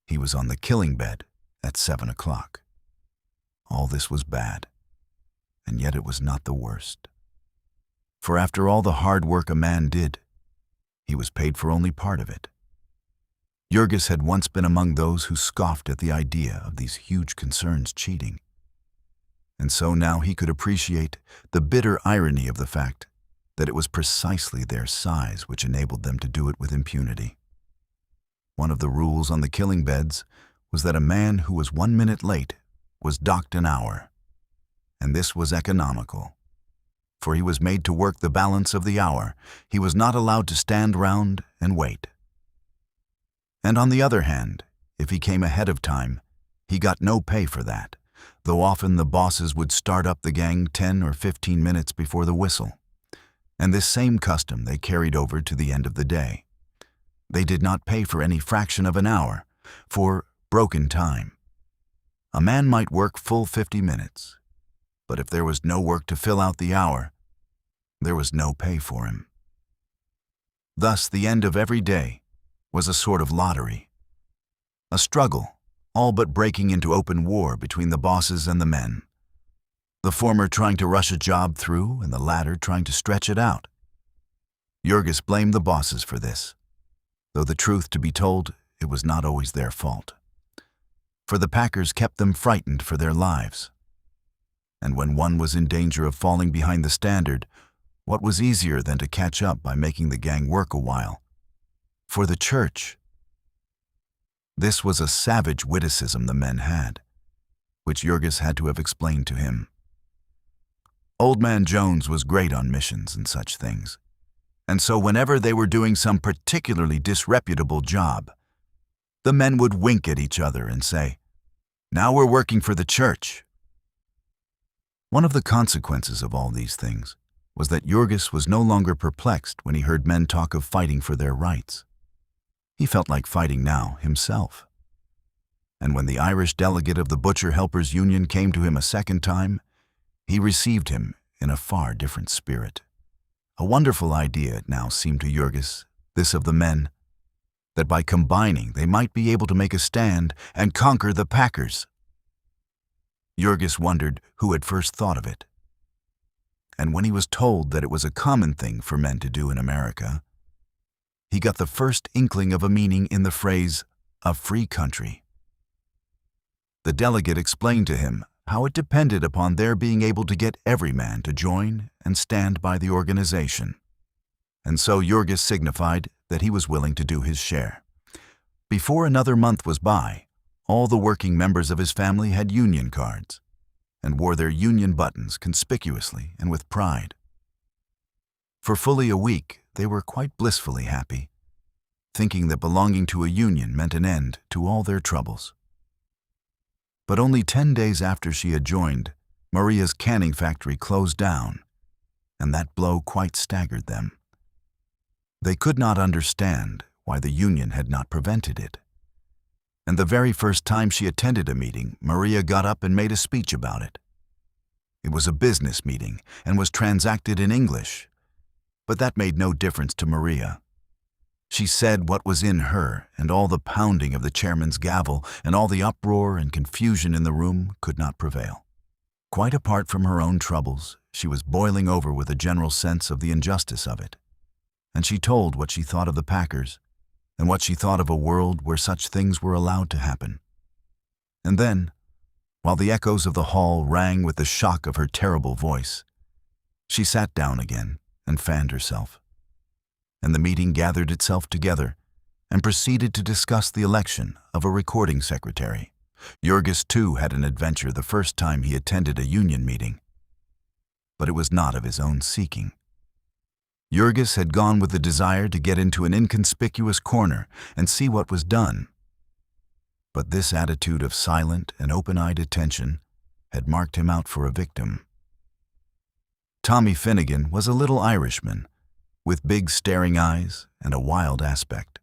he was on the killing bed at 7 o'clock. All this was bad, and yet it was not the worst. For after all the hard work a man did, he was paid for only part of it. Jurgis had once been among those who scoffed at the idea of these huge concerns cheating, and so now he could appreciate the bitter irony of the fact that it was precisely their size which enabled them to do it with impunity. One of the rules on the killing beds was that a man who was 1 minute late was docked an hour, and this was economical, for he was made to work the balance of the hour. He was not allowed to stand round and wait. And on the other hand, if he came ahead of time, he got no pay for that, though often the bosses would start up the gang 10 or 15 minutes before the whistle. And this same custom they carried over to the end of the day. They did not pay for any fraction of an hour, for broken time. A man might work full 50 minutes, but if there was no work to fill out the hour, there was no pay for him. Thus, the end of every day was a sort of lottery, a struggle, all but breaking into open war between the bosses and the men, the former trying to rush a job through and the latter trying to stretch it out. Jurgis blamed the bosses for this, though the truth to be told, it was not always their fault. For the packers kept them frightened for their lives. And when one was in danger of falling behind the standard, what was easier than to catch up by making the gang work a while? For the church. This was a savage witticism the men had, which Jurgis had to have explained to him. Old Man Jones was great on missions and such things, and so whenever they were doing some particularly disreputable job, the men would wink at each other and say, "Now we're working for the church." One of the consequences of all these things was that Jurgis was no longer perplexed when he heard men talk of fighting for their rights. He felt like fighting now himself. And when the Irish delegate of the Butcher Helpers Union came to him a second time, he received him in a far different spirit. A wonderful idea it now seemed to Jurgis, this of the men, that by combining they might be able to make a stand and conquer the packers. Jurgis wondered who had first thought of it. And when he was told that it was a common thing for men to do in America, he got the first inkling of a meaning in the phrase, "a free country." The delegate explained to him how it depended upon their being able to get every man to join and stand by the organization. And so Jurgis signified that he was willing to do his share. Before another month was by, all the working members of his family had union cards, and wore their union buttons conspicuously and with pride. For fully a week, they were quite blissfully happy, thinking that belonging to a union meant an end to all their troubles. But only 10 days after she had joined, Maria's canning factory closed down, and that blow quite staggered them. They could not understand why the union had not prevented it. And the very first time she attended a meeting, Maria got up and made a speech about it. It was a business meeting and was transacted in English, but that made no difference to Maria. She said what was in her, and all the pounding of the chairman's gavel and all the uproar and confusion in the room could not prevail. Quite apart from her own troubles, she was boiling over with a general sense of the injustice of it, and she told what she thought of the packers, and what she thought of a world where such things were allowed to happen. And then, while the echoes of the hall rang with the shock of her terrible voice, she sat down again and fanned herself. And the meeting gathered itself together and proceeded to discuss the election of a recording secretary. Jurgis, too, had an adventure the first time he attended a union meeting, but it was not of his own seeking. Jurgis had gone with the desire to get into an inconspicuous corner and see what was done. But this attitude of silent and open-eyed attention had marked him out for a victim. Tommy Finnegan was a little Irishman, with big staring eyes and a wild aspect,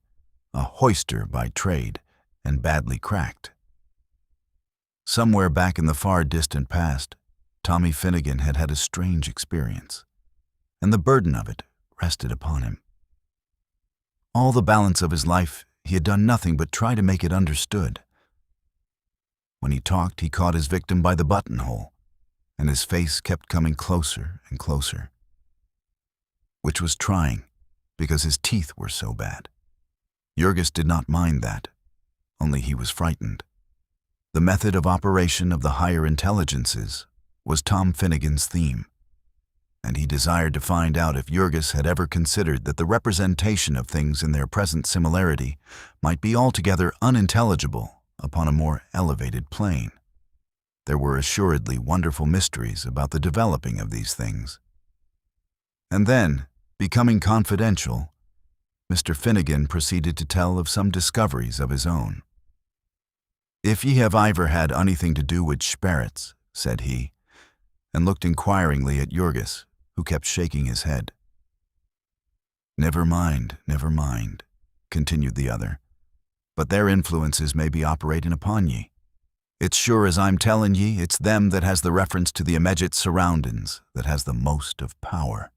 a hoister by trade and badly cracked. Somewhere back in the far distant past, Tommy Finnegan had had a strange experience, and the burden of it rested upon him. All the balance of his life, he had done nothing but try to make it understood. When he talked, he caught his victim by the buttonhole, and his face kept coming closer and closer, which was trying because his teeth were so bad. Jurgis did not mind that, only he was frightened. The method of operation of the higher intelligences was Tom Finnegan's theme, and he desired to find out if Jurgis had ever considered that the representation of things in their present similarity might be altogether unintelligible upon a more elevated plane. There were assuredly wonderful mysteries about the developing of these things. And then, becoming confidential, Mr. Finnegan proceeded to tell of some discoveries of his own. "If ye have iver had anything to do with sperrits," said he, and looked inquiringly at Jurgis, who kept shaking his head. Never mind," continued the other, "but their influences may be operating upon ye. It's sure as I'm telling ye, it's them that has the reference to the immediate surroundings that has the most of power.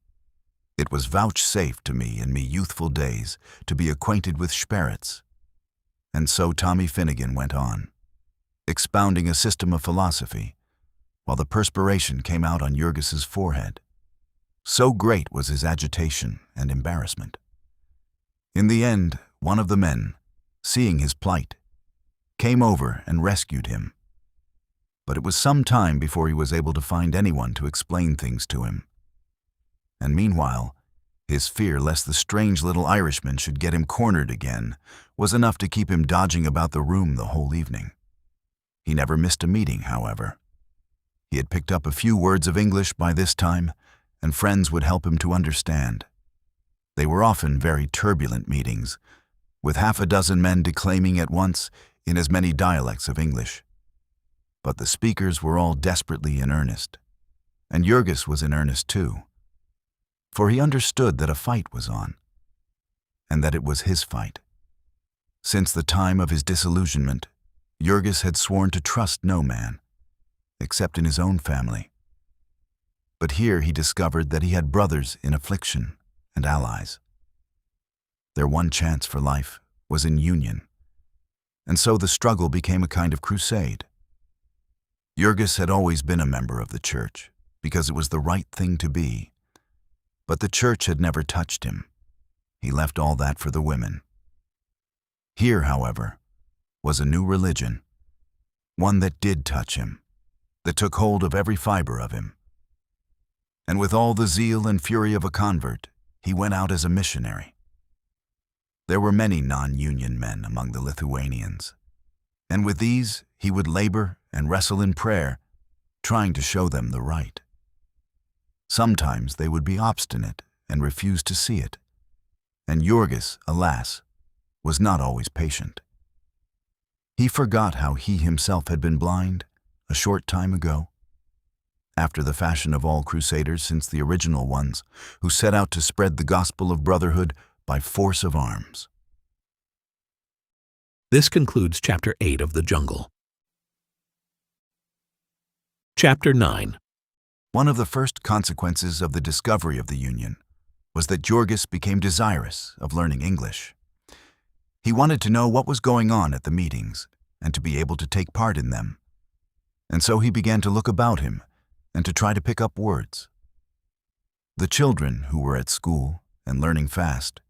It was vouchsafed to me in me youthful days to be acquainted with sperrits." And so Tommy Finnegan went on, expounding a system of philosophy, while the perspiration came out on Jurgis's forehead. So great was his agitation and embarrassment. In the end, one of the men, seeing his plight, came over and rescued him. But it was some time before he was able to find anyone to explain things to him. And meanwhile, his fear lest the strange little Irishman should get him cornered again was enough to keep him dodging about the room the whole evening. He never missed a meeting, however. He had picked up a few words of English by this time, and friends would help him to understand. They were often very turbulent meetings, with half a dozen men declaiming at once in as many dialects of English. But the speakers were all desperately in earnest, and Jurgis was in earnest too, for he understood that a fight was on, and that it was his fight. Since the time of his disillusionment, Jurgis had sworn to trust no man, except in his own family. But here he discovered that he had brothers in affliction and allies. Their one chance for life was in union, and so the struggle became a kind of crusade. Jurgis had always been a member of the church, because it was the right thing to be, but the church had never touched him. He left all that for the women. Here, however, was a new religion, one that did touch him, that took hold of every fiber of him. And with all the zeal and fury of a convert, he went out as a missionary. There were many non-union men among the Lithuanians, and with these he would labor and wrestle in prayer trying to show them the right. Sometimes they would be obstinate and refuse to see it, and Jorgis, alas, was not always patient. He forgot how he himself had been blind a short time ago, after the fashion of all crusaders since the original ones, who set out to spread the gospel of brotherhood by force of arms. This concludes Chapter 8 of The Jungle. Chapter 9. One of the first consequences of the discovery of the Union was that Jorgis became desirous of learning English. He wanted to know what was going on at the meetings and to be able to take part in them. And so he began to look about him and to try to pick up words. The children who were at school and learning fast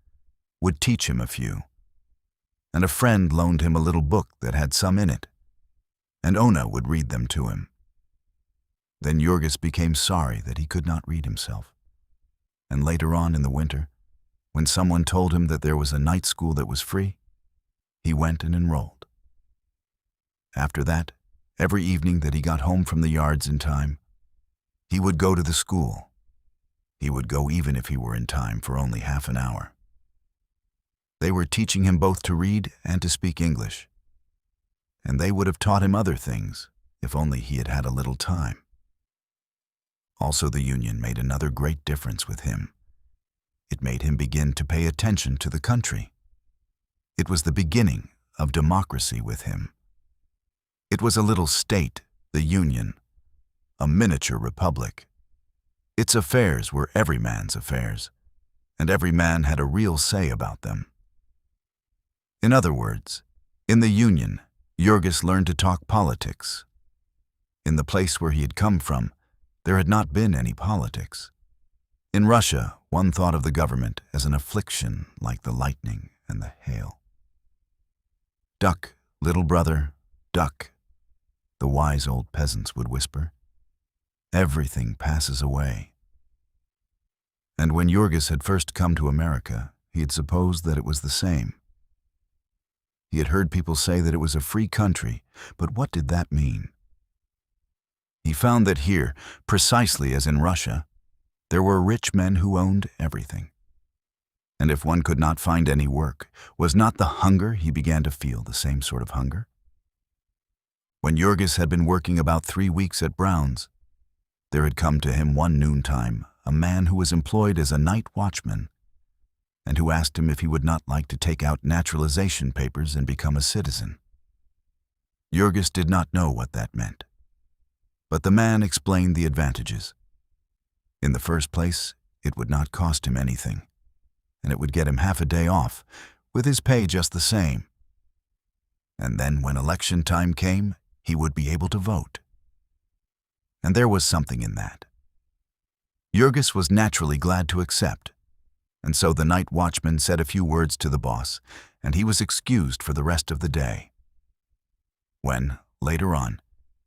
would teach him a few, and a friend loaned him a little book that had some in it, and Ona would read them to him. Then Jorgis became sorry that he could not read himself, and later on in the winter, when someone told him that there was a night school that was free, he went and enrolled. After that, every evening that he got home from the yards in time, he would go to the school. He would go even if he were in time for only half an hour. They were teaching him both to read and to speak English, and they would have taught him other things if only he had had a little time. Also, the Union made another great difference with him. It made him begin to pay attention to the country. It was the beginning of democracy with him. It was a little state, the Union, a miniature republic. Its affairs were every man's affairs, and every man had a real say about them. In other words, in the Union, Jorgis learned to talk politics. In the place where he had come from, there had not been any politics. In Russia, one thought of the government as an affliction like the lightning and the hail. "Duck, little brother, duck," the wise old peasants would whisper. "Everything passes away." And when Jorgis had first come to America, he had supposed that it was the same. He had heard people say that it was a free country, but what did that mean? He found that here, precisely as in Russia, there were rich men who owned everything. And if one could not find any work, was not the hunger he began to feel the same sort of hunger? When Jorgis had been working about 3 weeks at Brown's, there had come to him one noontime a man who was employed as a night watchman, and who asked him if he would not like to take out naturalization papers and become a citizen. Jorgis did not know what that meant, but the man explained the advantages. In the first place, it would not cost him anything, and it would get him half a day off, with his pay just the same. And then when election time came, he would be able to vote. And there was something in that. Jorgis was naturally glad to accept, and so the night watchman said a few words to the boss, and he was excused for the rest of the day. When, later on,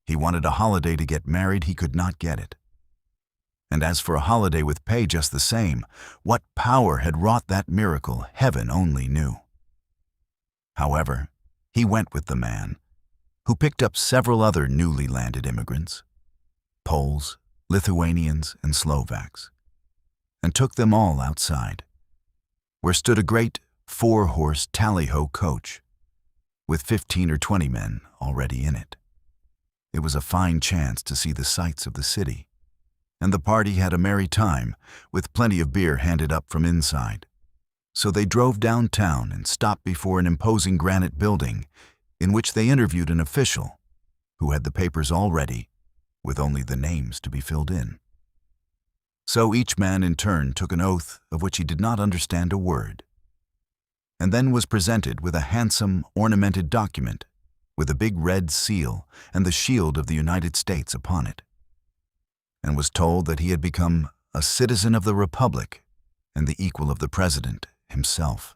he wanted a holiday to get married, he could not get it. And as for a holiday with pay just the same, what power had wrought that miracle, heaven only knew. However, he went with the man, who picked up several other newly landed immigrants, Poles, Lithuanians, and Slovaks, and took them all outside, where stood a great 4-horse tally-ho coach, with 15 or 20 men already in it. It was a fine chance to see the sights of the city, and the party had a merry time, with plenty of beer handed up from inside. So they drove downtown and stopped before an imposing granite building, in which they interviewed an official, who had the papers all ready, with only the names to be filled in. So each man in turn took an oath of which he did not understand a word, and then was presented with a handsome, ornamented document with a big red seal and the shield of the United States upon it, and was told that he had become a citizen of the Republic and the equal of the President himself.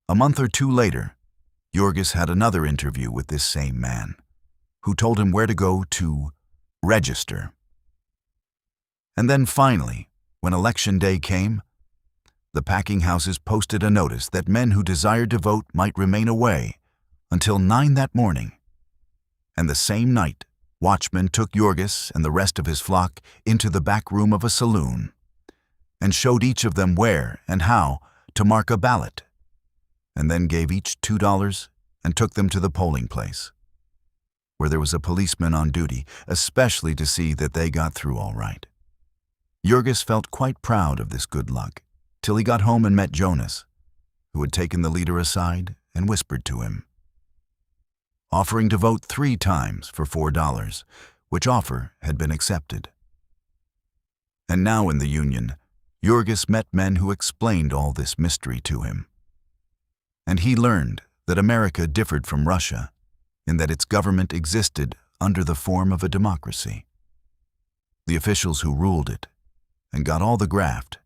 A month or 2 later, Jorgis had another interview with this same man, who told him where to go to register. And then finally, when election day came, the packing houses posted a notice that men who desired to vote might remain away until 9 that morning. And the same night, watchmen took Jurgis and the rest of his flock into the back room of a saloon and showed each of them where and how to mark a ballot, and then gave each $2 and took them to the polling place, where there was a policeman on duty, especially to see that they got through all right. Jurgis felt quite proud of this good luck, till he got home and met Jonas, who had taken the leader aside and whispered to him, offering to vote 3 times for $4, which offer had been accepted. And now in the Union, Jurgis met men who explained all this mystery to him. And he learned that America differed from Russia in that its government existed under the form of a democracy. The officials who ruled it and got all the graft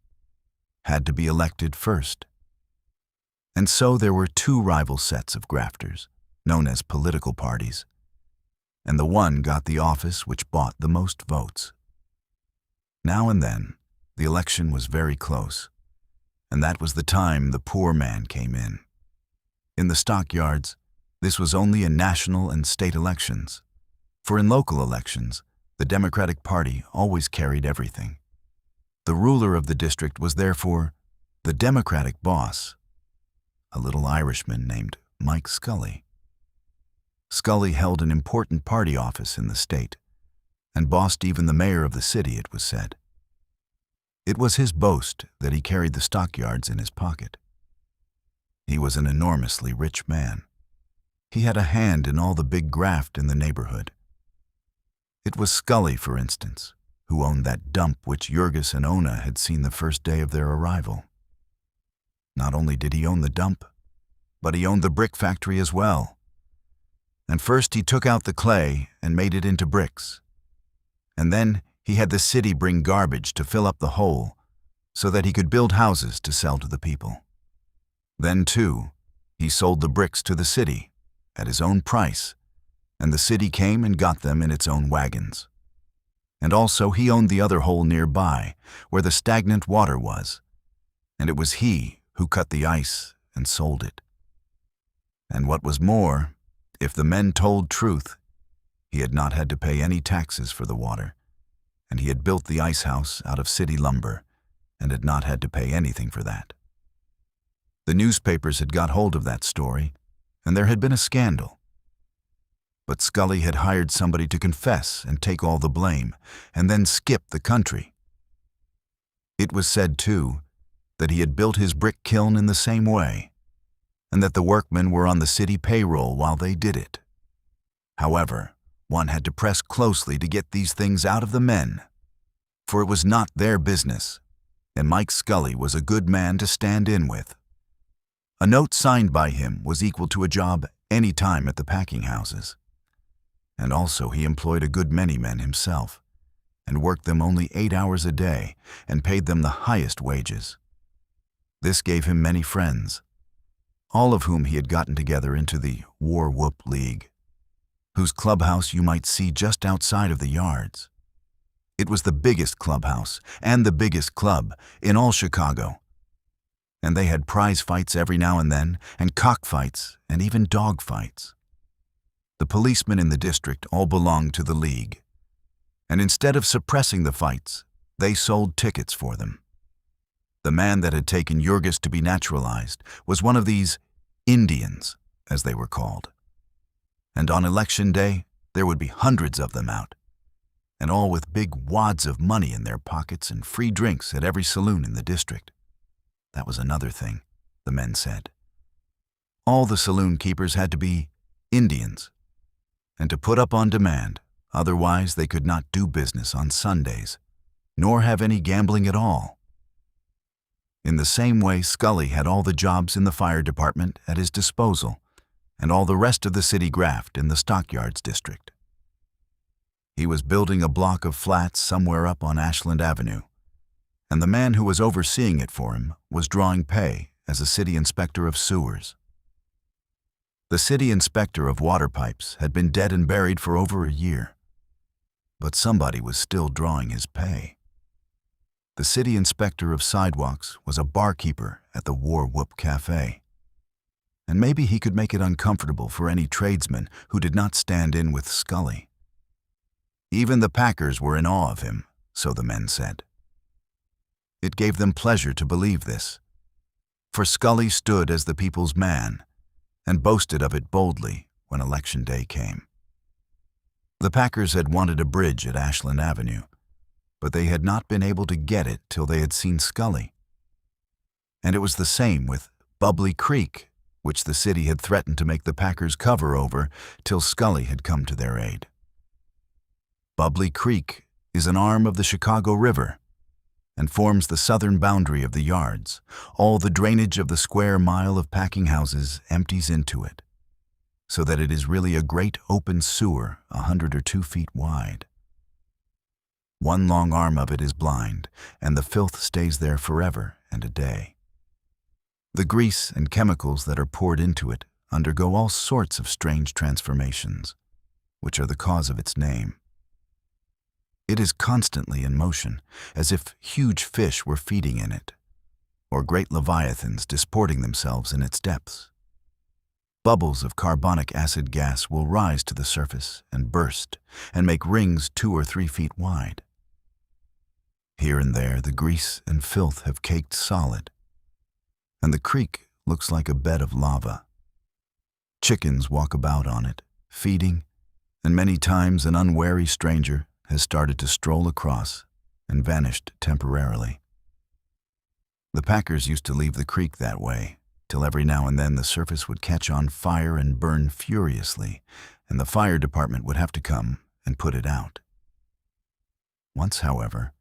had to be elected first. And so there were 2 rival sets of grafters, known as political parties, and the one got the office which bought the most votes. Now and then, the election was very close, and that was the time the poor man came in. In the stockyards, this was only in national and state elections, for in local elections, the Democratic Party always carried everything. The ruler of the district was therefore the Democratic boss, a little Irishman named Mike Scully. Scully held an important party office in the state, and bossed even the mayor of the city, it was said. It was his boast that he carried the stockyards in his pocket. He was an enormously rich man. He had a hand in all the big graft in the neighborhood. It was Scully, for instance, who owned that dump which Jurgis and Ona had seen the first day of their arrival. Not only did he own the dump, but he owned the brick factory as well. And first he took out the clay and made it into bricks. And then he had the city bring garbage to fill up the hole so that he could build houses to sell to the people. Then, too, he sold the bricks to the city at his own price, and the city came and got them in its own wagons. And also he owned the other hole nearby, where the stagnant water was, and it was he who cut the ice and sold it. And what was more, if the men told truth, he had not had to pay any taxes for the water, and he had built the ice house out of city lumber and had not had to pay anything for that. The newspapers had got hold of that story, and there had been a scandal. But Scully had hired somebody to confess and take all the blame, and then skip the country. It was said, too, that he had built his brick kiln in the same way, and that the workmen were on the city payroll while they did it. However, one had to press closely to get these things out of the men, for it was not their business, and Mike Scully was a good man to stand in with. A note signed by him was equal to a job any time at the packing houses. And also he employed a good many men himself, and worked them only 8 hours a day, and paid them the highest wages. This gave him many friends, all of whom he had gotten together into the War Whoop League, whose clubhouse you might see just outside of the yards. It was the biggest clubhouse and the biggest club in all Chicago, and they had prize fights every now and then, and cockfights, and even dog fights. The policemen in the district all belonged to the league, and instead of suppressing the fights, they sold tickets for them. The man that had taken Jurgis to be naturalized was one of these Indians, as they were called. And on election day, there would be hundreds of them out, and all with big wads of money in their pockets and free drinks at every saloon in the district. That was another thing, the men said. All the saloon keepers had to be Indians, and to put up on demand, otherwise they could not do business on Sundays, nor have any gambling at all. In the same way, Scully had all the jobs in the fire department at his disposal, and all the rest of the city graft in the stockyards district. He was building a block of flats somewhere up on Ashland Avenue, and the man who was overseeing it for him was drawing pay as a city inspector of sewers. The city inspector of water pipes had been dead and buried for over a year, but somebody was still drawing his pay. The city inspector of sidewalks was a barkeeper at the War Whoop Cafe, and maybe he could make it uncomfortable for any tradesman who did not stand in with Scully. Even the packers were in awe of him, so the men said. It gave them pleasure to believe this, for Scully stood as the people's man and boasted of it boldly when election day came. The packers had wanted a bridge at Ashland Avenue, but they had not been able to get it till they had seen Scully. And it was the same with Bubbly Creek, which the city had threatened to make the packers cover over till Scully had come to their aid. Bubbly Creek is an arm of the Chicago River and forms the southern boundary of the yards. All the drainage of the square mile of packing houses empties into it, so that it is really a great open sewer 100 or 2 feet wide. One long arm of it is blind, and the filth stays there forever and a day. The grease and chemicals that are poured into it undergo all sorts of strange transformations, which are the cause of its name. It is constantly in motion, as if huge fish were feeding in it, or great leviathans disporting themselves in its depths. Bubbles of carbonic acid gas will rise to the surface and burst and make rings 2 or 3 feet wide. Here and there the grease and filth have caked solid, and the creek looks like a bed of lava. Chickens walk about on it, feeding, and many times an unwary stranger has started to stroll across and vanished temporarily. The packers used to leave the creek that way, till every now and then the surface would catch on fire and burn furiously, and the fire department would have to come and put it out. Once, however,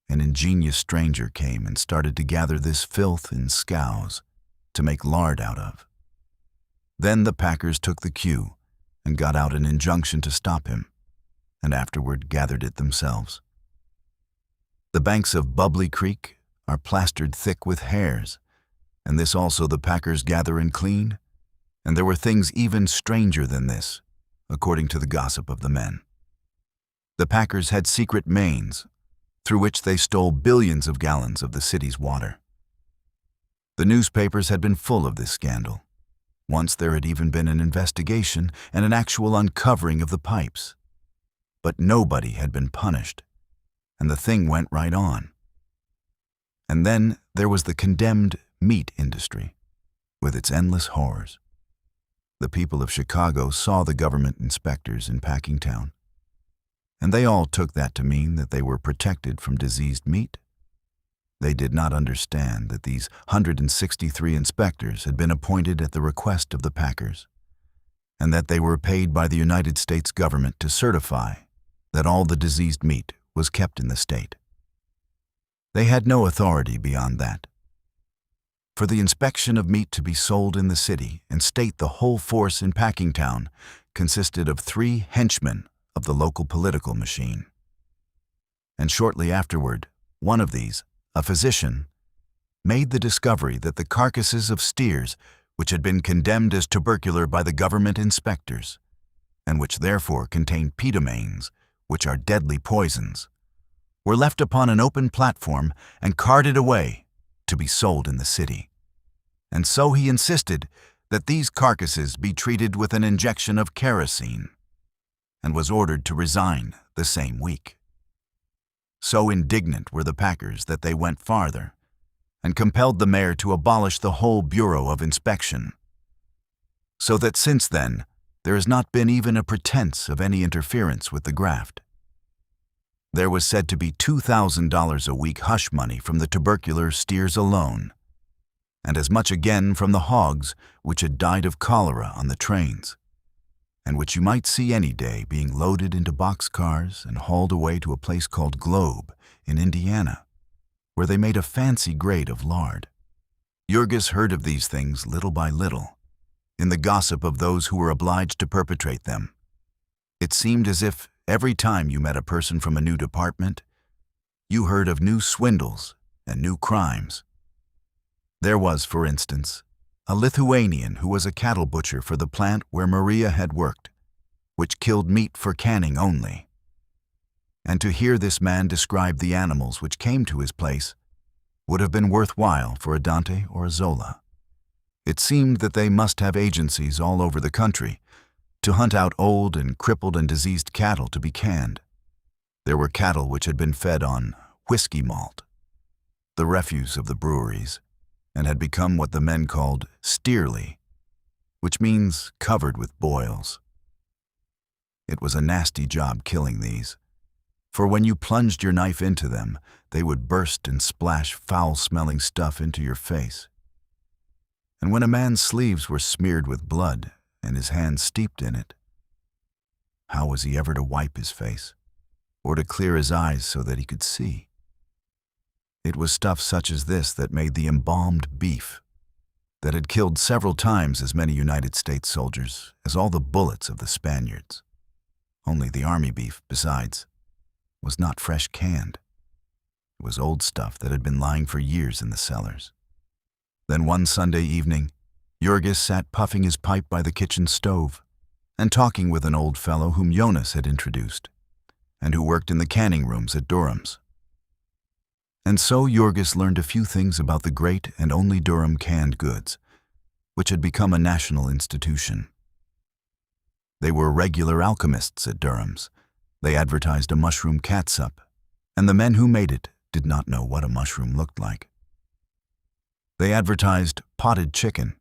an ingenious stranger came and started to gather this filth in scows to make lard out of. Then the packers took the cue and got out an injunction to stop him, and afterward gathered it themselves. The banks of Bubbly Creek are plastered thick with hairs, and this also the packers gather and clean, and there were things even stranger than this, according to the gossip of the men. The packers had secret mains, through which they stole billions of gallons of the city's water. The newspapers had been full of this scandal. Once there had even been an investigation and an actual uncovering of the pipes. But nobody had been punished, and the thing went right on. And then there was the condemned meat industry, with its endless horrors. The people of Chicago saw the government inspectors in Packingtown, and they all took that to mean that they were protected from diseased meat. They did not understand that these 163 inspectors had been appointed at the request of the packers, and that they were paid by the United States government to certify that all the diseased meat was kept in the state. They had no authority beyond that. For the inspection of meat to be sold in the city and state, the whole force in Packingtown consisted of 3 henchmen of the local political machine. And shortly afterward, one of these, a physician, made the discovery that the carcasses of steers, which had been condemned as tubercular by the government inspectors, and which therefore contained pedomanes, which are deadly poisons, were left upon an open platform and carted away to be sold in the city. And so he insisted that these carcasses be treated with an injection of kerosene, and was ordered to resign the same week. So indignant were the packers that they went farther and compelled the mayor to abolish the whole Bureau of Inspection, so that since then there has not been even a pretense of any interference with the graft. There was said to be $2,000 a week hush money from the tubercular steers alone, and as much again from the hogs which had died of cholera on the trains, and which you might see any day being loaded into boxcars and hauled away to a place called Globe in Indiana, where they made a fancy grade of lard. Jurgis heard of these things little by little, in the gossip of those who were obliged to perpetrate them. It seemed as if every time you met a person from a new department, you heard of new swindles and new crimes. There was, for instance, a Lithuanian who was a cattle butcher for the plant where Maria had worked, which killed meat for canning only. And to hear this man describe the animals which came to his place would have been worthwhile for a Dante or a Zola. It seemed that they must have agencies all over the country to hunt out old and crippled and diseased cattle to be canned. There were cattle which had been fed on whiskey malt, the refuse of the breweries, and had become what the men called steerly, which means covered with boils. It was a nasty job killing these, for when you plunged your knife into them, they would burst and splash foul-smelling stuff into your face. And when a man's sleeves were smeared with blood and his hands steeped in it, how was he ever to wipe his face, or to clear his eyes so that he could see? It was stuff such as this that made the embalmed beef that had killed several times as many United States soldiers as all the bullets of the Spaniards. Only the army beef, besides, was not fresh canned. It was old stuff that had been lying for years in the cellars. Then one Sunday evening, Jurgis sat puffing his pipe by the kitchen stove and talking with an old fellow whom Jonas had introduced and who worked in the canning rooms at Durham's. And so Jurgis learned a few things about the great and only Durham canned goods, which had become a national institution. They were regular alchemists at Durham's. They advertised a mushroom catsup, and the men who made it did not know what a mushroom looked like. They advertised potted chicken,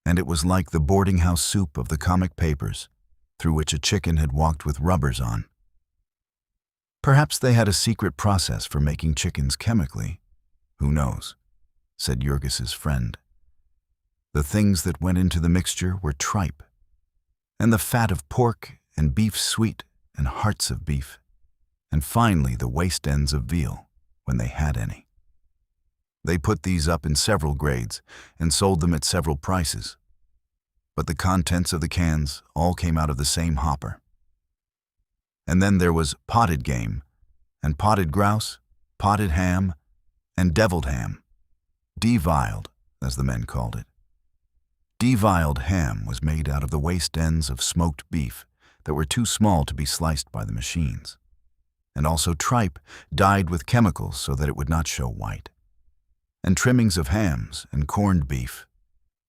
and it was like the boarding house soup of the comic papers, through which a chicken had walked with rubbers on. Perhaps they had a secret process for making chickens chemically. Who knows, said Jurgis's friend. The things that went into the mixture were tripe, and the fat of pork and beef sweet and hearts of beef, and finally the waste ends of veal, when they had any. They put these up in several grades and sold them at several prices, but the contents of the cans all came out of the same hopper. And then there was potted game, and potted grouse, potted ham, and deviled ham, deviled, as the men called it. Deviled ham was made out of the waste ends of smoked beef that were too small to be sliced by the machines, and also tripe dyed with chemicals so that it would not show white, and trimmings of hams and corned beef,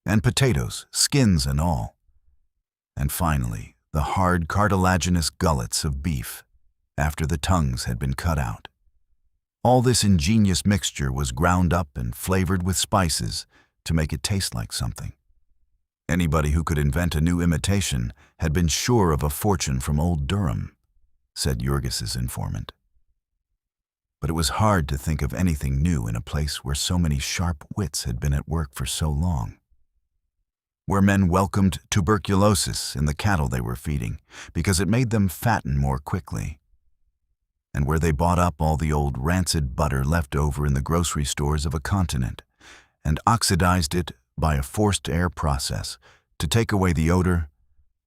and potatoes, skins and all, and finally the hard cartilaginous gullets of beef after the tongues had been cut out. All this ingenious mixture was ground up and flavored with spices to make it taste like something. Anybody who could invent a new imitation had been sure of a fortune from old Durham, said Jurgis's informant. But it was hard to think of anything new in a place where so many sharp wits had been at work for so long, where men welcomed tuberculosis in the cattle they were feeding because it made them fatten more quickly, and where they bought up all the old rancid butter left over in the grocery stores of a continent and oxidized it by a forced air process to take away the odor,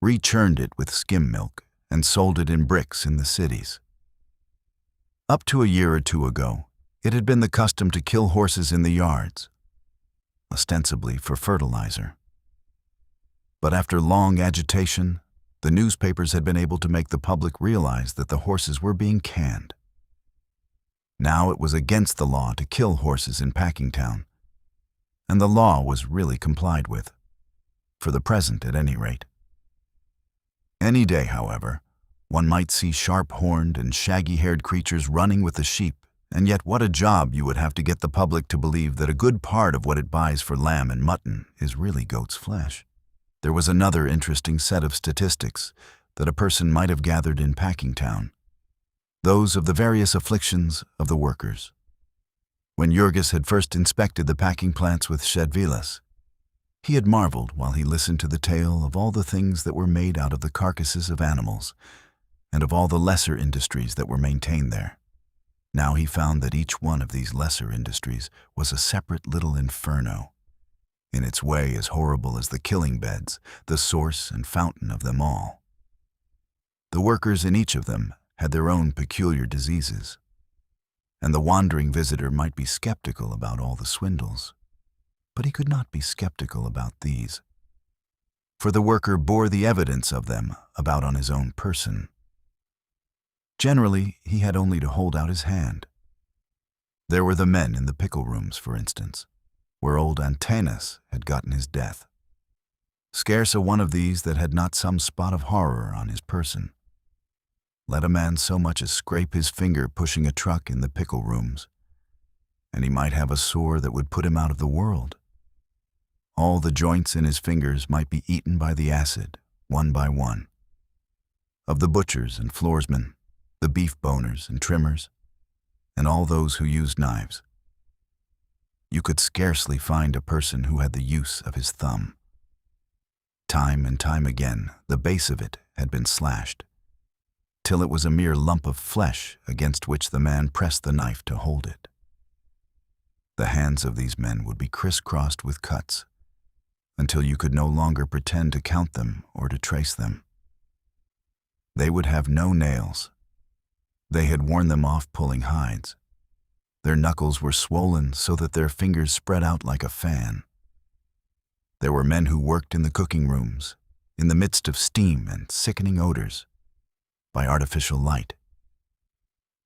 rechurned it with skim milk, and sold it in bricks in the cities. Up to a year or two ago, it had been the custom to kill horses in the yards, ostensibly for fertilizer. But after long agitation, the newspapers had been able to make the public realize that the horses were being canned. Now it was against the law to kill horses in Packingtown, and the law was really complied with, for the present at any rate. Any day, however, one might see sharp-horned and shaggy-haired creatures running with the sheep, and yet what a job you would have to get the public to believe that a good part of what it buys for lamb and mutton is really goat's flesh. There was another interesting set of statistics that a person might have gathered in Packingtown, those of the various afflictions of the workers. When Jurgis had first inspected the packing plants with Shedvilas, he had marveled while he listened to the tale of all the things that were made out of the carcasses of animals and of all the lesser industries that were maintained there. Now he found that each one of these lesser industries was a separate little inferno, in its way as horrible as the killing beds, the source and fountain of them all. The workers in each of them had their own peculiar diseases, and the wandering visitor might be skeptical about all the swindles, but he could not be skeptical about these, for the worker bore the evidence of them about on his own person. Generally, he had only to hold out his hand. There were the men in the pickle rooms, for instance, where old Antanas had gotten his death. Scarce a one of these that had not some spot of horror on his person. Let a man so much as scrape his finger pushing a truck in the pickle rooms, and he might have a sore that would put him out of the world. All the joints in his fingers might be eaten by the acid, one by one. Of the butchers and floorsmen, the beef boners and trimmers, and all those who used knives, you could scarcely find a person who had the use of his thumb. Time and time again, the base of it had been slashed, till it was a mere lump of flesh against which the man pressed the knife to hold it. The hands of these men would be crisscrossed with cuts, until you could no longer pretend to count them or to trace them. They would have no nails. They had worn them off pulling hides. Their knuckles were swollen so that their fingers spread out like a fan. There were men who worked in the cooking rooms, in the midst of steam and sickening odors, by artificial light.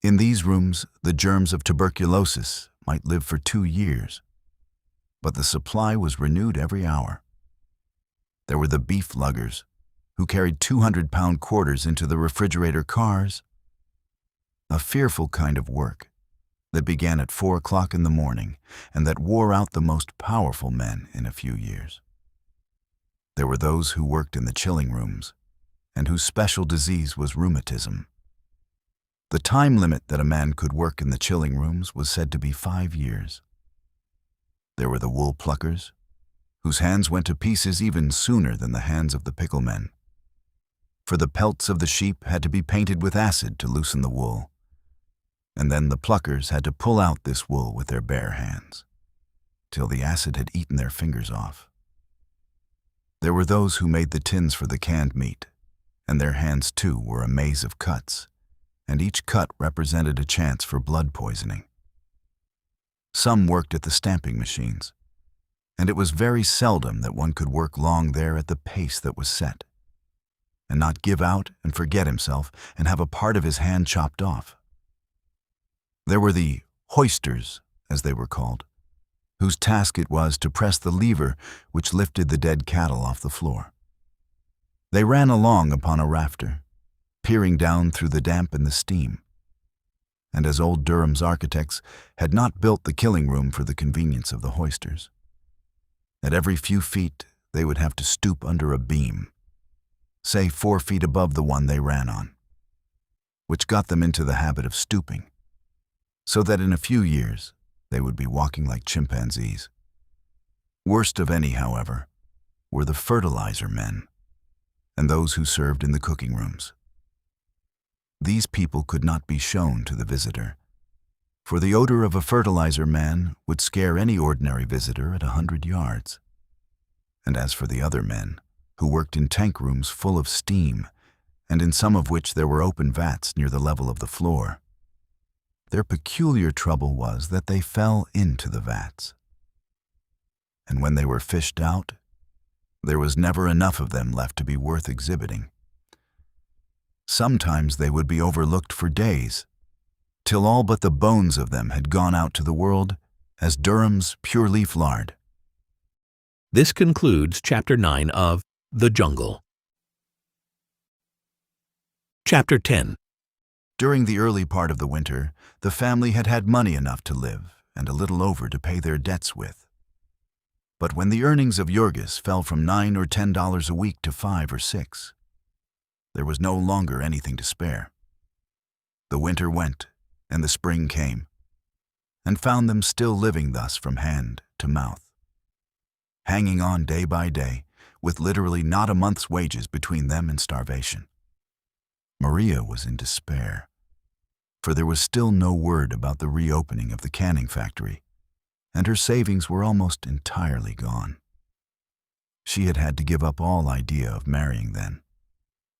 In these rooms, the germs of tuberculosis might live for 2 years, but the supply was renewed every hour. There were the beef luggers, who carried 200-pound quarters into the refrigerator cars, a fearful kind of work that began at 4 o'clock in the morning and that wore out the most powerful men in a few years. There were those who worked in the chilling rooms and whose special disease was rheumatism. The time limit that a man could work in the chilling rooms was said to be 5 years. There were the wool pluckers, whose hands went to pieces even sooner than the hands of the pickle men. For the pelts of the sheep had to be painted with acid to loosen the wool, and then the pluckers had to pull out this wool with their bare hands, till the acid had eaten their fingers off. There were those who made the tins for the canned meat, and their hands too were a maze of cuts, and each cut represented a chance for blood poisoning. Some worked at the stamping machines, and it was very seldom that one could work long there at the pace that was set, and not give out and forget himself and have a part of his hand chopped off. There were the hoisters, as they were called, whose task it was to press the lever which lifted the dead cattle off the floor. They ran along upon a rafter, peering down through the damp and the steam, and as old Durham's architects had not built the killing room for the convenience of the hoisters. At every few feet they would have to stoop under a beam, say 4 feet above the one they ran on, which got them into the habit of stooping, so that in a few years they would be walking like chimpanzees. Worst of any, however, were the fertilizer men and those who served in the cooking rooms. These people could not be shown to the visitor, for the odor of a fertilizer man would scare any ordinary visitor at 100 yards. And as for the other men, who worked in tank rooms full of steam, and in some of which there were open vats near the level of the floor, their peculiar trouble was that they fell into the vats. And when they were fished out, there was never enough of them left to be worth exhibiting. Sometimes they would be overlooked for days, till all but the bones of them had gone out to the world as Durham's pure-leaf lard. This concludes Chapter 9 of The Jungle. Chapter 10. During the early part of the winter, the family had had money enough to live and a little over to pay their debts with. But when the earnings of Jurgis fell from $9 or $10 a week to $5 or $6, there was no longer anything to spare. The winter went, and the spring came, and found them still living thus from hand to mouth, hanging on day by day, with literally not a month's wages between them and starvation. Maria was in despair, for there was still no word about the reopening of the canning factory, and her savings were almost entirely gone. She had had to give up all idea of marrying then.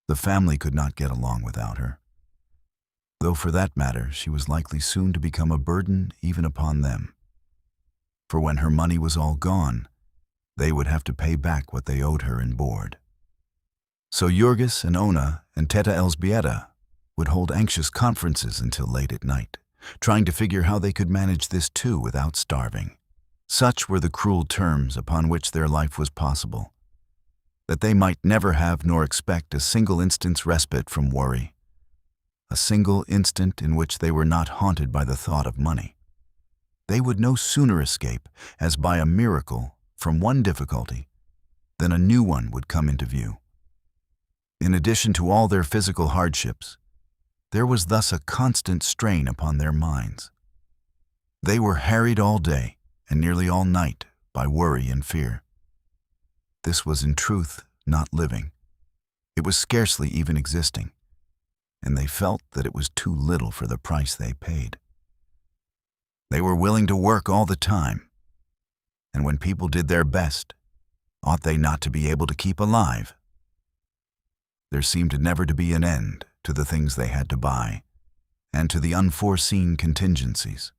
The family could not get along without her, though for that matter she was likely soon to become a burden even upon them. For when her money was all gone, they would have to pay back what they owed her in board. So Jurgis and Ona and Teta Elzbieta would hold anxious conferences until late at night, trying to figure how they could manage this too without starving. Such were the cruel terms upon which their life was possible, that they might never have nor expect a single instant's respite from worry, a single instant in which they were not haunted by the thought of money. They would no sooner escape, as by a miracle, from one difficulty, than a new one would come into view. In addition to all their physical hardships, there was thus a constant strain upon their minds. They were harried all day and nearly all night by worry and fear. This was in truth not living. It was scarcely even existing, and they felt that it was too little for the price they paid. They were willing to work all the time, and when people did their best, ought they not to be able to keep alive? There seemed never to be an end to the things they had to buy, and to the unforeseen contingencies.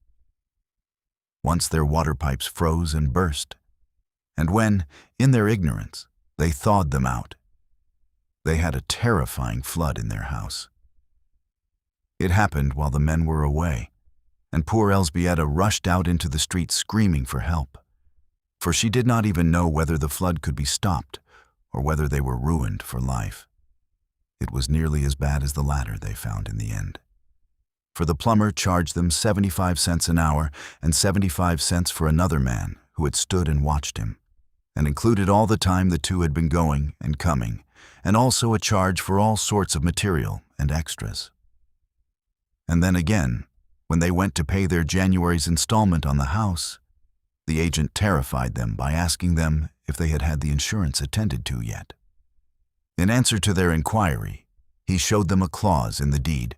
Once their water pipes froze and burst, and when, in their ignorance, they thawed them out, they had a terrifying flood in their house. It happened while the men were away, and poor Elzbieta rushed out into the street screaming for help, for she did not even know whether the flood could be stopped or whether they were ruined for life. It was nearly as bad as the latter, they found in the end. For the plumber charged them 75 cents an hour and 75 cents for another man who had stood and watched him, and included all the time the two had been going and coming, and also a charge for all sorts of material and extras. And then again, when they went to pay their January's installment on the house, the agent terrified them by asking them if they had had the insurance attended to yet. In answer to their inquiry, he showed them a clause in the deed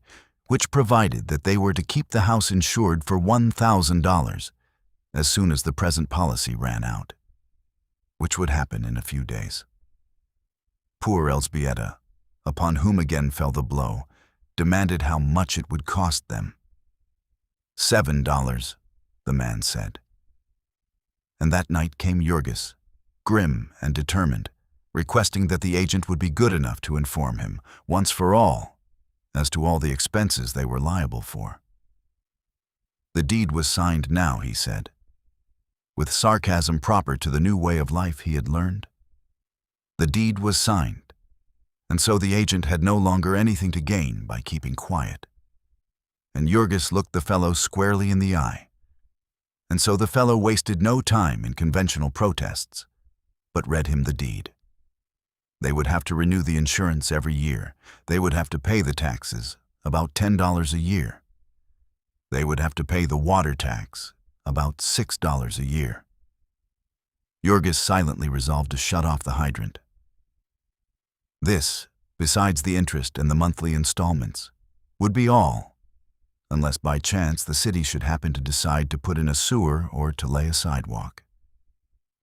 which provided that they were to keep the house insured for $1,000 as soon as the present policy ran out, which would happen in a few days. Poor Elzbieta, upon whom again fell the blow, demanded how much it would cost them. $7, the man said. And that night came Jurgis, grim and determined, requesting that the agent would be good enough to inform him, once for all, as to all the expenses they were liable for. The deed was signed now, he said, with sarcasm proper to the new way of life he had learned. The deed was signed, and so the agent had no longer anything to gain by keeping quiet. And Jurgis looked the fellow squarely in the eye, and so the fellow wasted no time in conventional protests, but read him the deed. They would have to renew the insurance every year. They would have to pay the taxes, about $10 a year. They would have to pay the water tax, about $6 a year. Jurgis silently resolved to shut off the hydrant. This, besides the interest and the monthly installments, would be all, unless by chance the city should happen to decide to put in a sewer or to lay a sidewalk.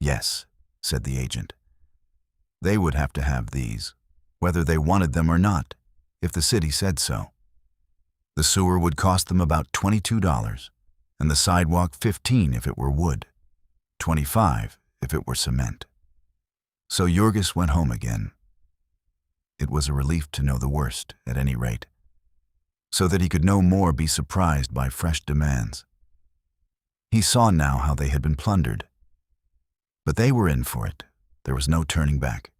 Yes, said the agent. They would have to have these, whether they wanted them or not, if the city said so. The sewer would cost them about $22, and the sidewalk $15 if it were wood, $25 if it were cement. So Jurgis went home again. It was a relief to know the worst, at any rate, so that he could no more be surprised by fresh demands. He saw now how they had been plundered. But they were in for it. There was no turning back.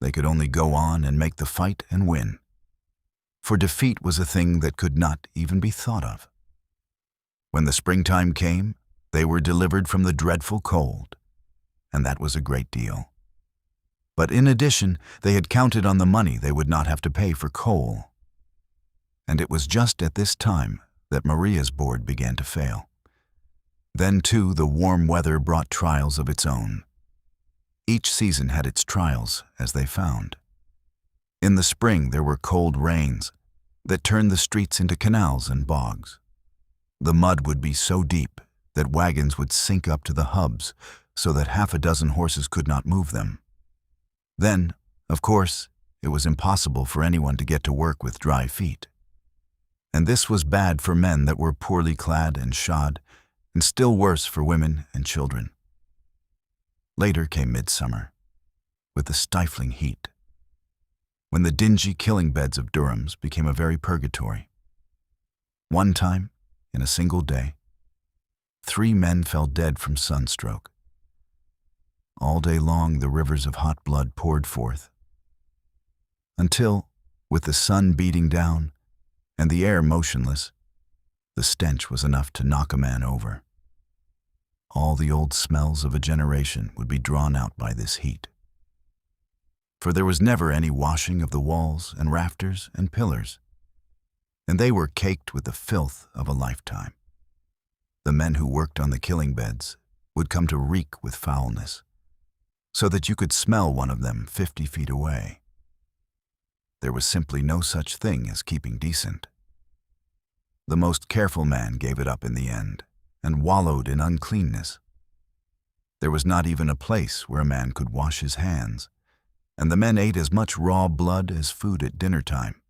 They could only go on and make the fight and win, for defeat was a thing that could not even be thought of. When the springtime came, they were delivered from the dreadful cold, and that was a great deal. But in addition, they had counted on the money they would not have to pay for coal. And it was just at this time that Maria's board began to fail. Then, too, the warm weather brought trials of its own. Each season had its trials, as they found. In the spring there were cold rains that turned the streets into canals and bogs. The mud would be so deep that wagons would sink up to the hubs so that half a dozen horses could not move them. Then, of course, it was impossible for anyone to get to work with dry feet. And this was bad for men that were poorly clad and shod, and still worse for women and children. Later came midsummer, with the stifling heat, when the dingy killing beds of Durham's became a very purgatory. One time, in a single day, 3 men fell dead from sunstroke. All day long the rivers of hot blood poured forth, until, with the sun beating down, and the air motionless, the stench was enough to knock a man over. All the old smells of a generation would be drawn out by this heat. For there was never any washing of the walls and rafters and pillars, and they were caked with the filth of a lifetime. The men who worked on the killing beds would come to reek with foulness, so that you could smell one of them 50 feet away. There was simply no such thing as keeping decent. The most careful man gave it up in the end, and wallowed in uncleanness. There was not even a place where a man could wash his hands, and the men ate as much raw blood as food at dinner time.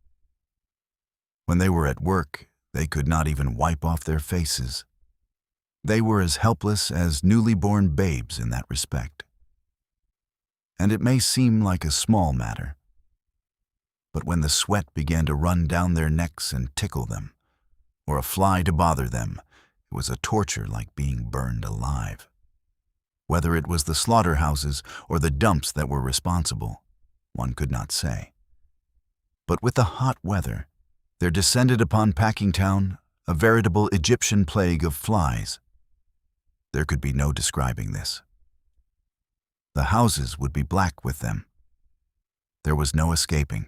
When they were at work, they could not even wipe off their faces. They were as helpless as newly born babes in that respect. And it may seem like a small matter, but when the sweat began to run down their necks and tickle them, or a fly to bother them, it was a torture like being burned alive. Whether it was the slaughterhouses or the dumps that were responsible, one could not say. But with the hot weather, there descended upon Packingtown a veritable Egyptian plague of flies. There could be no describing this. The houses would be black with them. There was no escaping.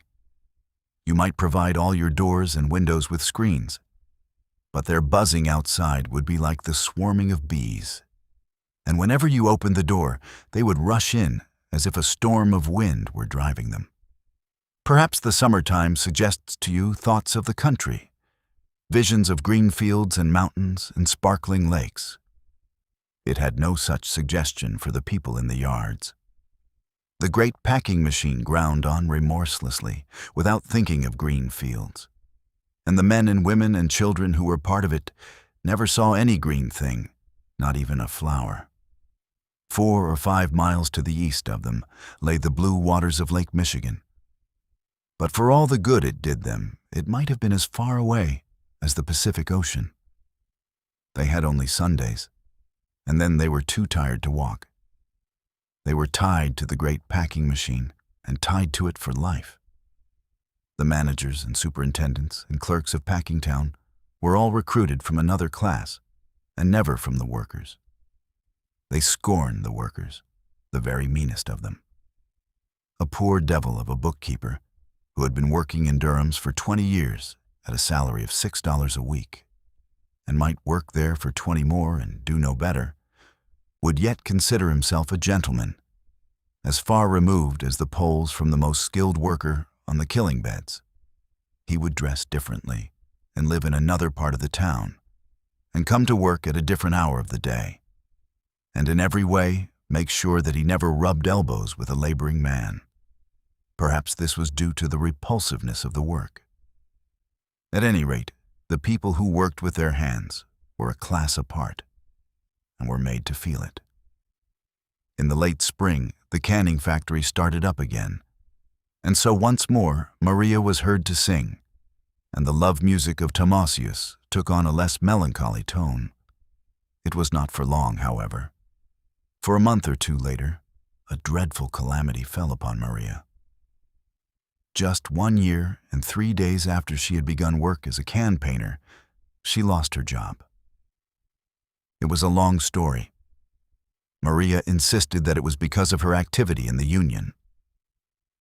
You might provide all your doors and windows with screens, but their buzzing outside would be like the swarming of bees. And whenever you opened the door, they would rush in as if a storm of wind were driving them. Perhaps the summertime suggests to you thoughts of the country, visions of green fields and mountains and sparkling lakes. It had no such suggestion for the people in the yards. The great packing machine ground on remorselessly, without thinking of green fields. And the men and women and children who were part of it never saw any green thing, not even a flower. 4 or 5 miles to the east of them lay the blue waters of Lake Michigan. But for all the good it did them, it might have been as far away as the Pacific Ocean. They had only Sundays, and then they were too tired to walk. They were tied to the great packing machine and tied to it for life. The managers and superintendents and clerks of Packingtown were all recruited from another class, and never from the workers. They scorned the workers, the very meanest of them. A poor devil of a bookkeeper, who had been working in Durham's for 20 years at a salary of $6 a week, and might work there for 20 more and do no better, would yet consider himself a gentleman, as far removed as the poles from the most skilled worker on the killing beds. He would dress differently and live in another part of the town, and come to work at a different hour of the day, and in every way make sure that he never rubbed elbows with a laboring man. Perhaps this was due to the repulsiveness of the work. At any rate, the people who worked with their hands were a class apart, and were made to feel it. In the late spring, the canning factory started up again, and so once more Maria was heard to sing, and the love music of Tomasius took on a less melancholy tone. It was not for long, however. For a month or two later, a dreadful calamity fell upon Maria. Just 1 year and 3 days after she had begun work as a can painter, she lost her job. It was a long story. Maria insisted that it was because of her activity in the union.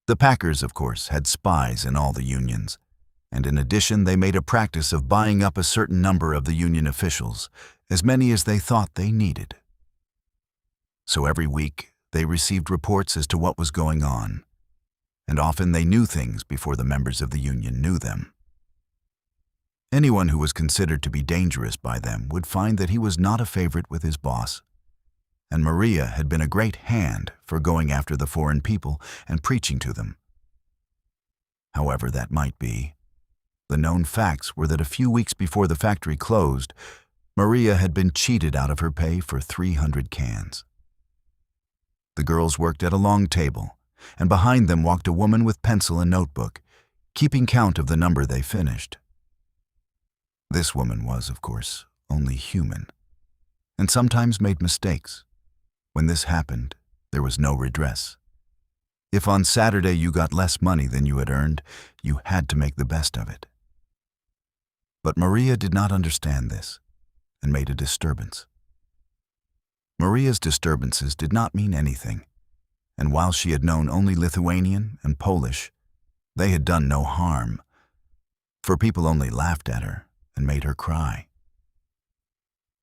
The packers, of course, had spies in all the unions, and in addition they made a practice of buying up a certain number of the union officials, as many as they thought they needed. So every week they received reports as to what was going on, and often they knew things before the members of the union knew them. Anyone who was considered to be dangerous by them would find that he was not a favorite with his boss, and Maria had been a great hand for going after the foreign people and preaching to them. However that might be, the known facts were that a few weeks before the factory closed, Maria had been cheated out of her pay for 300 cans. The girls worked at a long table, and behind them walked a woman with pencil and notebook, keeping count of the number they finished. This woman was, of course, only human, and sometimes made mistakes. When this happened, there was no redress. If on Saturday you got less money than you had earned, you had to make the best of it. But Maria did not understand this and made a disturbance. Maria's disturbances did not mean anything, and while she had known only Lithuanian and Polish, they had done no harm, for people only laughed at her and made her cry.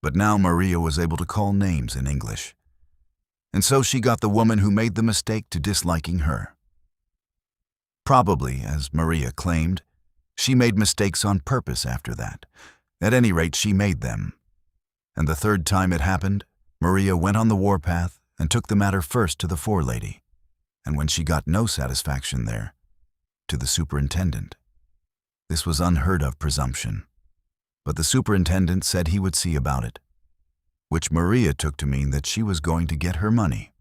But now Maria was able to call names in English, and so she got the woman who made the mistake to disliking her. Probably, as Maria claimed, she made mistakes on purpose after that. At any rate, she made them. And the third time it happened, Maria went on the warpath and took the matter first to the forelady, and when she got no satisfaction there, to the superintendent. This was unheard of presumption, but the superintendent said he would see about it, which Maria took to mean that she was going to get her money.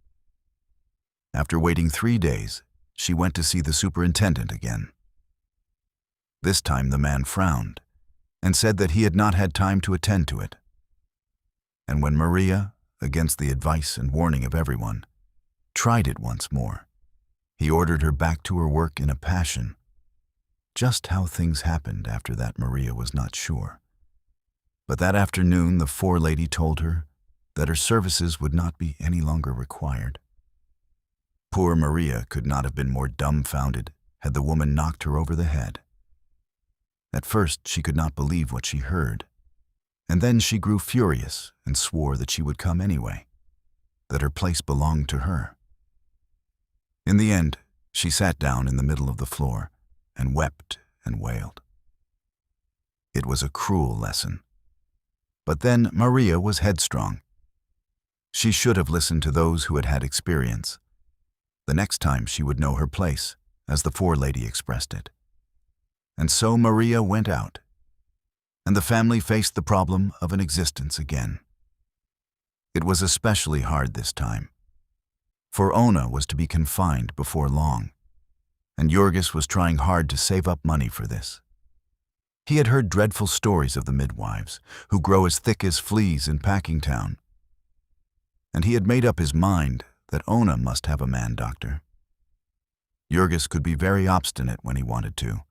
After waiting 3 days, she went to see the superintendent again. This time the man frowned and said that he had not had time to attend to it. And when Maria, against the advice and warning of everyone, tried it once more, he ordered her back to her work in a passion. Just how things happened after that Maria was not sure. But that afternoon the forelady told her that her services would not be any longer required. Poor Maria could not have been more dumbfounded had the woman knocked her over the head. At first she could not believe what she heard, and then she grew furious and swore that she would come anyway, that her place belonged to her. In the end, she sat down in the middle of the floor and wept and wailed. It was a cruel lesson. But then Maria was headstrong. She should have listened to those who had had experience. The next time she would know her place, as the forelady expressed it. And so Maria went out, and the family faced the problem of an existence again. It was especially hard this time, for Ona was to be confined before long, and Jurgis was trying hard to save up money for this. He had heard dreadful stories of the midwives, who grow as thick as fleas in Packingtown, and he had made up his mind that Ona must have a man-doctor. Jurgis could be very obstinate when he wanted to,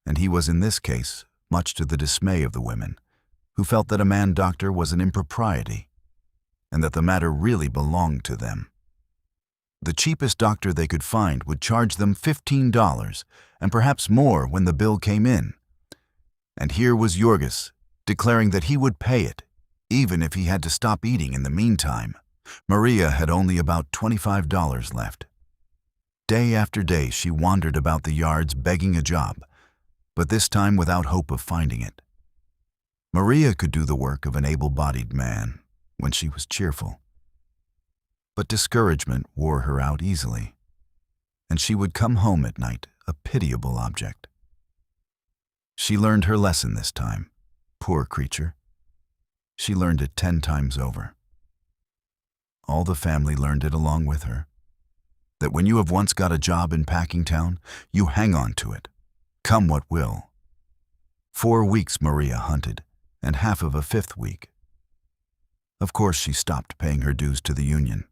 and he was in this case much to the dismay of the women, who felt that a man-doctor was an impropriety, and that the matter really belonged to them. The cheapest doctor they could find would charge them $15, and perhaps more when the bill came in. And here was Jurgis declaring that he would pay it, even if he had to stop eating in the meantime. Maria had only about $25 left. Day after day she wandered about the yards begging a job, but this time without hope of finding it. Maria could do the work of an able-bodied man when she was cheerful. But discouragement wore her out easily, and she would come home at night a pitiable object. She learned her lesson this time, poor creature. She learned it 10 times over. All the family learned it along with her, that when you have once got a job in Packingtown, you hang on to it, come what will. 4 weeks Maria hunted, and half of a 5th week. Of course she stopped paying her dues to the union.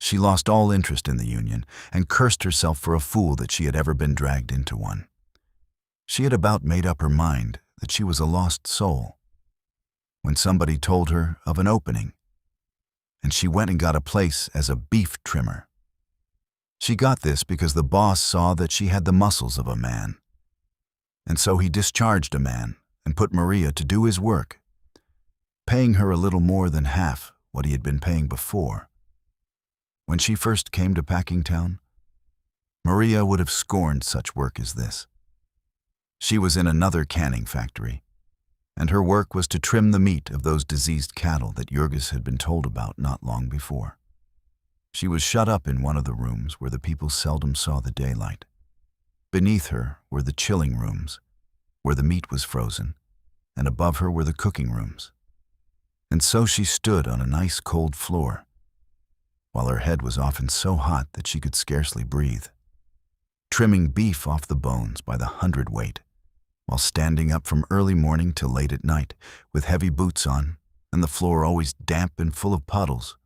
She lost all interest in the union and cursed herself for a fool that she had ever been dragged into one. She had about made up her mind that she was a lost soul, when somebody told her of an opening, and she went and got a place as a beef trimmer. She got this because the boss saw that she had the muscles of a man, and so he discharged a man and put Maria to do his work, paying her a little more than half what he had been paying before. When she first came to Packingtown, Maria would have scorned such work as this. She was in another canning factory, and her work was to trim the meat of those diseased cattle that Jurgis had been told about not long before. She was shut up in one of the rooms where the people seldom saw the daylight. Beneath her were the chilling rooms, where the meat was frozen, and above her were the cooking rooms. And so she stood on a nice cold floor, while her head was often so hot that she could scarcely breathe, trimming beef off the bones by the hundredweight, while standing up from early morning till late at night, with heavy boots on, and the floor always damp and full of puddles,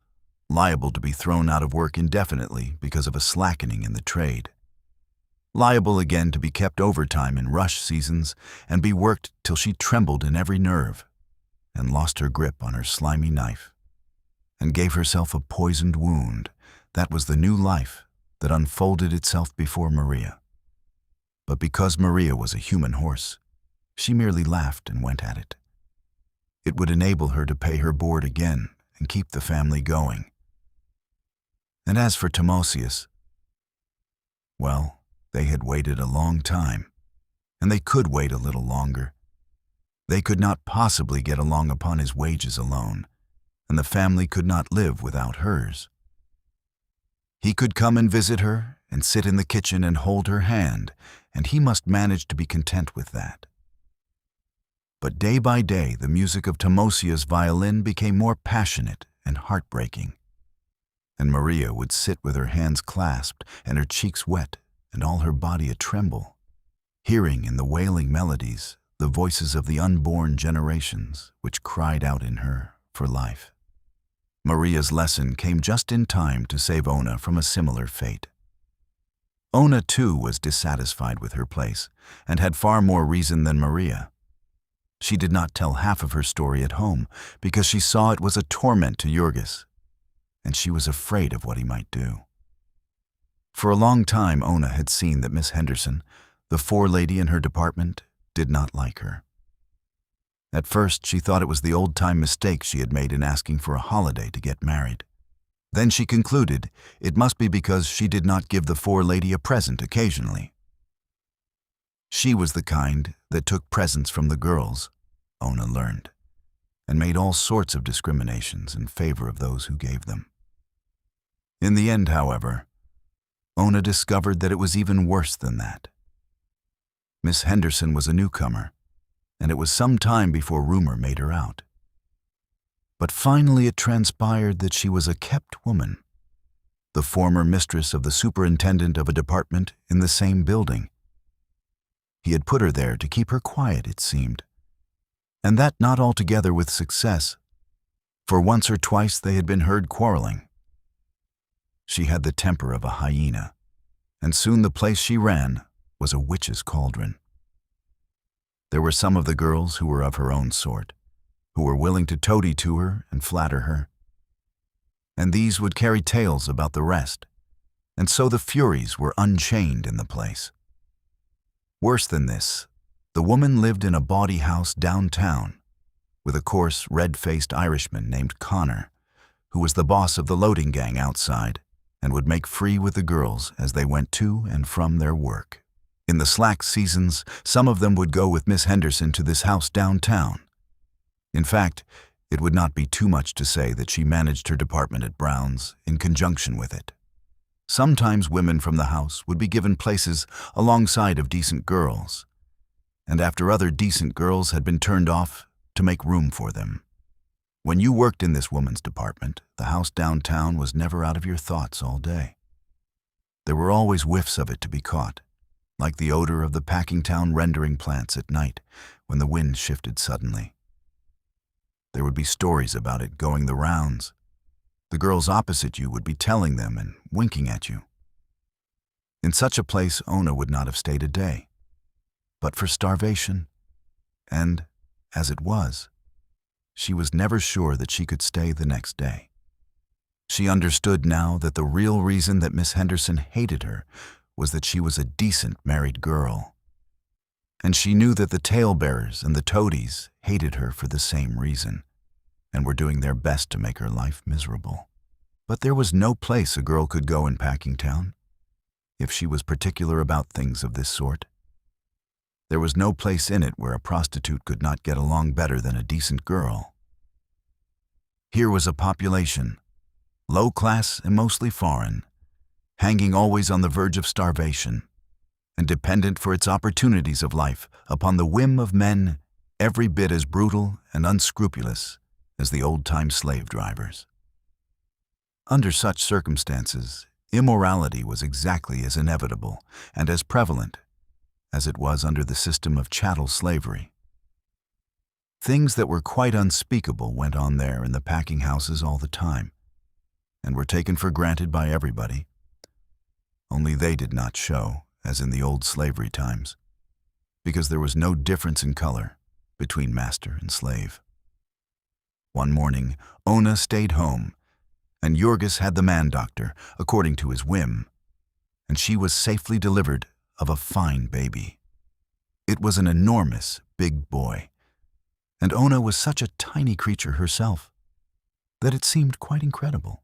liable to be thrown out of work indefinitely because of a slackening in the trade. liable again to be kept overtime in rush seasons and be worked till she trembled in every nerve and lost her grip on her slimy knife and gave herself a poisoned wound. That was the new life that unfolded itself before Maria. But because Maria was a human horse, she merely laughed and went at it. It would enable her to pay her board again and keep the family going. And as for Timosius, well, they had waited a long time, and they could wait a little longer. They could not possibly get along upon his wages alone, and the family could not live without hers. He could come and visit her and sit in the kitchen and hold her hand, and he must manage to be content with that. But day by day, the music of Timosius' violin became more passionate and heartbreaking, and Maria would sit with her hands clasped and her cheeks wet and all her body a-tremble, hearing in the wailing melodies the voices of the unborn generations which cried out in her for life. Maria's lesson came just in time to save Ona from a similar fate. Ona, too, was dissatisfied with her place and had far more reason than Maria. She did not tell half of her story at home because she saw it was a torment to Jurgis, and she was afraid of what he might do. For a long time, Ona had seen that Miss Henderson, the forelady in her department, did not like her. At first, she thought it was the old-time mistake she had made in asking for a holiday to get married. Then she concluded it must be because she did not give the forelady a present occasionally. She was the kind that took presents from the girls, Ona learned, and made all sorts of discriminations in favor of those who gave them. In the end, however, Ona discovered that it was even worse than that. Miss Henderson was a newcomer, and it was some time before rumor made her out. But finally it transpired that she was a kept woman, the former mistress of the superintendent of a department in the same building. He had put her there to keep her quiet, it seemed, and that not altogether with success, for once or twice they had been heard quarreling. She had the temper of a hyena, and soon the place she ran was a witch's cauldron. There were some of the girls who were of her own sort, who were willing to toady to her and flatter her, and these would carry tales about the rest, and so the furies were unchained in the place. Worse than this, the woman lived in a bawdy house downtown, with a coarse, red-faced Irishman named Connor, who was the boss of the loading gang outside, and would make free with the girls as they went to and from their work. In the slack seasons, some of them would go with Miss Henderson to this house downtown. In fact, it would not be too much to say that she managed her department at Brown's in conjunction with it. Sometimes women from the house would be given places alongside of decent girls, and after other decent girls had been turned off, to make room for them. When you worked in this woman's department, the house downtown was never out of your thoughts all day. There were always whiffs of it to be caught, like the odor of the Packingtown rendering plants at night when the wind shifted suddenly. There would be stories about it going the rounds. The girls opposite you would be telling them and winking at you. In such a place, Ona would not have stayed a day, but for starvation, and, as it was, she was never sure that she could stay the next day. She understood now that the real reason that Miss Henderson hated her was that she was a decent married girl. And she knew that the talebearers and the toadies hated her for the same reason, and were doing their best to make her life miserable. But there was no place a girl could go in Packingtown, if she was particular about things of this sort. There was no place in it where a prostitute could not get along better than a decent girl. Here was a population, low class and mostly foreign, hanging always on the verge of starvation, and dependent for its opportunities of life upon the whim of men every bit as brutal and unscrupulous as the old-time slave drivers. Under such circumstances, immorality was exactly as inevitable and as prevalent as it was under the system of chattel slavery. Things that were quite unspeakable went on there in the packing houses all the time, and were taken for granted by everybody, only they did not show as in the old slavery times, because there was no difference in color between master and slave. One morning, Ona stayed home, and Jorgis had the man-doctor, according to his whim, and she was safely delivered of a fine baby. It was an enormous, big boy, and Ona was such a tiny creature herself that it seemed quite incredible.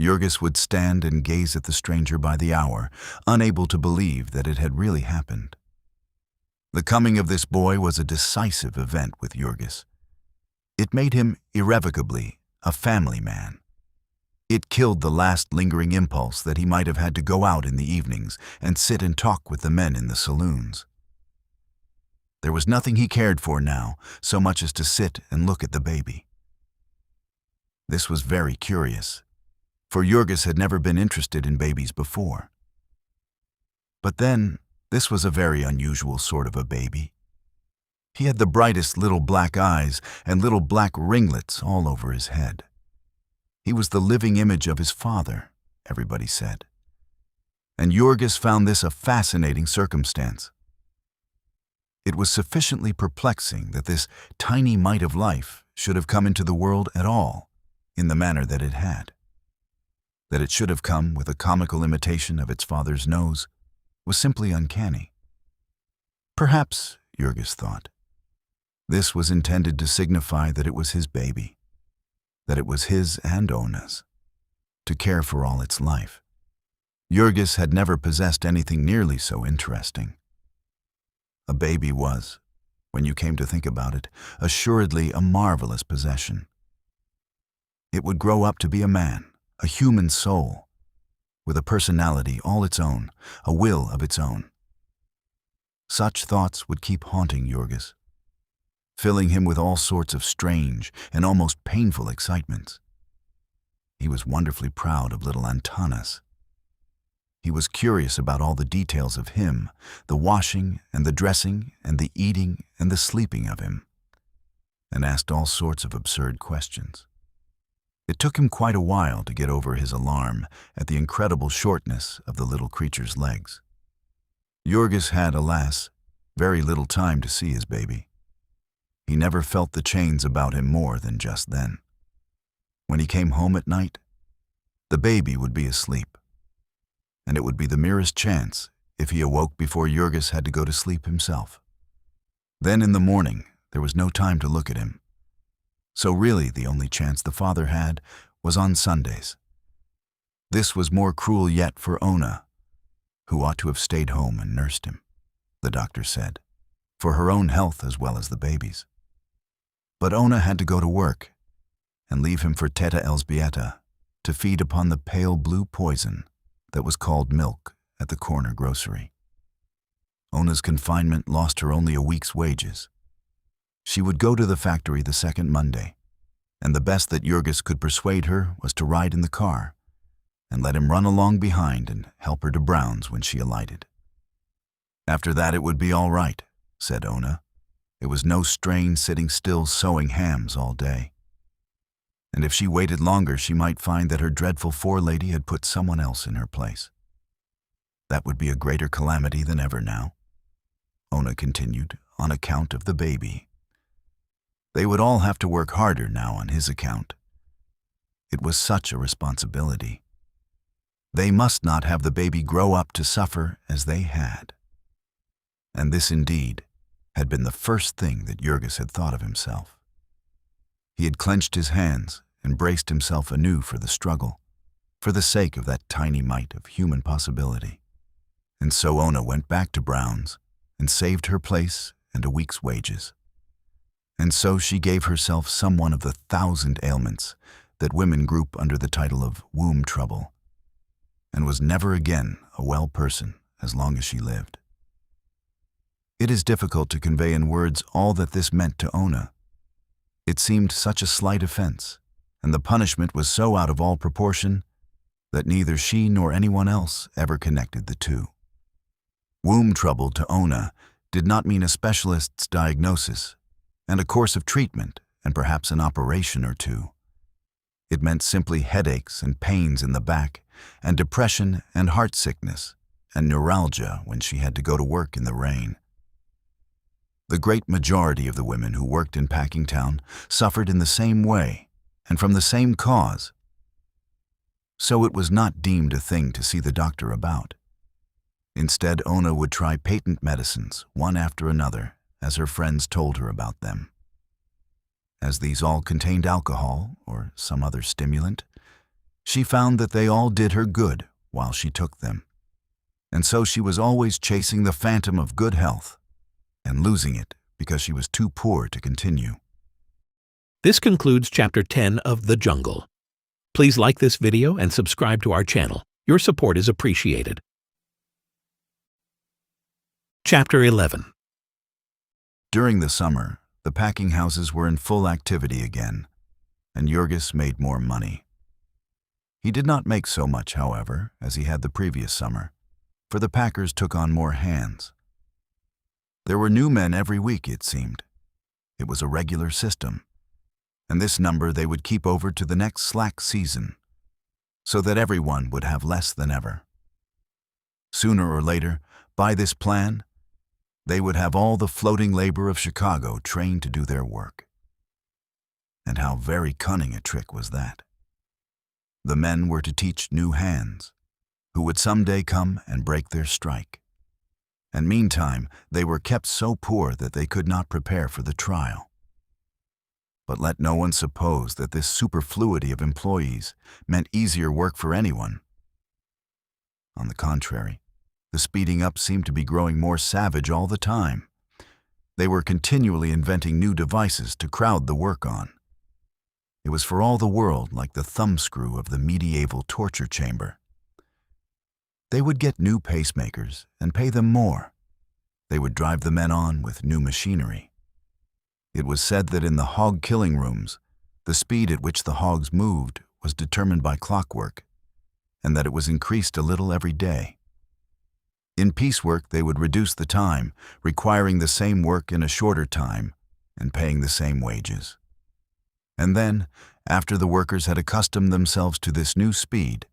Jorgis would stand and gaze at the stranger by the hour, unable to believe that it had really happened. The coming of this boy was a decisive event with Jorgis. It made him irrevocably a family man. It killed the last lingering impulse that he might have had to go out in the evenings and sit and talk with the men in the saloons. There was nothing he cared for now so much as to sit and look at the baby. This was very curious, for Jorgis had never been interested in babies before. But then, this was a very unusual sort of a baby. He had the brightest little black eyes and little black ringlets all over his head. He was the living image of his father, everybody said. And Jorgis found this a fascinating circumstance. It was sufficiently perplexing that this tiny mite of life should have come into the world at all in the manner that it had. That it should have come with a comical imitation of its father's nose was simply uncanny. Perhaps, Jorgis thought, this was intended to signify that it was his baby, that it was his and Ona's, to care for all its life. Jorgis had never possessed anything nearly so interesting. A baby was, when you came to think about it, assuredly a marvelous possession. It would grow up to be a man, a human soul, with a personality all its own, a will of its own. Such thoughts would keep haunting Jorgis, filling him with all sorts of strange and almost painful excitements. He was wonderfully proud of little Antanas. He was curious about all the details of him, the washing and the dressing and the eating and the sleeping of him, and asked all sorts of absurd questions. It took him quite a while to get over his alarm at the incredible shortness of the little creature's legs. Jorgis had, alas, very little time to see his baby. He never felt the chains about him more than just then. When he came home at night, the baby would be asleep, and it would be the merest chance if he awoke before Jorgis had to go to sleep himself. Then in the morning, there was no time to look at him. So really the only chance the father had was on Sundays. This was more cruel yet for Ona, who ought to have stayed home and nursed him, the doctor said, for her own health as well as the baby's. But Ona had to go to work and leave him for Teta Elzbieta to feed upon the pale blue poison that was called milk at the corner grocery. Ona's confinement lost her only a week's wages. She would go to the factory the second Monday, and the best that Jorgis could persuade her was to ride in the car and let him run along behind and help her to Brown's when she alighted. After that it would be all right, said Ona. It was no strain sitting still sewing hams all day. And if she waited longer, she might find that her dreadful forelady had put someone else in her place. That would be a greater calamity than ever now, Ona continued, on account of the baby. They would all have to work harder now on his account. It was such a responsibility. They must not have the baby grow up to suffer as they had. And this indeed had been the first thing that Jorgis had thought of himself. He had clenched his hands and braced himself anew for the struggle, for the sake of that tiny mite of human possibility. And so Ona went back to Brown's and saved her place and a week's wages. And so she gave herself some one of the 1,000 ailments that women group under the title of womb trouble, and was never again a well person as long as she lived. It is difficult to convey in words all that this meant to Ona. It seemed such a slight offense, and the punishment was so out of all proportion that neither she nor anyone else ever connected the two. Womb trouble to Ona did not mean a specialist's diagnosis and a course of treatment and perhaps an operation or two. It meant simply headaches and pains in the back and depression and heart sickness and neuralgia when she had to go to work in the rain. The great majority of the women who worked in Packingtown suffered in the same way and from the same cause, so it was not deemed a thing to see the doctor about. Instead, Ona would try patent medicines, one after another, as her friends told her about them. As these all contained alcohol or some other stimulant, she found that they all did her good while she took them. And so she was always chasing the phantom of good health and losing it because she was too poor to continue. This concludes Chapter 10 of The Jungle. Please like this video and subscribe to our channel. Your support is appreciated. Chapter 11. During the summer, the packing houses were in full activity again, and Jurgis made more money. He did not make so much, however, as he had the previous summer, for the packers took on more hands. There were new men every week, it seemed. It was a regular system, and this number they would keep over to the next slack season, so that everyone would have less than ever. Sooner or later, by this plan, they would have all the floating labor of Chicago trained to do their work. And how very cunning a trick was that. The men were to teach new hands, who would someday come and break their strike. And meantime, they were kept so poor that they could not prepare for the trial. But let no one suppose that this superfluity of employees meant easier work for anyone. On the contrary, the speeding up seemed to be growing more savage all the time. They were continually inventing new devices to crowd the work on. It was for all the world like the thumbscrew of the medieval torture chamber. They would get new pacemakers and pay them more. They would drive the men on with new machinery. It was said that in the hog killing rooms, the speed at which the hogs moved was determined by clockwork, and that it was increased a little every day. In piecework, they would reduce the time, requiring the same work in a shorter time and paying the same wages. And then, after the workers had accustomed themselves to this new speed,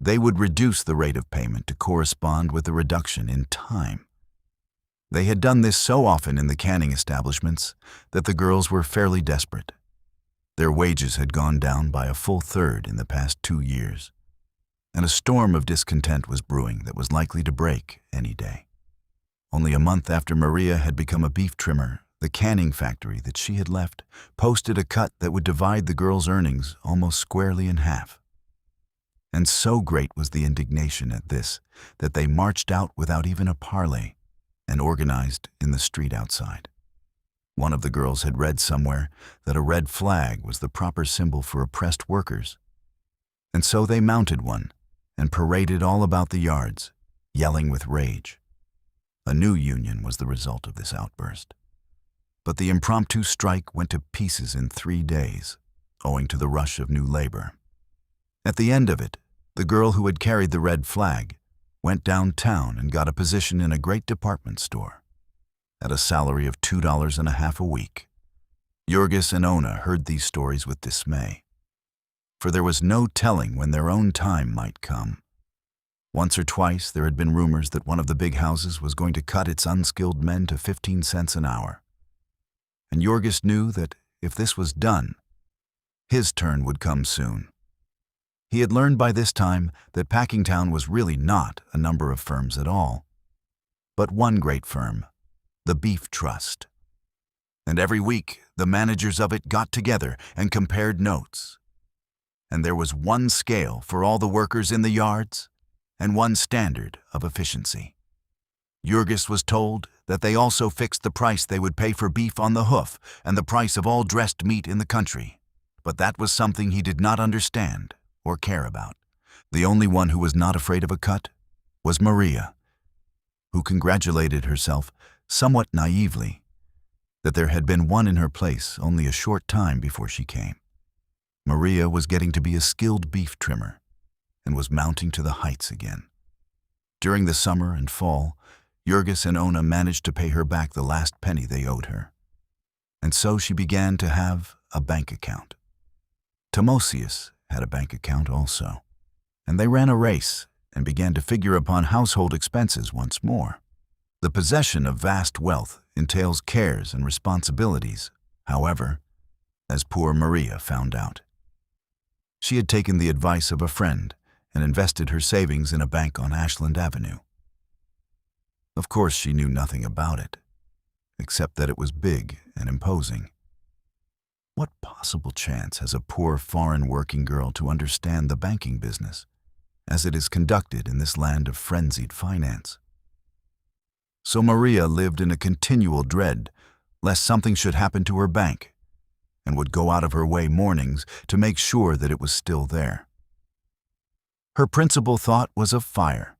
they would reduce the rate of payment to correspond with the reduction in time. They had done this so often in the canning establishments that the girls were fairly desperate. Their wages had gone down by a full third in the past 2 years. And a storm of discontent was brewing that was likely to break any day. Only a month after Maria had become a beef trimmer, the canning factory that she had left posted a cut that would divide the girls' earnings almost squarely in half. And so great was the indignation at this that they marched out without even a parley and organized in the street outside. One of the girls had read somewhere that a red flag was the proper symbol for oppressed workers, and so they mounted one and paraded all about the yards, yelling with rage. A new union was the result of this outburst. But the impromptu strike went to pieces in 3 days, owing to the rush of new labor. At the end of it, the girl who had carried the red flag went downtown and got a position in a great department store, at a salary of $2.50 a week. Jurgis and Ona heard these stories with dismay, for there was no telling when their own time might come. Once or twice there had been rumors that one of the big houses was going to cut its unskilled men to 15 cents an hour. And Jurgis knew that if this was done, his turn would come soon. He had learned by this time that Packingtown was really not a number of firms at all, but one great firm, the Beef Trust. And every week the managers of it got together and compared notes. And there was one scale for all the workers in the yards and one standard of efficiency. Jurgis was told that they also fixed the price they would pay for beef on the hoof and the price of all dressed meat in the country, but that was something he did not understand or care about. The only one who was not afraid of a cut was Maria, who congratulated herself somewhat naively that there had been one in her place only a short time before she came. Maria was getting to be a skilled beef trimmer and was mounting to the heights again. During the summer and fall, Jurgis and Ona managed to pay her back the last penny they owed her. And so she began to have a bank account. Timosius had a bank account also, and they ran a race and began to figure upon household expenses once more. The possession of vast wealth entails cares and responsibilities, however, as poor Maria found out. She had taken the advice of a friend and invested her savings in a bank on Ashland Avenue. Of course, she knew nothing about it, except that it was big and imposing. What possible chance has a poor foreign working girl to understand the banking business, as it is conducted in this land of frenzied finance? So Maria lived in a continual dread lest something should happen to her bank, and would go out of her way mornings to make sure that it was still there. Her principal thought was of fire,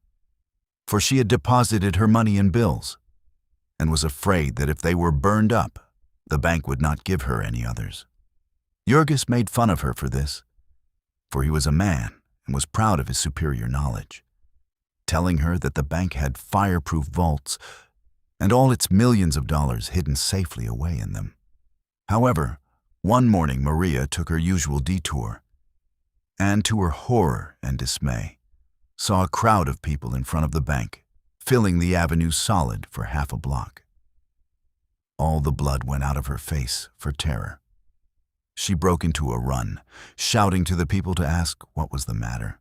for she had deposited her money in bills, and was afraid that if they were burned up, the bank would not give her any others. Jurgis made fun of her for this, for he was a man and was proud of his superior knowledge, telling her that the bank had fireproof vaults and all its millions of dollars hidden safely away in them. However, one morning Maria took her usual detour, and to her horror and dismay, saw a crowd of people in front of the bank, filling the avenue solid for half a block. All the blood went out of her face for terror. She broke into a run, shouting to the people to ask what was the matter,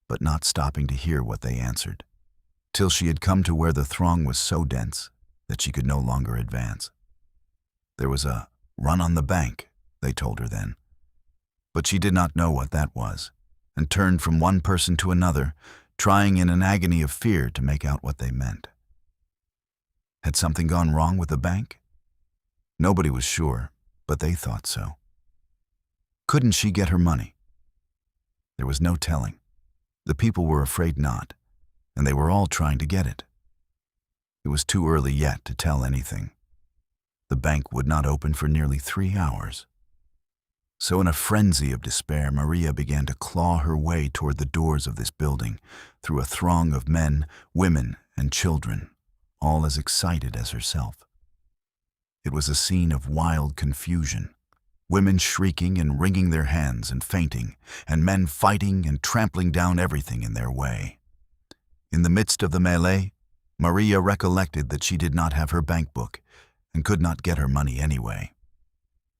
but not stopping to hear what they answered, till she had come to where the throng was so dense that she could no longer advance. There was a run on the bank, they told her then, but she did not know what that was, and turned from one person to another, trying in an agony of fear to make out what they meant. Had something gone wrong with the bank? Nobody was sure, but they thought so. Couldn't she get her money? There was no telling. The people were afraid not, and they were all trying to get it. It was too early yet to tell anything. The bank would not open for nearly 3 hours. So in a frenzy of despair, Maria began to claw her way toward the doors of this building, through a throng of men, women, and children, all as excited as herself. It was a scene of wild confusion, women shrieking and wringing their hands and fainting, and men fighting and trampling down everything in their way. In the midst of the melee, Maria recollected that she did not have her bank book and could not get her money anyway.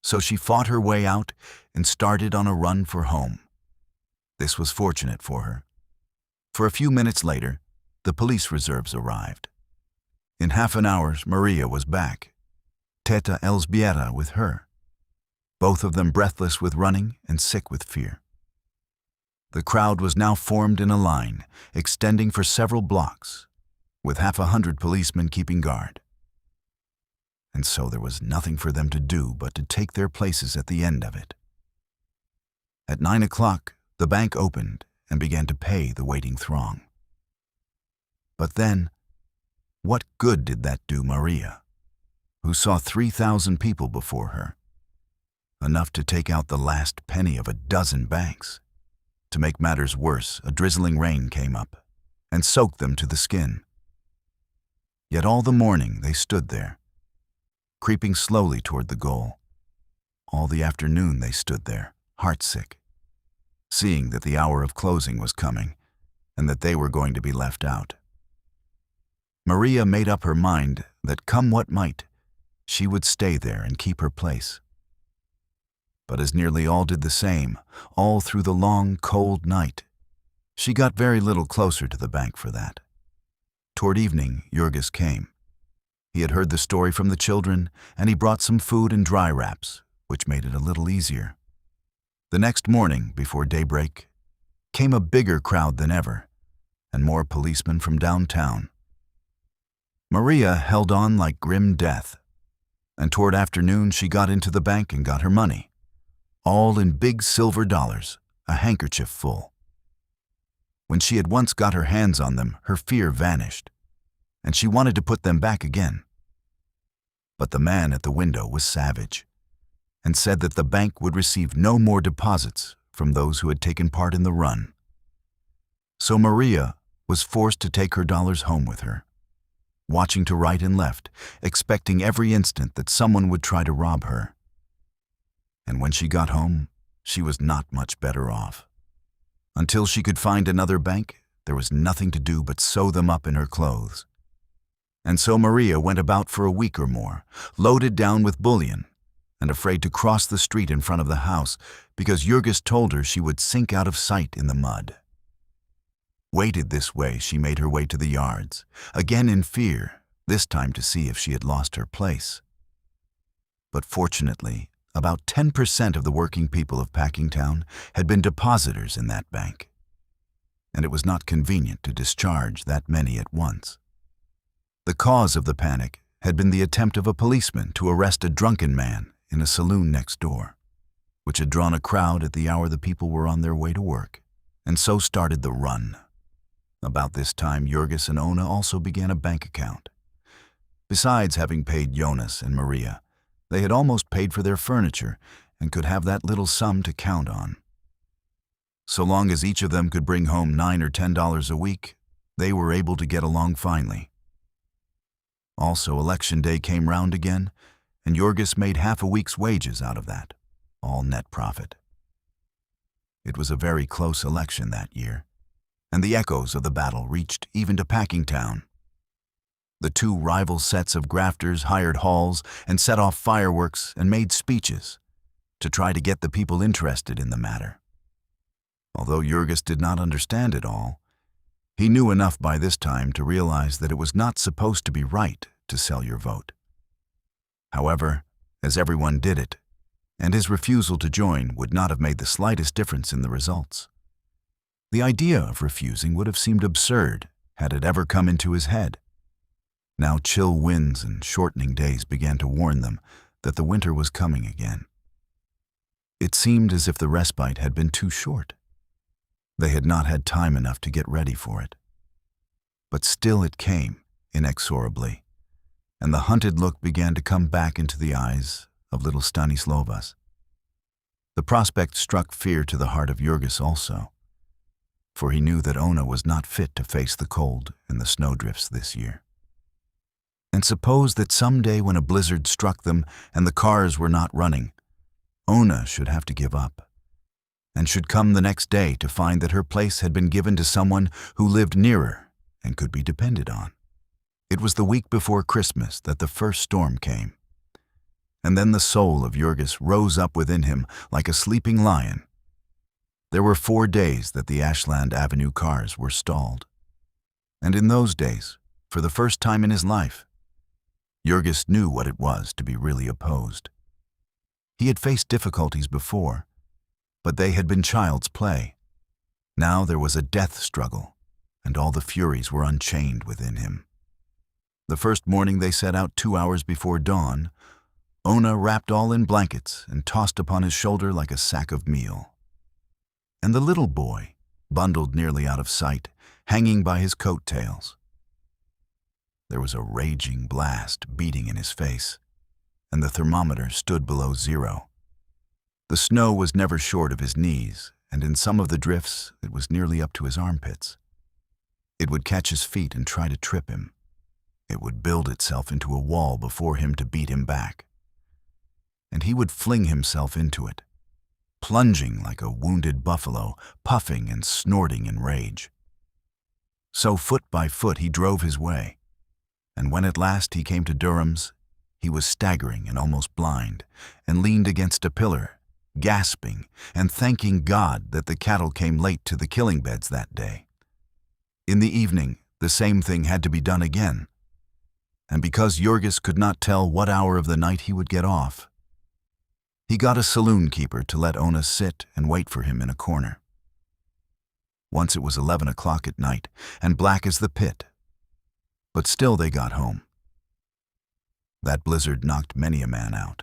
So she fought her way out and started on a run for home. This was fortunate for her, for a few minutes later, the police reserves arrived. In half an hour, Maria was back, Teta Elżbieta with her, both of them breathless with running and sick with fear. The crowd was now formed in a line, extending for several blocks, with 100 policemen keeping guard. And so there was nothing for them to do but to take their places at the end of it. At 9 o'clock, the bank opened and began to pay the waiting throng. But then, what good did that do Maria, who saw 3,000 people before her, enough to take out the last penny of a dozen banks? To make matters worse, a drizzling rain came up and soaked them to the skin. Yet all the morning they stood there, creeping slowly toward the goal. All the afternoon they stood there, heartsick, seeing that the hour of closing was coming and that they were going to be left out. Maria made up her mind that come what might, she would stay there and keep her place. But as nearly all did the same, all through the long, cold night, she got very little closer to the bank for that. Toward evening, Jurgis came. He had heard the story from the children, and he brought some food and dry wraps, which made it a little easier. The next morning, before daybreak, came a bigger crowd than ever, and more policemen from downtown. Maria held on like grim death, and toward afternoon she got into the bank and got her money, all in big silver dollars, a handkerchief full. When she had once got her hands on them, her fear vanished, and she wanted to put them back again. But the man at the window was savage, and said that the bank would receive no more deposits from those who had taken part in the run. So Maria was forced to take her dollars home with her, watching to right and left, expecting every instant that someone would try to rob her. And when she got home, she was not much better off. Until she could find another bank there was nothing to do but sew them up in her clothes. And so Maria went about for a week or more, loaded down with bullion, and afraid to cross the street in front of the house because Jurgis told her she would sink out of sight in the mud. Weighted this way, she made her way to the yards, again in fear, this time to see if she had lost her place. But fortunately, about 10% of the working people of Packingtown had been depositors in that bank, and it was not convenient to discharge that many at once. The cause of the panic had been the attempt of a policeman to arrest a drunken man in a saloon next door, which had drawn a crowd at the hour the people were on their way to work, and so started the run. About this time, Jurgis and Ona also began a bank account. Besides having paid Jonas and Maria, they had almost paid for their furniture and could have that little sum to count on. So long as each of them could bring home $9 or $10 a week, they were able to get along finely. Also, election day came round again, and Jurgis made half a week's wages out of that, all net profit. It was a very close election that year, and the echoes of the battle reached even to Packingtown. The two rival sets of grafters hired halls and set off fireworks and made speeches to try to get the people interested in the matter. Although Jurgis did not understand it all, he knew enough by this time to realize that it was not supposed to be right to sell your vote. However, as everyone did it, and his refusal to join would not have made the slightest difference in the results. The idea of refusing would have seemed absurd had it ever come into his head. Now chill winds and shortening days began to warn them that the winter was coming again. It seemed as if the respite had been too short. They had not had time enough to get ready for it. But still it came, inexorably, and the hunted look began to come back into the eyes of little Stanislovas. The prospect struck fear to the heart of Jurgis also, for he knew that Ona was not fit to face the cold and the snowdrifts this year. And suppose that some day when a blizzard struck them and the cars were not running, Ona should have to give up, and should come the next day to find that her place had been given to someone who lived nearer and could be depended on. It was the week before Christmas that the first storm came, and then the soul of Jurgis rose up within him like a sleeping lion. There were 4 days that the Ashland Avenue cars were stalled, and in those days, for the first time in his life, Jurgis knew what it was to be really opposed. He had faced difficulties before, but they had been child's play. Now there was a death struggle, and all the furies were unchained within him. The first morning they set out 2 hours before dawn, Ona wrapped all in blankets and tossed upon his shoulder like a sack of meal. And the little boy, bundled nearly out of sight, hanging by his coat tails. There was a raging blast beating in his face, and the thermometer stood below 0. The snow was never short of his knees, and in some of the drifts it was nearly up to his armpits. It would catch his feet and try to trip him. It would build itself into a wall before him to beat him back. And he would fling himself into it, plunging like a wounded buffalo, puffing and snorting in rage. So foot by foot he drove his way, and when at last he came to Durham's, he was staggering and almost blind, and leaned against a pillar, gasping and thanking God that the cattle came late to the killing beds that day. In the evening, the same thing had to be done again, and because Jurgis could not tell what hour of the night he would get off, he got a saloon keeper to let Ona sit and wait for him in a corner. Once it was 11 o'clock at night, and black as the pit, but still they got home. That blizzard knocked many a man out,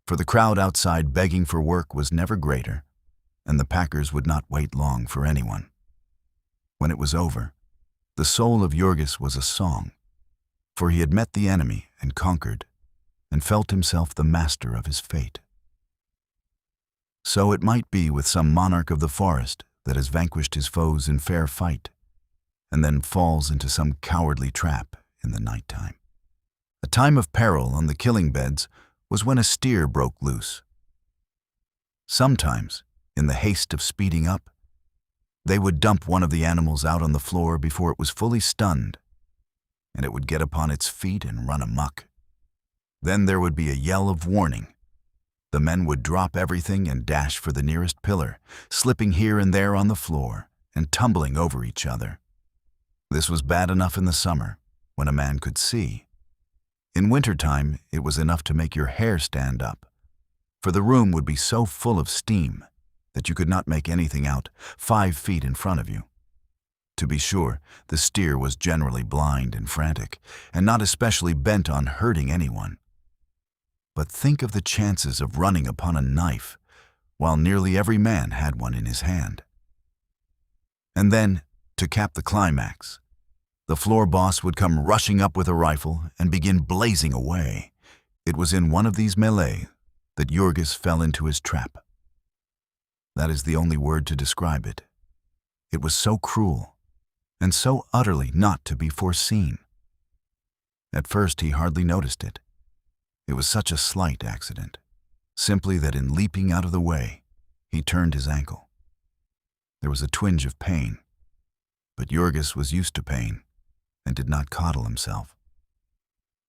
for the crowd outside begging for work was never greater, and the packers would not wait long for anyone. When it was over, the soul of Jurgis was a song, for he had met the enemy and conquered, and felt himself the master of his fate. So it might be with some monarch of the forest that has vanquished his foes in fair fight, and then falls into some cowardly trap in the night time. A time of peril on the killing beds was when a steer broke loose. Sometimes, in the haste of speeding up, They would dump one of the animals out on the floor before it was fully stunned, and it would get upon its feet and run amok. Then there would be a yell of warning. The men would drop everything and dash for the nearest pillar, slipping here and there on the floor and tumbling over each other. This was bad enough in the summer, when a man could see. In wintertime, it was enough to make your hair stand up, for the room would be so full of steam that you could not make anything out 5 feet in front of you. To be sure, the steer was generally blind and frantic, and not especially bent on hurting anyone. But think of the chances of running upon a knife, while nearly every man had one in his hand. And then, to cap the climax, the floor boss would come rushing up with a rifle and begin blazing away. It was in one of these melee that Jurgis fell into his trap. That is the only word to describe it. It was so cruel, and so utterly not to be foreseen. At first he hardly noticed it. It was such a slight accident, simply that in leaping out of the way, he turned his ankle. There was a twinge of pain, but Jurgis was used to pain and did not coddle himself.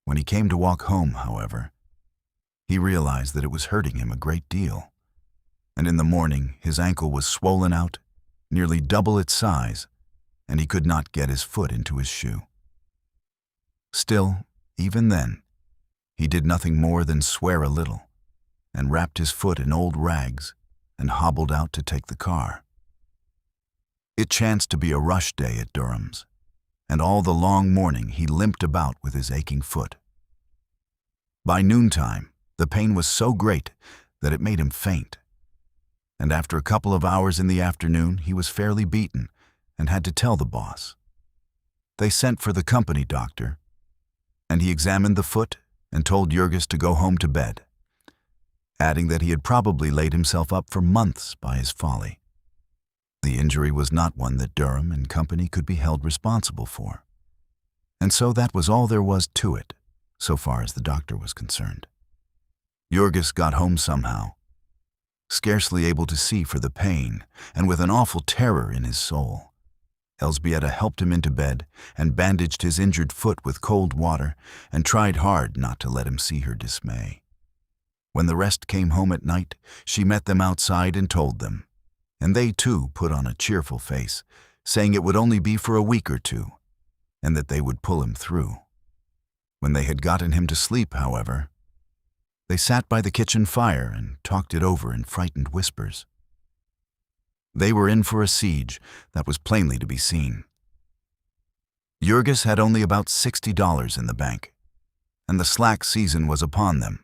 When he came to walk home, however, he realized that it was hurting him a great deal, and in the morning his ankle was swollen out, nearly double its size, and he could not get his foot into his shoe. Still, even then, he did nothing more than swear a little, and wrapped his foot in old rags and hobbled out to take the car. It chanced to be a rush day at Durham's, and all the long morning he limped about with his aching foot. By noontime, the pain was so great that it made him faint, and after a couple of hours in the afternoon he was fairly beaten and had to tell the boss. They sent for the company doctor, and he examined the foot and told Jurgis to go home to bed, adding that he had probably laid himself up for months by his folly. The injury was not one that Durham and company could be held responsible for, and so that was all there was to it, so far as the doctor was concerned. Jurgis got home somehow, scarcely able to see for the pain, and with an awful terror in his soul. Elzbieta helped him into bed and bandaged his injured foot with cold water and tried hard not to let him see her dismay. When the rest came home at night, she met them outside and told them, and they too put on a cheerful face, saying it would only be for a week or two, and that they would pull him through. When they had gotten him to sleep, however, they sat by the kitchen fire and talked it over in frightened whispers. They were in for a siege that was plainly to be seen. Jurgis had only about $60 in the bank, and the slack season was upon them.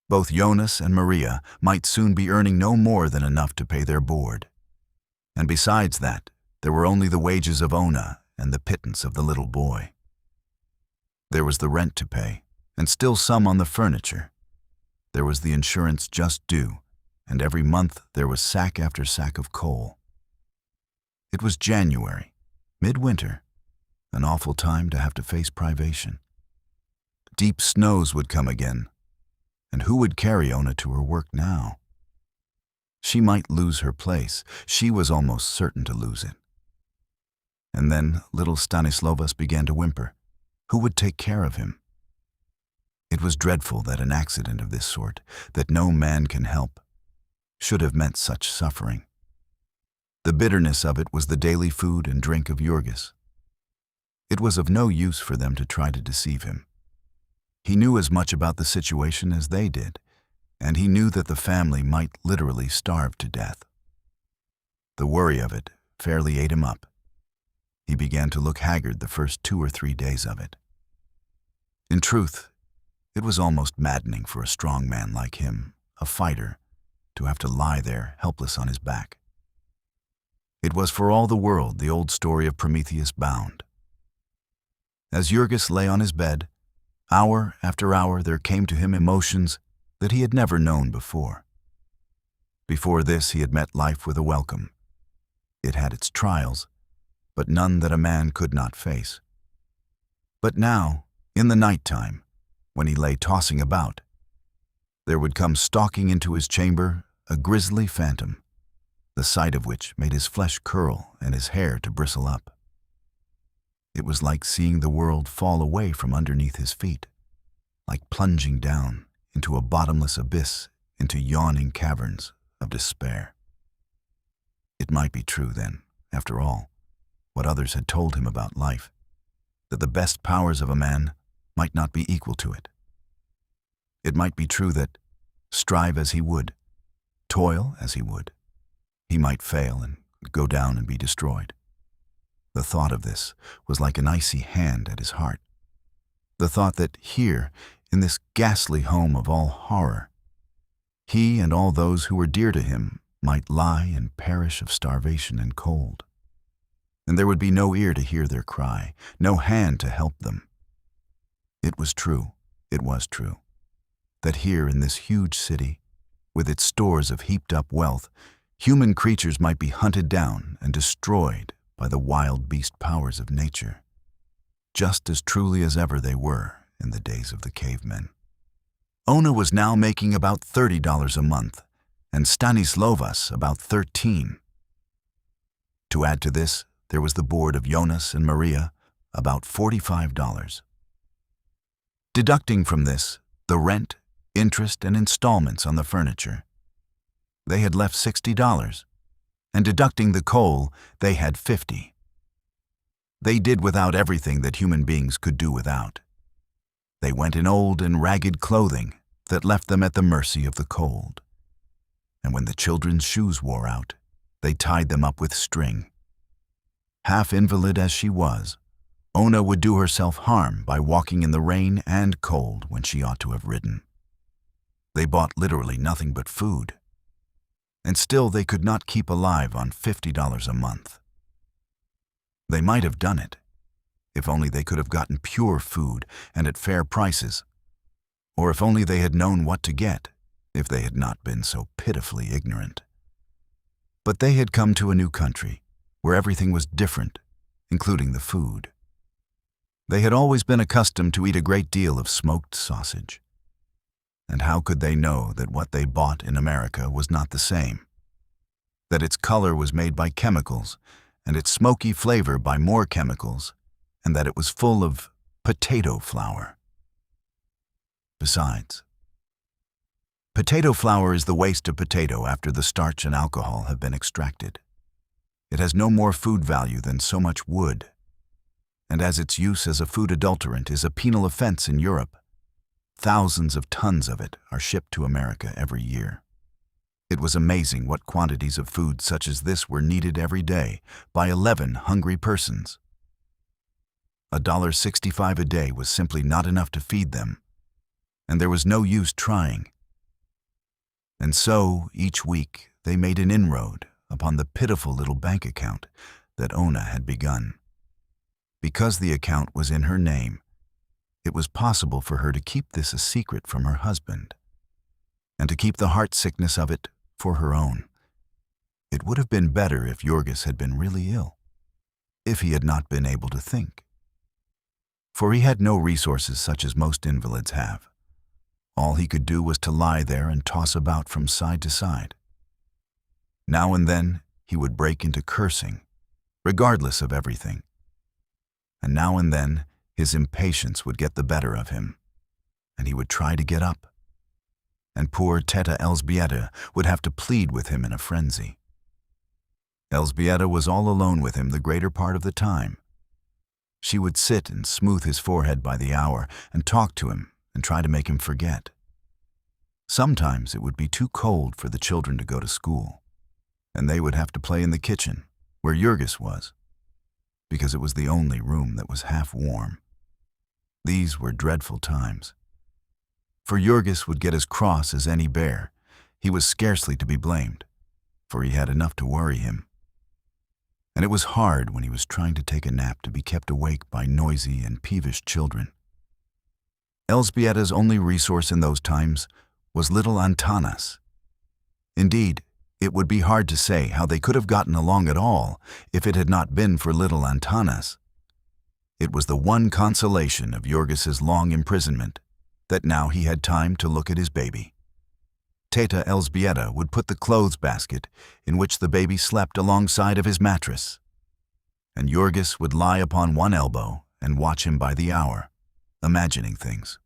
Both Jonas and Maria might soon be earning no more than enough to pay their board. And besides that, there were only the wages of Ona and the pittance of the little boy. There was the rent to pay, and still some on the furniture. There was the insurance just due, and every month there was sack after sack of coal. It was January, midwinter, an awful time to have to face privation. Deep snows would come again, and who would carry Ona to her work now? She might lose her place. She was almost certain to lose it. And then little Stanislovas began to whimper. Who would take care of him? It was dreadful that an accident of this sort, that no man can help, should have meant such suffering. The bitterness of it was the daily food and drink of Jurgis. It was of no use for them to try to deceive him. He knew as much about the situation as they did, and he knew that the family might literally starve to death. The worry of it fairly ate him up. He began to look haggard the first 2 or 3 days of it. In truth, it was almost maddening for a strong man like him, a fighter, to have to lie there helpless on his back. It was for all the world the old story of Prometheus Bound. As Jurgis lay on his bed, hour after hour there came to him emotions that he had never known before. Before this he had met life with a welcome. It had its trials, but none that a man could not face. But now, in the night-time, when he lay tossing about, there would come stalking into his chamber a grisly phantom, the sight of which made his flesh curl and his hair to bristle up. It was like seeing the world fall away from underneath his feet, like plunging down into a bottomless abyss, into yawning caverns of despair. It might be true then, after all, what others had told him about life, that the best powers of a man might not be equal to it. It might be true that, strive as he would, toil as he would, he might fail and go down and be destroyed. The thought of this was like an icy hand at his heart. The thought that here, in this ghastly home of all horror, he and all those who were dear to him might lie and perish of starvation and cold. And there would be no ear to hear their cry, no hand to help them. It was true, that here in this huge city, with its stores of heaped-up wealth, human creatures might be hunted down and destroyed by the wild beast powers of nature, just as truly as ever they were in the days of the cavemen. Ona was now making about $30 a month, and Stanislovas about $13. To add to this, there was the board of Jonas and Maria, about $45. Deducting from this the rent, interest, and installments on the furniture, they had left $60, and deducting the coal, they had $50. They did without everything that human beings could do without. They went in old and ragged clothing that left them at the mercy of the cold. And when the children's shoes wore out, they tied them up with string. Half invalid as she was, Ona would do herself harm by walking in the rain and cold when she ought to have ridden. They bought literally nothing but food, and still they could not keep alive on $50 a month. They might have done it, if only they could have gotten pure food and at fair prices, or if only they had known what to get, if they had not been so pitifully ignorant. But they had come to a new country, where everything was different, including the food. They had always been accustomed to eat a great deal of smoked sausage. And how could they know that what they bought in America was not the same? That its color was made by chemicals, and its smoky flavor by more chemicals, and that it was full of potato flour. Besides, potato flour is the waste of potato after the starch and alcohol have been extracted. It has no more food value than so much wood, and as its use as a food adulterant is a penal offense in Europe, thousands of tons of it are shipped to America every year. It was amazing what quantities of food such as this were needed every day by 11 hungry persons. $1.65 a day was simply not enough to feed them, and there was no use trying. And so, each week, they made an inroad upon the pitiful little bank account that Ona had begun. Because the account was in her name, it was possible for her to keep this a secret from her husband, and to keep the heart sickness of it for her own. It would have been better if Jorgis had been really ill, if he had not been able to think. For he had no resources such as most invalids have. All he could do was to lie there and toss about from side to side. Now and then he would break into cursing, regardless of everything. And now and then his impatience would get the better of him, and he would try to get up. And poor Teta Elzbieta would have to plead with him in a frenzy. Elzbieta was all alone with him the greater part of the time. She would sit and smooth his forehead by the hour and talk to him and try to make him forget. Sometimes it would be too cold for the children to go to school, and they would have to play in the kitchen, where Jorgis was, because it was the only room that was half warm. These were dreadful times. For Jorgis would get as cross as any bear. He was scarcely to be blamed, for he had enough to worry him. And it was hard when he was trying to take a nap to be kept awake by noisy and peevish children. Elzbieta's only resource in those times was little Antanas. Indeed, it would be hard to say how they could have gotten along at all if it had not been for little Antanas. It was the one consolation of Jorgis's long imprisonment, that now he had time to look at his baby. Teta Elżbieta would put the clothes basket in which the baby slept alongside of his mattress, and Jurgis would lie upon one elbow and watch him by the hour, imagining things.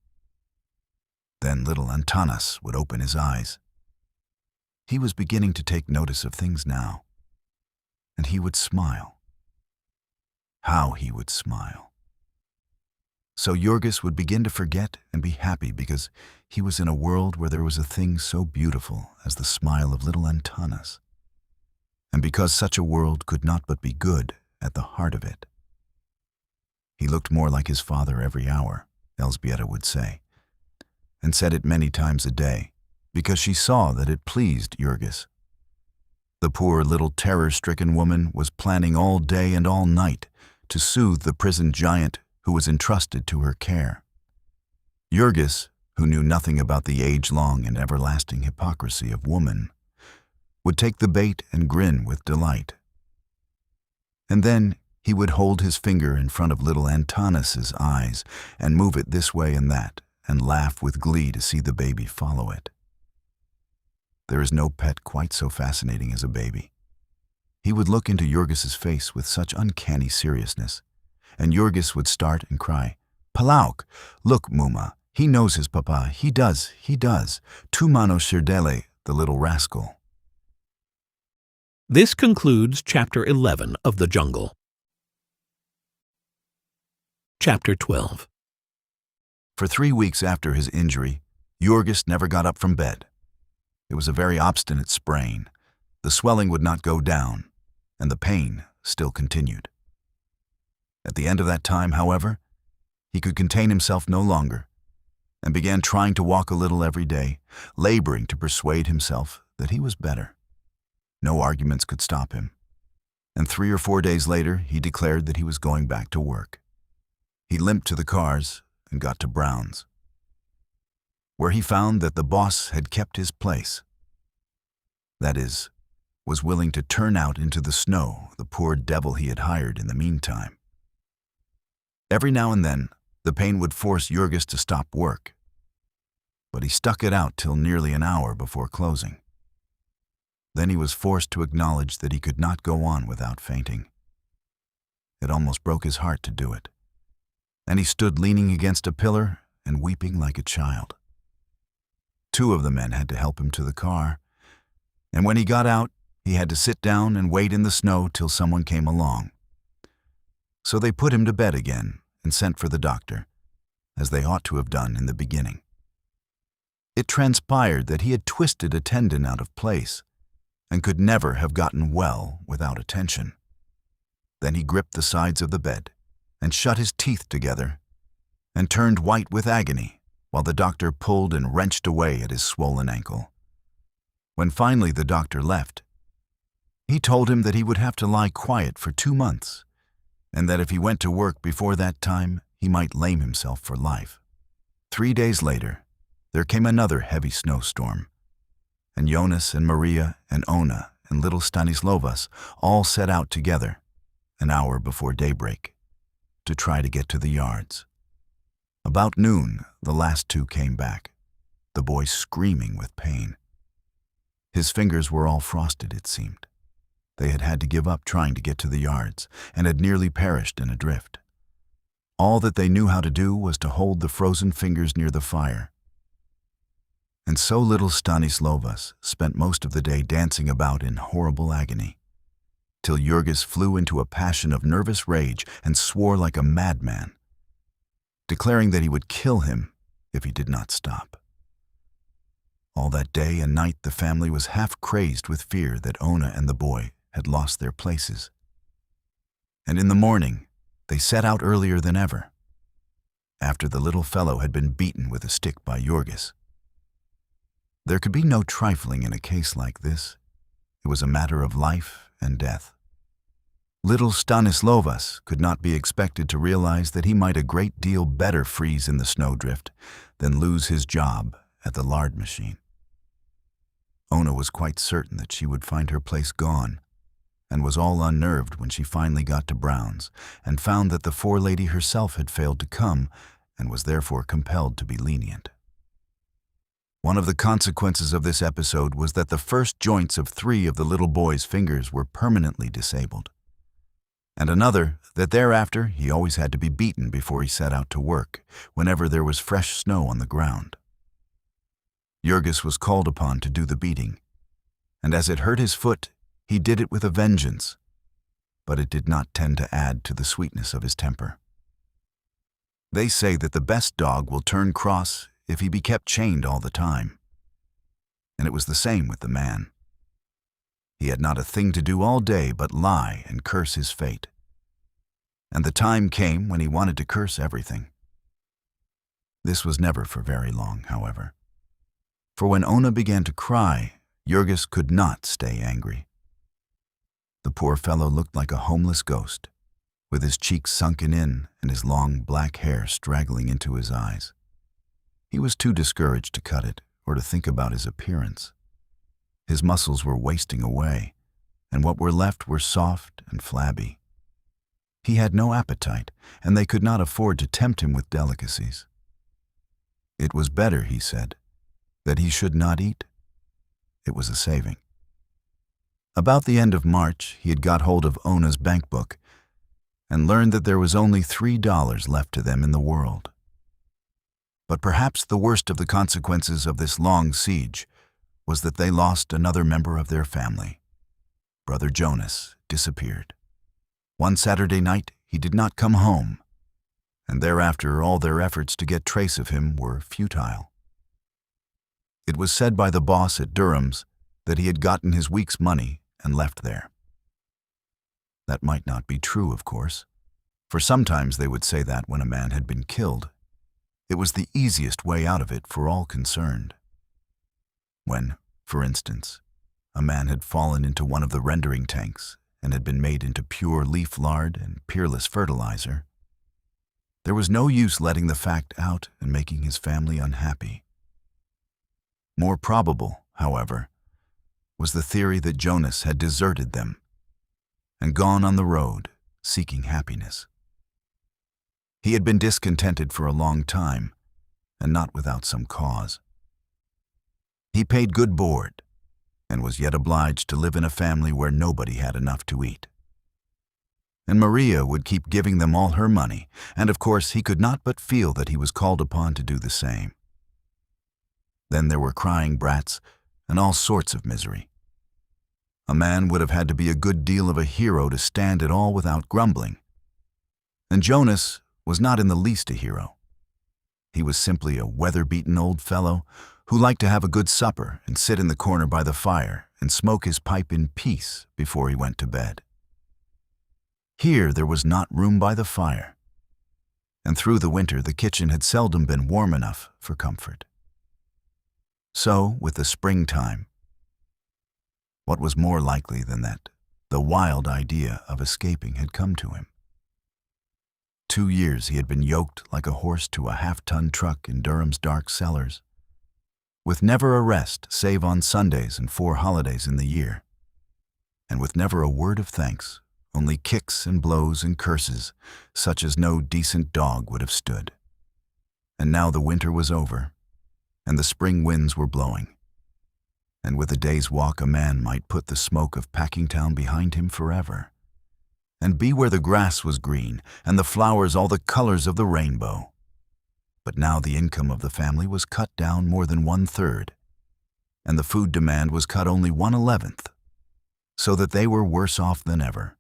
Then little Antanas would open his eyes. He was beginning to take notice of things now, and he would smile. How he would smile. So Jurgis would begin to forget and be happy because he was in a world where there was a thing so beautiful as the smile of little Antanas, and because such a world could not but be good at the heart of it. He looked more like his father every hour, Elżbieta would say, and said it many times a day, because she saw that it pleased Jurgis. The poor little terror-stricken woman was planning all day and all night to soothe the prison giant who was entrusted to her care. Jurgis, who knew nothing about the age-long and everlasting hypocrisy of woman, would take the bait and grin with delight. And then he would hold his finger in front of little Antanas's eyes and move it this way and that, and laugh with glee to see the baby follow it. There is no pet quite so fascinating as a baby. He would look into Jurgis's face with such uncanny seriousness, and Jurgis would start and cry, "Palauk! Look, Muma, he knows his papa, he does. Tu mano shirdele, the little rascal." This concludes Chapter 11 of The Jungle. Chapter 12. For 3 weeks after his injury, Jurgis never got up from bed. It was a very obstinate sprain. The swelling would not go down, and the pain still continued. At the end of that time, however, he could contain himself no longer, and began trying to walk a little every day, laboring to persuade himself that he was better. No arguments could stop him, and 3 or 4 days later he declared that he was going back to work. He limped to the cars and got to Brown's, where he found that the boss had kept his place. That is, was willing to turn out into the snow the poor devil he had hired in the meantime. Every now and then, the pain would force Jurgis to stop work, but he stuck it out till nearly an hour before closing. Then he was forced to acknowledge that he could not go on without fainting. It almost broke his heart to do it, and he stood leaning against a pillar and weeping like a child. 2 of the men had to help him to the car, and when he got out, he had to sit down and wait in the snow till someone came along. So they put him to bed again and sent for the doctor, as they ought to have done in the beginning. It transpired that he had twisted a tendon out of place and could never have gotten well without attention. Then he gripped the sides of the bed and shut his teeth together and turned white with agony while the doctor pulled and wrenched away at his swollen ankle. When finally the doctor left, he told him that he would have to lie quiet for 2 months, and that if he went to work before that time, he might lame himself for life. 3 days later, there came another heavy snowstorm, and Jonas and Maria and Ona and little Stanislovas all set out together, an hour before daybreak, to try to get to the yards. About noon, the last 2 came back, the boy screaming with pain. His fingers were all frosted, it seemed. They had had to give up trying to get to the yards, and had nearly perished in a drift. All that they knew how to do was to hold the frozen fingers near the fire. And so little Stanislovas spent most of the day dancing about in horrible agony, till Jurgis flew into a passion of nervous rage and swore like a madman, declaring that he would kill him if he did not stop. All that day and night the family was half crazed with fear that Ona and the boy had lost their places. And in the morning, they set out earlier than ever, after the little fellow had been beaten with a stick by Jurgis. There could be no trifling in a case like this. It was a matter of life and death. Little Stanislovas could not be expected to realize that he might a great deal better freeze in the snowdrift than lose his job at the lard machine. Ona was quite certain that she would find her place gone, and was all unnerved when she finally got to Brown's and found that the forelady herself had failed to come and was therefore compelled to be lenient. One of the consequences of this episode was that the first joints of 3 of the little boy's fingers were permanently disabled, and another that thereafter he always had to be beaten before he set out to work, whenever there was fresh snow on the ground. Jurgis was called upon to do the beating, and as it hurt his foot, he did it with a vengeance, but it did not tend to add to the sweetness of his temper. They say that the best dog will turn cross if he be kept chained all the time. And it was the same with the man. He had not a thing to do all day but lie and curse his fate. And the time came when he wanted to curse everything. This was never for very long, however. For when Ona began to cry, Jurgis could not stay angry. The poor fellow looked like a homeless ghost, with his cheeks sunken in and his long black hair straggling into his eyes. He was too discouraged to cut it or to think about his appearance. His muscles were wasting away, and what were left were soft and flabby. He had no appetite, and they could not afford to tempt him with delicacies. It was better, he said, that he should not eat. It was a saving. About the end of March, he had got hold of Ona's bank book and learned that there was only $3 left to them in the world. But perhaps the worst of the consequences of this long siege was that they lost another member of their family. Brother Jonas disappeared. One Saturday night, he did not come home, and thereafter all their efforts to get trace of him were futile. It was said by the boss at Durham's that he had gotten his week's money and left there. That might not be true, of course, for sometimes they would say that when a man had been killed. It was the easiest way out of it for all concerned. When, for instance, a man had fallen into one of the rendering tanks and had been made into pure leaf lard and peerless fertilizer, there was no use letting the fact out and making his family unhappy. More probable, however, was the theory that Jonas had deserted them and gone on the road seeking happiness. He had been discontented for a long time, and not without some cause. He paid good board, and was yet obliged to live in a family where nobody had enough to eat. And Maria would keep giving them all her money, and of course he could not but feel that he was called upon to do the same. Then there were crying brats and all sorts of misery. A man would have had to be a good deal of a hero to stand it all without grumbling. And Jonas was not in the least a hero. He was simply a weather-beaten old fellow who liked to have a good supper and sit in the corner by the fire and smoke his pipe in peace before he went to bed. Here there was not room by the fire, and through the winter the kitchen had seldom been warm enough for comfort. So, with the springtime, what was more likely than that the wild idea of escaping had come to him? 2 years he had been yoked like a horse to a half-ton truck in Durham's dark cellars, with never a rest save on Sundays and 4 holidays in the year, and with never a word of thanks, only kicks and blows and curses, such as no decent dog would have stood. And now the winter was over, and the spring winds were blowing, and with a day's walk a man might put the smoke of Packingtown behind him forever, and be where the grass was green and the flowers all the colors of the rainbow. But now the income of the family was cut down more than 1/3, and the food demand was cut only 1/11, so that they were worse off than ever.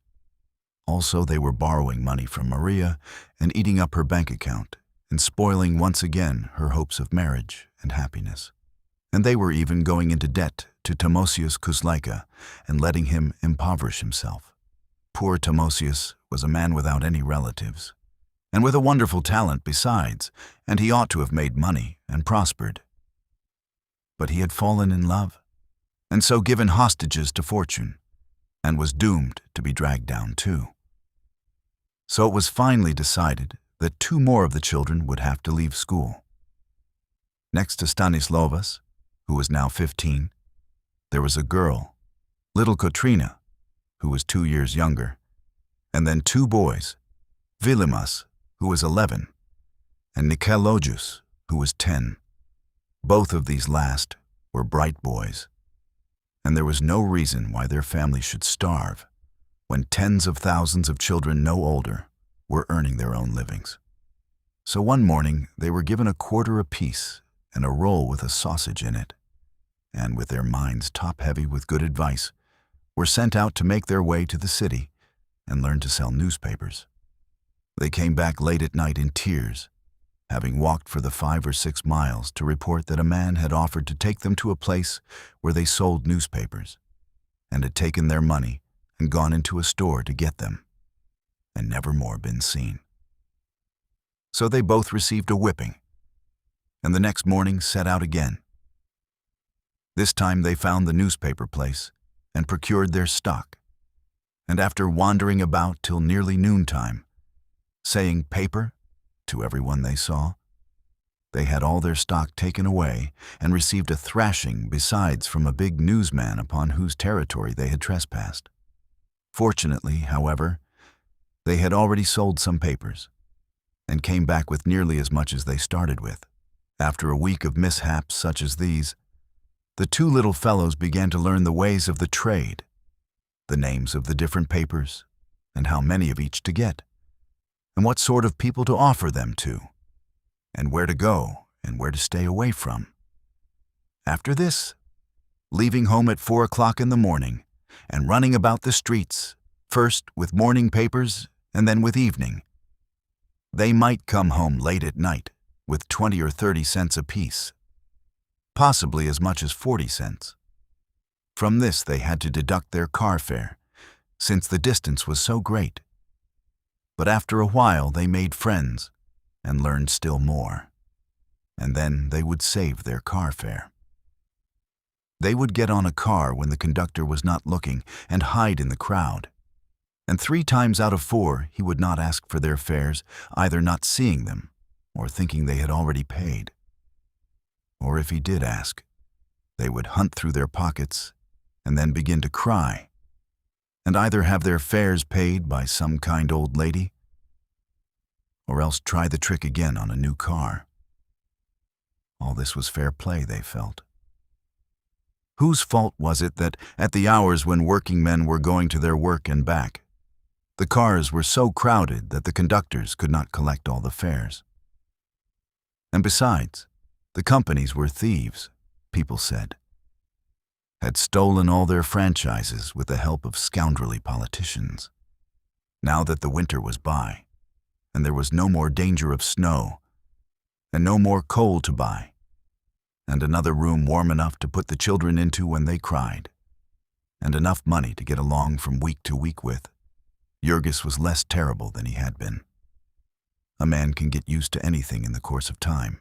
Also, they were borrowing money from Maria and eating up her bank account and spoiling once again her hopes of marriage and happiness. And they were even going into debt to Timosius Kuzlaika and letting him impoverish himself. Poor Timosius was a man without any relatives, and with a wonderful talent besides, and he ought to have made money and prospered. But he had fallen in love, and so given hostages to fortune, and was doomed to be dragged down too. So it was finally decided that 2 more of the children would have to leave school. Next to Stanislavas, who was now 15, there was a girl, little Katrina, who was 2 years younger, and then 2 boys, Vilimas, who was 11, and Nikolojus, who was 10. Both of these last were bright boys, and there was no reason why their family should starve when tens of thousands of children no older were earning their own livings. So one morning they were given a quarter apiece and a roll with a sausage in it, and with their minds top-heavy with good advice, were sent out to make their way to the city and learn to sell newspapers. They came back late at night in tears, having walked for the 5 or 6 miles to report that a man had offered to take them to a place where they sold newspapers, and had taken their money and gone into a store to get them, and never more been seen. So they both received a whipping, and the next morning set out again. This time they found the newspaper place and procured their stock, and after wandering about till nearly noontime, saying paper to everyone they saw, they had all their stock taken away and received a thrashing besides from a big newsman upon whose territory they had trespassed. Fortunately, however, they had already sold some papers, and came back with nearly as much as they started with. After a week of mishaps such as these, the 2 little fellows began to learn the ways of the trade, the names of the different papers, and how many of each to get, and what sort of people to offer them to, and where to go and where to stay away from. After this, leaving home at 4 o'clock in the morning, and running about the streets, first with morning papers and then with evening, they might come home late at night with 20 or 30 cents apiece, possibly as much as 40 cents. From this they had to deduct their car fare, since the distance was so great. But after a while they made friends and learned still more, and then they would save their car fare. They would get on a car when the conductor was not looking and hide in the crowd, and 3 times out of 4 he would not ask for their fares, either not seeing them or thinking they had already paid. Or if he did ask, they would hunt through their pockets and then begin to cry, and either have their fares paid by some kind old lady, or else try the trick again on a new car. All this was fair play, they felt. Whose fault was it that, at the hours when working men were going to their work and back, the cars were so crowded that the conductors could not collect all the fares? And besides, the companies were thieves, people said, had stolen all their franchises with the help of scoundrelly politicians. Now that the winter was by, and there was no more danger of snow, and no more coal to buy, and another room warm enough to put the children into when they cried, and enough money to get along from week to week with, Jurgis was less terrible than he had been. A man can get used to anything in the course of time,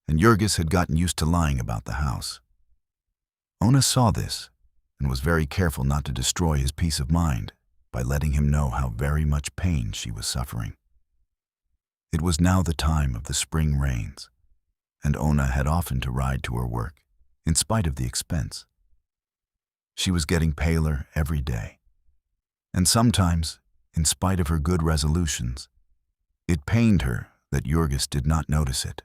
and Jurgis had gotten used to lying about the house. Ona saw this and was very careful not to destroy his peace of mind by letting him know how very much pain she was suffering. It was now the time of the spring rains, and Ona had often to ride to her work, in spite of the expense. She was getting paler every day, and sometimes, in spite of her good resolutions, it pained her that Jurgis did not notice it.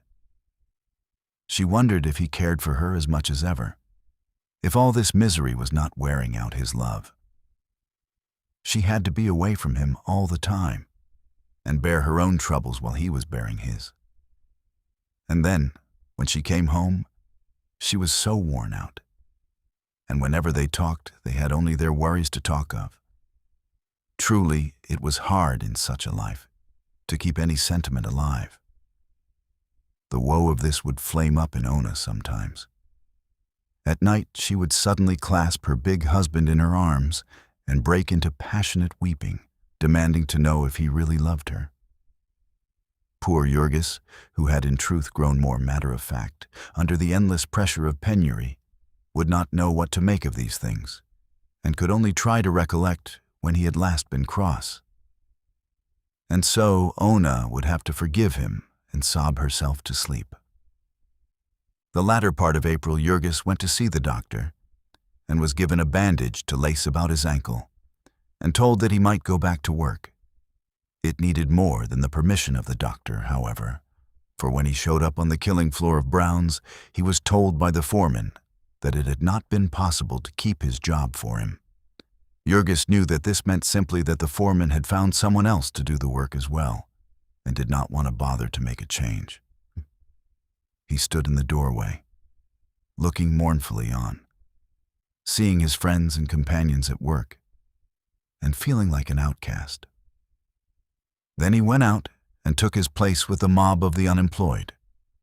She wondered if he cared for her as much as ever, if all this misery was not wearing out his love. She had to be away from him all the time, and bear her own troubles while he was bearing his. And then, when she came home, she was so worn out, and whenever they talked, they had only their worries to talk of. Truly, it was hard in such a life to keep any sentiment alive. The woe of this would flame up in Ona sometimes. At night, she would suddenly clasp her big husband in her arms and break into passionate weeping, demanding to know if he really loved her. Poor Jurgis, who had in truth grown more matter-of-fact under the endless pressure of penury, would not know what to make of these things, and could only try to recollect when he had last been cross. And so Ona would have to forgive him and sob herself to sleep. The latter part of April, Jurgis went to see the doctor, and was given a bandage to lace about his ankle, and told that he might go back to work. It needed more than the permission of the doctor, however, for when he showed up on the killing floor of Brown's, he was told by the foreman that it had not been possible to keep his job for him. Jurgis knew that this meant simply that the foreman had found someone else to do the work as well, and did not want to bother to make a change. He stood in the doorway, looking mournfully on, seeing his friends and companions at work, and feeling like an outcast. Then he went out and took his place with the mob of the unemployed.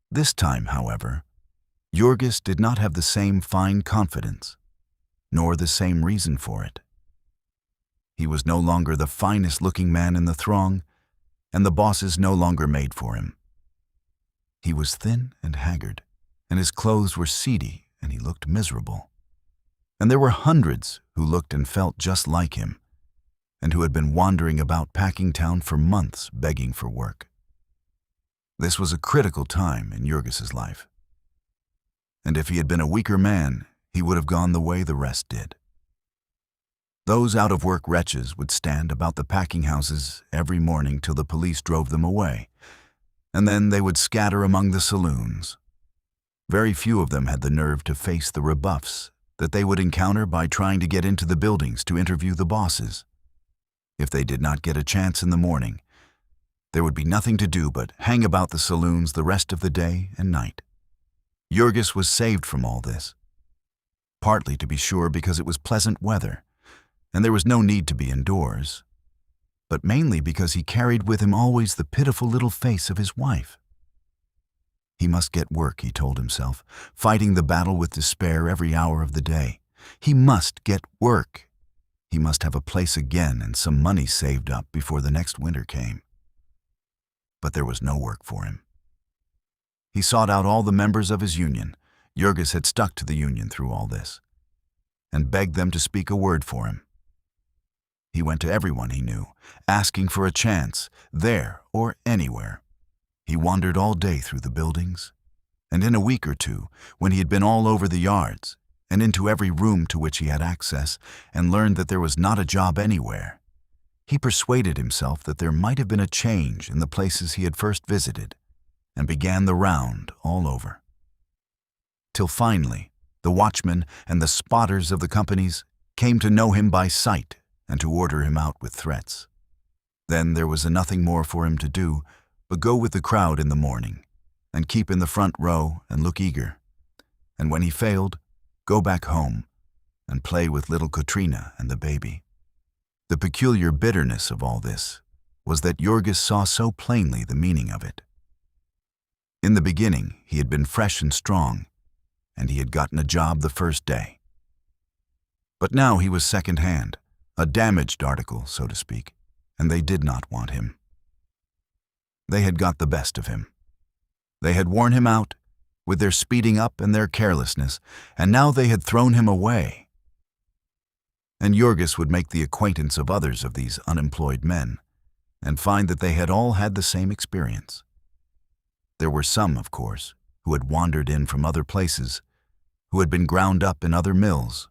This time, however, Jurgis did not have the same fine confidence, nor the same reason for it. He was no longer the finest-looking man in the throng, and the bosses no longer made for him. He was thin and haggard, and his clothes were seedy, and he looked miserable. And there were hundreds who looked and felt just like him, and who had been wandering about Packingtown for months begging for work. This was a critical time in Jurgis's life. And if he had been a weaker man, he would have gone the way the rest did. Those out-of-work wretches would stand about the packing houses every morning till the police drove them away, and then they would scatter among the saloons. Very few of them had the nerve to face the rebuffs that they would encounter by trying to get into the buildings to interview the bosses. If they did not get a chance in the morning, there would be nothing to do but hang about the saloons the rest of the day and night. Jurgis was saved from all this, partly, to be sure, because it was pleasant weather, and there was no need to be indoors, but mainly because he carried with him always the pitiful little face of his wife. He must get work, he told himself, fighting the battle with despair every hour of the day. He must get work. He must have a place again and some money saved up before the next winter came. But there was no work for him. He sought out all the members of his union. Jurgis had stuck to the union through all this, and begged them to speak a word for him. He went to everyone he knew, asking for a chance, there or anywhere. He wandered all day through the buildings, and in a week or two, when he had been all over the yards, and into every room to which he had access, and learned that there was not a job anywhere, he persuaded himself that there might have been a change in the places he had first visited, and began the round all over. Till finally, the watchmen and the spotters of the companies came to know him by sight and to order him out with threats. Then there was nothing more for him to do but go with the crowd in the morning, and keep in the front row and look eager, and when he failed, go back home and play with little Katrina and the baby. The peculiar bitterness of all this was that Jurgis saw so plainly the meaning of it. In the beginning, he had been fresh and strong, and he had gotten a job the first day. But now he was second-hand, a damaged article, so to speak, and they did not want him. They had got the best of him. They had worn him out with their speeding up and their carelessness, and now they had thrown him away. And Jurgis would make the acquaintance of others of these unemployed men, and find that they had all had the same experience. There were some, of course, who had wandered in from other places, who had been ground up in other mills.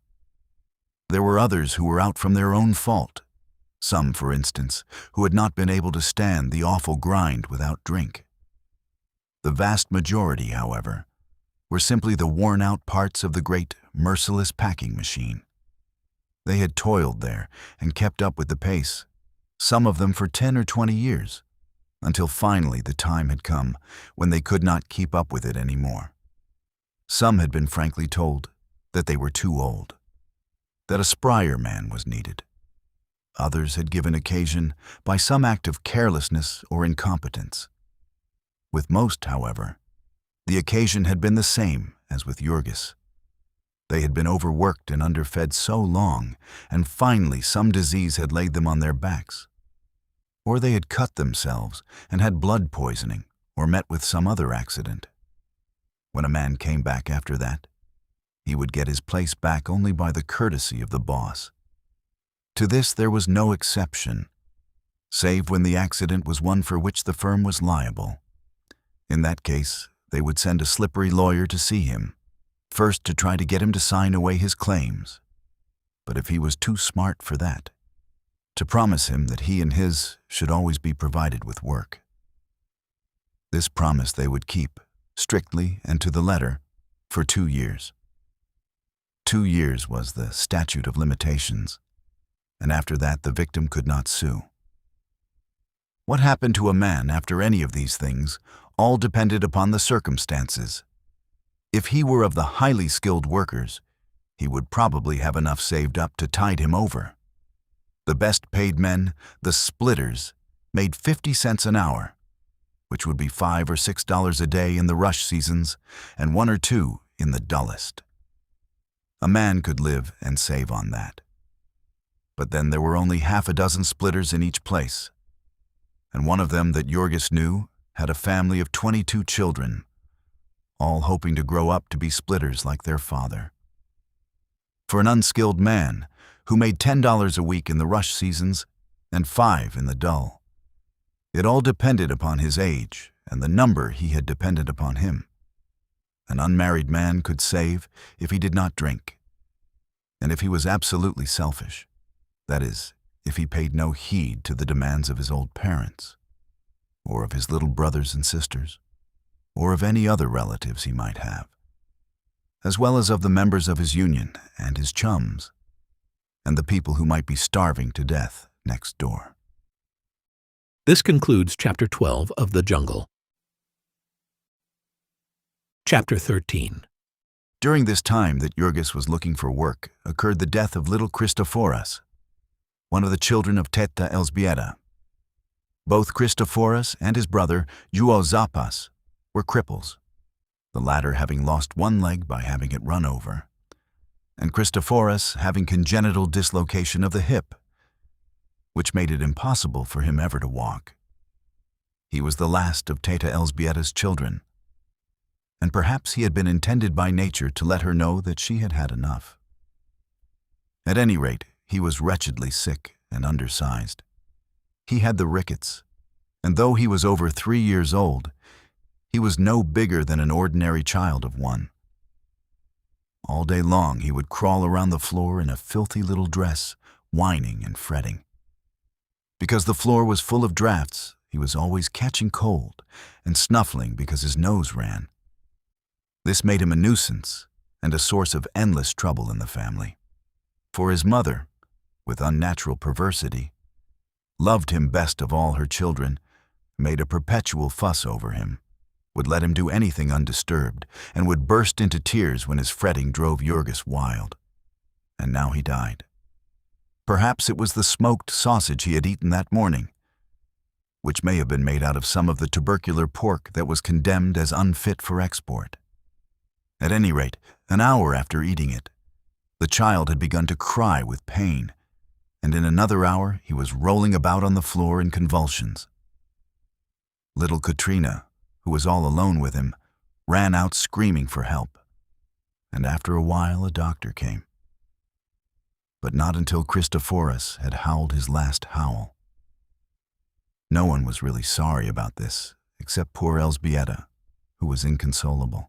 There were others who were out from their own fault, some, for instance, who had not been able to stand the awful grind without drink. The vast majority, however, were simply the worn-out parts of the great, merciless packing machine. They had toiled there and kept up with the pace, some of them for 10 or 20 years, until finally the time had come when they could not keep up with it anymore. Some had been frankly told that they were too old, that a sprier man was needed. Others had given occasion by some act of carelessness or incompetence. With most, however, the occasion had been the same as with Jurgis. They had been overworked and underfed so long, and finally some disease had laid them on their backs. Or they had cut themselves and had blood poisoning, or met with some other accident. When a man came back after that, he would get his place back only by the courtesy of the boss. To this there was no exception, save when the accident was one for which the firm was liable. In that case, they would send a slippery lawyer to see him, first to try to get him to sign away his claims. But if he was too smart for that, to promise him that he and his should always be provided with work. This promise they would keep, strictly and to the letter, for 2 years. 2 years was the statute of limitations, and after that the victim could not sue. What happened to a man after any of these things all depended upon the circumstances. If he were of the highly skilled workers, he would probably have enough saved up to tide him over. The best paid men, the splitters, made 50 cents an hour, which would be $5 or $6 a day in the rush seasons and $1 or $2 in the dullest. A man could live and save on that. But then there were only half a dozen splitters in each place, and one of them that Jorgis knew had a family of 22 children, all hoping to grow up to be splitters like their father. For an unskilled man who made $10 a week in the rush seasons and $5 in the dull, it all depended upon his age and the number he had dependent upon him. An unmarried man could save if he did not drink, and if he was absolutely selfish, that is, if he paid no heed to the demands of his old parents, or of his little brothers and sisters, or of any other relatives he might have, as well as of the members of his union and his chums, and the people who might be starving to death next door. This concludes Chapter 12 of The Jungle. Chapter 13. During this time that Jorgis was looking for work occurred the death of little Christophoras, one of the children of Teta Elzbieta. Both Christophoras and his brother Juozapas were cripples, the latter having lost one leg by having it run over, and Christophoras having congenital dislocation of the hip, which made it impossible for him ever to walk. He was the last of Teta Elzbieta's children, and perhaps he had been intended by nature to let her know that she had had enough. At any rate, he was wretchedly sick and undersized. He had the rickets, and though he was over 3 years old, he was no bigger than an ordinary child of 1. All day long he would crawl around the floor in a filthy little dress, whining and fretting. Because the floor was full of drafts, he was always catching cold and snuffling because his nose ran. This made him a nuisance and a source of endless trouble in the family. For his mother, with unnatural perversity, loved him best of all her children, made a perpetual fuss over him, would let him do anything undisturbed, and would burst into tears when his fretting drove Jorgis wild. And now he died. Perhaps it was the smoked sausage he had eaten that morning, which may have been made out of some of the tubercular pork that was condemned as unfit for export. At any rate, an hour after eating it, the child had begun to cry with pain, and in another hour he was rolling about on the floor in convulsions. Little Katrina, who was all alone with him, ran out screaming for help, and after a while a doctor came. But not until Christophoras had howled his last howl. No one was really sorry about this, except poor Elzbieta, who was inconsolable.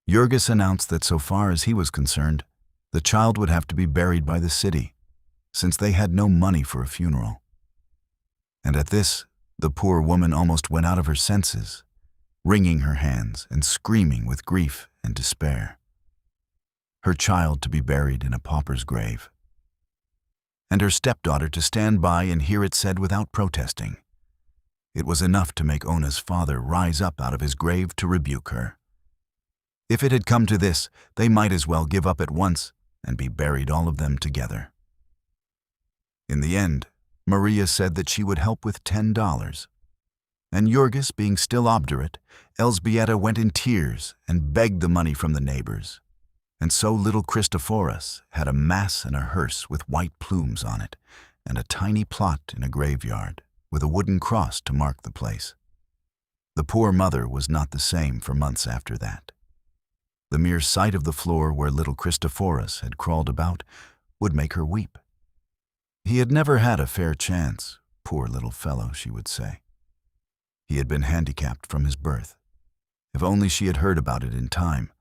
Jorgis announced that so far as he was concerned, the child would have to be buried by the city, since they had no money for a funeral. And at this, the poor woman almost went out of her senses, wringing her hands and screaming with grief and despair. Her child to be buried in a pauper's grave, and her stepdaughter to stand by and hear it said without protesting. It was enough to make Ona's father rise up out of his grave to rebuke her. If it had come to this, they might as well give up at once and be buried all of them together. In the end, Maria said that she would help with $10, and Jorgis, being still obdurate, Elzbieta went in tears and begged the money from the neighbors. And so little Christophoras had a mass and a hearse with white plumes on it, and a tiny plot in a graveyard, with a wooden cross to mark the place. The poor mother was not the same for months after that. The mere sight of the floor where little Christophoras had crawled about would make her weep. He had never had a fair chance, poor little fellow, she would say. He had been handicapped from his birth. If only she had heard about it in time,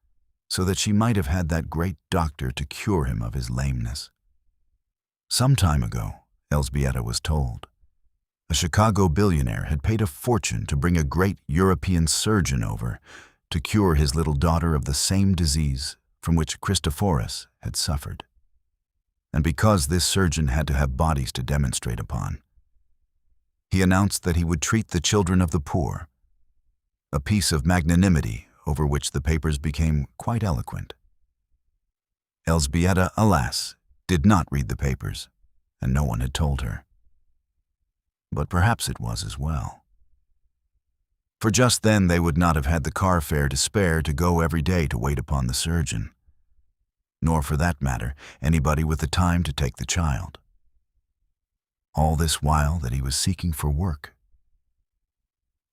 so that she might have had that great doctor to cure him of his lameness. Some time ago, Elzbieta was told, A Chicago billionaire had paid a fortune to bring a great European surgeon over to cure his little daughter of the same disease from which Christophorus had suffered. And because this surgeon had to have bodies to demonstrate upon, he announced that he would treat the children of the poor, a piece of magnanimity over which the papers became quite eloquent. Elzbieta, alas, did not read the papers, and no one had told her. But perhaps it was as well. For just then they would not have had the car fare to spare to go every day to wait upon the surgeon, nor, for that matter, anybody with the time to take the child. All this while that he was seeking for work,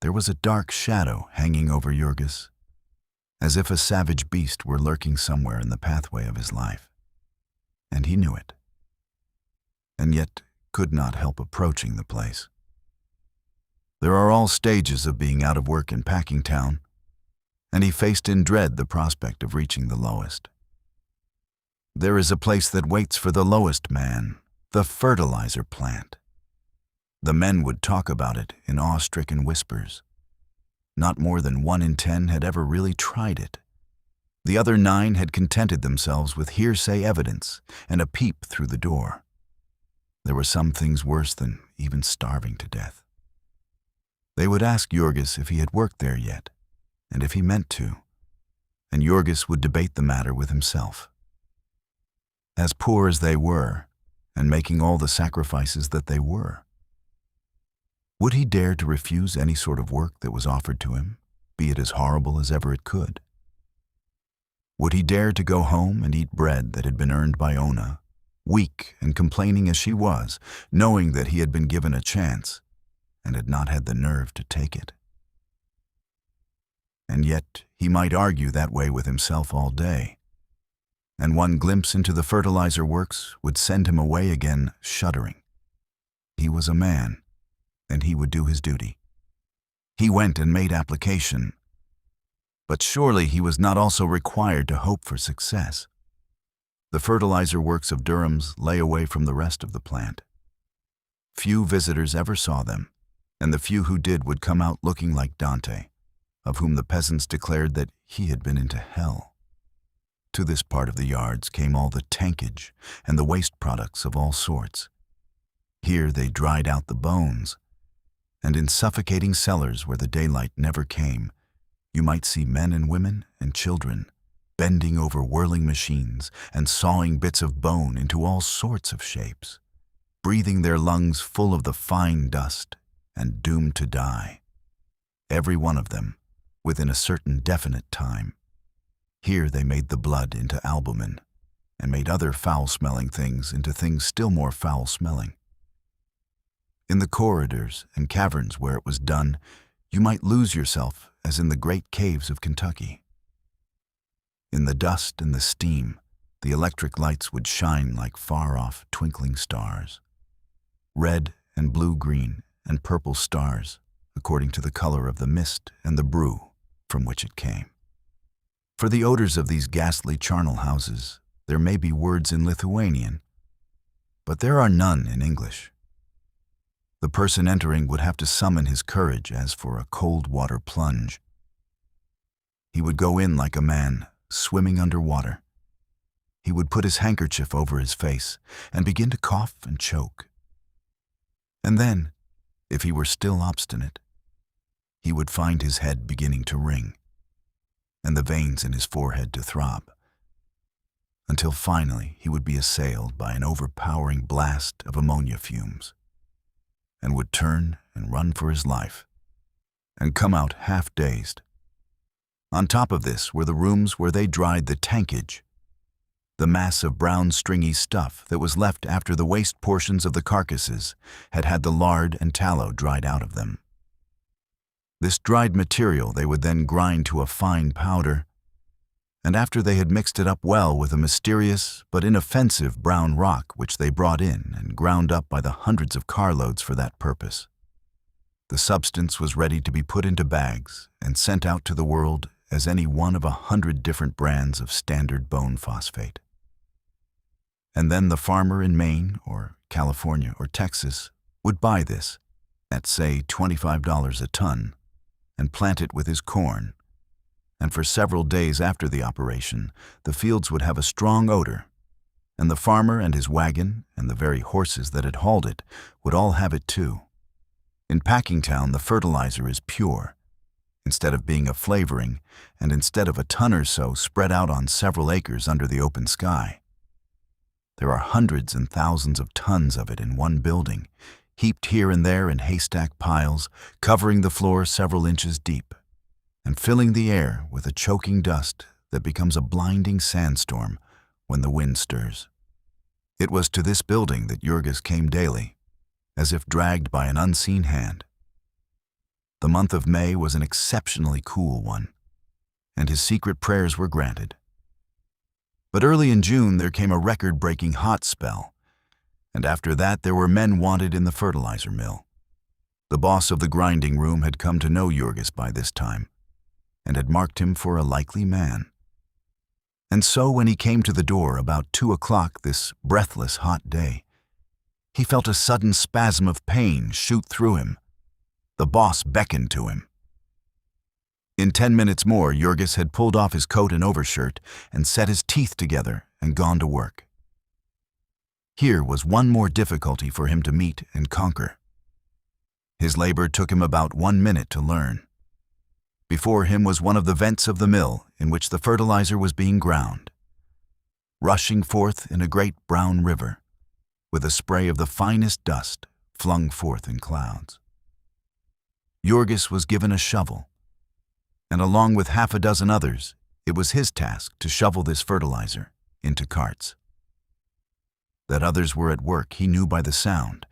there was a dark shadow hanging over Jurgis, as if a savage beast were lurking somewhere in the pathway of his life. And he knew it, and yet could not help approaching the place. There are all stages of being out of work in Packingtown, and he faced in dread the prospect of reaching the lowest. There is a place that waits for the lowest man, the fertilizer plant. The men would talk about it in awe-stricken whispers. Not more than 1 in 10 had ever really tried it. The other 9 had contented themselves with hearsay evidence and a peep through the door. There were some things worse than even starving to death. They would ask Jurgis if he had worked there yet, and if he meant to, and Jurgis would debate the matter with himself. As poor as they were, and making all the sacrifices that they were, would he dare to refuse any sort of work that was offered to him, be it as horrible as ever it could? Would he dare to go home and eat bread that had been earned by Ona, weak and complaining as she was, knowing that he had been given a chance and had not had the nerve to take it? And yet he might argue that way with himself all day, and one glimpse into the fertilizer works would send him away again shuddering. He was a man, and he would do his duty. He went and made application, but surely he was not also required to hope for success. The fertilizer works of Durham's lay away from the rest of the plant. Few visitors ever saw them, and the few who did would come out looking like Dante, of whom the peasants declared that he had been into hell. To this part of the yards came all the tankage and the waste products of all sorts. Here they dried out the bones, and in suffocating cellars where the daylight never came, you might see men and women and children bending over whirling machines and sawing bits of bone into all sorts of shapes, breathing their lungs full of the fine dust and doomed to die, every one of them within a certain definite time. Here they made the blood into albumin, and made other foul-smelling things into things still more foul-smelling. In the corridors and caverns where it was done, you might lose yourself as in the great caves of Kentucky. In the dust and the steam, the electric lights would shine like far-off twinkling stars, red and blue-green and purple stars, according to the color of the mist and the brew from which it came. For the odors of these ghastly charnel houses, there may be words in Lithuanian, but there are none in English. The person entering would have to summon his courage as for a cold water plunge. He would go in like a man swimming under water. He would put his handkerchief over his face and begin to cough and choke. And then, if he were still obstinate, he would find his head beginning to ring, and the veins in his forehead to throb, until finally he would be assailed by an overpowering blast of ammonia fumes, and would turn and run for his life, and come out half-dazed. On top of this were the rooms where they dried the tankage, the mass of brown stringy stuff that was left after the waste portions of the carcasses had had the lard and tallow dried out of them. This dried material they would then grind to a fine powder, and after they had mixed it up well with a mysterious but inoffensive brown rock which they brought in and ground up by the hundreds of carloads for that purpose, the substance was ready to be put into bags and sent out to the world as any one of 100 different brands of standard bone phosphate. And then the farmer in Maine or California or Texas would buy this at, say, $25 a ton, and plant it with his corn. And for several days after the operation, the fields would have a strong odor, and the farmer and his wagon and the very horses that had hauled it would all have it too. In Packingtown, the fertilizer is pure, instead of being a flavoring, and instead of a ton or so spread out on several acres under the open sky. There are hundreds and thousands of tons of it in one building, heaped here and there in haystack piles, covering the floor several inches deep, and filling the air with a choking dust that becomes a blinding sandstorm when the wind stirs. It was to this building that Jurgis came daily, as if dragged by an unseen hand. The month of May was an exceptionally cool one, and his secret prayers were granted. But early in June there came a record-breaking hot spell, and after that there were men wanted in the fertilizer mill. The boss of the grinding room had come to know Jurgis by this time, and had marked him for a likely man. And so when he came to the door about 2 o'clock this breathless hot day, he felt a sudden spasm of pain shoot through him. The boss beckoned to him. In 10 minutes more, Jurgis had pulled off his coat and overshirt and set his teeth together and gone to work. Here was one more difficulty for him to meet and conquer. His labor took him about 1 minute to learn. Before him was one of the vents of the mill in which the fertilizer was being ground, rushing forth in a great brown river, with a spray of the finest dust flung forth in clouds. Jurgis was given a shovel, and along with half a dozen others, it was his task to shovel this fertilizer into carts. That others were at work he knew by the sound,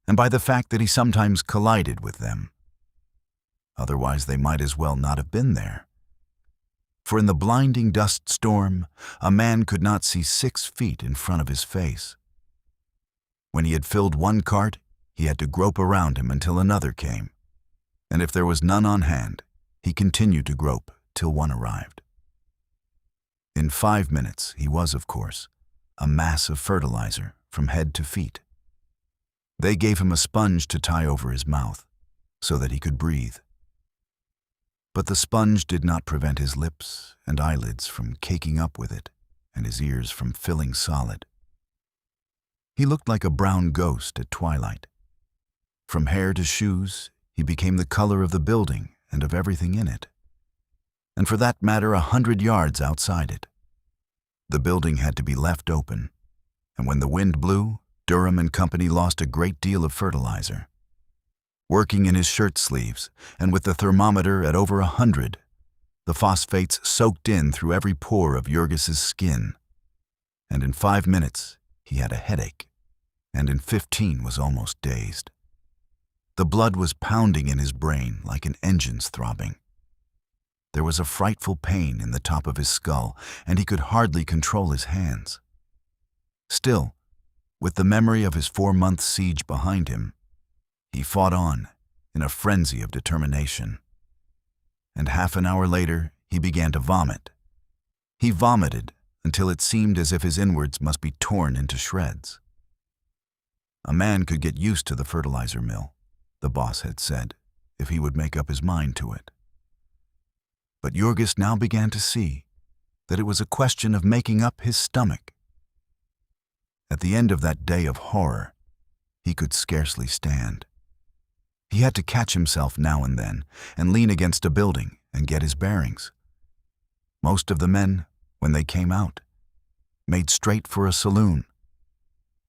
and by the fact that he sometimes collided with them. Otherwise they might as well not have been there. For in the blinding dust storm, a man could not see 6 feet in front of his face. When he had filled one cart, he had to grope around him until another came, and if there was none on hand, he continued to grope till one arrived. In 5 minutes he was, of course, a mass of fertilizer from head to feet. They gave him a sponge to tie over his mouth so that he could breathe. But the sponge did not prevent his lips and eyelids from caking up with it and his ears from filling solid. He looked like a brown ghost at twilight. From hair to shoes, he became the color of the building and of everything in it, and for that matter 100 yards outside it. The building had to be left open, and when the wind blew, Durham and Company lost a great deal of fertilizer. Working in his shirt sleeves, and with the thermometer at over 100, the phosphates soaked in through every pore of Jurgis's skin, and in 5 minutes he had a headache, and in 15 was almost dazed. The blood was pounding in his brain like an engine's throbbing. There was a frightful pain in the top of his skull, and he could hardly control his hands. Still, with the memory of his 4-month siege behind him, he fought on in a frenzy of determination. And half an hour later, he began to vomit. He vomited until it seemed as if his inwards must be torn into shreds. A man could get used to the fertilizer mill, the boss had said, if he would make up his mind to it. But Jurgis now began to see that it was a question of making up his stomach. At the end of that day of horror, he could scarcely stand. He had to catch himself now and then and lean against a building and get his bearings. Most of the men, when they came out, made straight for a saloon.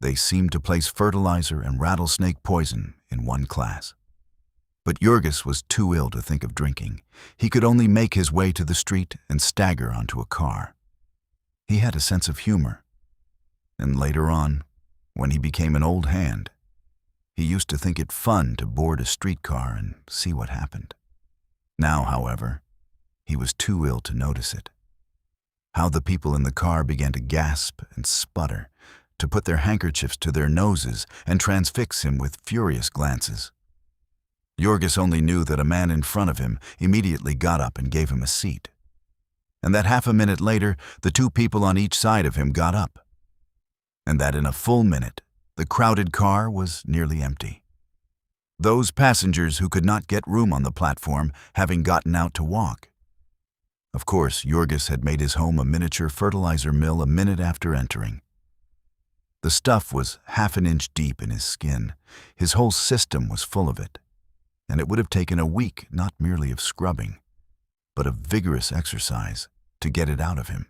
They seemed to place fertilizer and rattlesnake poison in one class. But Jurgis was too ill to think of drinking. He could only make his way to the street and stagger onto a car. He had a sense of humor, and later on, when he became an old hand, he used to think it fun to board a streetcar and see what happened. Now, however, he was too ill to notice it. How the people in the car began to gasp and sputter, to put their handkerchiefs to their noses and transfix him with furious glances. Jurgis only knew that a man in front of him immediately got up and gave him a seat, and that half a minute later the 2 people on each side of him got up, and that in a full minute the crowded car was nearly empty. those passengers who could not get room on the platform having gotten out to walk. Of course, Jurgis had made his home a miniature fertilizer mill a minute after entering. The stuff was half an inch deep in his skin. His whole system was full of it, and it would have taken a week not merely of scrubbing, but of vigorous exercise to get it out of him.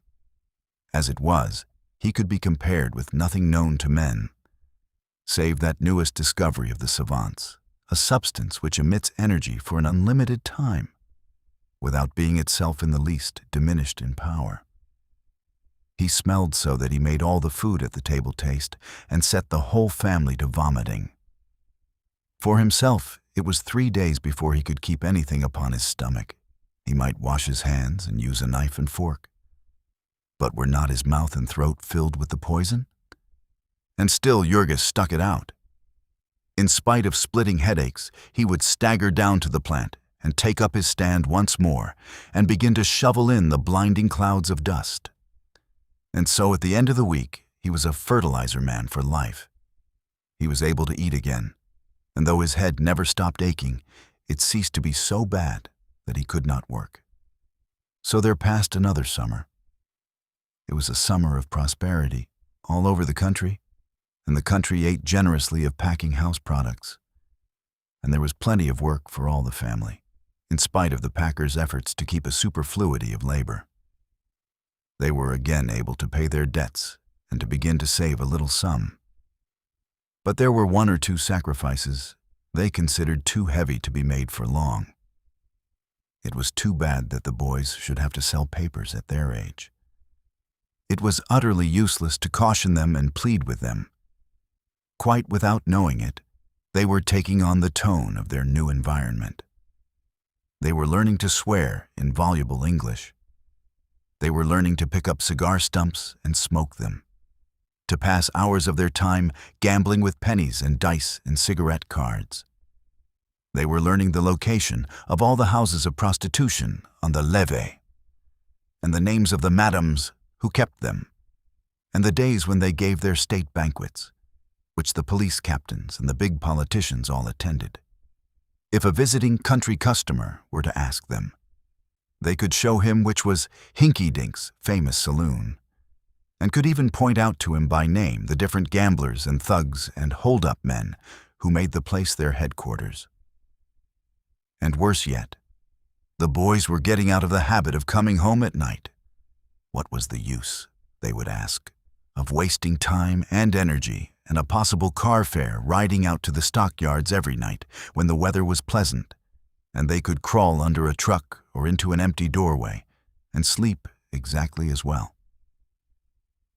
As it was, he could be compared with nothing known to men, save that newest discovery of the savants, a substance which emits energy for an unlimited time, without being itself in the least diminished in power. He smelled so that he made all the food at the table taste and set the whole family to vomiting. For himself, it was 3 days before he could keep anything upon his stomach. He might wash his hands and use a knife and fork. But were not his mouth and throat filled with the poison? And still Jurgis stuck it out. In spite of splitting headaches, he would stagger down to the plant and take up his stand once more and begin to shovel in the blinding clouds of dust. And so at the end of the week, he was a fertilizer man for life. He was able to eat again, and though his head never stopped aching, it ceased to be so bad that he could not work. So there passed another summer. It was a summer of prosperity all over the country, and the country ate generously of packing house products. And there was plenty of work for all the family, in spite of the packers' efforts to keep a superfluity of labor. They were again able to pay their debts and to begin to save a little sum. But there were 1 or 2 sacrifices they considered too heavy to be made for long. It was too bad that the boys should have to sell papers at their age. It was utterly useless to caution them and plead with them. Quite without knowing it, they were taking on the tone of their new environment. They were learning to swear in voluble English. They were learning to pick up cigar stumps and smoke them, to pass hours of their time gambling with pennies and dice and cigarette cards. They were learning the location of all the houses of prostitution on the levee, and the names of the madams who kept them, and the days when they gave their state banquets, which the police captains and the big politicians all attended. If a visiting country customer were to ask them, they could show him which was Hinky Dink's famous saloon, and could even point out to him by name the different gamblers and thugs and hold-up men who made the place their headquarters. And worse yet, the boys were getting out of the habit of coming home at night. What was the use, they would ask, of wasting time and energy and a possible car fare riding out to the stockyards every night when the weather was pleasant, and they could crawl under a truck or into an empty doorway and sleep exactly as well,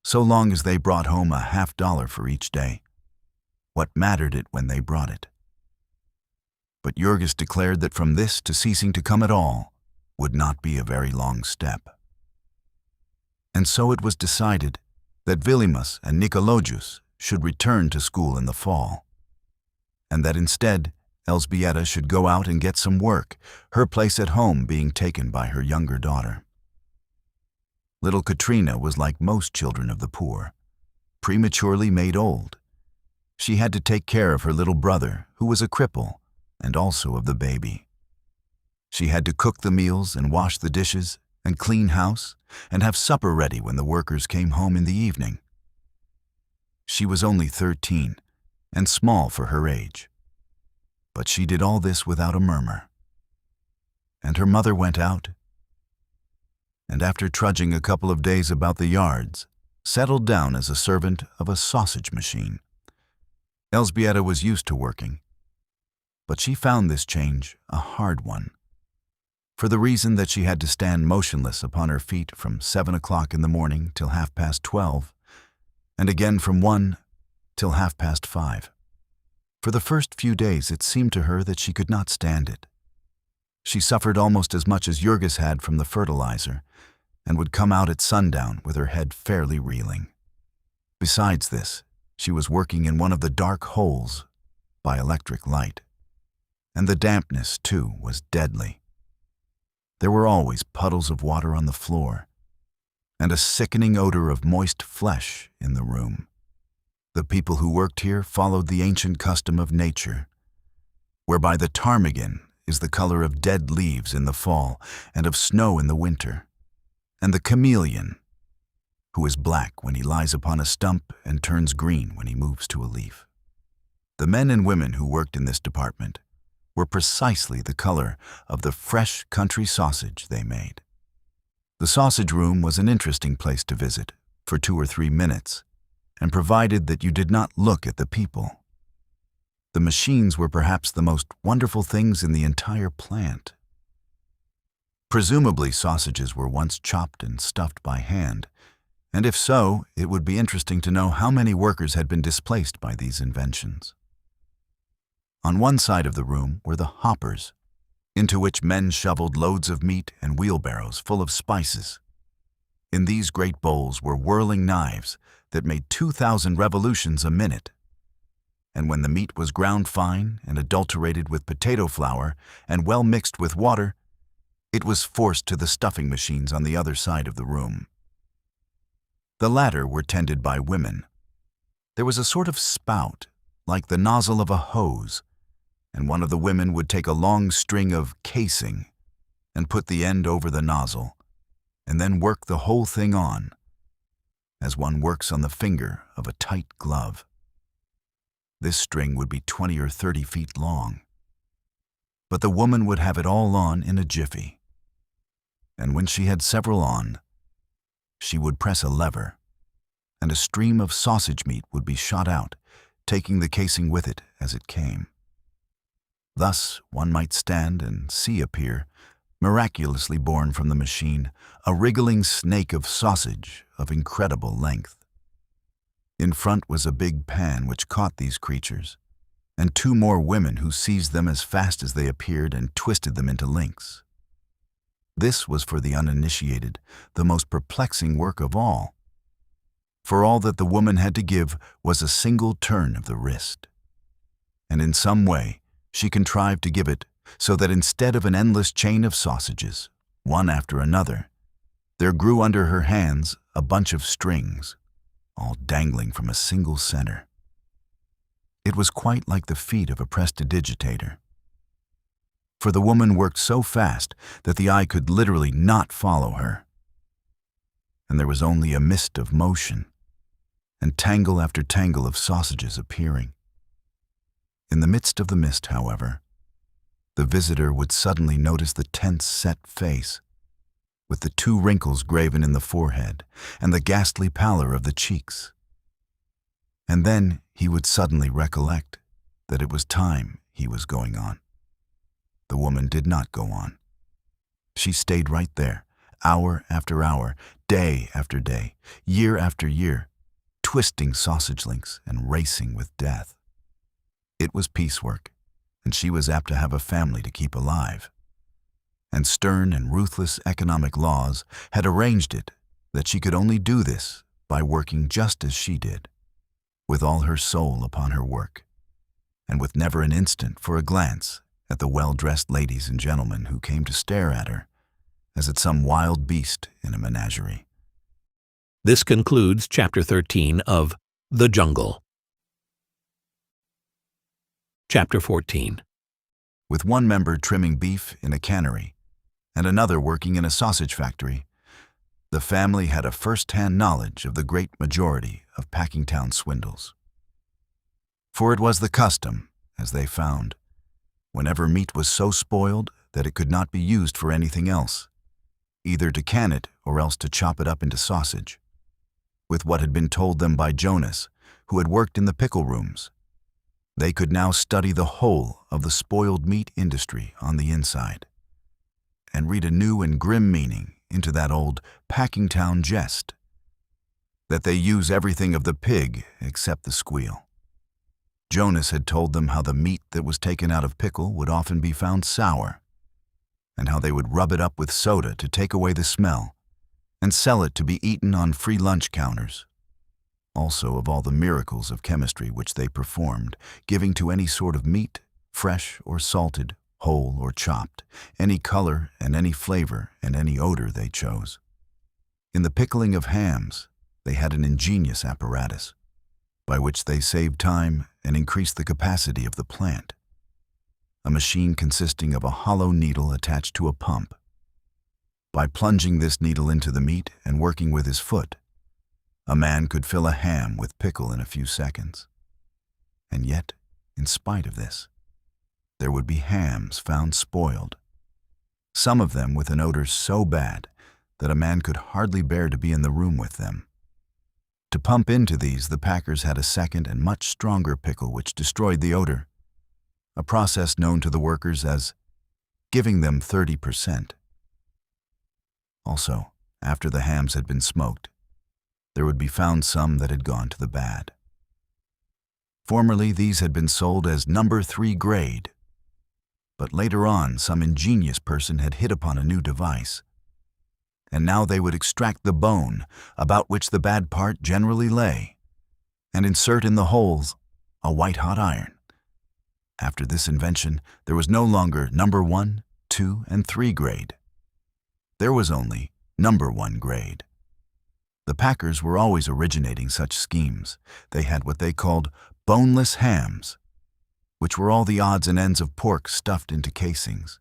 so long as they brought home a $50 for each day. What mattered it when they brought it? But Jurgis declared that from this to ceasing to come at all would not be a very long step. And so it was decided that Vilimas and Nicolaus should return to school in the fall, and that instead Elżbieta should go out and get some work, her place at home being taken by her younger daughter. Little Katrina was like most children of the poor, prematurely made old. She had to take care of her little brother, who was a cripple, and also of the baby. She had to cook the meals and wash the dishes and clean house and have supper ready when the workers came home in the evening. She was only 13 and small for her age, but she did all this without a murmur. And her mother went out, and after trudging a couple of days about the yards, settled down as a servant of a sausage machine. Elżbieta was used to working, but she found this change a hard one, for the reason that she had to stand motionless upon her feet from 7 o'clock in the morning till 12:30, and again from 1 till 5:30. For the first few days it seemed to her that she could not stand it. She suffered almost as much as Jurgis had from the fertilizer, and would come out at sundown with her head fairly reeling. Besides this, she was working in one of the dark holes by electric light, and the dampness, too, was deadly. There were always puddles of water on the floor, and a sickening odor of moist flesh in the room. The people who worked here followed the ancient custom of nature. whereby the ptarmigan is the color of dead leaves in the fall and of snow in the winter, and the chameleon, who is black when he lies upon a stump and turns green when he moves to a leaf. The men and women who worked in this department were precisely the color of the fresh country sausage they made. The sausage room was an interesting place to visit for 2 or 3 minutes, and provided that you did not look at the people. The machines were perhaps the most wonderful things in the entire plant. Presumably, sausages were once chopped and stuffed by hand, and if so, it would be interesting to know how many workers had been displaced by these inventions. On one side of the room were the hoppers, into which men shoveled loads of meat and wheelbarrows full of spices. In these great bowls were whirling knives that made 2,000 revolutions a minute. And when the meat was ground fine and adulterated with potato flour and well mixed with water, it was forced to the stuffing machines on the other side of the room. The latter were tended by women. There was a sort of spout, like the nozzle of a hose, and one of the women would take a long string of casing and put the end over the nozzle, and then work the whole thing on, as one works on the finger of a tight glove. This string would be 20 or 30 feet long. But the woman would have it all on in a jiffy. And when she had several on, she would press a lever, and a stream of sausage meat would be shot out, taking the casing with it as it came. Thus one might stand and see appear, miraculously born from the machine, a wriggling snake of sausage of incredible length. In front was a big pan which caught these creatures, and 2 more women who seized them as fast as they appeared and twisted them into links. This was for the uninitiated the most perplexing work of all, for all that the woman had to give was a single turn of the wrist. And in some way she contrived to give it so that instead of an endless chain of sausages, one after another, there grew under her hands a bunch of strings, all dangling from a single center. It was quite like the feat of a prestidigitator, for the woman worked so fast that the eye could literally not follow her, and there was only a mist of motion, and tangle after tangle of sausages appearing. In the midst of the mist, however, the visitor would suddenly notice the tense, set face, with the 2 wrinkles graven in the forehead and the ghastly pallor of the cheeks. And then he would suddenly recollect that it was time he was going on. The woman did not go on. She stayed right there, hour after hour, day after day, year after year, twisting sausage links and racing with death. It was piecework, and she was apt to have a family to keep alive. And stern and ruthless economic laws had arranged it that she could only do this by working just as she did, with all her soul upon her work, and with never an instant for a glance at the well-dressed ladies and gentlemen who came to stare at her as at some wild beast in a menagerie. This concludes Chapter 13 of The Jungle. Chapter 14. With one member trimming beef in a cannery and another working in a sausage factory, the family had a first-hand knowledge of the great majority of Packingtown swindles. For it was the custom, as they found, whenever meat was so spoiled that it could not be used for anything else, either to can it or else to chop it up into sausage, with what had been told them by Jonas, who had worked in the pickle rooms. They could now study the whole of the spoiled meat industry on the inside, and read a new and grim meaning into that old Packingtown jest, that they use everything of the pig except the squeal. Jonas had told them how the meat that was taken out of pickle would often be found sour, and how they would rub it up with soda to take away the smell, and sell it to be eaten on free lunch counters. Also of all the miracles of chemistry which they performed, giving to any sort of meat, fresh or salted, whole or chopped, any color and any flavor and any odor they chose. In the pickling of hams, they had an ingenious apparatus, by which they saved time and increased the capacity of the plant. a machine consisting of a hollow needle attached to a pump. By plunging this needle into the meat and working with his foot, a man could fill a ham with pickle in a few seconds. And yet, in spite of this, there would be hams found spoiled, some of them with an odor so bad that a man could hardly bear to be in the room with them. To pump into these, the packers had a second and much stronger pickle which destroyed the odor, a process known to the workers as giving them 30%. Also, after the hams had been smoked, there would be found some that had gone to the bad. Formerly, these had been sold as number 3 grade, but later on, some ingenious person had hit upon a new device, and now they would extract the bone about which the bad part generally lay, and insert in the holes a white-hot iron. After this invention, there was no longer number 1, 2, and 3 grade. There was only number 1 grade. The packers were always originating such schemes. They had what they called boneless hams, which were all the odds and ends of pork stuffed into casings,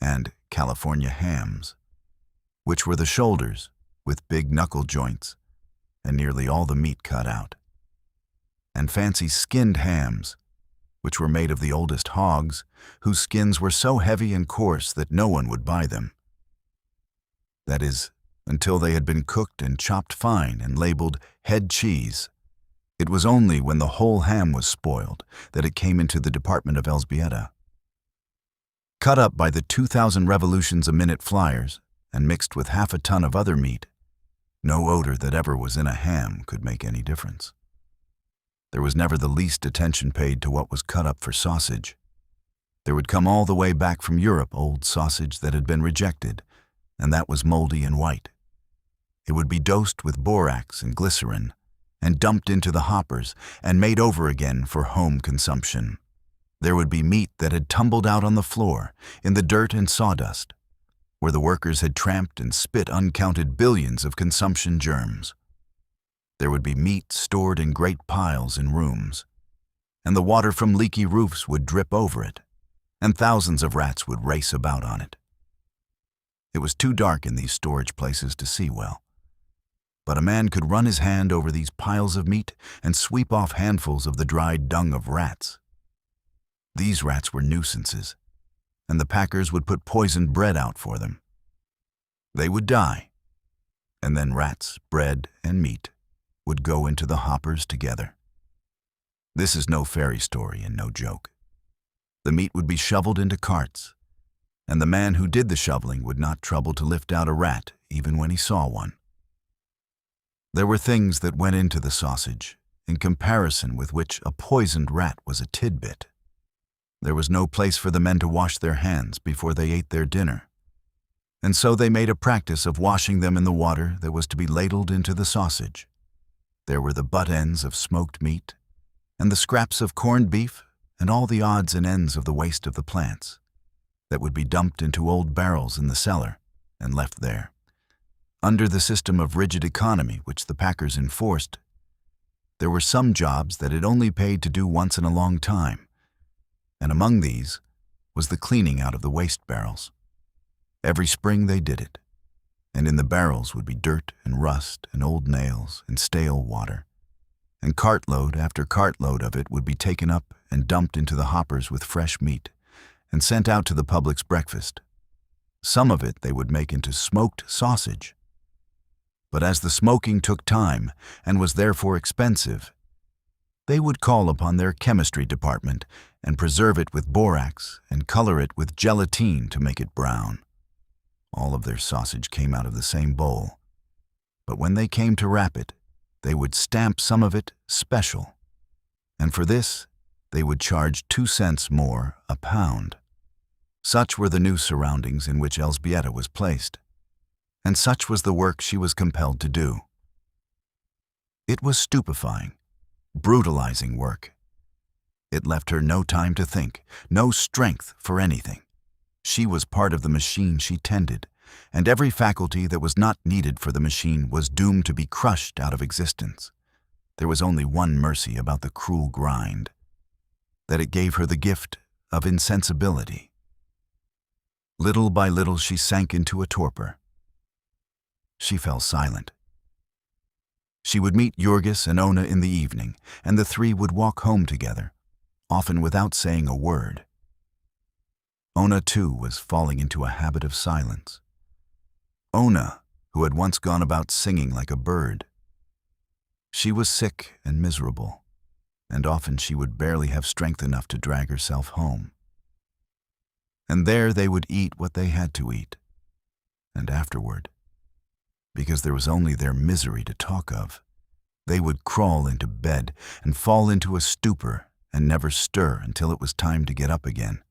and California hams, which were the shoulders with big knuckle joints and nearly all the meat cut out, and fancy skinned hams, which were made of the oldest hogs, whose skins were so heavy and coarse that no one would buy them. That is, until they had been cooked and chopped fine and labeled head cheese. It was only when the whole ham was spoiled that it came into the department of Elżbieta. Cut up by the 2,000 revolutions a minute flyers and mixed with half a ton of other meat, no odor that ever was in a ham could make any difference. There was never the least attention paid to what was cut up for sausage. There would come all the way back from Europe old sausage that had been rejected, and that was moldy and white. It would be dosed with borax and glycerin, and dumped into the hoppers and made over again for home consumption. There would be meat that had tumbled out on the floor, in the dirt and sawdust, where the workers had tramped and spit uncounted billions of consumption germs. There would be meat stored in great piles in rooms, and the water from leaky roofs would drip over it, and thousands of rats would race about on it. It was too dark in these storage places to see well, but a man could run his hand over these piles of meat and sweep off handfuls of the dried dung of rats. These rats were nuisances, and the packers would put poisoned bread out for them. They would die, and then rats, bread, and meat would go into the hoppers together. This is no fairy story and no joke. The meat would be shoveled into carts, and the man who did the shoveling would not trouble to lift out a rat even when he saw one. There were things that went into the sausage, in comparison with which a poisoned rat was a tidbit. There was no place for the men to wash their hands before they ate their dinner, and so they made a practice of washing them in the water that was to be ladled into the sausage. There were the butt ends of smoked meat, and the scraps of corned beef, and all the odds and ends of the waste of the plants, that would be dumped into old barrels in the cellar and left there. Under the system of rigid economy which the packers enforced, there were some jobs that it only paid to do once in a long time, and among these was the cleaning out of the waste barrels. Every spring they did it, and in the barrels would be dirt and rust and old nails and stale water, and cartload after cartload of it would be taken up and dumped into the hoppers with fresh meat and sent out to the public's breakfast. Some of it they would make into smoked sausage. But as the smoking took time and was therefore expensive, they would call upon their chemistry department and preserve it with borax and color it with gelatine to make it brown. All of their sausage came out of the same bowl, but when they came to wrap it, they would stamp some of it special, and for this they would charge 2 cents more a pound. Such were the new surroundings in which Elżbieta was placed, and such was the work she was compelled to do. It was stupefying, brutalizing work. It left her no time to think, no strength for anything. She was part of the machine she tended, and every faculty that was not needed for the machine was doomed to be crushed out of existence. There was only one mercy about the cruel grind, that it gave her the gift of insensibility. Little by little she sank into a torpor. She fell silent. She would meet Jurgis and Ona in the evening, and the three would walk home together, often without saying a word. Ona, too, was falling into a habit of silence. Ona, who had once gone about singing like a bird. She was sick and miserable, and often she would barely have strength enough to drag herself home. And there they would eat what they had to eat, and afterward, because there was only their misery to talk of, they would crawl into bed and fall into a stupor and never stir until it was time to get up again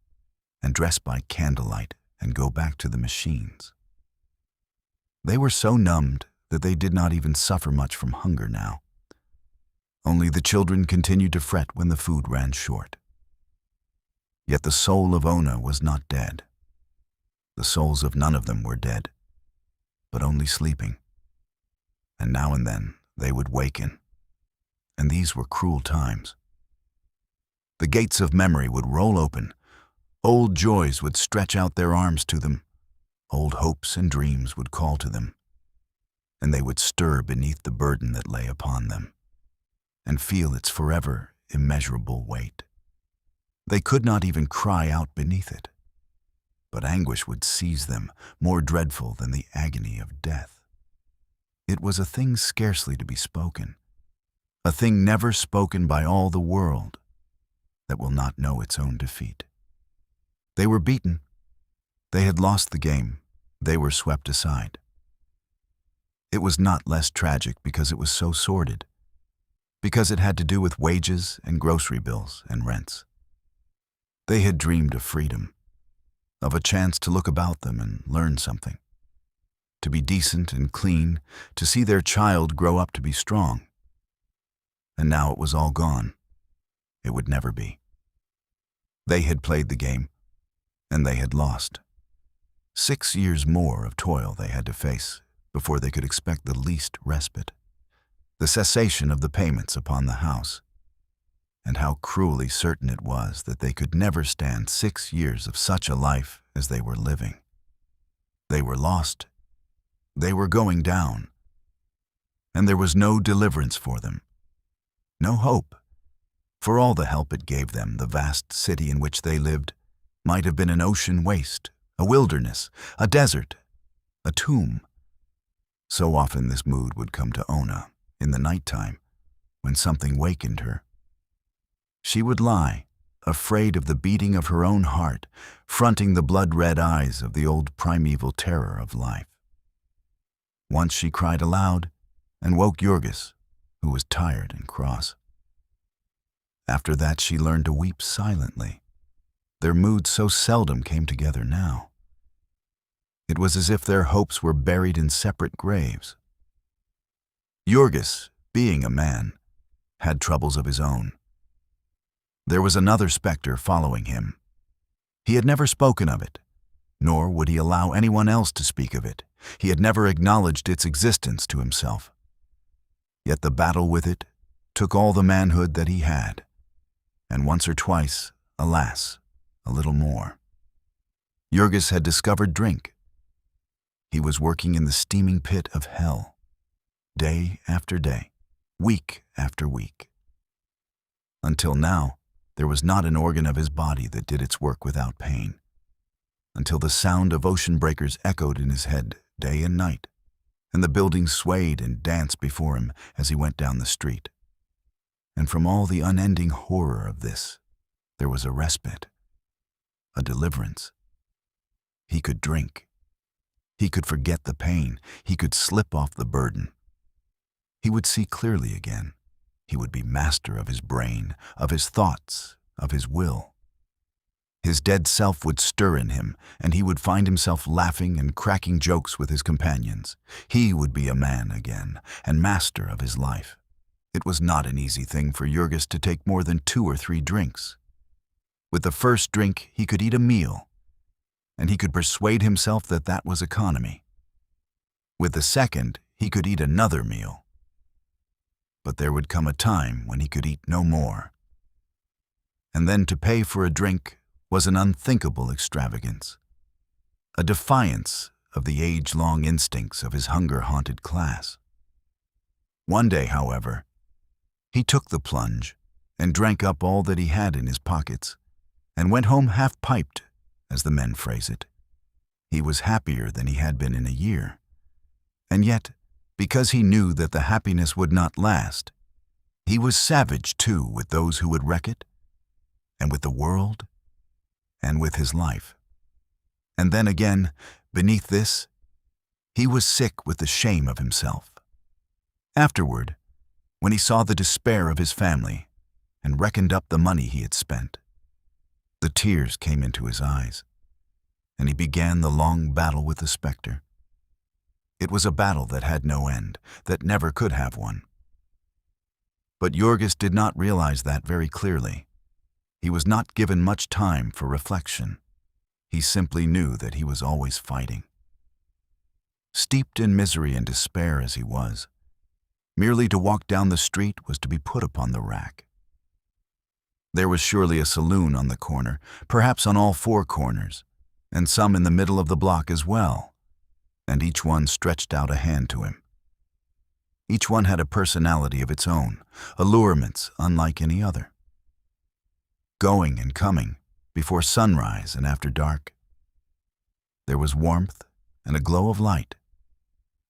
and dress by candlelight and go back to the machines. They were so numbed that they did not even suffer much from hunger now. Only the children continued to fret when the food ran short. Yet the soul of Ona was not dead. The souls of none of them were dead, but only sleeping. And now and then they would waken, and these were cruel times. The gates of memory would roll open. Old joys would stretch out their arms to them. Old hopes and dreams would call to them, and they would stir beneath the burden that lay upon them, and feel its forever immeasurable weight. They could not even cry out beneath it, but anguish would seize them, more dreadful than the agony of death. It was a thing scarcely to be spoken, a thing never spoken by all the world, that will not know its own defeat. They were beaten. They had lost the game. They were swept aside. It was not less tragic because it was so sordid, because it had to do with wages and grocery bills and rents. They had dreamed of freedom, of a chance to look about them and learn something, to be decent and clean, to see their child grow up to be strong. And now it was all gone. It would never be. They had played the game, and they had lost. 6 years more of toil they had to face before they could expect the least respite, the cessation of the payments upon the house. And how cruelly certain it was that they could never stand 6 years of such a life as they were living. They were lost. They were going down. And there was no deliverance for them, no hope. For all the help it gave them, the vast city in which they lived might have been an ocean waste, a wilderness, a desert, a tomb. So often this mood would come to Ona in the nighttime when something wakened her. She would lie, afraid of the beating of her own heart, fronting the blood-red eyes of the old primeval terror of life. Once she cried aloud and woke Jurgis, who was tired and cross. After that she learned to weep silently. Their moods so seldom came together now. It was as if their hopes were buried in separate graves. Jurgis, being a man, had troubles of his own. There was another specter following him. He had never spoken of it, nor would he allow anyone else to speak of it. He had never acknowledged its existence to himself. Yet the battle with it took all the manhood that he had, and once or twice, alas, a little more. Jurgis had discovered drink. He was working in the steaming pit of hell, day after day, week after week. Until now, there was not an organ of his body that did its work without pain, until the sound of ocean breakers echoed in his head day and night, and the buildings swayed and danced before him as he went down the street. And from all the unending horror of this, there was a respite, a deliverance. He could drink. He could forget the pain. He could slip off the burden. He would see clearly again. He would be master of his brain, of his thoughts, of his will. His dead self would stir in him, and he would find himself laughing and cracking jokes with his companions. He would be a man again, and master of his life. It was not an easy thing for Jurgis to take more than 2 or 3 drinks. With the first drink, he could eat a meal, and he could persuade himself that that was economy. With the second, he could eat another meal. But there would come a time when he could eat no more. And then to pay for a drink was an unthinkable extravagance, a defiance of the age-long instincts of his hunger-haunted class. One day, however, he took the plunge and drank up all that he had in his pockets and went home half-piped, as the men phrase it. He was happier than he had been in a year. And yet, because he knew that the happiness would not last, he was savage too with those who would wreck it, and with the world, and with his life. And then again, beneath this, he was sick with the shame of himself. Afterward, when he saw the despair of his family and reckoned up the money he had spent, the tears came into his eyes, and he began the long battle with the specter. It was a battle that had no end, that never could have one. But Jorgis did not realize that very clearly. He was not given much time for reflection. He simply knew that he was always fighting. Steeped in misery and despair as he was, merely to walk down the street was to be put upon the rack. There was surely a saloon on the corner, perhaps on all four corners, and some in the middle of the block as well, and each one stretched out a hand to him. Each one had a personality of its own, allurements unlike any other. Going and coming, before sunrise and after dark. There was warmth and a glow of light,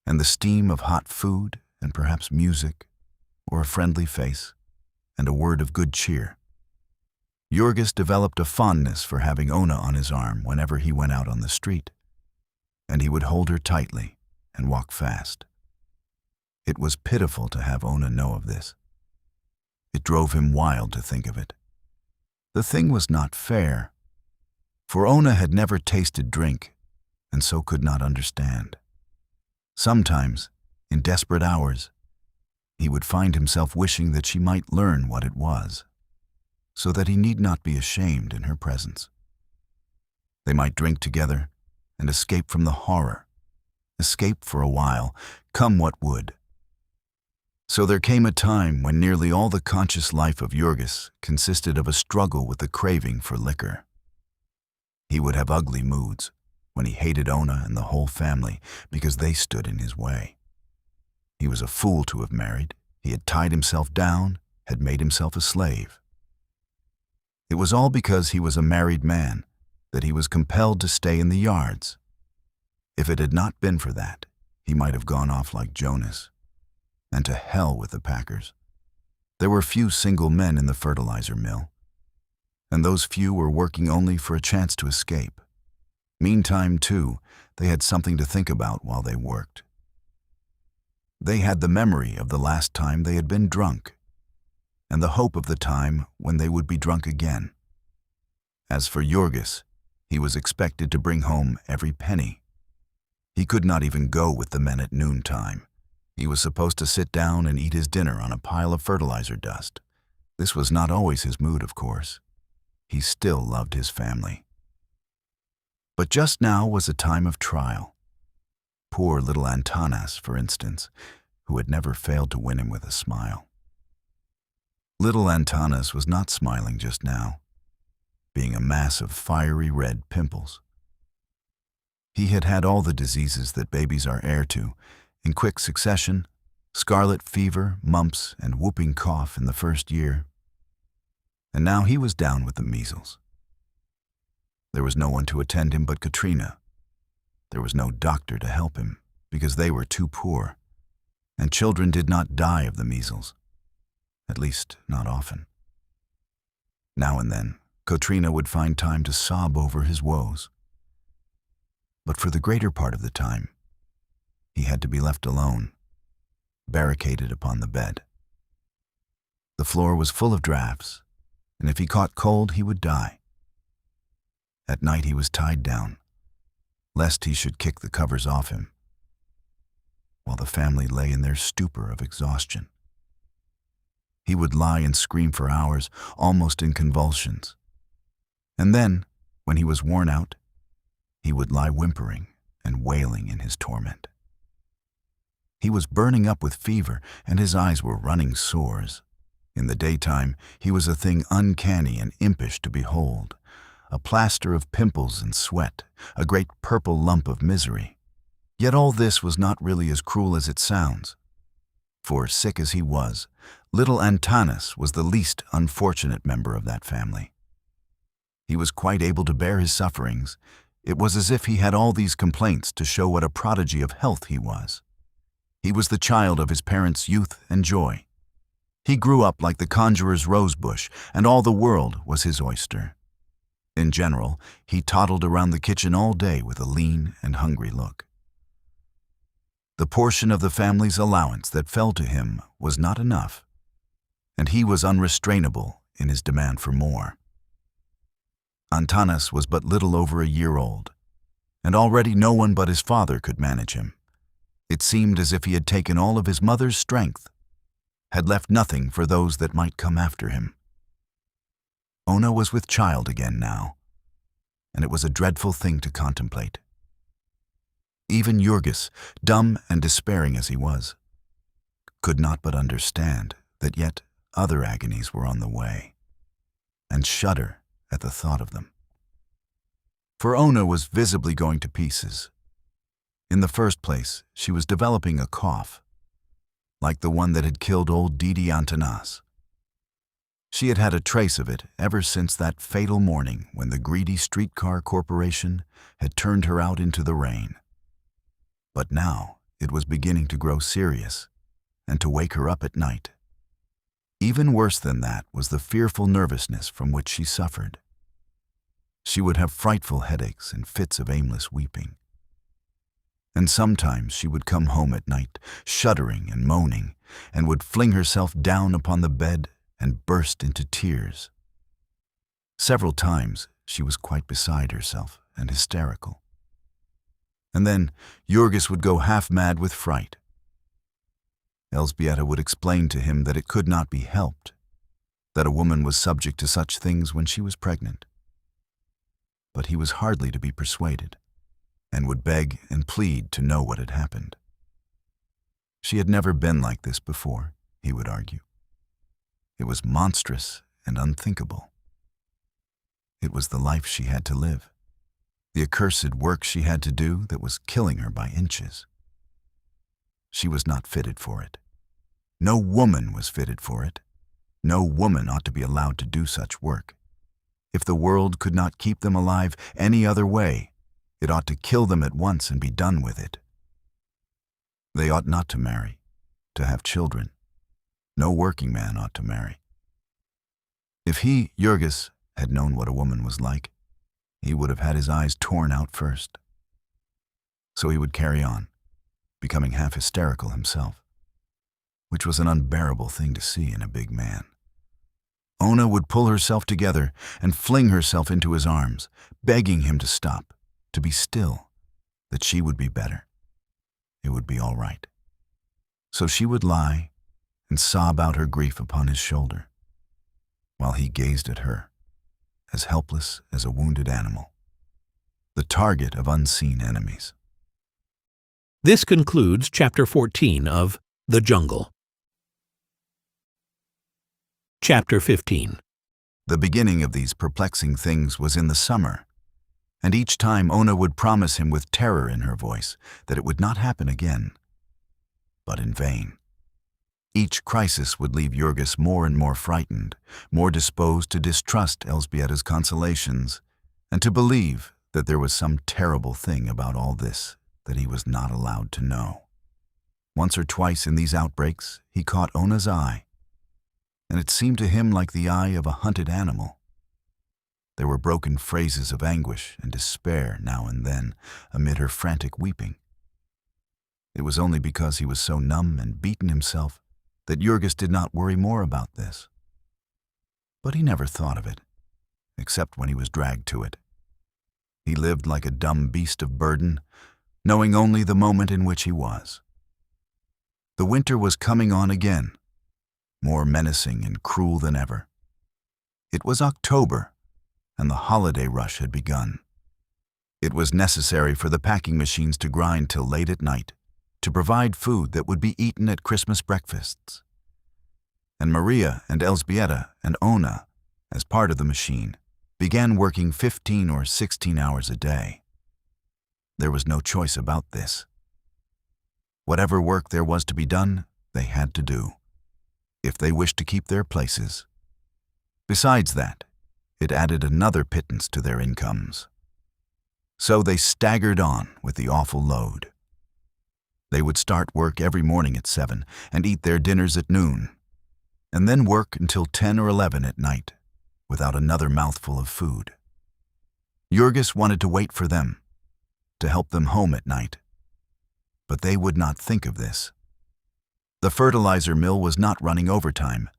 and the steam of hot food and perhaps music, or a friendly face, and a word of good cheer. Jorgis developed a fondness for having Ona on his arm whenever he went out on the street, and he would hold her tightly and walk fast. It was pitiful to have Ona know of this. It drove him wild to think of it. The thing was not fair, for Ona had never tasted drink, and so could not understand. Sometimes, in desperate hours, he would find himself wishing that she might learn what it was, so that he need not be ashamed in her presence. They might drink together and escape from the horror, escape for a while, come what would. So there came a time when nearly all the conscious life of Jorgis consisted of a struggle with the craving for liquor. He would have ugly moods when he hated Ona and the whole family because they stood in his way. He was a fool to have married. He had tied himself down, had made himself a slave. It was all because he was a married man that he was compelled to stay in the yards. If it had not been for that, he might have gone off like Jonas. And to hell with the packers. There were few single men in the fertilizer mill, and those few were working only for a chance to escape. Meantime, too, they had something to think about while they worked. They had the memory of the last time they had been drunk, and the hope of the time when they would be drunk again. As for Jorgis, he was expected to bring home every penny. He could not even go with the men at noontime. He was supposed to sit down and eat his dinner on a pile of fertilizer dust. This was not always his mood, of course. He still loved his family. But just now was a time of trial. Poor little Antanas, for instance, who had never failed to win him with a smile. Little Antanas was not smiling just now, being a mass of fiery red pimples. He had had all the diseases that babies are heir to, in quick succession: scarlet fever, mumps, and whooping cough in the first year. And now he was down with the measles. There was no one to attend him but Katrina. There was no doctor to help him, because they were too poor, and children did not die of the measles, at least not often. Now and then, Katrina would find time to sob over his woes. But for the greater part of the time, he had to be left alone, barricaded upon the bed. The floor was full of drafts, and if he caught cold, he would die. At night he was tied down, lest he should kick the covers off him, while the family lay in their stupor of exhaustion. He would lie and scream for hours, almost in convulsions. And then, when he was worn out, he would lie whimpering and wailing in his torment. He was burning up with fever, and his eyes were running sores. In the daytime, he was a thing uncanny and impish to behold, a plaster of pimples and sweat, a great purple lump of misery. Yet all this was not really as cruel as it sounds. For, sick as he was, little Antanas was the least unfortunate member of that family. He was quite able to bear his sufferings. It was as if he had all these complaints to show what a prodigy of health he was. He was the child of his parents' youth and joy. He grew up like the conjurer's rosebush, and all the world was his oyster. In general, he toddled around the kitchen all day with a lean and hungry look. The portion of the family's allowance that fell to him was not enough, and he was unrestrainable in his demand for more. Antanas was but little over a year old, and already no one but his father could manage him. It seemed as if he had taken all of his mother's strength, had left nothing for those that might come after him. Ona was with child again now, and it was a dreadful thing to contemplate. Even Jurgis, dumb and despairing as he was, could not but understand that yet other agonies were on the way, and shudder at the thought of them. For Ona was visibly going to pieces. In the first place, she was developing a cough, like the one that had killed old Didi Antanas. She had had a trace of it ever since that fatal morning when the greedy streetcar corporation had turned her out into the rain. But now it was beginning to grow serious and to wake her up at night. Even worse than that was the fearful nervousness from which she suffered. She would have frightful headaches and fits of aimless weeping. And sometimes she would come home at night, shuddering and moaning, and would fling herself down upon the bed and burst into tears. Several times she was quite beside herself and hysterical. And then Jurgis would go half mad with fright. Elzbieta would explain to him that it could not be helped, that a woman was subject to such things when she was pregnant. But he was hardly to be persuaded, and would beg and plead to know what had happened. She had never been like this before, he would argue. It was monstrous and unthinkable. It was the life she had to live, the accursed work she had to do that was killing her by inches. She was not fitted for it. No woman was fitted for it. No woman ought to be allowed to do such work. If the world could not keep them alive any other way, it ought to kill them at once and be done with it. They ought not to marry, to have children. No working man ought to marry. If he, Jurgis, had known what a woman was like, he would have had his eyes torn out first. So he would carry on, becoming half hysterical himself, which was an unbearable thing to see in a big man. Ona would pull herself together and fling herself into his arms, begging him to stop, to be still, that she would be better. It would be all right. So she would lie and sob out her grief upon his shoulder, while he gazed at her, as helpless as a wounded animal, the target of unseen enemies. This concludes Chapter 14 of The Jungle. Chapter 15. The beginning of these perplexing things was in the summer, and each time Ona would promise him with terror in her voice that it would not happen again. But in vain. Each crisis would leave Jurgis more and more frightened, more disposed to distrust Elzbieta's consolations, and to believe that there was some terrible thing about all this that he was not allowed to know. Once or twice in these outbreaks, he caught Ona's eye, and it seemed to him like the eye of a hunted animal. There were broken phrases of anguish and despair now and then amid her frantic weeping. It was only because he was so numb and beaten himself that Jurgis did not worry more about this. But he never thought of it, except when he was dragged to it. He lived like a dumb beast of burden, knowing only the moment in which he was. The winter was coming on again, more menacing and cruel than ever. It was October, and the holiday rush had begun. It was necessary for the packing machines to grind till late at night, to provide food that would be eaten at Christmas breakfasts. And Maria and Elzbieta and Ona, as part of the machine, began working 15 or 16 hours a day. There was no choice about this. Whatever work there was to be done, they had to do, if they wished to keep their places. Besides that, it added another pittance to their incomes. So they staggered on with the awful load. They would start work every morning at 7 and eat their dinners at noon, and then work until 10 or 11 at night without another mouthful of food. Jurgis wanted to wait for them, to help them home at night, but they would not think of this. The fertilizer mill was not running overtime,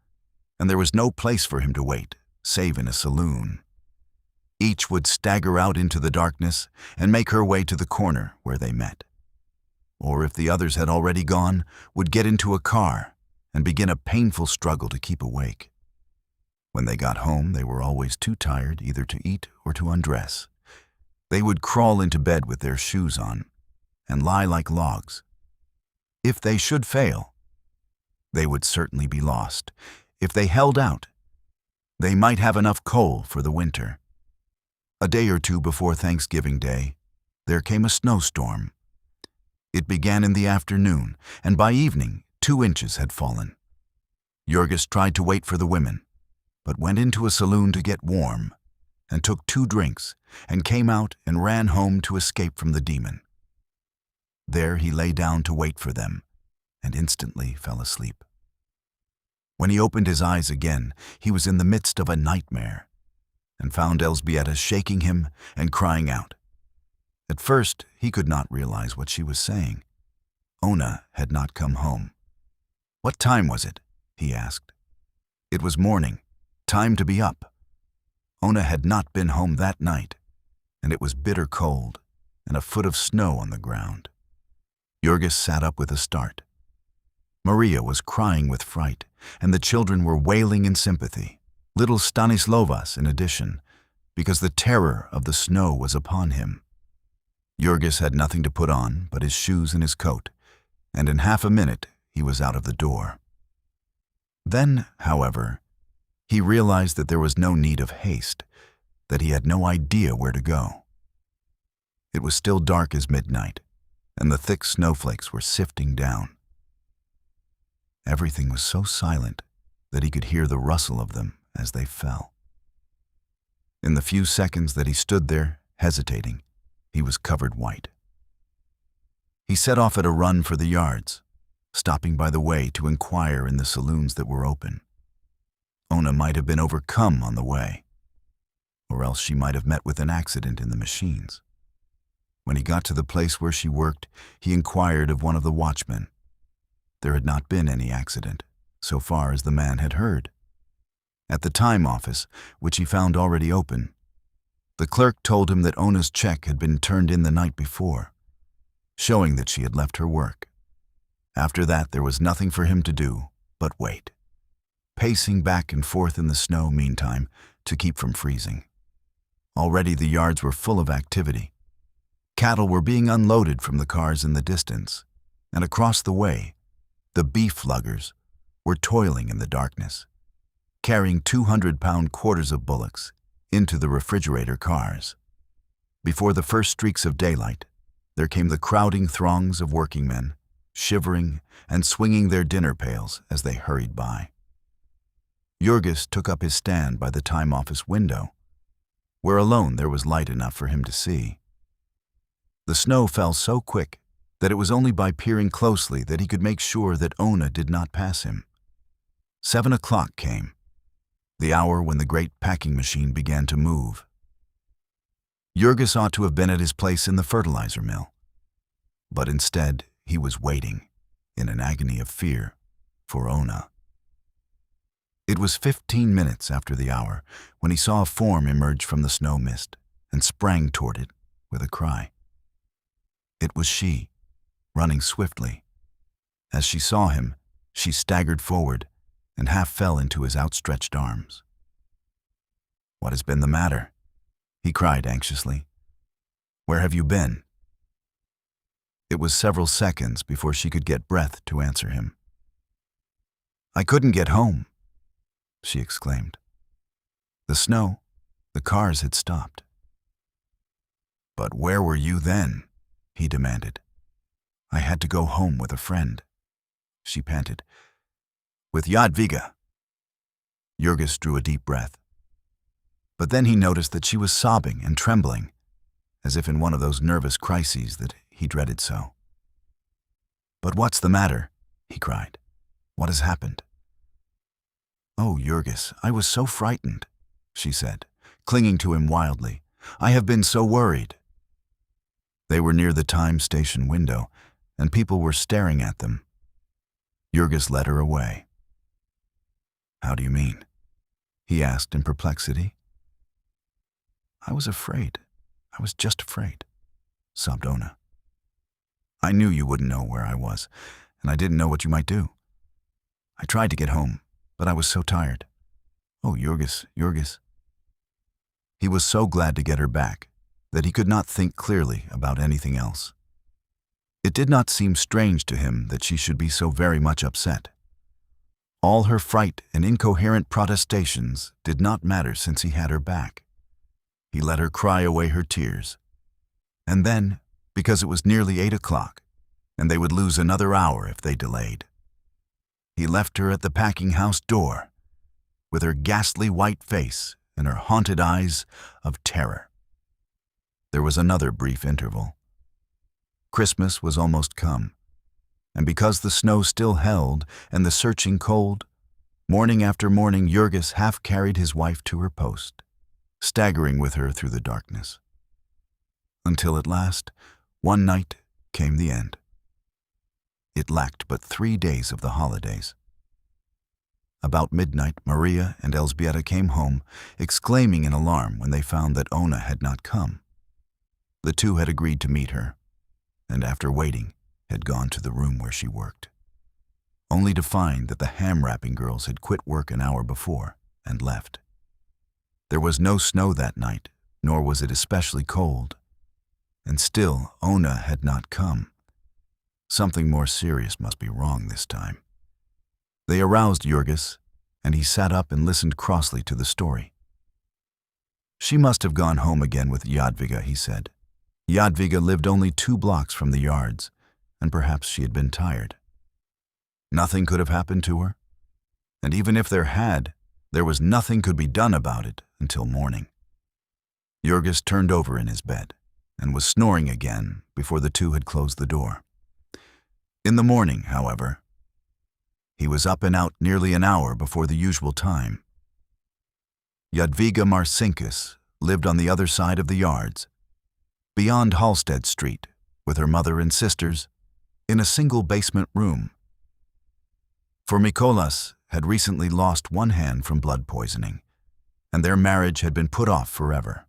and there was no place for him to wait, save in a saloon. Each would stagger out into the darkness and make her way to the corner where they met. Or if the others had already gone, would get into a car and begin a painful struggle to keep awake. When they got home, they were always too tired either to eat or to undress. They would crawl into bed with their shoes on and lie like logs. If they should fail, they would certainly be lost. If they held out, they might have enough coal for the winter. A day or two before Thanksgiving Day, there came a snowstorm. It began in the afternoon, and by evening, 2 inches had fallen. Jurgis tried to wait for the women, but went into a saloon to get warm, and took 2 drinks, and came out and ran home to escape from the demon. There he lay down to wait for them, and instantly fell asleep. When he opened his eyes again, he was in the midst of a nightmare, and found Elżbieta shaking him and crying out. At first, he could not realize what she was saying. Ona had not come home. "What time was it?" he asked. It was morning, time to be up. Ona had not been home that night, and it was bitter cold and a foot of snow on the ground. Jurgis sat up with a start. Maria was crying with fright, and the children were wailing in sympathy, little Stanislovas in addition, because the terror of the snow was upon him. Jurgis had nothing to put on but his shoes and his coat, and in half a minute he was out of the door. Then, however, he realized that there was no need of haste, that he had no idea where to go. It was still dark as midnight, and the thick snowflakes were sifting down. Everything was so silent that he could hear the rustle of them as they fell. In the few seconds that he stood there, hesitating, he was covered white. He set off at a run for the yards, stopping by the way to inquire in the saloons that were open. Ona might have been overcome on the way, or else she might have met with an accident in the machines. When he got to the place where she worked, he inquired of one of the watchmen. There had not been any accident, so far as the man had heard. At the time office, which he found already open, the clerk told him that Ona's check had been turned in the night before, showing that she had left her work. After that, there was nothing for him to do but wait, pacing back and forth in the snow meantime to keep from freezing. Already the yards were full of activity. Cattle were being unloaded from the cars in the distance, and across the way, the beef luggers were toiling in the darkness, carrying 200-pound quarters of bullocks into the refrigerator cars. Before the first streaks of daylight, there came the crowding throngs of working men, shivering and swinging their dinner pails as they hurried by. Jurgis took up his stand by the time office window, where alone there was light enough for him to see. The snow fell so quick that it was only by peering closely that he could make sure that Ona did not pass him. 7 o'clock came, the hour when the great packing machine began to move. Jurgis ought to have been at his place in the fertilizer mill, but instead he was waiting, in an agony of fear, for Ona. It was 15 minutes after the hour when he saw a form emerge from the snow mist and sprang toward it with a cry. It was she, running swiftly. As she saw him, she staggered forward and half fell into his outstretched arms. "What has been the matter?" he cried anxiously. "Where have you been?" It was several seconds before she could get breath to answer him. "I couldn't get home," she exclaimed. The snow, The cars had stopped. "But where were you then?" he demanded. "I had to go home with a friend," she panted. "With Jadwiga." Jurgis drew a deep breath. But then he noticed that she was sobbing and trembling, as if in one of those nervous crises that he dreaded so. "But what's the matter?" he cried. "What has happened?" "Oh, Jurgis, I was so frightened," she said, clinging to him wildly. "I have been so worried." They were near the time station window, and people were staring at them. Jurgis led her away. "How do you mean?" he asked in perplexity. "I was afraid. I was just afraid," sobbed Ona. "I knew you wouldn't know where I was, and I didn't know what you might do. I tried to get home, but I was so tired. Oh, Jurgis, Jurgis." He was so glad to get her back that he could not think clearly about anything else. It did not seem strange to him that she should be so very much upset. All her fright and incoherent protestations did not matter since he had her back. He let her cry away her tears. And then, because it was nearly 8 o'clock, and they would lose another hour if they delayed, he left her at the packing house door, with her ghastly white face and her haunted eyes of terror. There was another brief interval. Christmas was almost come, and because the snow still held and the searching cold, morning after morning Jurgis half carried his wife to her post, staggering with her through the darkness. Until at last, one night, came the end. It lacked but 3 days of the holidays. About midnight, Maria and Elzbieta came home, exclaiming in alarm when they found that Ona had not come. The two had agreed to meet her, and after waiting, had gone to the room where she worked, only to find that the ham-wrapping girls had quit work an hour before and left. There was no snow that night, nor was it especially cold, and still Ona had not come. Something more serious must be wrong this time. They aroused Jurgis, and he sat up and listened crossly to the story. "She must have gone home again with Jadwiga," he said. "Jadwiga lived only 2 blocks from the yards, and perhaps she had been tired. Nothing could have happened to her, and even if there had, there was nothing could be done about it until morning." Jurgis turned over in his bed and was snoring again before the two had closed the door. In the morning, however, he was up and out nearly an hour before the usual time. Jadwiga Marcinkus lived on the other side of the yards, beyond Halsted Street, with her mother and sisters, in a single basement room. For Mikolas had recently lost one hand from blood poisoning, and their marriage had been put off forever.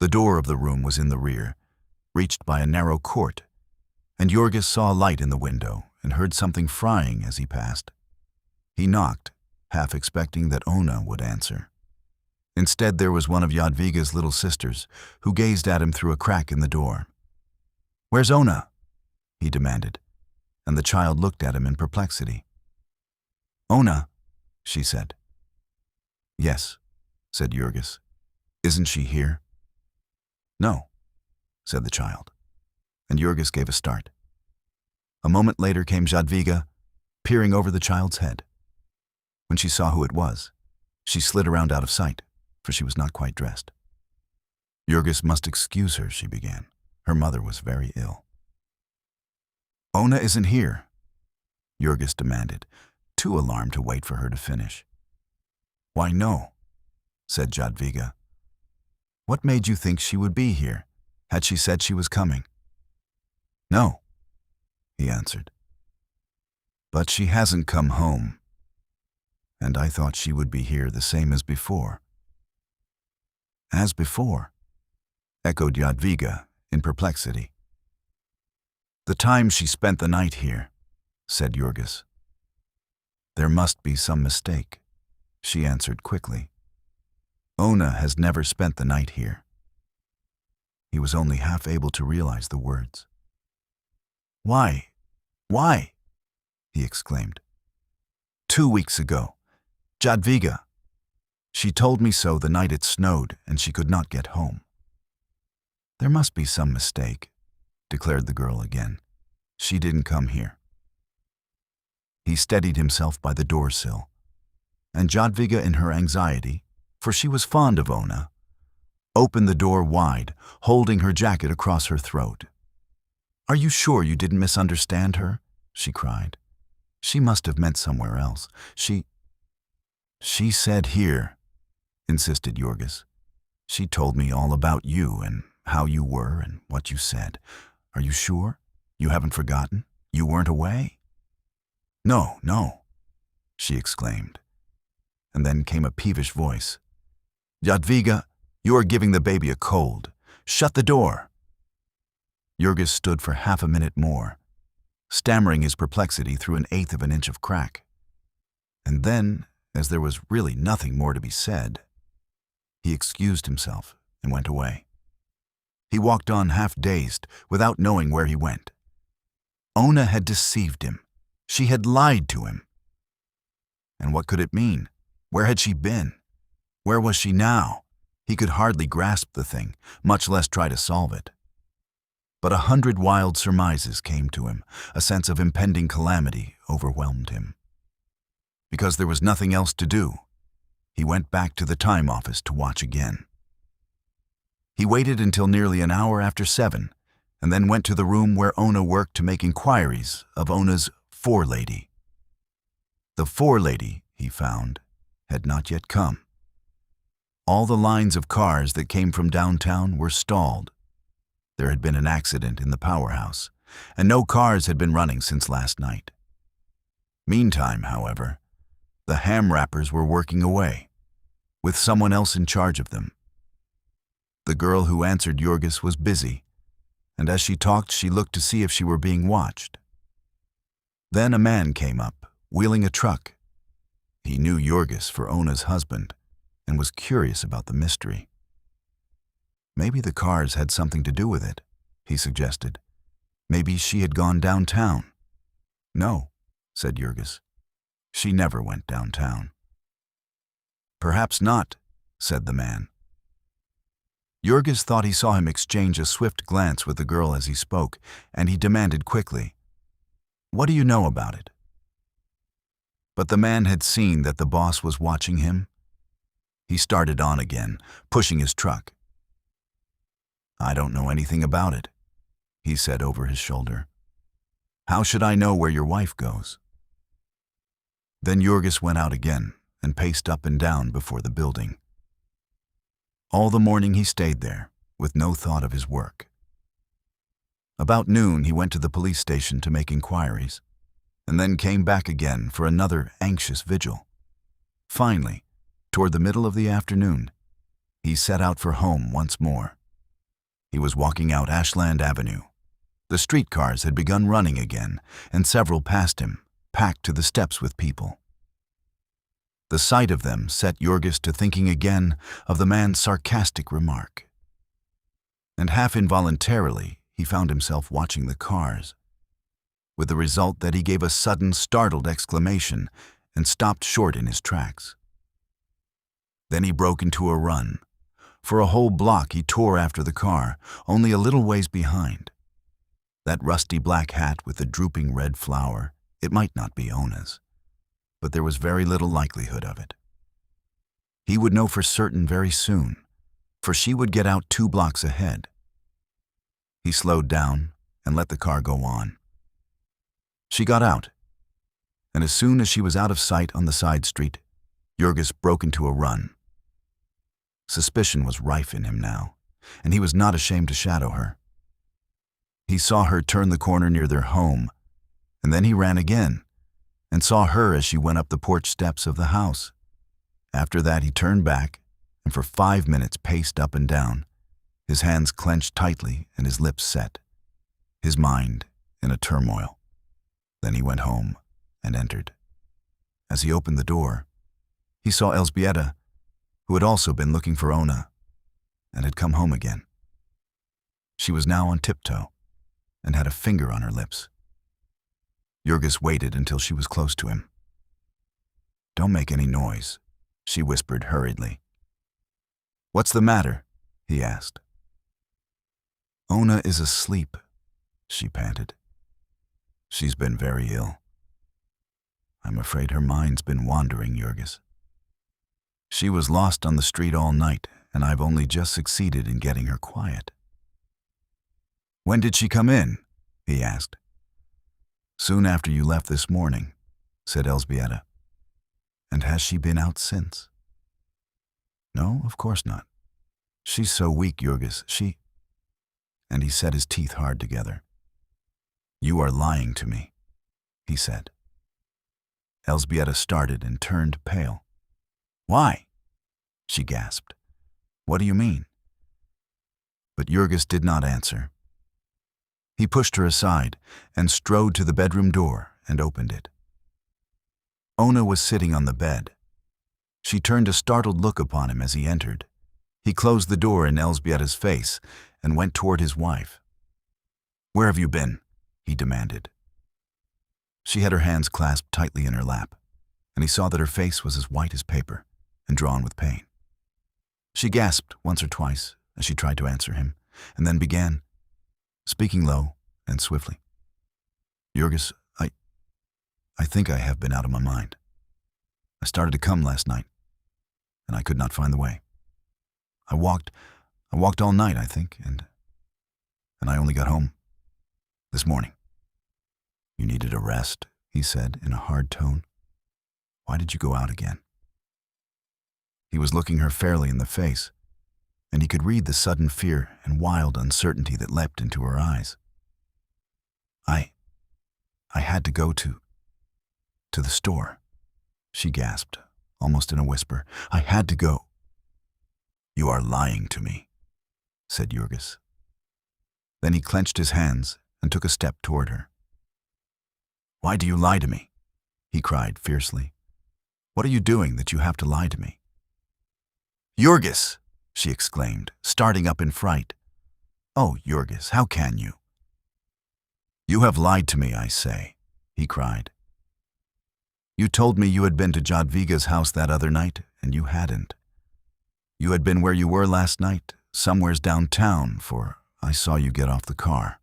The door of the room was in the rear, reached by a narrow court, and Jurgis saw a light in the window and heard something frying as he passed. He knocked, half expecting that Ona would answer. Instead, there was one of Jadwiga's little sisters, who gazed at him through a crack in the door. "Where's Ona?" he demanded, and the child looked at him in perplexity. "Ona," she said. "Yes," said Jurgis. "Isn't she here?" "No," said the child, and Jurgis gave a start. A moment later came Jadwiga, peering over the child's head. When she saw who it was, she slid around out of sight, for she was not quite dressed. "Jurgis must excuse her," she began. "Her mother was very ill." "Ona isn't here," Jurgis demanded, too alarmed to wait for her to finish. "Why, no," said Jadwiga. "What made you think she would be here? Had she said she was coming?" "No," he answered. "But she hasn't come home, and I thought she would be here the same as before." "As before?" echoed Jadwiga in perplexity. "The time she spent the night here," said Jurgis. "There must be some mistake," she answered quickly. "Ona has never spent the night here." He was only half able to realize the words. "Why? Why?" he exclaimed. "2 weeks ago, Jadwiga." She told me so the night it snowed and she could not get home." "There must be some mistake," declared the girl again. "She didn't come here." He steadied himself by the doorsill, and Jadwiga, in her anxiety, for she was fond of Ona, opened the door wide, holding her jacket across her throat. "Are you sure you didn't misunderstand her?" she cried. "She must have meant somewhere else. She said here," insisted Jorgis. "She told me all about you and how you were and what you said. Are you sure? You haven't forgotten? You weren't away?" "No, no," she exclaimed. And then came a peevish voice. "Jadwiga, you are giving the baby a cold. Shut the door." Jorgis stood for half a minute more, stammering his perplexity through an eighth of an inch of crack. And then, as there was really nothing more to be said, he excused himself and went away. He walked on half-dazed, without knowing where he went. Ona had deceived him. She had lied to him. And what could it mean? Where had she been? Where was she now? He could hardly grasp the thing, much less try to solve it. But 100 wild surmises came to him. A sense of impending calamity overwhelmed him. Because there was nothing else to do, he went back to the time office to watch again. He waited until nearly an hour after 7, and then went to the room where Ona worked to make inquiries of Ona's forelady. The forelady, he found, had not yet come. All the lines of cars that came from downtown were stalled. There had been an accident in the powerhouse, and no cars had been running since last night. Meantime, however, the ham wrappers were working away, with someone else in charge of them. The girl who answered Jorgis was busy, and as she talked she looked to see if she were being watched. Then a man came up, wheeling a truck. He knew Jorgis for Ona's husband, and was curious about the mystery. "Maybe the cars had something to do with it," he suggested. "Maybe she had gone downtown." "No," said Jorgis. "She never went downtown." "Perhaps not," said the man. Jorgis thought he saw him exchange a swift glance with the girl as he spoke, and he demanded quickly, "What do you know about it?" But the man had seen that the boss was watching him. He started on again, pushing his truck. "I don't know anything about it," he said over his shoulder. "How should I know where your wife goes?" Then Jorgis went out again and paced up and down before the building. All the morning he stayed there, with no thought of his work. About noon he went to the police station to make inquiries, and then came back again for another anxious vigil. Finally, toward the middle of the afternoon, he set out for home once more. He was walking out Ashland Avenue. The streetcars had begun running again, and several passed him, packed to the steps with people. The sight of them set Jorgis to thinking again of the man's sarcastic remark. And half involuntarily, he found himself watching the cars, with the result that he gave a sudden startled exclamation and stopped short in his tracks. Then he broke into a run. For a whole block he tore after the car, only a little ways behind. That rusty black hat with the drooping red flower, it might not be Ona's, but there was very little likelihood of it. He would know for certain very soon, for she would get out 2 blocks ahead. He slowed down and let the car go on. She got out, and as soon as she was out of sight on the side street, Jorgis broke into a run. Suspicion was rife in him now, and he was not ashamed to shadow her. He saw her turn the corner near their home, and then he ran again, and saw her as she went up the porch steps of the house. After that he turned back, and for 5 minutes paced up and down, his hands clenched tightly and his lips set, his mind in a turmoil. Then he went home and entered. As he opened the door, he saw Elżbieta, who had also been looking for Ona, and had come home again. She was now on tiptoe, and had a finger on her lips. Jorgis waited until she was close to him. "Don't make any noise," she whispered hurriedly. "What's the matter?" he asked. "Ona is asleep," she panted. "She's been very ill. I'm afraid her mind's been wandering, Jurgis. She was lost on the street all night, and I've only just succeeded in getting her quiet." "When did she come in?" he asked. "Soon after you left this morning," said Elzbieta. "And has she been out since?" "No, of course not. She's so weak, Jurgis, she—" And he set his teeth hard together. "You are lying to me," he said. Elzbieta started and turned pale. "Why?" she gasped. "What do you mean?" But Jurgis did not answer. He pushed her aside and strode to the bedroom door and opened it. Ona was sitting on the bed. She turned a startled look upon him as he entered. He closed the door in Elzbieta's face and went toward his wife. "Where have you been?" he demanded. She had her hands clasped tightly in her lap, and he saw that her face was as white as paper and drawn with pain. She gasped once or twice as she tried to answer him, and then began, speaking low and swiftly. "Jurgis, I think I have been out of my mind. I started to come last night, and I could not find the way. I walked all night, I think, and I only got home this morning." "You needed a rest," he said in a hard tone. "Why did you go out again?" He was looking her fairly in the face, and he could read the sudden fear and wild uncertainty that leapt into her eyes. I had to go to the store," she gasped, almost in a whisper. "I had to go." "You are lying to me," said Jurgis. Then he clenched his hands and took a step toward her. "Why do you lie to me?" he cried fiercely. "What are you doing that you have to lie to me?" "Jurgis!" she exclaimed, starting up in fright. "Oh, Jurgis, how can you?" "You have lied to me, I say," he cried. "You told me you had been to Jadwiga's house that other night, and you hadn't. You had been where you were last night, somewheres downtown, for I saw you get off the car.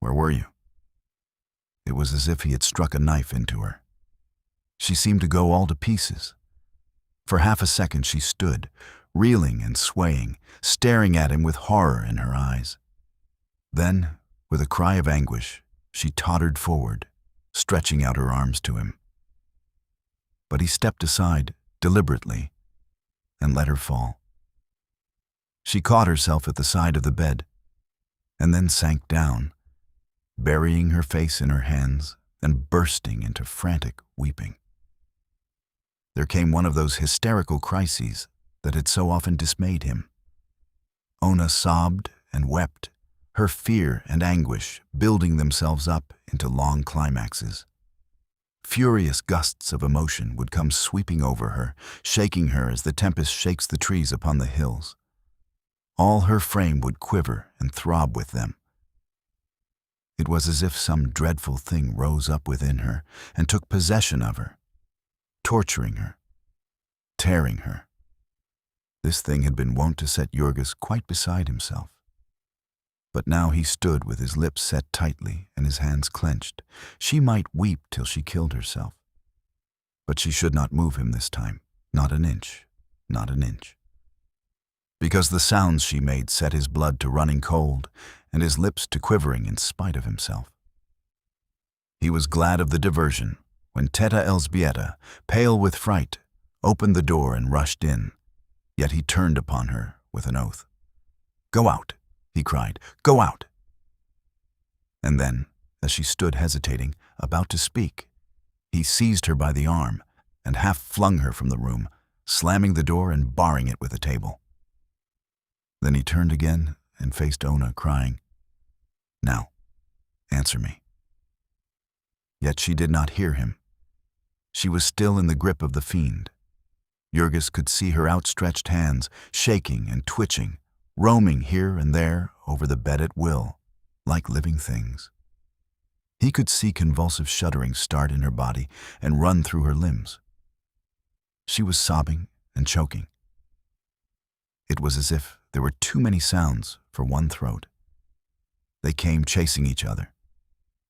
Where were you?" It was as if he had struck a knife into her. She seemed to go all to pieces. For half a second she stood, reeling and swaying, staring at him with horror in her eyes. Then, with a cry of anguish, she tottered forward, stretching out her arms to him. But he stepped aside, deliberately, and let her fall. She caught herself at the side of the bed, and then sank down, burying her face in her hands and bursting into frantic weeping. There came one of those hysterical crises that had so often dismayed him. Ona sobbed and wept, her fear and anguish building themselves up into long climaxes. Furious gusts of emotion would come sweeping over her, shaking her as the tempest shakes the trees upon the hills. All her frame would quiver and throb with them. It was as if some dreadful thing rose up within her and took possession of her, torturing her, tearing her. This thing had been wont to set Jurgis quite beside himself. But now he stood with his lips set tightly and his hands clenched. She might weep till she killed herself. But she should not move him this time, not an inch, not an inch. Because the sounds she made set his blood to running cold and his lips to quivering in spite of himself. He was glad of the diversion when Teta Elzbieta, pale with fright, opened the door and rushed in, yet he turned upon her with an oath. "Go out," he cried, "go out." And then, as she stood hesitating, about to speak, he seized her by the arm and half flung her from the room, slamming the door and barring it with a table. Then he turned again and faced Ona, crying, "Now, answer me." Yet she did not hear him. She was still in the grip of the fiend. Jurgis could see her outstretched hands, shaking and twitching, roaming here and there over the bed at will, like living things. He could see convulsive shuddering start in her body and run through her limbs. She was sobbing and choking. It was as if there were too many sounds for one throat. They came chasing each other,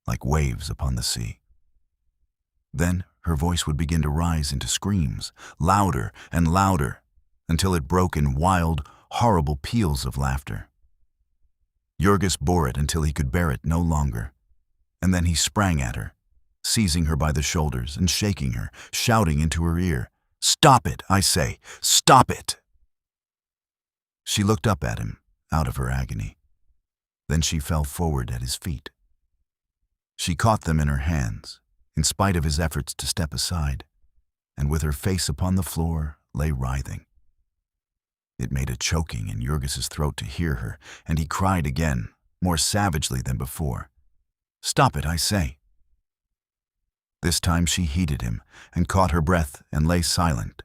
like waves upon the sea. Then her voice would begin to rise into screams, louder and louder, until it broke in wild, horrible peals of laughter. Jurgis bore it until he could bear it no longer, and then he sprang at her, seizing her by the shoulders and shaking her, shouting into her ear, "Stop it, I say! Stop it!" She looked up at him, out of her agony. Then she fell forward at his feet. She caught them in her hands, in spite of his efforts to step aside, and with her face upon the floor, lay writhing. It made a choking in Jurgis's throat to hear her, and he cried again, more savagely than before. "Stop it, I say!" This time she heeded him, and caught her breath and lay silent,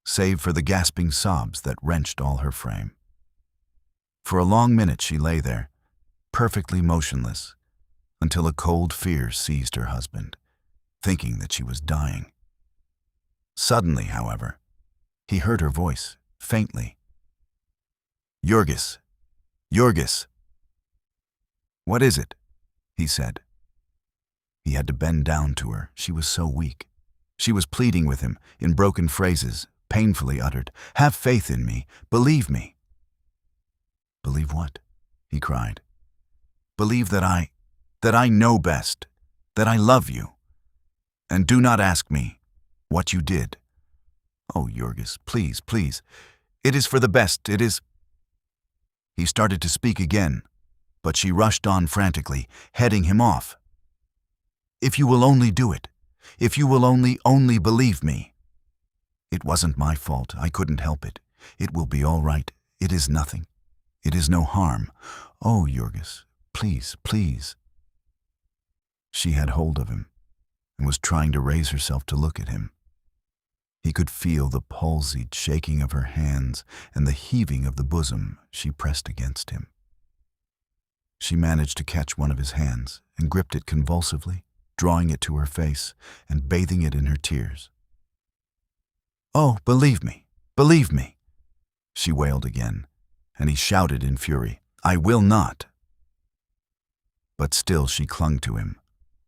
save for the gasping sobs that wrenched all her frame. For a long minute she lay there, perfectly motionless, until a cold fear seized her husband, thinking that she was dying. Suddenly, however, he heard her voice, faintly. "Jurgis! Jurgis!" "What is it?" he said. He had to bend down to her. She was so weak. She was pleading with him in broken phrases, painfully uttered. "Have faith in me. Believe me." "Believe what?" he cried. "Believe that I know best, that I love you. And do not ask me what you did. Oh, Jurgis, please, please. It is for the best, it is—" He started to speak again, but she rushed on frantically, heading him off. "If you will only do it. If you will only believe me. It wasn't my fault. I couldn't help it. It will be all right. It is nothing. It is no harm. Oh, Jurgis, please, please." She had hold of him and was trying to raise herself to look at him. He could feel the palsied shaking of her hands and the heaving of the bosom she pressed against him. She managed to catch one of his hands and gripped it convulsively, drawing it to her face and bathing it in her tears. "Oh, believe me, she wailed again, and he shouted in fury, "I will not." But still she clung to him,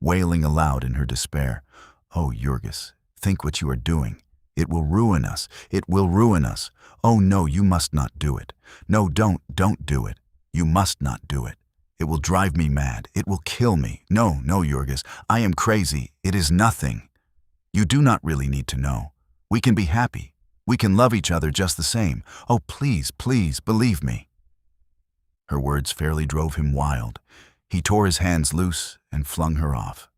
wailing aloud in her despair. "Oh, Jurgis, think what you are doing. It will ruin us. It will ruin us. Oh, no, you must not do it. No, don't do it. You must not do it. It will drive me mad. It will kill me. No, Jurgis, I am crazy. It is nothing. You do not really need to know. We can be happy. We can love each other just the same. Oh, please, please, believe me." Her words fairly drove him wild. He tore his hands loose and flung her off.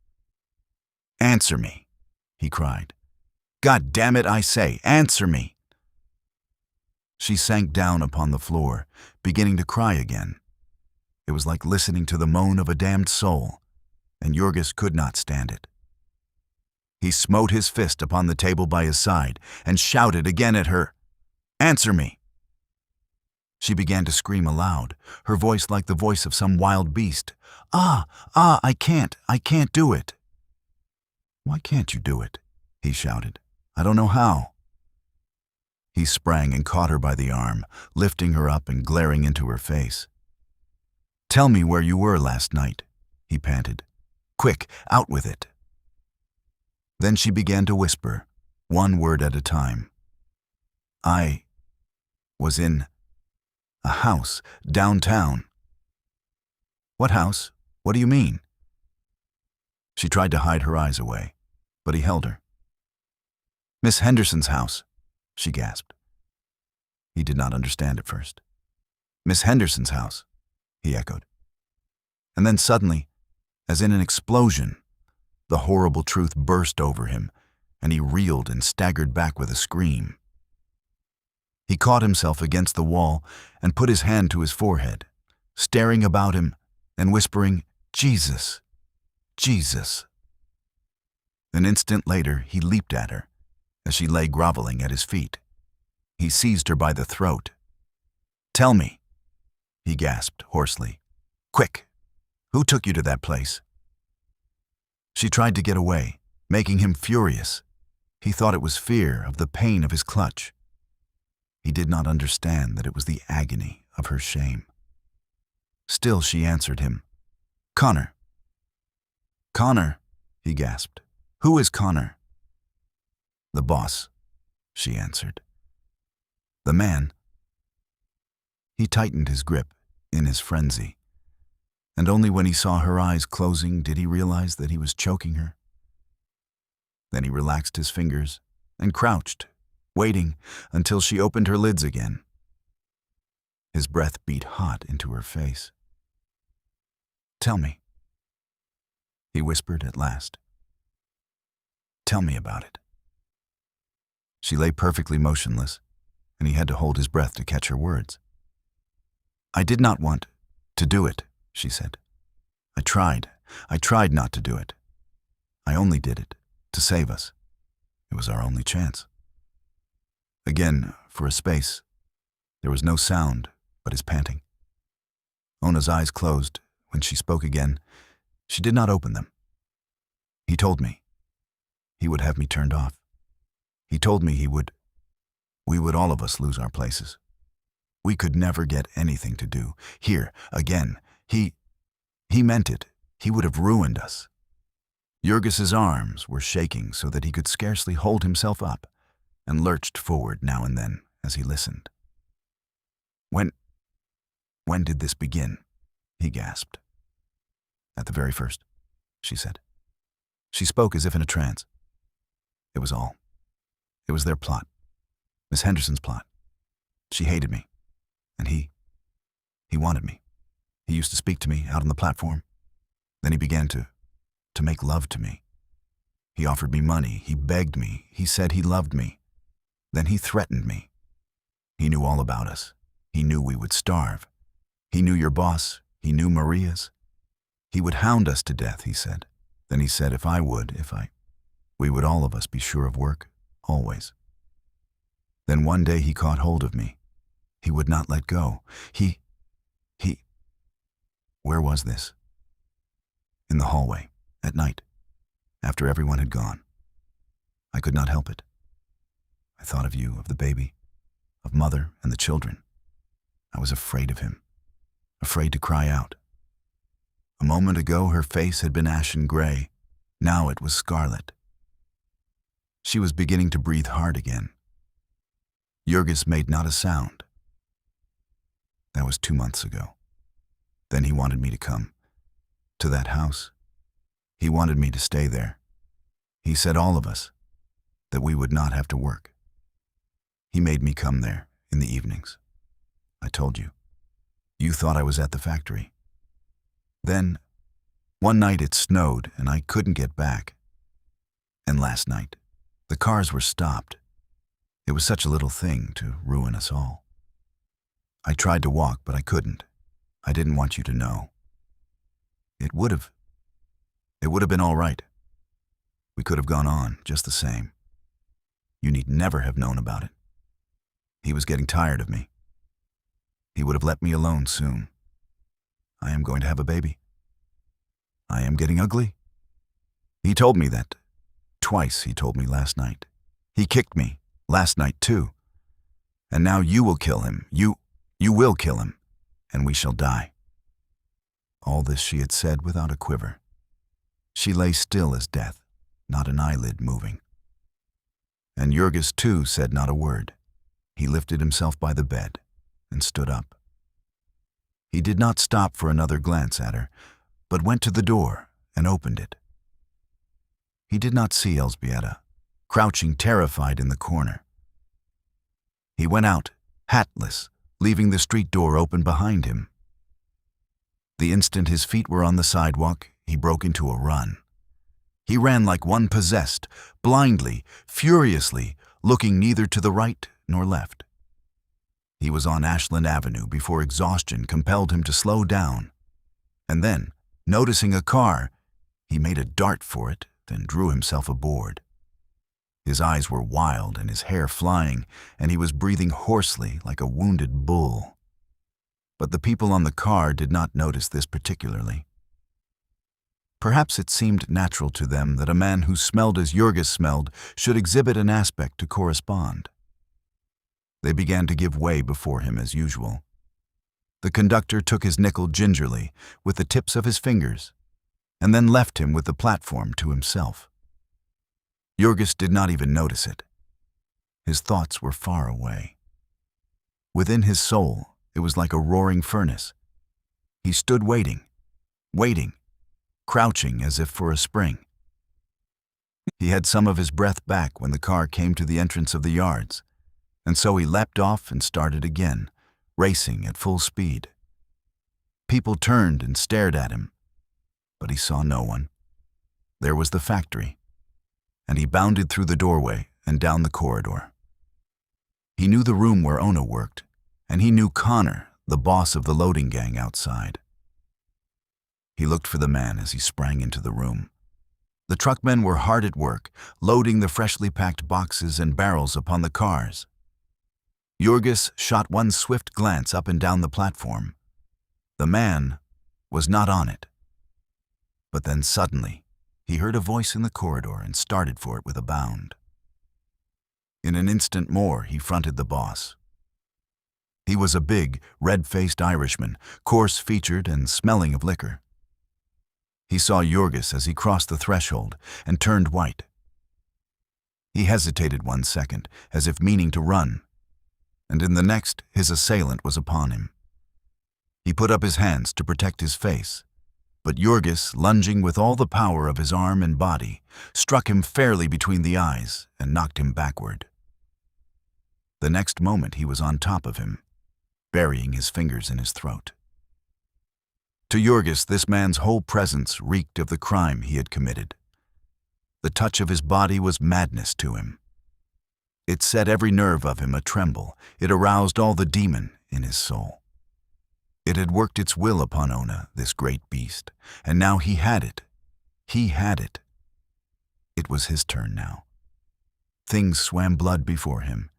"Answer me," he cried. "God damn it, I say, answer me." She sank down upon the floor, beginning to cry again. It was like listening to the moan of a damned soul, and Jurgis could not stand it. He smote his fist upon the table by his side and shouted again at her, "Answer me." She began to scream aloud, her voice like the voice of some wild beast. I can't do it." "Why can't you do it?" he shouted. "I don't know how." He sprang and caught her by the arm, lifting her up and glaring into her face. "Tell me where you were last night," he panted. "Quick, out with it." Then she began to whisper, one word at a time. "I was in a house downtown." "What house? What do you mean?" She tried to hide her eyes away, but he held her. "Miss Henderson's house," she gasped. He did not understand at first. "Miss Henderson's house," he echoed. And then suddenly, as in an explosion, the horrible truth burst over him, and he reeled and staggered back with a scream. He caught himself against the wall and put his hand to his forehead, staring about him and whispering, "Jesus, Jesus." An instant later, he leaped at her as she lay groveling at his feet. He seized her by the throat. "Tell me," he gasped hoarsely. "Quick, who took you to that place?" She tried to get away, making him furious. He thought it was fear of the pain of his clutch. He did not understand that it was the agony of her shame. Still she answered him, "Connor." "Connor," he gasped. "Who is Connor?" "The boss," she answered. "The man." He tightened his grip in his frenzy, and only when he saw her eyes closing did he realize that he was choking her. Then he relaxed his fingers and crouched, waiting until she opened her lids again. His breath beat hot into her face. "Tell me," he whispered at last. "Tell me about it." She lay perfectly motionless, and he had to hold his breath to catch her words. "I did not want to do it," she said. I tried not to do it. I only did it to save us. It was our only chance." Again, for a space, there was no sound but his panting. Ona's eyes closed. When she spoke again, she did not open them. "He told me he would have me turned off. He told me we would all of us lose our places. We could never get anything to do. Here, again, he meant it. He would have ruined us." Jurgis's arms were shaking so that he could scarcely hold himself up, and lurched forward now and then as he listened. When did this begin?" he gasped. "At the very first," she said. She spoke as if in a trance. "It was all. It was their plot. Miss Henderson's plot. She hated me. And he wanted me. He used to speak to me out on the platform. Then he began to make love to me. He offered me money. He begged me. He said he loved me. Then he threatened me. He knew all about us. He knew we would starve. He knew your boss. He knew Maria's. He would hound us to death, he said. Then he said we would all of us be sure of work, always. Then one day he caught hold of me. He would not let go. Where was this? In the hallway, at night, after everyone had gone. I could not help it. I thought of you, of the baby, of Mother and the children. I was afraid of him, afraid to cry out. A moment ago her face had been ashen gray. Now it was scarlet. She was beginning to breathe hard again. Jurgis made not a sound. That was 2 months ago. Then he wanted me to come to that house. He wanted me to stay there. He said all of us, that we would not have to work. He made me come there in the evenings. I told you. You thought I was at the factory. Then, one night it snowed and I couldn't get back. And last night, the cars were stopped. It was such a little thing to ruin us all. I tried to walk, but I couldn't. I didn't want you to know. It would have been all right. We could have gone on just the same. You need never have known about it. He was getting tired of me. He would have let me alone soon. I am going to have a baby. I am getting ugly. He told me that. Twice he told me last night. He kicked me last night too. And now you will kill him. You will kill him, and we shall die. All this she had said without a quiver. She lay still as death, not an eyelid moving. And Jurgis too said not a word. He lifted himself by the bed and stood up. He did not stop for another glance at her, but went to the door and opened it. He did not see Elżbieta, crouching terrified in the corner. He went out, hatless, leaving the street door open behind him. The instant his feet were on the sidewalk, he broke into a run. He ran like one possessed, blindly, furiously, looking neither to the right nor left. He was on Ashland Avenue before exhaustion compelled him to slow down. And then, noticing a car, he made a dart for it, then drew himself aboard. His eyes were wild and his hair flying, and he was breathing hoarsely like a wounded bull. But the people on the car did not notice this particularly. Perhaps it seemed natural to them that a man who smelled as Jurgis smelled should exhibit an aspect to correspond. They began to give way before him as usual. The conductor took his nickel gingerly with the tips of his fingers and then left him with the platform to himself. Jurgis did not even notice it. His thoughts were far away. Within his soul, it was like a roaring furnace. He stood waiting, crouching as if for a spring. He had some of his breath back when the car came to the entrance of the yards, and so he leapt off and started again, racing at full speed. People turned and stared at him, but he saw no one. There was the factory, and he bounded through the doorway and down the corridor. He knew the room where Ona worked, and he knew Connor, the boss of the loading gang, outside. He looked for the man as he sprang into the room. The truckmen were hard at work, loading the freshly packed boxes and barrels upon the cars. Jurgis shot one swift glance up and down the platform. The man was not on it. But then suddenly, he heard a voice in the corridor and started for it with a bound. In an instant more, he fronted the boss. He was a big, red-faced Irishman, coarse-featured and smelling of liquor. He saw Jurgis as he crossed the threshold and turned white. He hesitated 1 second, as if meaning to run, and in the next, his assailant was upon him. He put up his hands to protect his face, but Jurgis, lunging with all the power of his arm and body, struck him fairly between the eyes and knocked him backward. The next moment he was on top of him, burying his fingers in his throat. To Jurgis, this man's whole presence reeked of the crime he had committed. The touch of his body was madness to him. It set every nerve of him a-tremble. It aroused all the demon in his soul. It had worked its will upon Ona, this great beast, and now he had it. He had it. It was his turn now. Things swam blood before him,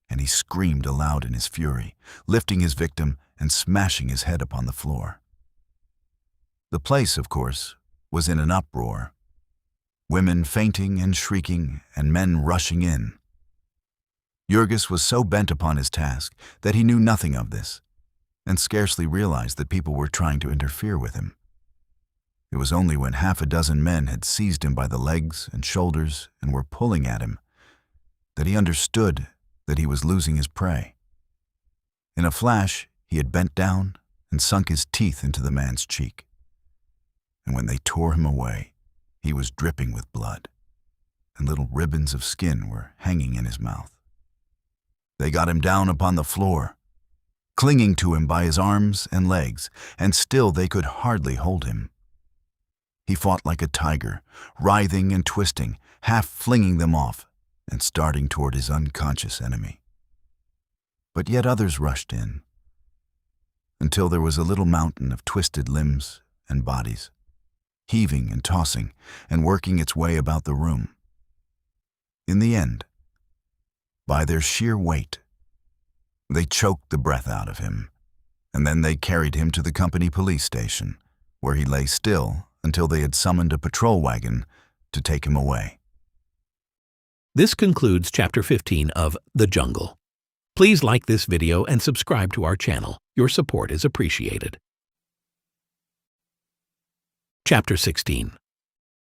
and he screamed aloud in his fury, lifting his victim and smashing his head upon the floor. The place, of course, was in an uproar. Women fainting and shrieking, and men rushing in. Jurgis was so bent upon his task that he knew nothing of this, and scarcely realized that people were trying to interfere with him. It was only when 6 men had seized him by the legs and shoulders and were pulling at him that he understood that he was losing his prey. In a flash, he had bent down and sunk his teeth into the man's cheek. And when they tore him away, he was dripping with blood, and little ribbons of skin were hanging in his mouth. They got him down upon the floor, clinging to him by his arms and legs, and still they could hardly hold him. He fought like a tiger, writhing and twisting, half flinging them off and starting toward his unconscious enemy. But yet others rushed in, until there was a little mountain of twisted limbs and bodies, heaving and tossing and working its way about the room. In the end, by their sheer weight, they choked the breath out of him, and then they carried him to the company police station, where he lay still until they had summoned a patrol wagon to take him away. This concludes Chapter 15 of The Jungle. Please like this video and subscribe to our channel. Your support is appreciated. Chapter 16.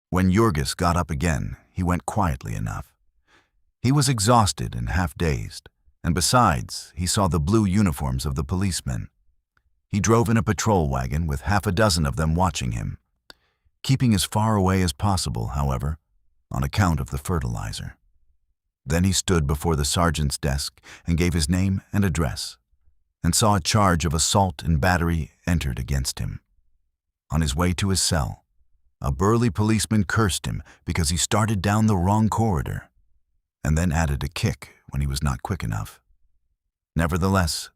When Jurgis got up again, he went quietly enough. He was exhausted and half-dazed, and besides, he saw the blue uniforms of the policemen. He drove in a patrol wagon with 6 of them watching him, keeping as far away as possible, however, on account of the fertilizer. Then he stood before the sergeant's desk and gave his name and address, and saw a charge of assault and battery entered against him. On his way to his cell, a burly policeman cursed him because he started down the wrong corridor, and then added a kick when he was not quick enough. Nevertheless,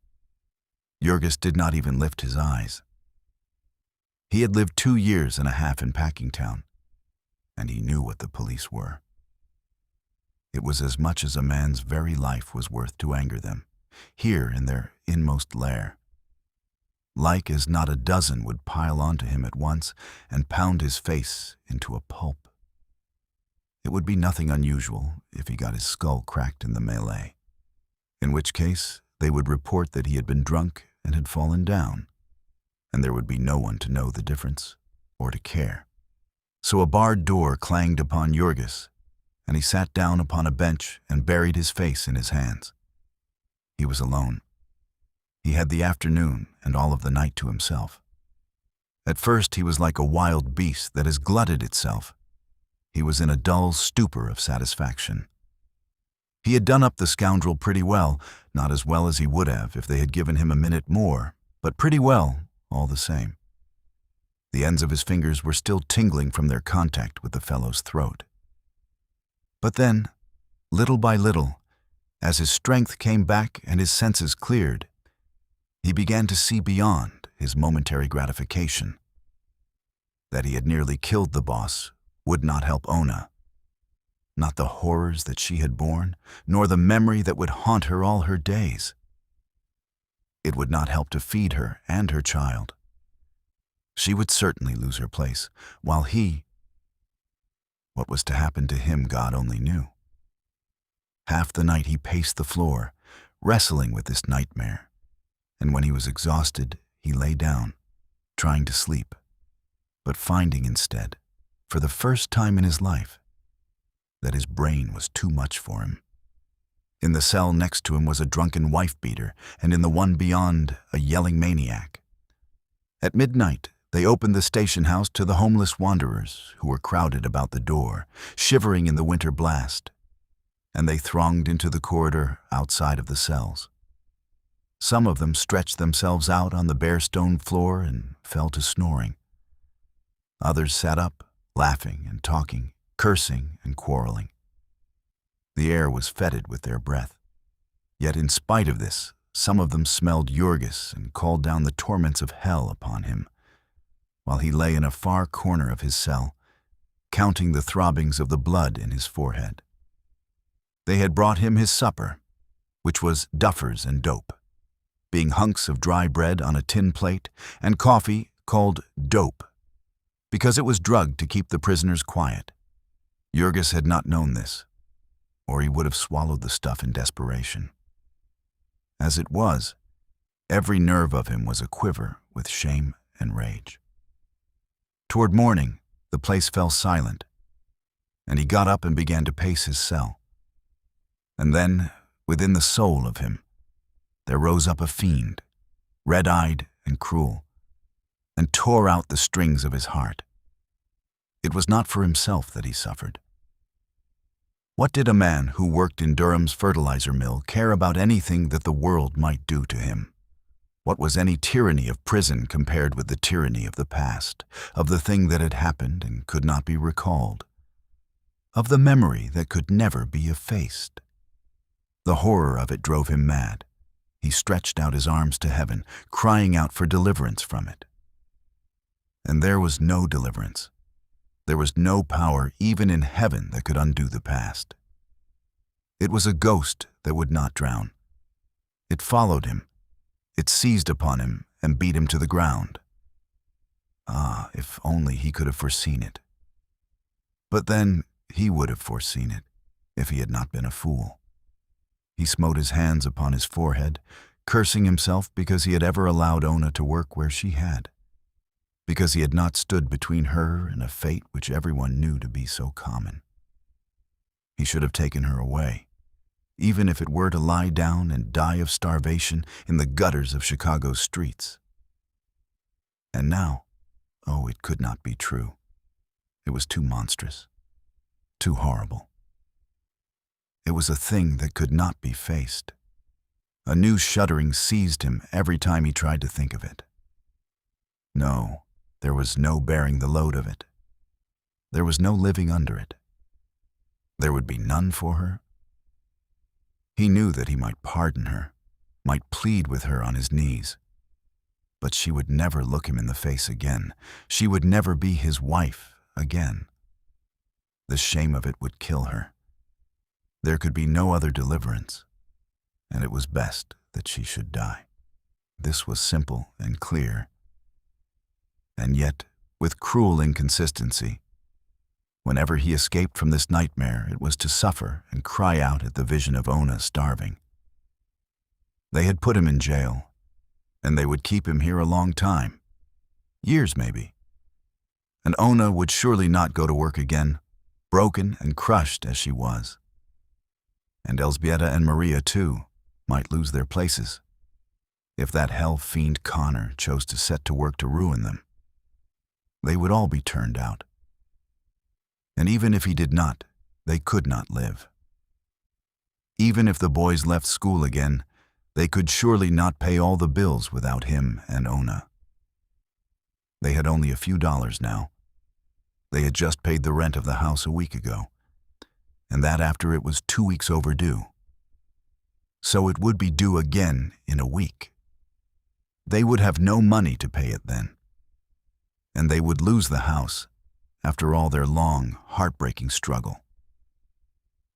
Jurgis did not even lift his eyes. He had lived 2 years and a half in Packingtown, and he knew what the police were. It was as much as a man's very life was worth to anger them, here in their inmost lair. like as not a dozen would pile onto him at once and pound his face into a pulp. It would be nothing unusual if he got his skull cracked in the melee, in which case they would report that he had been drunk and had fallen down, and there would be no one to know the difference or to care. So a barred door clanged upon Jurgis, and he sat down upon a bench and buried his face in his hands. He was alone. He had the afternoon and all of the night to himself. At first he was like a wild beast that has glutted itself. He was in a dull stupor of satisfaction. He had done up the scoundrel pretty well, not as well as he would have if they had given him a minute more, but pretty well all the same. The ends of his fingers were still tingling from their contact with the fellow's throat. But then, little by little, as his strength came back and his senses cleared, he began to see beyond his momentary gratification. That he had nearly killed the boss would not help Ona. Not the horrors that she had borne, nor the memory that would haunt her all her days. It would not help to feed her and her child. She would certainly lose her place, while he— what was to happen to him God only knew. Half the night he paced the floor, wrestling with this nightmare, and when he was exhausted, he lay down, trying to sleep, but finding instead, for the first time in his life, that his brain was too much for him. In the cell next to him was a drunken wife-beater, and in the one beyond, a yelling maniac. At midnight, they opened the station house to the homeless wanderers who were crowded about the door, shivering in the winter blast, and they thronged into the corridor outside of the cells. Some of them stretched themselves out on the bare stone floor and fell to snoring. Others sat up, laughing and talking, cursing and quarreling. The air was fetid with their breath. Yet in spite of this, some of them smelled Jurgis and called down the torments of hell upon him, while he lay in a far corner of his cell, counting the throbbings of the blood in his forehead. They had brought him his supper, which was duffers and dope, being hunks of dry bread on a tin plate and coffee called dope, because it was drugged to keep the prisoners quiet. Jurgis had not known this, or he would have swallowed the stuff in desperation. As it was, every nerve of him was aquiver with shame and rage. Toward morning, the place fell silent, and he got up and began to pace his cell. And then, within the soul of him, there rose up a fiend, red-eyed and cruel, and tore out the strings of his heart. It was not for himself that he suffered. What did a man who worked in Durham's fertilizer mill care about anything that the world might do to him? What was any tyranny of prison compared with the tyranny of the past, of the thing that had happened and could not be recalled, of the memory that could never be effaced? The horror of it drove him mad. He stretched out his arms to heaven, crying out for deliverance from it. And there was no deliverance. There was no power even in heaven that could undo the past. It was a ghost that would not drown. It followed him. It seized upon him and beat him to the ground. Ah, if only he could have foreseen it. But then he would have foreseen it, if he had not been a fool. He smote his hands upon his forehead, cursing himself because he had ever allowed Ona to work where she had, because he had not stood between her and a fate which everyone knew to be so common. He should have taken her away, even if it were to lie down and die of starvation in the gutters of Chicago's streets. And now, oh, it could not be true. It was too monstrous, too horrible. It was a thing that could not be faced. A new shuddering seized him every time he tried to think of it. No, there was no bearing the load of it. There was no living under it. There would be none for her. He knew that he might pardon her, might plead with her on his knees. But she would never look him in the face again. She would never be his wife again. The shame of it would kill her. There could be no other deliverance, and it was best that she should die. This was simple and clear, and yet with cruel inconsistency. Whenever he escaped from this nightmare, it was to suffer and cry out at the vision of Ona starving. They had put him in jail, and they would keep him here a long time, years maybe. And Ona would surely not go to work again, broken and crushed as she was. And Elzbieta and Maria, too, might lose their places, if that hell-fiend Connor chose to set to work to ruin them. They would all be turned out. And even if he did not, they could not live. Even if the boys left school again, they could surely not pay all the bills without him and Ona. They had only a few dollars now. They had just paid the rent of the house a week ago, and that after it was 2 weeks overdue. So it would be due again in a week. They would have no money to pay it then, and they would lose the house after all their long, heartbreaking struggle.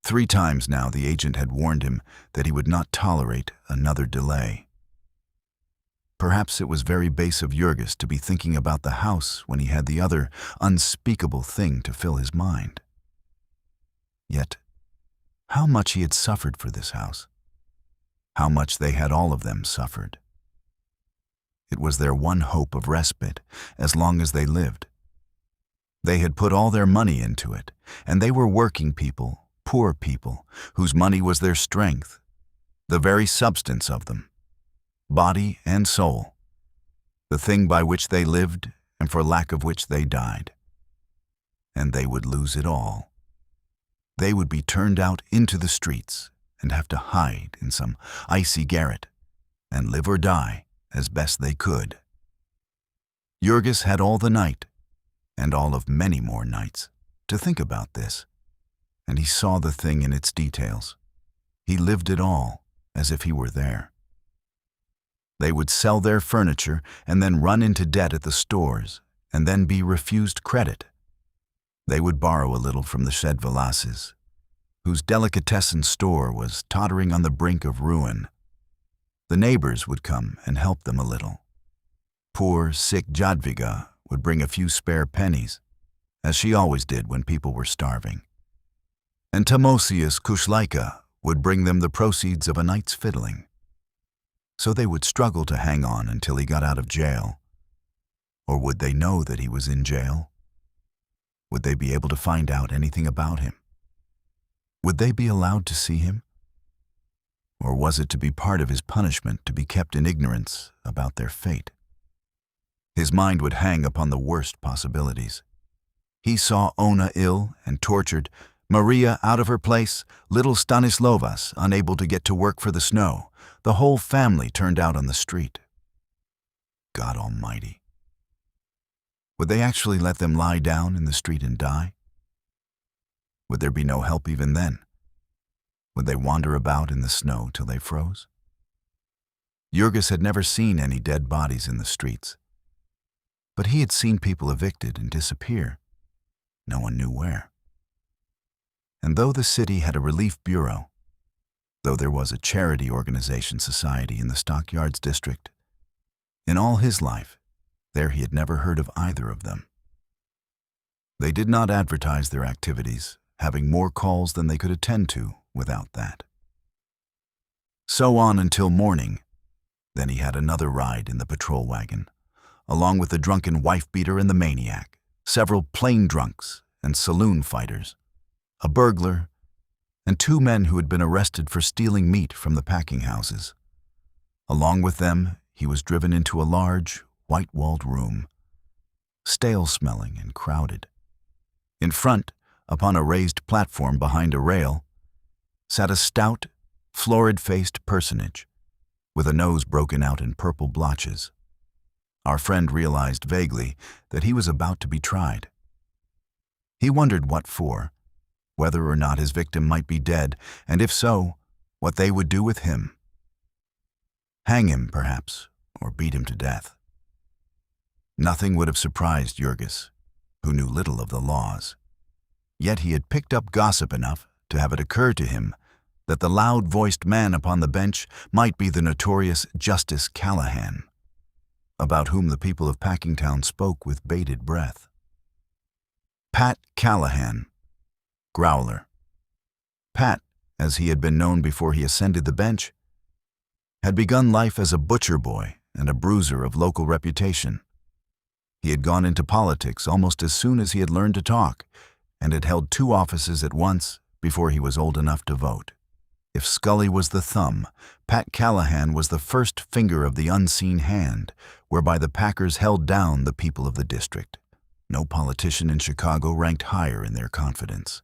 3 times now the agent had warned him that he would not tolerate another delay. Perhaps it was very base of Jurgis to be thinking about the house when he had the other unspeakable thing to fill his mind. Yet, how much he had suffered for this house. How much they had all of them suffered. It was their one hope of respite as long as they lived. They had put all their money into it, and they were working people, poor people, whose money was their strength, the very substance of them, body and soul, the thing by which they lived and for lack of which they died. And they would lose it all. They would be turned out into the streets and have to hide in some icy garret and live or die as best they could. Jurgis had all the night, and all of many more nights, to think about this, and he saw the thing in its details. He lived it all as if he were there. They would sell their furniture and then run into debt at the stores and then be refused credit. They would borrow a little from the Shedvelases, whose delicatessen store was tottering on the brink of ruin. The neighbors would come and help them a little. Poor, sick Jadwiga would bring a few spare pennies, as she always did when people were starving. And Tamosius Kushlaika would bring them the proceeds of a night's fiddling. So they would struggle to hang on until he got out of jail. Or would they know that he was in jail? Would they be able to find out anything about him? Would they be allowed to see him? Or was it to be part of his punishment to be kept in ignorance about their fate? His mind would hang upon the worst possibilities. He saw Ona ill and tortured, Maria out of her place, little Stanislovas unable to get to work for the snow, the whole family turned out on the street. God Almighty. Would they actually let them lie down in the street and die? Would there be no help even then? Would they wander about in the snow till they froze? Jurgis had never seen any dead bodies in the streets, but he had seen people evicted and disappear. No one knew where. And though the city had a relief bureau, though there was a charity organization society in the Stockyards district, in all his life, there he had never heard of either of them. They did not advertise their activities, having more calls than they could attend to without that. So on until morning. Then he had another ride in the patrol wagon, along with the drunken wife-beater and the maniac, several plain drunks and saloon fighters, a burglar, and 2 men who had been arrested for stealing meat from the packing houses. Along with them, he was driven into a large, white-walled room, stale-smelling and crowded. In front, upon a raised platform behind a rail, sat a stout, florid-faced personage, with a nose broken out in purple blotches. Our friend realized vaguely that he was about to be tried. He wondered what for, whether or not his victim might be dead, and if so, what they would do with him. Hang him, perhaps, or beat him to death. Nothing would have surprised Jurgis, who knew little of the laws. Yet he had picked up gossip enough to have it occur to him that the loud-voiced man upon the bench might be the notorious Justice Callahan, about whom the people of Packingtown spoke with bated breath. Pat Callahan, Growler. Pat, as he had been known before he ascended the bench, had begun life as a butcher boy and a bruiser of local reputation. He had gone into politics almost as soon as he had learned to talk, and had held 2 offices at once before he was old enough to vote. If Scully was the thumb, Pat Callahan was the first finger of the unseen hand, whereby the Packers held down the people of the district. No politician in Chicago ranked higher in their confidence.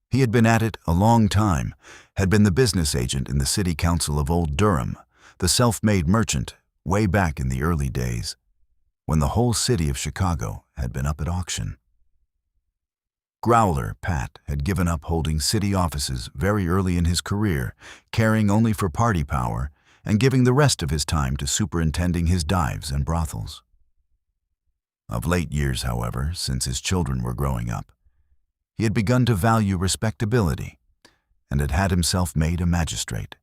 He had been at it a long time, had been the business agent in the city council of Old Durham, the self-made merchant, way back in the early days, when the whole city of Chicago had been up at auction. Growler Pat had given up holding city offices very early in his career, caring only for party power and giving the rest of his time to superintending his dives and brothels. Of late years, however, since his children were growing up, he had begun to value respectability and had had himself made a magistrate,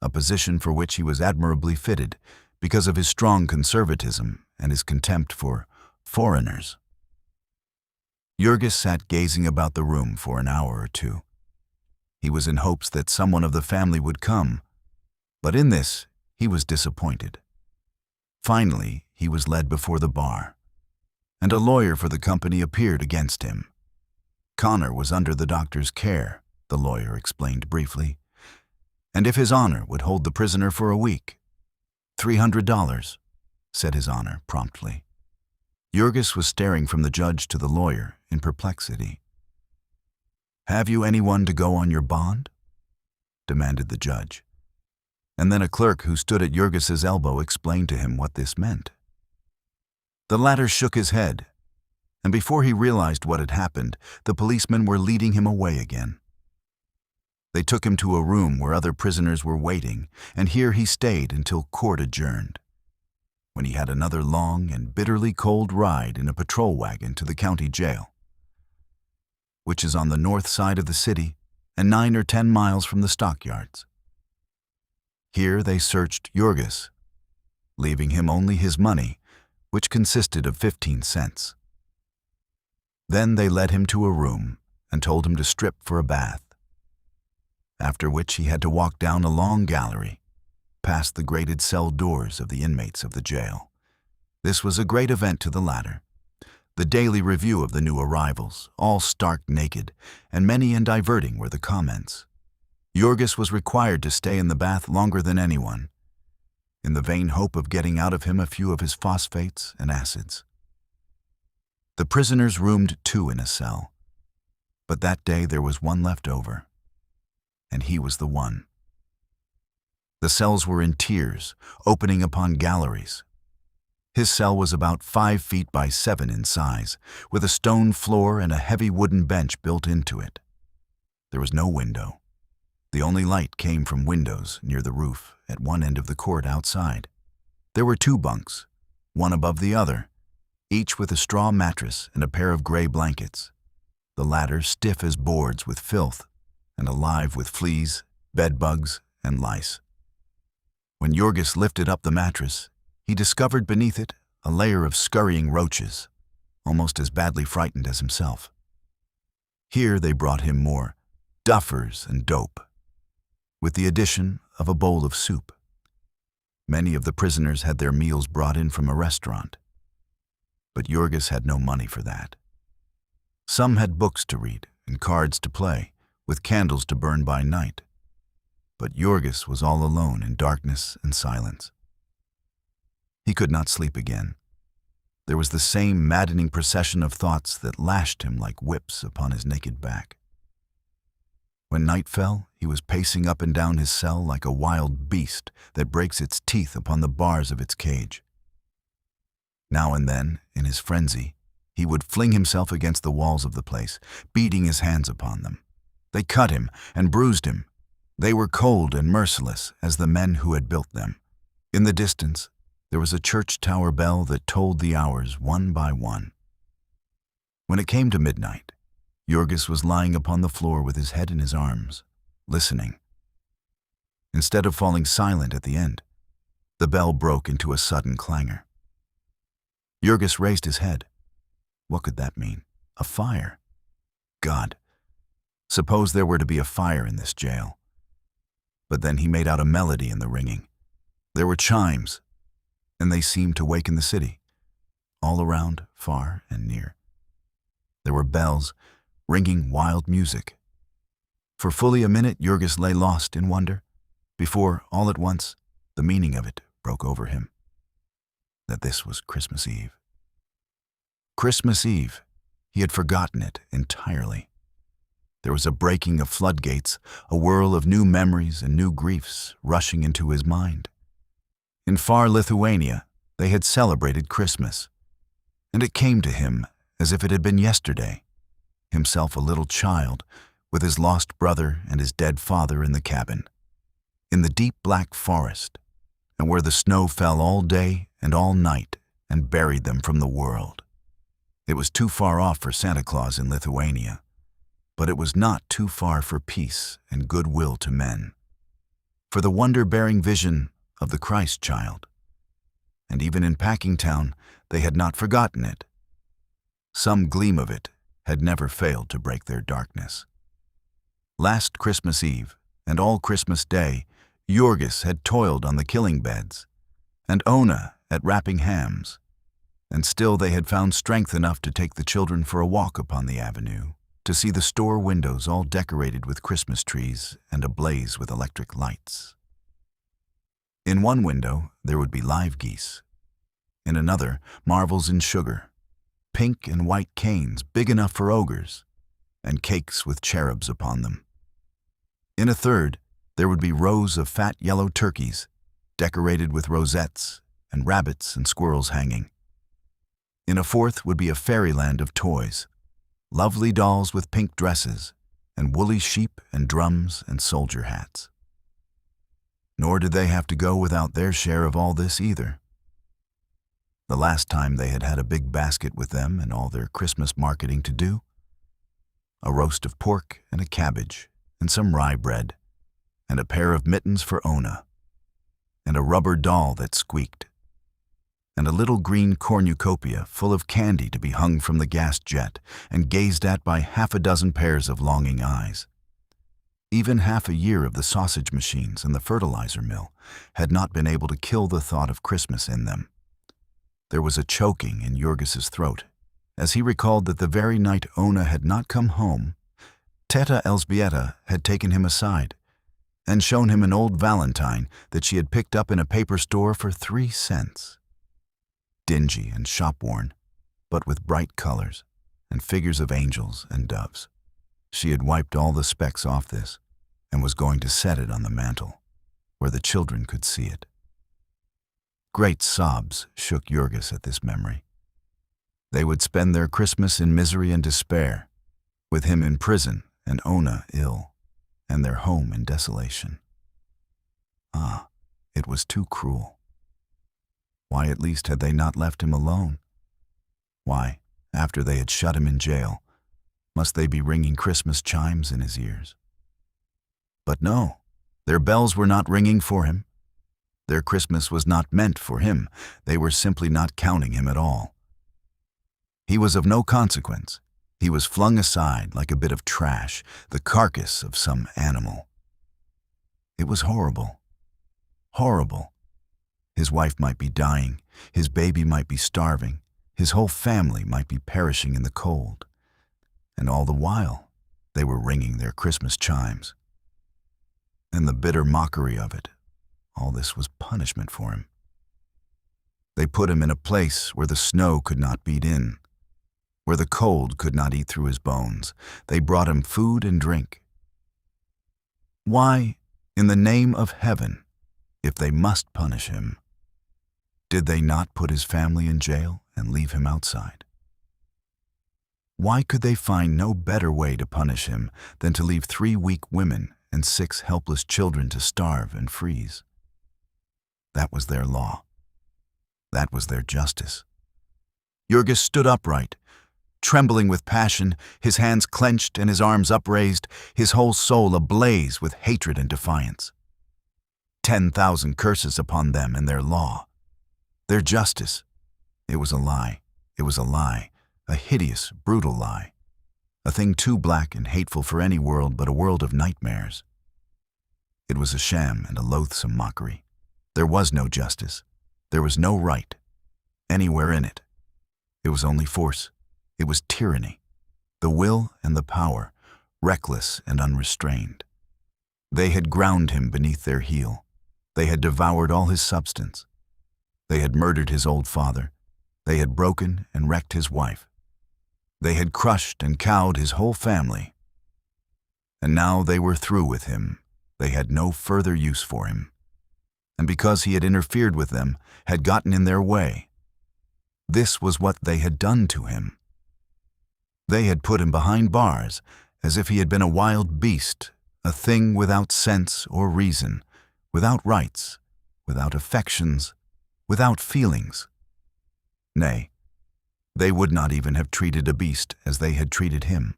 a position for which he was admirably fitted because of his strong conservatism and his contempt for foreigners. Jurgis sat gazing about the room for an hour or 2. He was in hopes that someone of the family would come, but in this he was disappointed. Finally, he was led before the bar, and a lawyer for the company appeared against him. Connor was under the doctor's care, the lawyer explained briefly, and if His Honor would hold the prisoner for a week, $300, said His Honor promptly. Jurgis was staring from the judge to the lawyer in perplexity. "Have you anyone to go on your bond?" demanded the judge. And then a clerk who stood at Jurgis's elbow explained to him what this meant. The latter shook his head, and before he realized what had happened, the policemen were leading him away again. They took him to a room where other prisoners were waiting, and here he stayed until court adjourned, when he had another long and bitterly cold ride in a patrol wagon to the county jail, which is on the north side of the city and 9 or 10 miles from the stockyards. Here they searched Jurgis, leaving him only his money, which consisted of 15 cents. Then they led him to a room and told him to strip for a bath, after which he had to walk down a long gallery, past the grated cell doors of the inmates of the jail. This was a great event to the latter. The daily review of the new arrivals, all stark naked, and many and diverting were the comments. Jurgis was required to stay in the bath longer than anyone, in the vain hope of getting out of him a few of his phosphates and acids. The prisoners roomed 2 in a cell, but that day there was one left over, and he was the one. The cells were in tiers, opening upon galleries. His cell was about 5 feet by 7 in size, with a stone floor and a heavy wooden bench built into it. There was no window. The only light came from windows near the roof at one end of the court outside. There were 2 bunks, one above the other, each with a straw mattress and a pair of gray blankets, the latter stiff as boards with filth and alive with fleas, bedbugs, and lice. When Jurgis lifted up the mattress, he discovered beneath it a layer of scurrying roaches, almost as badly frightened as himself. Here they brought him more duffers and dope, with the addition of a bowl of soup. Many of the prisoners had their meals brought in from a restaurant, but Jurgis had no money for that. Some had books to read and cards to play, with candles to burn by night. But Jurgis was all alone in darkness and silence. He could not sleep again. There was the same maddening procession of thoughts that lashed him like whips upon his naked back. When night fell, he was pacing up and down his cell like a wild beast that breaks its teeth upon the bars of its cage. Now and then, in his frenzy, he would fling himself against the walls of the place, beating his hands upon them. They cut him and bruised him. They were cold and merciless as the men who had built them. In the distance, there was a church tower bell that tolled the hours one by one. When it came to midnight, Jurgis was lying upon the floor with his head in his arms, listening. instead of falling silent at the end, the bell broke into a sudden clangor. Jurgis raised his head. What could that mean? A fire? God, suppose there were to be a fire in this jail. But then he made out a melody in the ringing. There were chimes, and they seemed to waken the city, all around, far and near. There were bells, ringing wild music. For fully a minute, Jurgis lay lost in wonder, before, all at once, the meaning of it broke over him. That this was Christmas Eve. Christmas Eve. He had forgotten it entirely. There was a breaking of floodgates, a whirl of new memories and new griefs rushing into his mind. In far Lithuania, they had celebrated Christmas, and it came to him as if it had been yesterday, himself a little child, with his lost brother and his dead father in the cabin, in the deep black forest, and where the snow fell all day and all night and buried them from the world. It was too far off for Santa Claus in Lithuania, but it was not too far for peace and goodwill to men, for the wonder-bearing vision of the Christ child. And even in Packingtown, they had not forgotten it. Some gleam of it had never failed to break their darkness. Last Christmas Eve and all Christmas Day, Jurgis had toiled on the killing beds, and Ona at wrapping hams, and still they had found strength enough to take the children for a walk upon the avenue, to see the store windows all decorated with Christmas trees and ablaze with electric lights. In one window, there would be live geese. In another, marvels in sugar, pink and white canes big enough for ogres, and cakes with cherubs upon them. In a third, there would be rows of fat yellow turkeys, decorated with rosettes, and rabbits and squirrels hanging. In a fourth would be a fairyland of toys, lovely dolls with pink dresses, and woolly sheep and drums and soldier hats. Nor did they have to go without their share of all this either. The last time they had had a big basket with them and all their Christmas marketing to do, a roast of pork and a cabbage and some rye bread, and a pair of mittens for Ona, and a rubber doll that squeaked, and a little green cornucopia full of candy to be hung from the gas jet and gazed at by half a dozen pairs of longing eyes. Even half a year of the sausage machines and the fertilizer mill had not been able to kill the thought of Christmas in them. There was a choking in Jurgis's throat as he recalled that the very night Ona had not come home, Teta Elzbieta had taken him aside and shown him an old valentine that she had picked up in a paper store for 3 cents. Dingy and shop-worn, but with bright colors and figures of angels and doves. She had wiped all the specks off this and was going to set it on the mantel, where the children could see it. Great sobs shook Jurgis at this memory. They would spend their Christmas in misery and despair, with him in prison and Ona ill, and their home in desolation. Ah, it was too cruel. Why at least had they not left him alone? Why, after they had shut him in jail, must they be ringing Christmas chimes in his ears? But no, their bells were not ringing for him. Their Christmas was not meant for him. They were simply not counting him at all. He was of no consequence. He was flung aside like a bit of trash, the carcass of some animal. It was horrible. Horrible. His wife might be dying, his baby might be starving, his whole family might be perishing in the cold. And all the while, they were ringing their Christmas chimes. And the bitter mockery of it, all this was punishment for him. They put him in a place where the snow could not beat in, where the cold could not eat through his bones. They brought him food and drink. Why, in the name of heaven, if they must punish him, did they not put his family in jail and leave him outside? Why could they find no better way to punish him than to leave 3 weak women and 6 helpless children to starve and freeze? That was their law. That was their justice. Jurgis stood upright, trembling with passion, his hands clenched and his arms upraised, his whole soul ablaze with hatred and defiance. 10,000 curses upon them and their law. Their justice. It was a lie. It was a lie. A hideous, brutal lie. A thing too black and hateful for any world but a world of nightmares. It was a sham and a loathsome mockery. There was no justice. There was no right anywhere in it. It was only force. It was tyranny. The will and the power, reckless and unrestrained. They had ground him beneath their heel. They had devoured all his substance. They had murdered his old father. They had broken and wrecked his wife. They had crushed and cowed his whole family. And now they were through with him. They had no further use for him. And because he had interfered with them, had gotten in their way, this was what they had done to him. They had put him behind bars as if he had been a wild beast, a thing without sense or reason, without rights, without affections, without feelings. Nay, they would not even have treated a beast as they had treated him.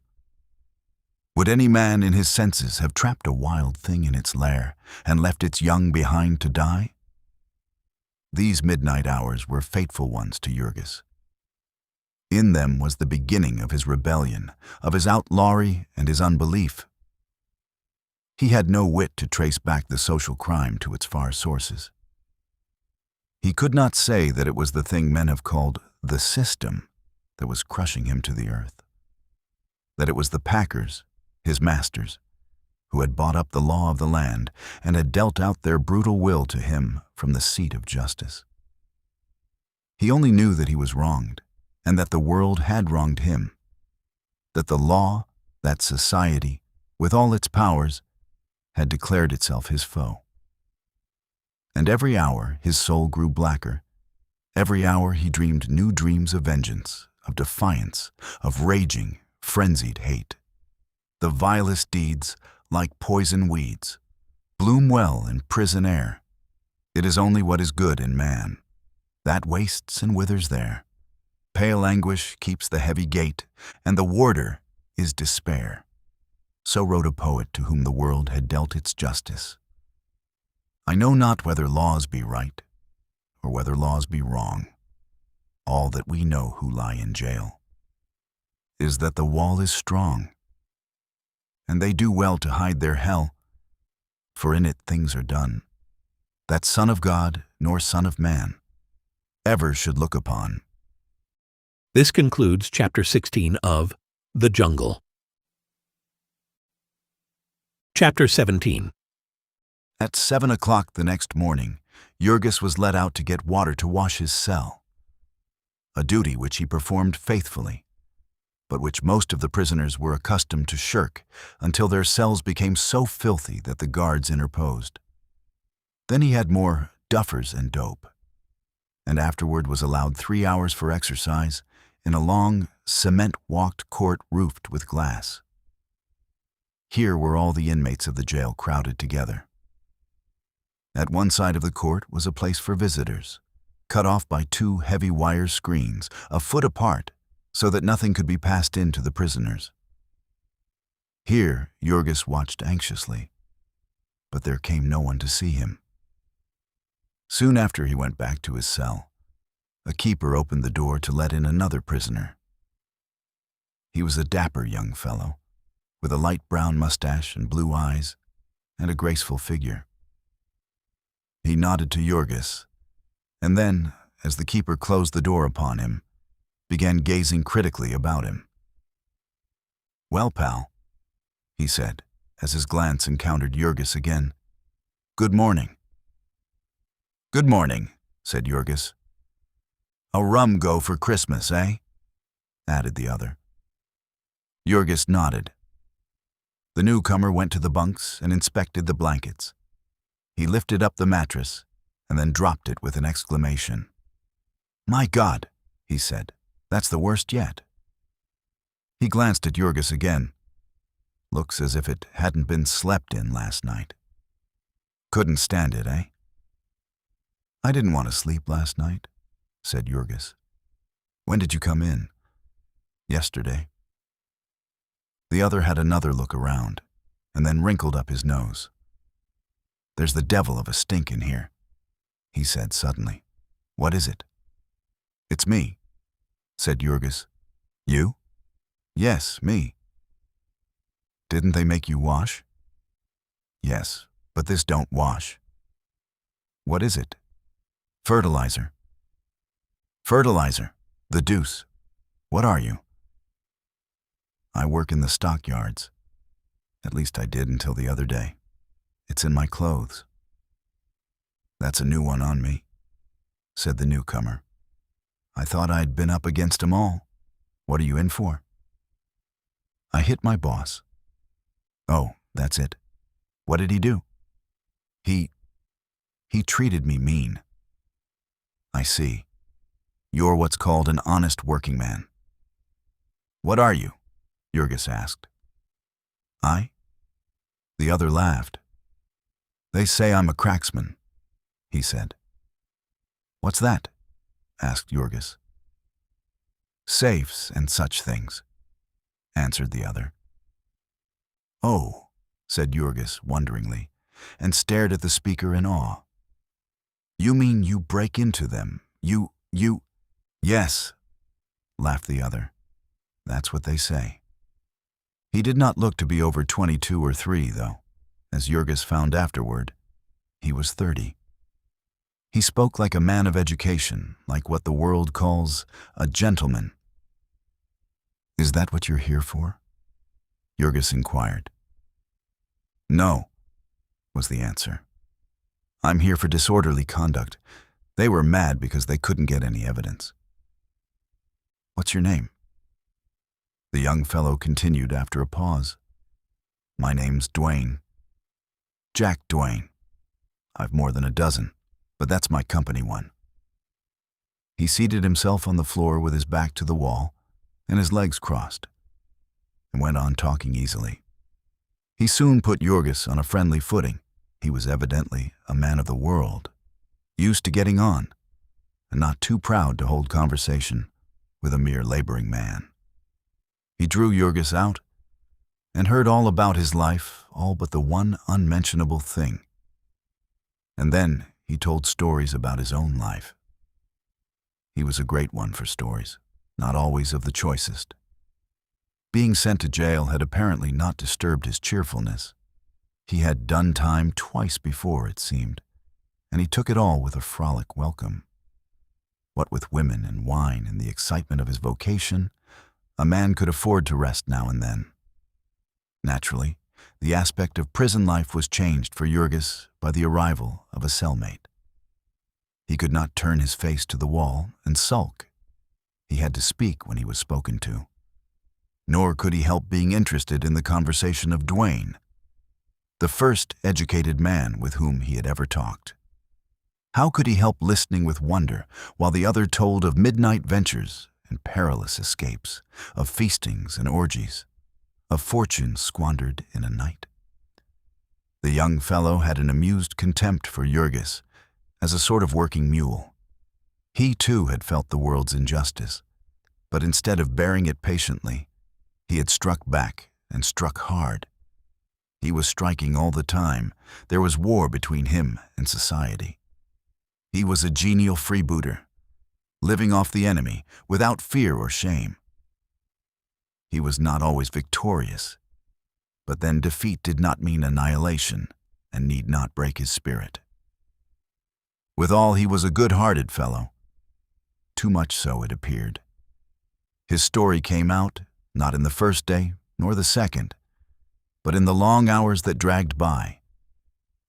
Would any man in his senses have trapped a wild thing in its lair and left its young behind to die? These midnight hours were fateful ones to Jurgis. In them was the beginning of his rebellion, of his outlawry and his unbelief. He had no wit to trace back the social crime to its far sources. He could not say that it was the thing men have called the system that was crushing him to the earth, that it was the packers, his masters, who had bought up the law of the land and had dealt out their brutal will to him from the seat of justice. He only knew that he was wronged, and that the world had wronged him, that the law, that society, with all its powers, had declared itself his foe. And every hour his soul grew blacker. Every hour he dreamed new dreams of vengeance, of defiance, of raging, frenzied hate. The vilest deeds, like poison weeds, bloom well in prison air. It is only what is good in man that wastes and withers there. Pale anguish keeps the heavy gate, and the warder is despair. So wrote a poet to whom the world had dealt its justice. I know not whether laws be right, or whether laws be wrong. All that we know who lie in jail is that the wall is strong, and they do well to hide their hell, for in it things are done that Son of God nor Son of Man ever should look upon. This concludes Chapter 16 of The Jungle. Chapter 17. At 7 o'clock the next morning, Jurgis was let out to get water to wash his cell, a duty which he performed faithfully, but which most of the prisoners were accustomed to shirk until their cells became so filthy that the guards interposed. Then he had more duffers and dope, and afterward was allowed 3 hours for exercise in a long, cement-walked court roofed with glass. Here were all the inmates of the jail crowded together. At one side of the court was a place for visitors, cut off by 2 heavy wire screens, a foot apart, so that nothing could be passed in to the prisoners. Here Jurgis watched anxiously, but there came no one to see him. Soon after he went back to his cell, a keeper opened the door to let in another prisoner. He was a dapper young fellow, with a light brown mustache and blue eyes, and a graceful figure. He nodded to Jurgis, and then, as the keeper closed the door upon him, began gazing critically about him. "Well, pal," he said, as his glance encountered Jurgis again. "Good morning." "Good morning," said Jurgis. "A rum go for Christmas, eh?" added the other. Jurgis nodded. The newcomer went to the bunks and inspected the blankets. He lifted up the mattress and then dropped it with an exclamation. "My God," he said, "that's the worst yet." He glanced at Jurgis again. "Looks as if it hadn't been slept in last night. Couldn't stand it, eh?" "I didn't want to sleep last night," said Jurgis. "When did you come in?" "Yesterday." The other had another look around, and then wrinkled up his nose. "There's the devil of a stink in here," he said suddenly. "What is it?" "It's me," said Jurgis. "You?" "Yes, me." "Didn't they make you wash?" "Yes, but this don't wash." "What is it?" "Fertilizer." "Fertilizer? The deuce. What are you?" "I work in the stockyards. At least I did until the other day. It's in my clothes." "That's a new one on me," said the newcomer. "I thought I'd been up against 'em all. What are you in for?" "I hit my boss." "Oh, that's it. What did he do?" He treated me mean." "I see. You're what's called an honest working man." "What are you?" Jurgis asked. "I?" The other laughed. "They say I'm a cracksman," he said. "What's that?" asked Jurgis. "Safes and such things," answered the other. "Oh," said Jurgis wonderingly, and stared at the speaker in awe. "You mean you break into them? You... "Yes," laughed the other. "That's what they say." He did not look to be over 22 or 3, though. As Jurgis found afterward, he was 30. He spoke like a man of education, like what the world calls a gentleman. "Is that what you're here for?" Jurgis inquired. "No," was the answer. "I'm here for disorderly conduct. They were mad because they couldn't get any evidence." "What's your name?" The young fellow continued after a pause. "My name's Duane. Jack Duane. I've more than a dozen, but that's my company one." He seated himself on the floor with his back to the wall and his legs crossed, and went on talking easily. He soon put Jurgis on a friendly footing. He was evidently a man of the world, used to getting on, and not too proud to hold conversation with a mere laboring man. He drew Jurgis out and heard all about his life, all but the one unmentionable thing. And then he told stories about his own life. He was a great one for stories, not always of the choicest. Being sent to jail had apparently not disturbed his cheerfulness. He had done time twice before, it seemed, and he took it all with a frolic welcome. What with women and wine and the excitement of his vocation, a man could afford to rest now and then. Naturally, the aspect of prison life was changed for Jurgis by the arrival of a cellmate. He could not turn his face to the wall and sulk. He had to speak when he was spoken to. Nor could he help being interested in the conversation of Duane, the first educated man with whom he had ever talked. How could he help listening with wonder while the other told of midnight ventures and perilous escapes, of feastings and orgies, of fortunes squandered in a night? The young fellow had an amused contempt for Jurgis as a sort of working mule. He too had felt the world's injustice, but instead of bearing it patiently, he had struck back and struck hard. He was striking all the time. There was war between him and society. He was a genial freebooter, living off the enemy without fear or shame. He was not always victorious, but then defeat did not mean annihilation and need not break his spirit. Withal, he was a good-hearted fellow. Too much so, it appeared. His story came out, not in the first day, nor the second, but in the long hours that dragged by,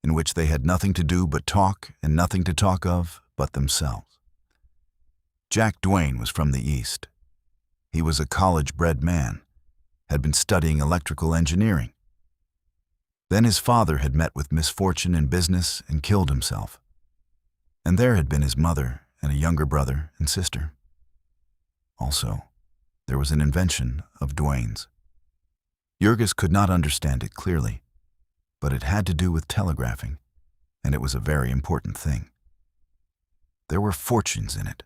in which they had nothing to do but talk and nothing to talk of but themselves. Jack Duane was from the East. He was a college-bred man, had been studying electrical engineering. Then his father had met with misfortune in business and killed himself. And there had been his mother and a younger brother and sister. Also, there was an invention of Duane's. Jurgis could not understand it clearly, but it had to do with telegraphing, and it was a very important thing. There were fortunes in it,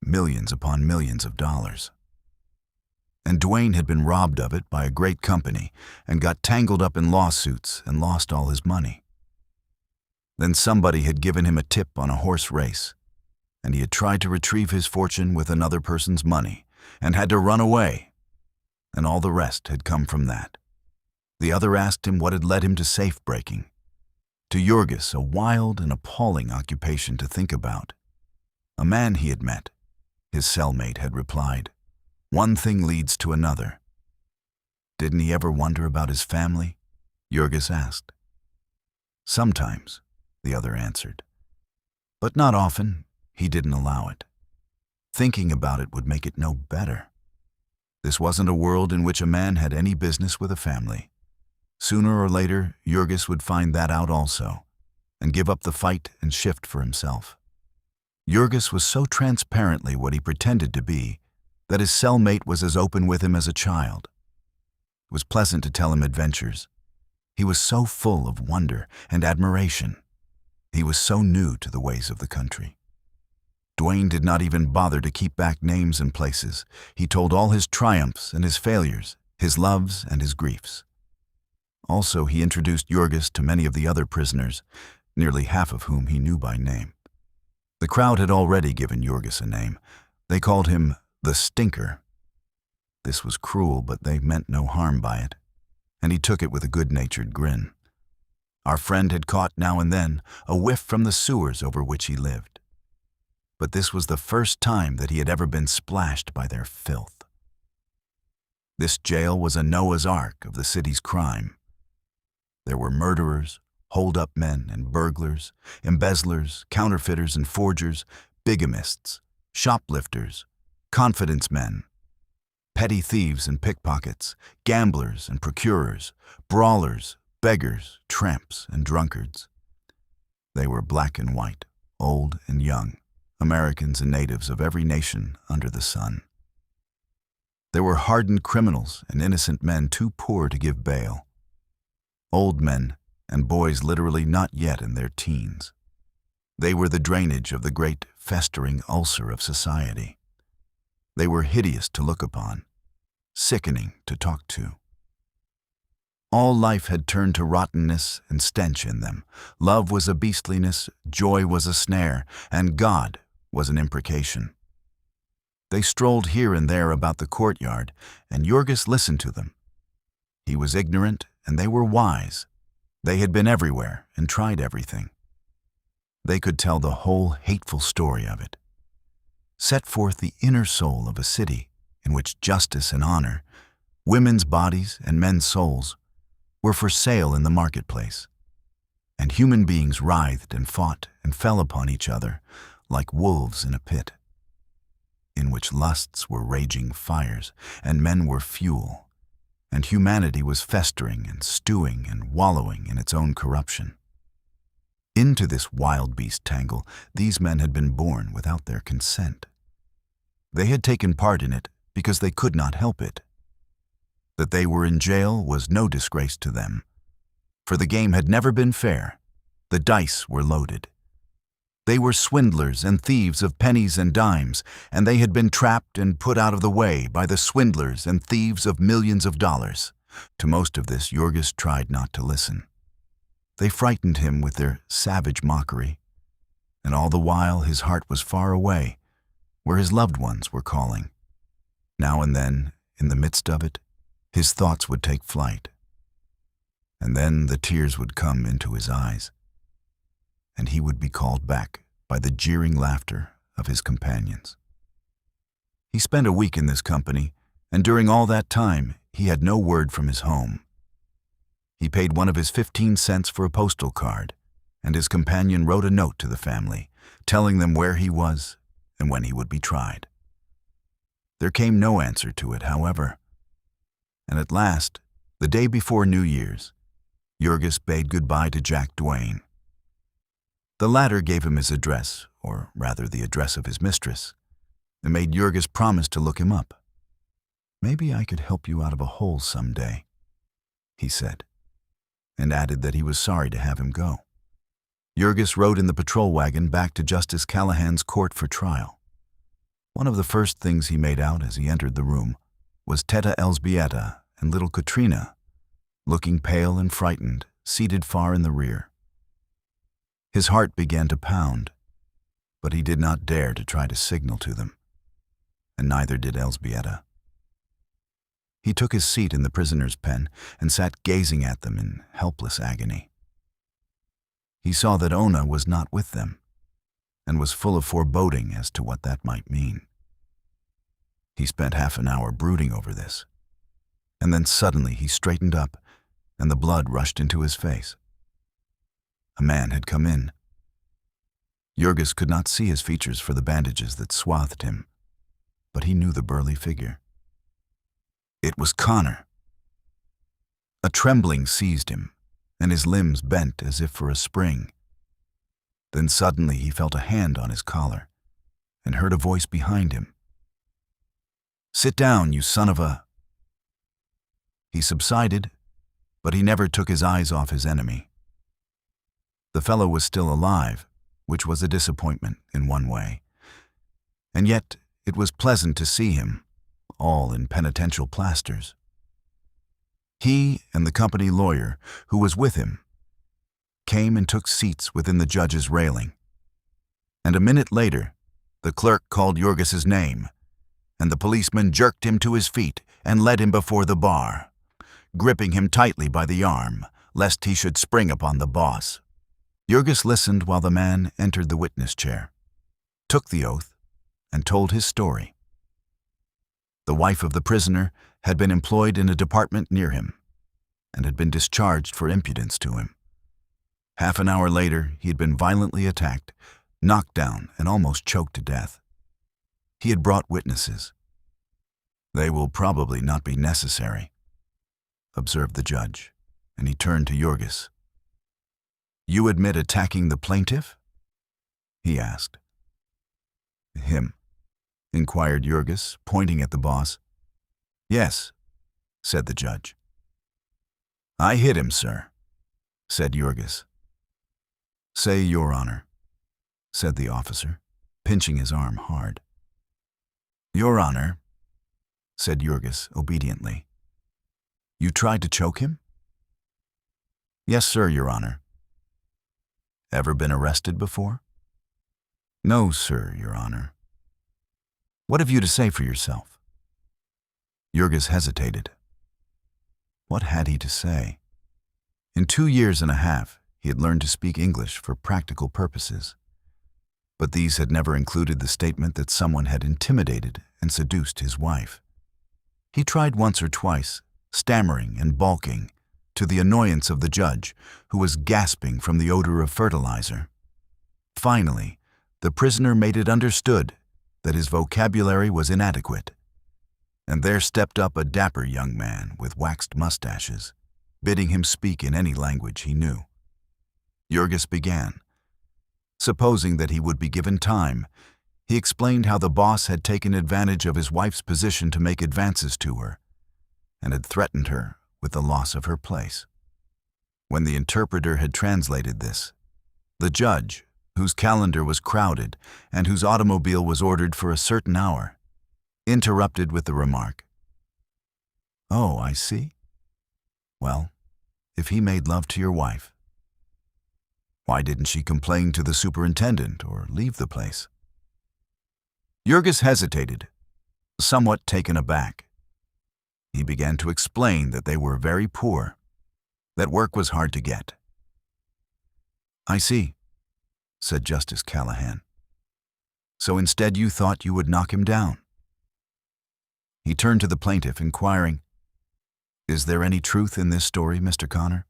millions upon millions of dollars. And Duane had been robbed of it by a great company and got tangled up in lawsuits and lost all his money. Then somebody had given him a tip on a horse race, and he had tried to retrieve his fortune with another person's money, and had to run away, and all the rest had come from that. The other asked him what had led him to safe-breaking. To Jurgis, a wild and appalling occupation to think about. A man he had met, his cellmate, had replied, "One thing leads to another." Didn't he ever wonder about his family? Jurgis asked. "Sometimes," the other answered. "But not often. He didn't allow it. Thinking about it would make it no better. This wasn't a world in which a man had any business with a family. Sooner or later, Jurgis would find that out also, and give up the fight and shift for himself. Jurgis was so transparently what he pretended to be that his cellmate was as open with him as a child. It was pleasant to tell him adventures. He was so full of wonder and admiration. He was so new to the ways of the country. Duane did not even bother to keep back names and places. He told all his triumphs and his failures, his loves and his griefs. Also, he introduced Jurgis to many of the other prisoners, nearly half of whom he knew by name. The crowd had already given Jurgis a name. They called him the Stinker. This was cruel, but they meant no harm by it, and he took it with a good-natured grin. Our friend had caught now and then a whiff from the sewers over which he lived. But this was the first time that he had ever been splashed by their filth. This jail was a Noah's Ark of the city's crime. There were murderers, hold-up men and burglars, embezzlers, counterfeiters and forgers, bigamists, shoplifters, confidence men, petty thieves and pickpockets, gamblers and procurers, brawlers, beggars, tramps and drunkards. They were black and white, old and young, Americans and natives of every nation under the sun. There were hardened criminals and innocent men too poor to give bail. Old men and boys literally not yet in their teens. They were the drainage of the great festering ulcer of society. They were hideous to look upon, sickening to talk to. All life had turned to rottenness and stench in them. Love was a beastliness, joy was a snare, and God was an imprecation. They strolled here and there about the courtyard, and Jurgis listened to them. He was ignorant, and they were wise. They had been everywhere and tried everything. They could tell the whole hateful story of it, set forth the inner soul of a city in which justice and honor, women's bodies and men's souls, were for sale in the marketplace, and human beings writhed and fought and fell upon each other like wolves in a pit, in which lusts were raging fires and men were fuel, and humanity was festering and stewing and wallowing in its own corruption. Into this wild beast tangle, these men had been born without their consent. They had taken part in it because they could not help it. That they were in jail was no disgrace to them, for the game had never been fair. The dice were loaded. They were swindlers and thieves of pennies and dimes, and they had been trapped and put out of the way by the swindlers and thieves of millions of dollars. To most of this, Jurgis tried not to listen. They frightened him with their savage mockery, and all the while his heart was far away, where his loved ones were calling. Now and then, in the midst of it, his thoughts would take flight, and then the tears would come into his eyes, and he would be called back by the jeering laughter of his companions. He spent a week in this company, and during all that time, he had no word from his home. He paid one of his 15 cents for a postal card, and his companion wrote a note to the family, telling them where he was and when he would be tried. There came no answer to it, however, and at last, the day before New Year's, Jurgis bade goodbye to Jack Duane. The latter gave him his address, or rather the address of his mistress, and made Jurgis promise to look him up. "Maybe I could help you out of a hole someday," he said, and added that he was sorry to have him go. Jurgis rode in the patrol wagon back to Justice Callahan's court for trial. One of the first things he made out as he entered the room was Teta Elzbieta and little Katrina, looking pale and frightened, seated far in the rear. His heart began to pound, but he did not dare to try to signal to them, and neither did Elzbieta. He took his seat in the prisoner's pen and sat gazing at them in helpless agony. He saw that Ona was not with them, and was full of foreboding as to what that might mean. He spent half an hour brooding over this, and then suddenly he straightened up, and the blood rushed into his face. A man had come in. Jurgis could not see his features for the bandages that swathed him, but he knew the burly figure. It was Connor. A trembling seized him, and his limbs bent as if for a spring. Then suddenly he felt a hand on his collar, and heard a voice behind him. "Sit down, you son of a—" He subsided, but he never took his eyes off his enemy. The fellow was still alive, which was a disappointment in one way, and yet it was pleasant to see him, all in penitential plasters. He and the company lawyer, who was with him, came and took seats within the judge's railing, and a minute later the clerk called Jurgis's name, and the policeman jerked him to his feet and led him before the bar, gripping him tightly by the arm, lest he should spring upon the boss. Jurgis listened while the man entered the witness chair, took the oath, and told his story. The wife of the prisoner had been employed in a department near him, and had been discharged for impudence to him. Half an hour later, he had been violently attacked, knocked down, and almost choked to death. He had brought witnesses. "They will probably not be necessary," observed the judge, and he turned to Jurgis. "You admit attacking the plaintiff?" he asked. "Him?" inquired Jurgis, pointing at the boss. "Yes," said the judge. "I hit him, sir," said Jurgis. "Say, Your Honor," said the officer, pinching his arm hard. "Your Honor," said Jurgis obediently. "You tried to choke him?" "Yes, sir, Your Honor." "Ever been arrested before?" "No, sir, Your Honor." "What have you to say for yourself?" Jurgis hesitated. What had he to say? In 2 years and a half, he had learned to speak English for practical purposes, but these had never included the statement that someone had intimidated and seduced his wife. He tried once or twice, stammering and balking, to the annoyance of the judge, who was gasping from the odor of fertilizer. Finally, the prisoner made it understood that his vocabulary was inadequate, and there stepped up a dapper young man with waxed mustaches, bidding him speak in any language he knew. Jurgis began. Supposing that he would be given time, he explained how the boss had taken advantage of his wife's position to make advances to her, and had threatened her with the loss of her place. When the interpreter had translated this, the judge, whose calendar was crowded and whose automobile was ordered for a certain hour, interrupted with the remark, "Oh, I see. Well, if he made love to your wife, why didn't she complain to the superintendent or leave the place?" Jurgis hesitated, somewhat taken aback. He began to explain that they were very poor, that work was hard to get. "I see," said Justice Callahan. "So instead you thought you would knock him down?" He turned to the plaintiff, inquiring, "Is there any truth in this story, Mr. Connor?"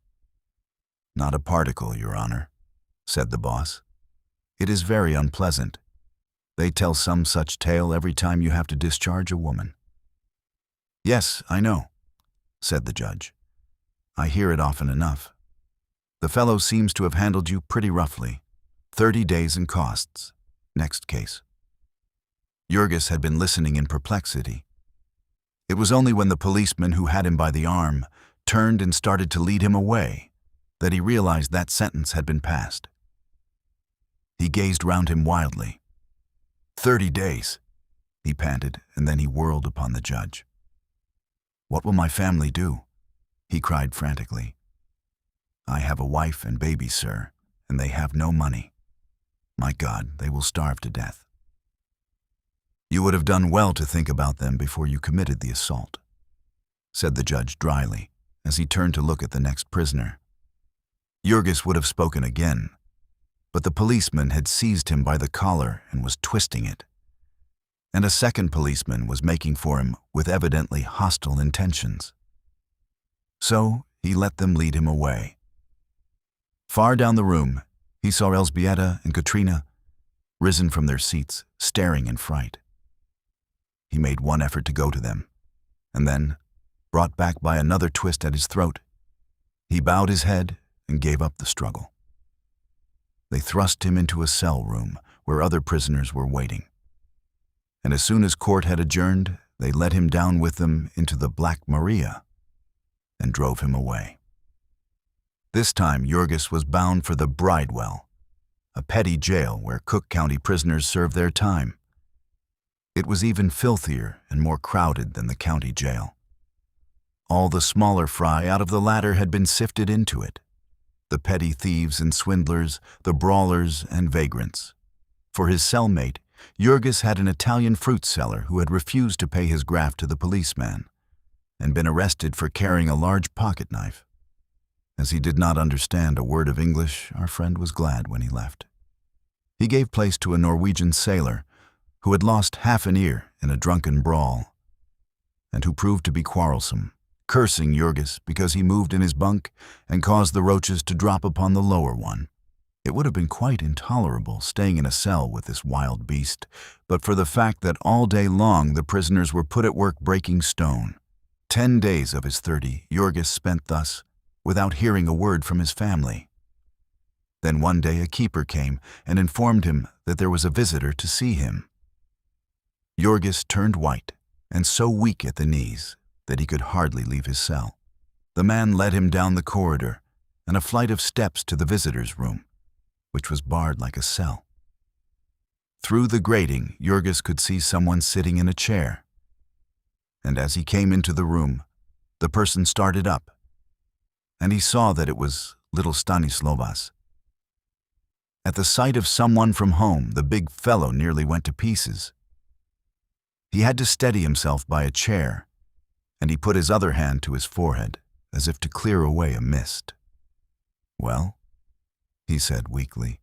"Not a particle, Your Honor," said the boss. "It is very unpleasant. They tell some such tale every time you have to discharge a woman." "Yes, I know," said the judge. "I hear it often enough. The fellow seems to have handled you pretty roughly. 30 days and costs. Next case." Jurgis had been listening in perplexity. It was only when the policeman who had him by the arm turned and started to lead him away that he realized that sentence had been passed. He gazed round him wildly. 30 days, he panted, and then he whirled upon the judge. "What will my family do?" he cried frantically. "I have a wife and baby, sir, and they have no money. My God, they will starve to death. You would have done well to think about them before you committed the assault," said the judge dryly, as he turned to look at the next prisoner. Jurgis would have spoken again, but the policeman had seized him by the collar and was twisting it, and a second policeman was making for him with evidently hostile intentions. So he let them lead him away. Far down the room, he saw Elzbieta and Katrina risen from their seats, staring in fright. He made one effort to go to them, and then, brought back by another twist at his throat, he bowed his head and gave up the struggle. They thrust him into a cell room where other prisoners were waiting, and as soon as court had adjourned, they let him down with them into the Black Maria and drove him away. This time, Jurgis was bound for the Bridewell, a petty jail where Cook County prisoners served their time. It was even filthier and more crowded than the county jail. All the smaller fry out of the latter had been sifted into it, the petty thieves and swindlers, the brawlers and vagrants. For his cellmate, Jurgis had an Italian fruit seller who had refused to pay his graft to the policeman and been arrested for carrying a large pocket knife. As he did not understand a word of English, our friend was glad when he left. He gave place to a Norwegian sailor who had lost half an ear in a drunken brawl, and who proved to be quarrelsome, cursing Jurgis because he moved in his bunk and caused the roaches to drop upon the lower one. It would have been quite intolerable staying in a cell with this wild beast, but for the fact that all day long the prisoners were put at work breaking stone. 10 days of his 30 Jurgis spent thus, without hearing a word from his family. Then one day a keeper came and informed him that there was a visitor to see him. Jurgis turned white and so weak at the knees that he could hardly leave his cell. The man led him down the corridor and a flight of steps to the visitor's room, which was barred like a cell. Through the grating, Jurgis could see someone sitting in a chair, and as he came into the room, the person started up, and he saw that it was little Stanislovas. At the sight of someone from home, the big fellow nearly went to pieces. He had to steady himself by a chair, and he put his other hand to his forehead, as if to clear away a mist. "Well?" he said weakly.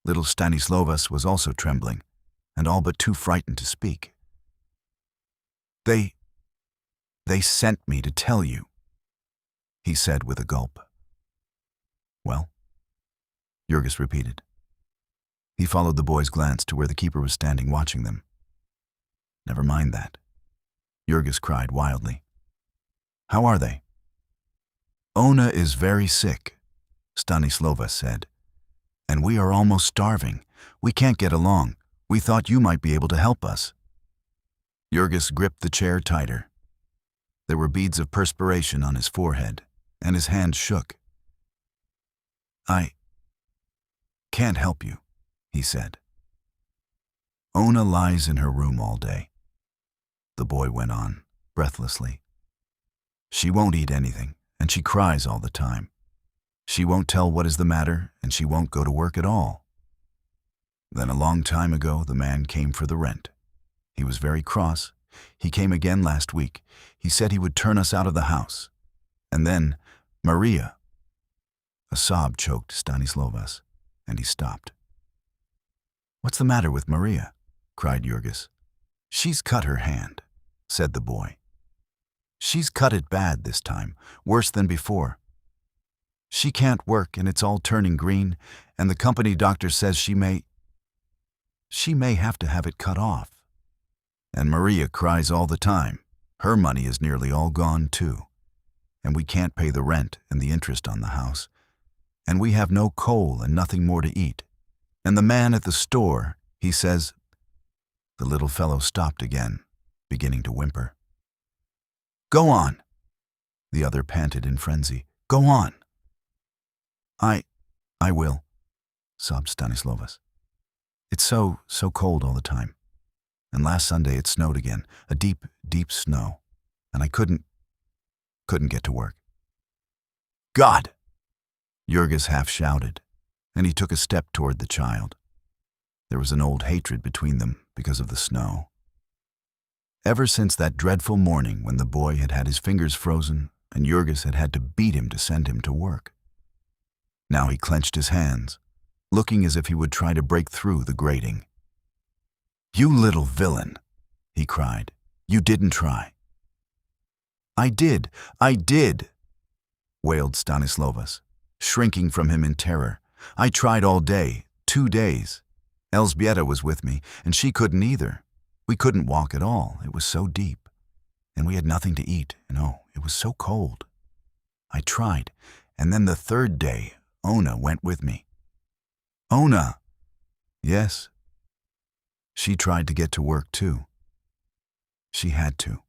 Little Stanislovas was also trembling, and all but too frightened to speak. They sent me to tell you," he said with a gulp. "Well?" Jurgis repeated. He followed the boy's glance to where the keeper was standing watching them. "Never mind that," Jurgis cried wildly. "How are they?" "Ona is very sick," Stanislovas said, "and we are almost starving. We can't get along. We thought you might be able to help us." Jurgis gripped the chair tighter. There were beads of perspiration on his forehead, and his hand shook. "I can't help you," he said. "Ona lies in her room all day," the boy went on, breathlessly. "She won't eat anything, and she cries all the time. She won't tell what is the matter, and she won't go to work at all. Then a long time ago, the man came for the rent. He was very cross. He came again last week. He said he would turn us out of the house. And then, Maria—" A sob choked Stanislovas, and he stopped. "What's the matter with Maria?" cried Jurgis. "She's cut her hand," said the boy. "She's cut it bad this time, worse than before. She can't work, and it's all turning green, and the company doctor says she may have to have it cut off. And Maria cries all the time. Her money is nearly all gone, too. And we can't pay the rent and the interest on the house. And we have no coal and nothing more to eat. And the man at the store, he says—" The little fellow stopped again, beginning to whimper. "Go on," the other panted in frenzy. "Go on." I will," sobbed Stanislovas. "It's so cold all the time. And last Sunday it snowed again, a deep, deep snow, and I couldn't get to work." "God!" Jurgis half shouted, and he took a step toward the child. There was an old hatred between them because of the snow. Ever since that dreadful morning when the boy had had his fingers frozen and Jurgis had had to beat him to send him to work. Now he clenched his hands, looking as if he would try to break through the grating. "You little villain," he cried. "You didn't try." I did, wailed Stanislovas, shrinking from him in terror. "I tried all day, 2 days. Elzbieta was with me, and she couldn't either. We couldn't walk at all, it was so deep. And we had nothing to eat, and oh, it was so cold. I tried, and then the 3rd day, Ona went with me." "Ona?" "Yes. She tried to get to work too. She had to.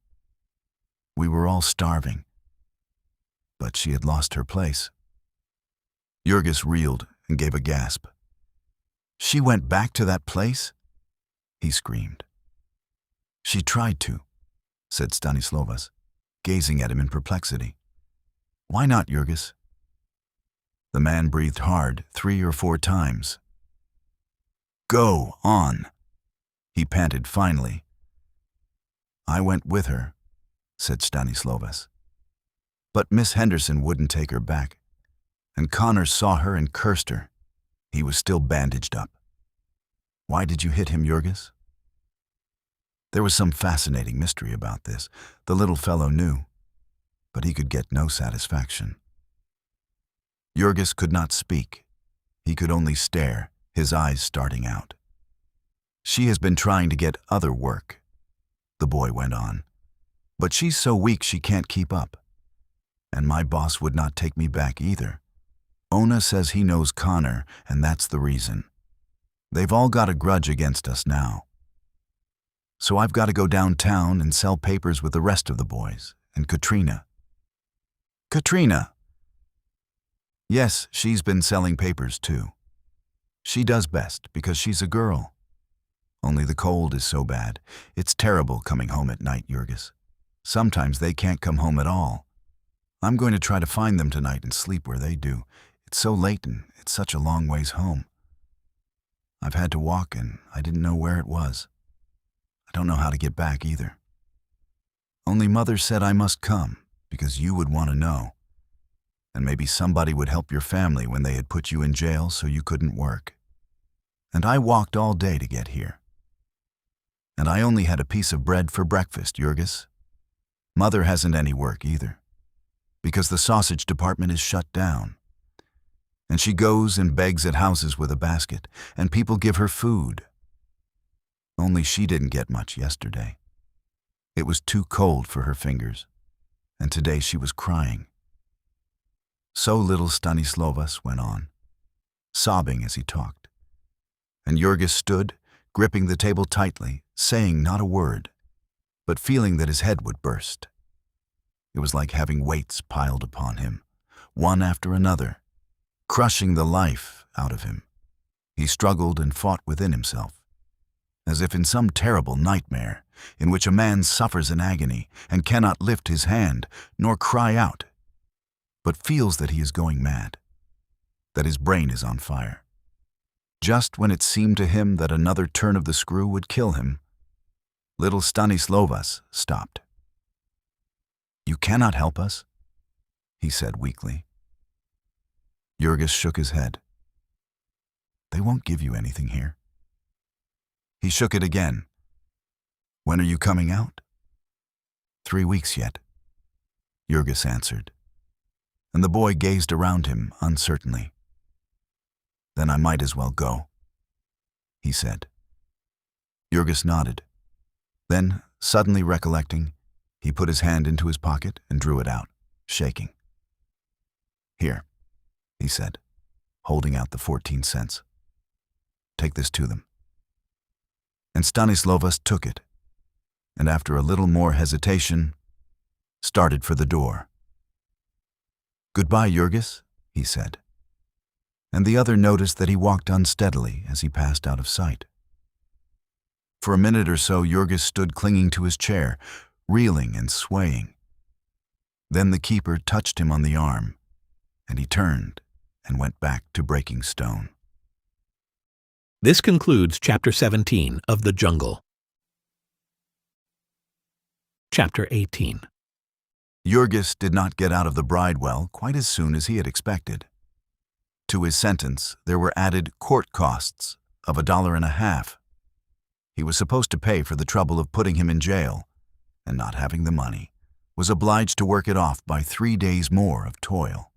We were all starving. But she had lost her place." Jurgis reeled and gave a gasp. "She went back to that place?" he screamed. "She tried to," said Stanislovas, gazing at him in perplexity. "Why not, Jurgis?" The man breathed hard 3 or 4 times. "Go on," he panted finally. "I went with her," said Stanislovas. "But Miss Henderson wouldn't take her back, and Connor saw her and cursed her. He was still bandaged up." "Why did you hit him, Jurgis?" There was some fascinating mystery about this. The little fellow knew, but he could get no satisfaction. Jurgis could not speak. He could only stare, his eyes starting out. "She has been trying to get other work," the boy went on. "But she's so weak she can't keep up. And my boss would not take me back either. Ona says he knows Connor, and that's the reason. They've all got a grudge against us now. So I've got to go downtown and sell papers with the rest of the boys, and Katrina." "Katrina?" "Yes, she's been selling papers too. She does best because she's a girl. Only the cold is so bad. It's terrible coming home at night, Jurgis. Sometimes they can't come home at all. I'm going to try to find them tonight and sleep where they do. It's so late and it's such a long ways home. I've had to walk and I didn't know where it was. I don't know how to get back either. Only Mother said I must come because you would want to know. And maybe somebody would help your family when they had put you in jail so you couldn't work. And I walked all day to get here. And I only had a piece of bread for breakfast, Jurgis. Mother hasn't any work either, because the sausage department is shut down. And she goes and begs at houses with a basket, and people give her food. Only she didn't get much yesterday. It was too cold for her fingers, and today she was crying." So little Stanislovas went on, sobbing as he talked. And Jurgis stood, gripping the table tightly, saying not a word, but feeling that his head would burst. It was like having weights piled upon him, one after another, crushing the life out of him. He struggled and fought within himself, as if in some terrible nightmare in which a man suffers in agony and cannot lift his hand nor cry out, but feels that he is going mad, that his brain is on fire. Just when it seemed to him that another turn of the screw would kill him, little Stanislovas stopped. "You cannot help us," he said weakly. Jurgis shook his head. "They won't give you anything here." He shook it again. "When are you coming out?" 3 weeks yet," Jurgis answered. And the boy gazed around him uncertainly. "Then I might as well go," he said. Jurgis nodded. Then, suddenly recollecting, he put his hand into his pocket and drew it out, shaking. "Here," he said, holding out the 14 cents. "Take this to them." And Stanislovas took it, and after a little more hesitation, started for the door. "Goodbye, Jurgis," he said. And the other noticed that he walked unsteadily as he passed out of sight. For a minute or so, Jurgis stood clinging to his chair, reeling and swaying. Then the keeper touched him on the arm, and he turned and went back to breaking stone. This concludes Chapter 17 of The Jungle. Chapter 18. Jurgis did not get out of the bridewell quite as soon as he had expected. To his sentence, there were added court costs of $1.50. He was supposed to pay for the trouble of putting him in jail, and not having the money, was obliged to work it off by 3 days more of toil.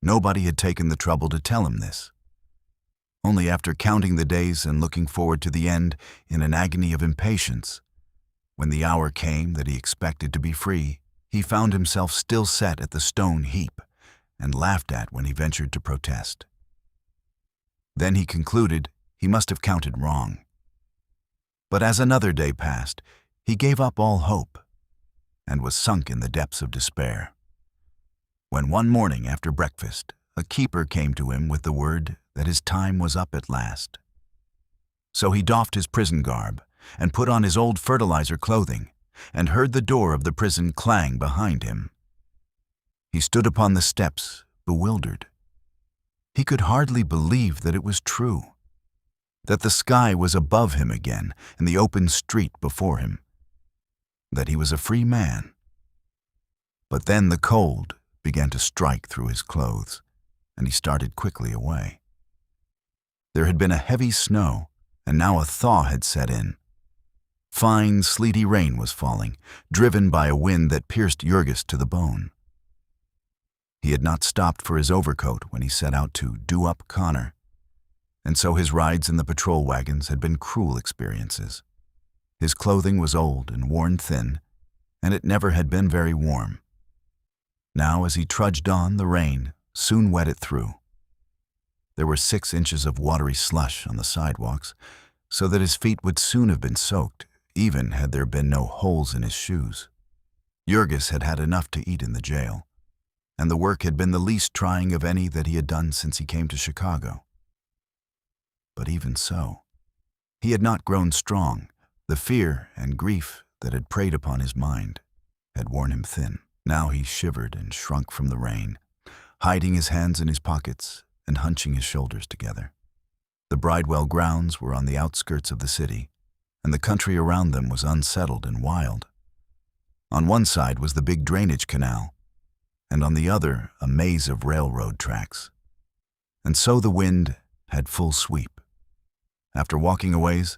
Nobody had taken the trouble to tell him this. Only after counting the days and looking forward to the end in an agony of impatience, when the hour came that he expected to be free, he found himself still set at the stone heap and laughed at when he ventured to protest. Then he concluded he must have counted wrong. But as another day passed, he gave up all hope and was sunk in the depths of despair. When one morning after breakfast, a keeper came to him with the word that his time was up at last. So he doffed his prison garb and put on his old fertilizer clothing and heard the door of the prison clang behind him. He stood upon the steps, bewildered. He could hardly believe that it was true, that the sky was above him again and the open street before him, that he was a free man. But then the cold began to strike through his clothes, and he started quickly away. There had been a heavy snow, and now a thaw had set in. Fine, sleety rain was falling, driven by a wind that pierced Jurgis to the bone. He had not stopped for his overcoat when he set out to do up Connor, and so his rides in the patrol wagons had been cruel experiences. His clothing was old and worn thin, and it never had been very warm. Now, as he trudged on, the rain soon wet it through. There were 6 inches of watery slush on the sidewalks, so that his feet would soon have been soaked, even had there been no holes in his shoes. Jurgis had had enough to eat in the jail, and the work had been the least trying of any that he had done since he came to Chicago. But even so, he had not grown strong. The fear and grief that had preyed upon his mind had worn him thin. Now he shivered and shrunk from the rain, hiding his hands in his pockets and hunching his shoulders together. The Bridewell grounds were on the outskirts of the city, and the country around them was unsettled and wild. On one side was the big drainage canal, and on the other a maze of railroad tracks. And so the wind had full sweep. After walking a ways,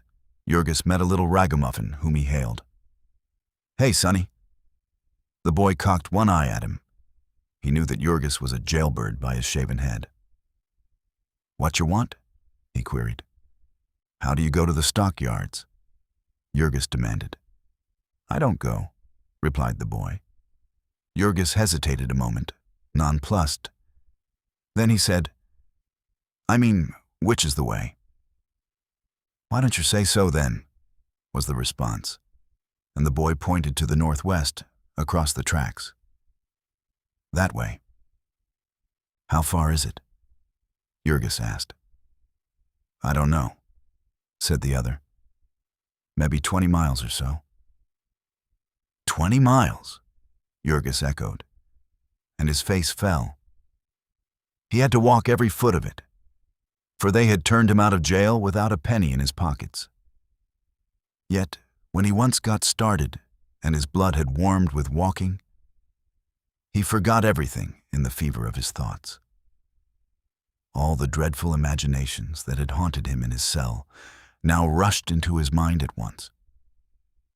Jurgis met a little ragamuffin whom he hailed. "Hey, Sonny." The boy cocked one eye at him. He knew that Jurgis was a jailbird by his shaven head. "What you want?" he queried. "How do you go to the stockyards?" Jurgis demanded. "I don't go," replied the boy. Jurgis hesitated a moment, nonplussed. Then he said, "I mean, which is the way?" "Why don't you say so then?" was the response, and the boy pointed to the northwest, across the tracks. "That way." "How far is it?" Jurgis asked. "I don't know," said the other. "Maybe 20 miles or so." 20 miles, Jurgis echoed, and his face fell. He had to walk every foot of it, for they had turned him out of jail without a penny in his pockets. Yet, when he once got started and his blood had warmed with walking, he forgot everything in the fever of his thoughts. All the dreadful imaginations that had haunted him in his cell now rushed into his mind at once.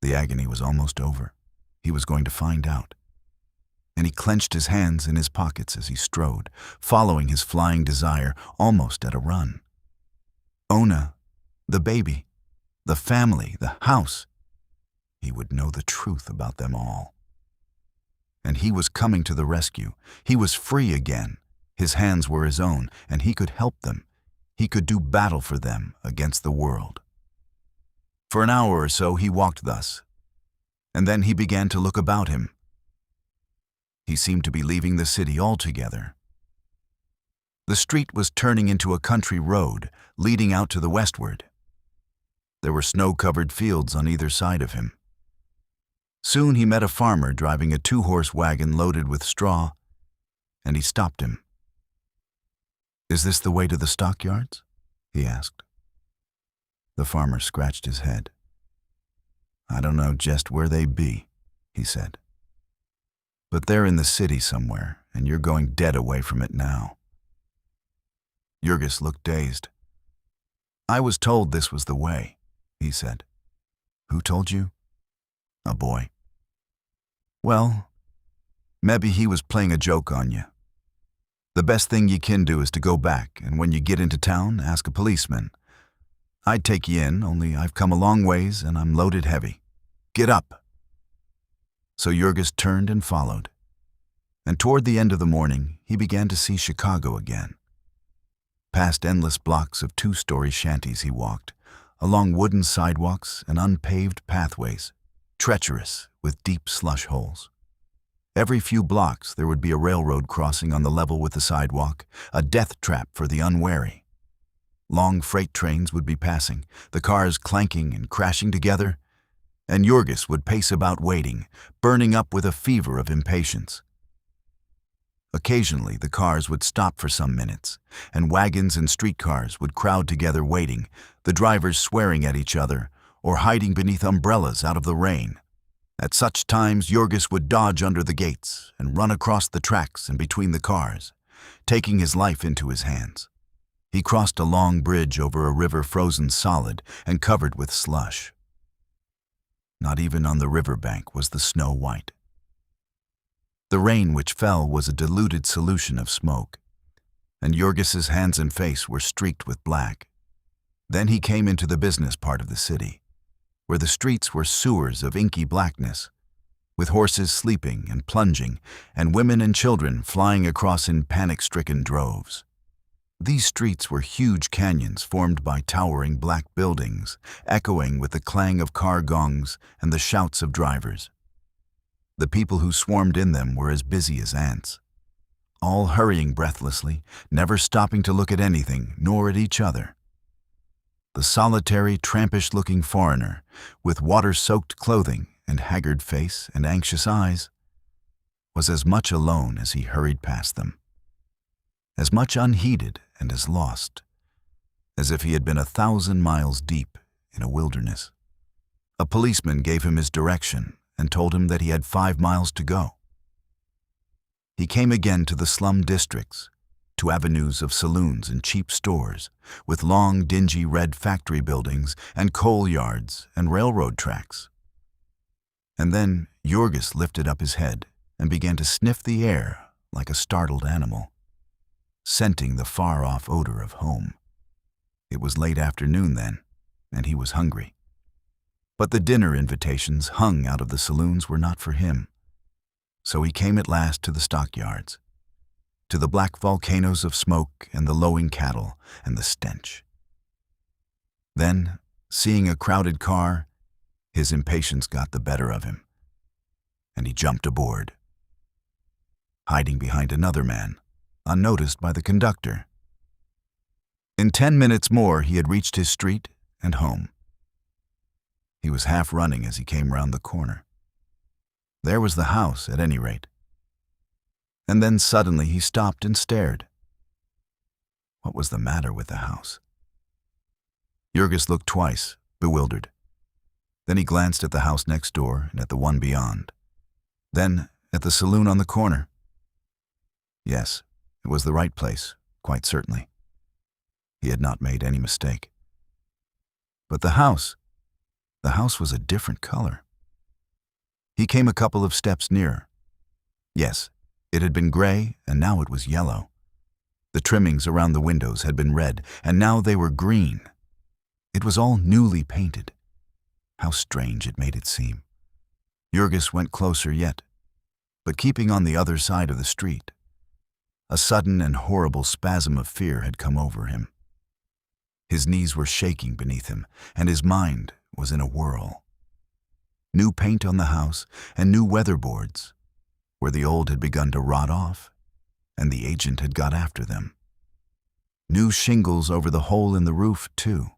The agony was almost over. He was going to find out. And he clenched his hands in his pockets as he strode, following his flying desire almost at a run. Ona, the baby, the family, the house. He would know the truth about them all. And he was coming to the rescue. He was free again. His hands were his own, and he could help them. He could do battle for them against the world. For an hour or so he walked thus, and then he began to look about him. He seemed to be leaving the city altogether. The street was turning into a country road leading out to the westward. There were snow-covered fields on either side of him. Soon he met a farmer driving a 2-horse wagon loaded with straw, and he stopped him. "Is this the way to the stockyards?" he asked. The farmer scratched his head. "I don't know just where they be," he said. "But they're in the city somewhere, and you're going dead away from it now." Jurgis looked dazed. "I was told this was the way," he said. "Who told you?" "A boy." "Well, maybe he was playing a joke on you. The best thing you can do is to go back, and when you get into town, ask a policeman. I'd take you in, only I've come a long ways and I'm loaded heavy. Get up." So Jurgis turned and followed. And toward the end of the morning, he began to see Chicago again. Past endless blocks of two-story shanties he walked, along wooden sidewalks and unpaved pathways, treacherous with deep slush holes. Every few blocks there would be a railroad crossing on the level with the sidewalk, a death trap for the unwary. Long freight trains would be passing, the cars clanking and crashing together, and Jurgis would pace about waiting, burning up with a fever of impatience. Occasionally the cars would stop for some minutes, and wagons and streetcars would crowd together waiting, the drivers swearing at each other or hiding beneath umbrellas out of the rain. At such times Jurgis would dodge under the gates and run across the tracks and between the cars, taking his life into his hands. He crossed a long bridge over a river frozen solid and covered with slush. Not even on the riverbank was the snow white. The rain which fell was a diluted solution of smoke, and Jurgis's hands and face were streaked with black. Then he came into the business part of the city, where the streets were sewers of inky blackness, with horses sleeping and plunging, and women and children flying across in panic-stricken droves. These streets were huge canyons formed by towering black buildings, echoing with the clang of car gongs and the shouts of drivers. The people who swarmed in them were as busy as ants, all hurrying breathlessly, never stopping to look at anything nor at each other. The solitary, trampish-looking foreigner, with water-soaked clothing and haggard face and anxious eyes, was as much alone as he hurried past them, as much unheeded and as lost, as if he had been 1,000 miles deep in a wilderness. A policeman gave him his direction and told him that he had 5 miles to go. He came again to the slum districts, to avenues of saloons and cheap stores, with long, dingy red factory buildings and coal yards and railroad tracks. And then Jurgis lifted up his head and began to sniff the air like a startled animal, scenting the far-off odor of home. It was late afternoon then, and he was hungry. But the dinner invitations hung out of the saloons were not for him. So he came at last to the stockyards, to the black volcanoes of smoke and the lowing cattle and the stench. Then, seeing a crowded car, his impatience got the better of him, and he jumped aboard, hiding behind another man, unnoticed by the conductor. In 10 minutes more he had reached his street and home. He was half running as he came round the corner. There was the house, at any rate. And then suddenly he stopped and stared. What was the matter with the house? Jurgis looked twice, bewildered. Then he glanced at the house next door and at the one beyond. Then at the saloon on the corner. Yes, it was the right place, quite certainly. He had not made any mistake. But the house was a different color. He came a couple of steps nearer. Yes, it had been gray, and now it was yellow. The trimmings around the windows had been red, and now they were green. It was all newly painted. How strange it made it seem. Jurgis went closer yet, but keeping on the other side of the street. A sudden and horrible spasm of fear had come over him. His knees were shaking beneath him, and his mind was in a whirl. New paint on the house and new weatherboards, where the old had begun to rot off, and the agent had got after them. New shingles over the hole in the roof, too.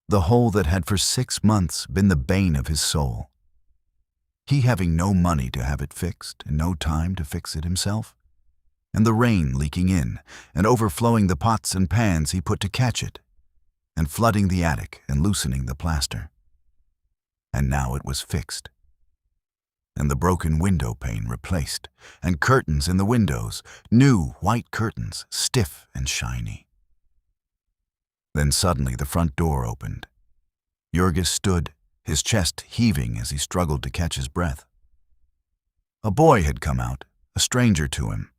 The hole that had for 6 months been the bane of his soul. He having no money to have it fixed and no time to fix it himself, and the rain leaking in and overflowing the pots and pans he put to catch it, and flooding the attic and loosening the plaster. And now it was fixed, and the broken window pane replaced, and curtains in the windows, new white curtains, stiff and shiny. Then suddenly the front door opened. Jurgis stood, his chest heaving as he struggled to catch his breath. A boy had come out, a stranger to him.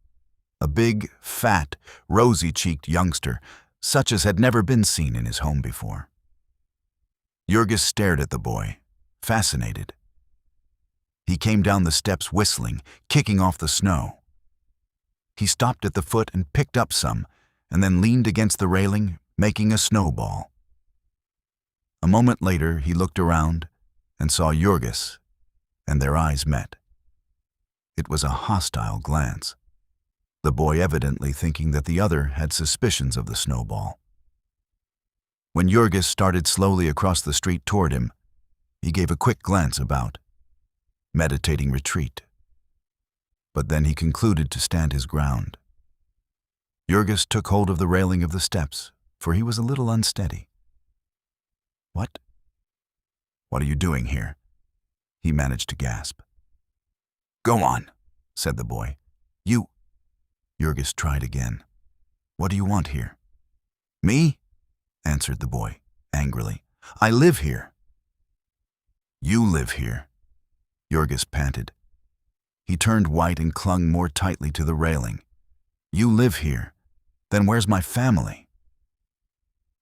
A big, fat, rosy-cheeked youngster, such as had never been seen in his home before. Jurgis stared at the boy, fascinated. He came down the steps whistling, kicking off the snow. He stopped at the foot and picked up some, and then leaned against the railing, making a snowball. A moment later, he looked around and saw Jurgis, and their eyes met. It was a hostile glance, the boy evidently thinking that the other had suspicions of the snowball. When Jurgis started slowly across the street toward him, he gave a quick glance about, meditating retreat. But then he concluded to stand his ground. Jurgis took hold of the railing of the steps, for he was a little unsteady. What are you doing here?" he managed to gasp. "Go on," said the boy. Jurgis tried again. "What do you want here?" "Me?" answered the boy, angrily. "I live here." "You live here," Jurgis panted. He turned white and clung more tightly to the railing. "You live here? Then where's my family?"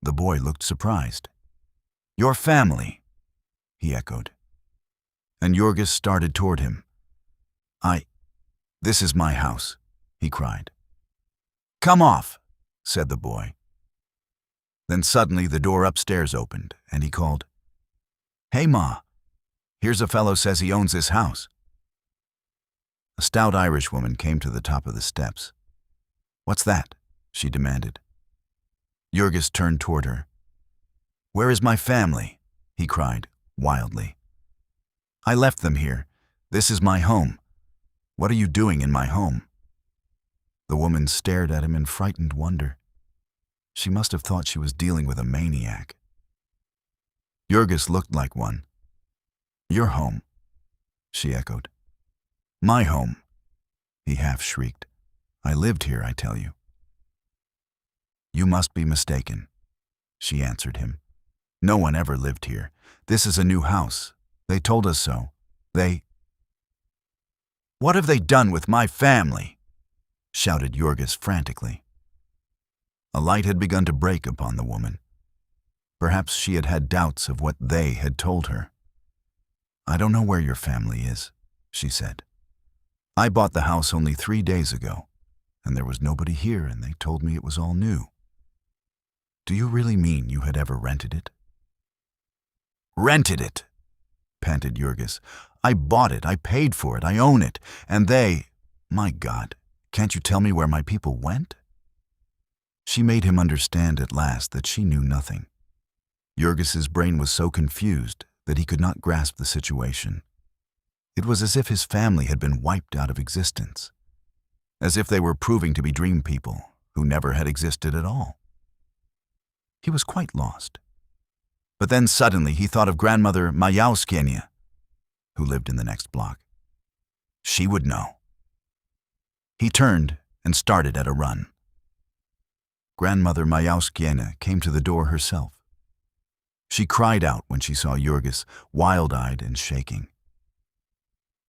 The boy looked surprised. "Your family?" he echoed. And Jurgis started toward him. This is my house," he cried. "Come off," said the boy. Then suddenly the door upstairs opened, and he called, "Hey, Ma, here's a fellow says he owns this house." A stout Irish woman came to the top of the steps. "What's that?" she demanded. Jurgis turned toward her. "Where is my family?" he cried, wildly. "I left them here. This is my home. What are you doing in my home?" The woman stared at him in frightened wonder. She must have thought she was dealing with a maniac. Jurgis looked like one. "Your home?" she echoed. "My home," he half shrieked. "I lived here, I tell you." "You must be mistaken," she answered him. "No one ever lived here. This is a new house. They told us so. What have they done with my family?" shouted Jurgis frantically. A light had begun to break upon the woman. Perhaps she had had doubts of what they had told her. "I don't know where your family is," she said. "I bought the house only 3 days ago, and there was nobody here, and they told me it was all new." "Do you really mean you had ever rented it?" "Rented it?" panted Jurgis. "I bought it, I paid for it, I own it, and my God, can't you tell me where my people went?" She made him understand at last that she knew nothing. Jurgis's brain was so confused that he could not grasp the situation. It was as if his family had been wiped out of existence, as if they were proving to be dream people who never had existed at all. He was quite lost. But then suddenly he thought of grandmother Majauskienia, who lived in the next block. She would know. He turned and started at a run. Grandmother Majauskienia came to the door herself. She cried out when she saw Jurgis, wild-eyed and shaking.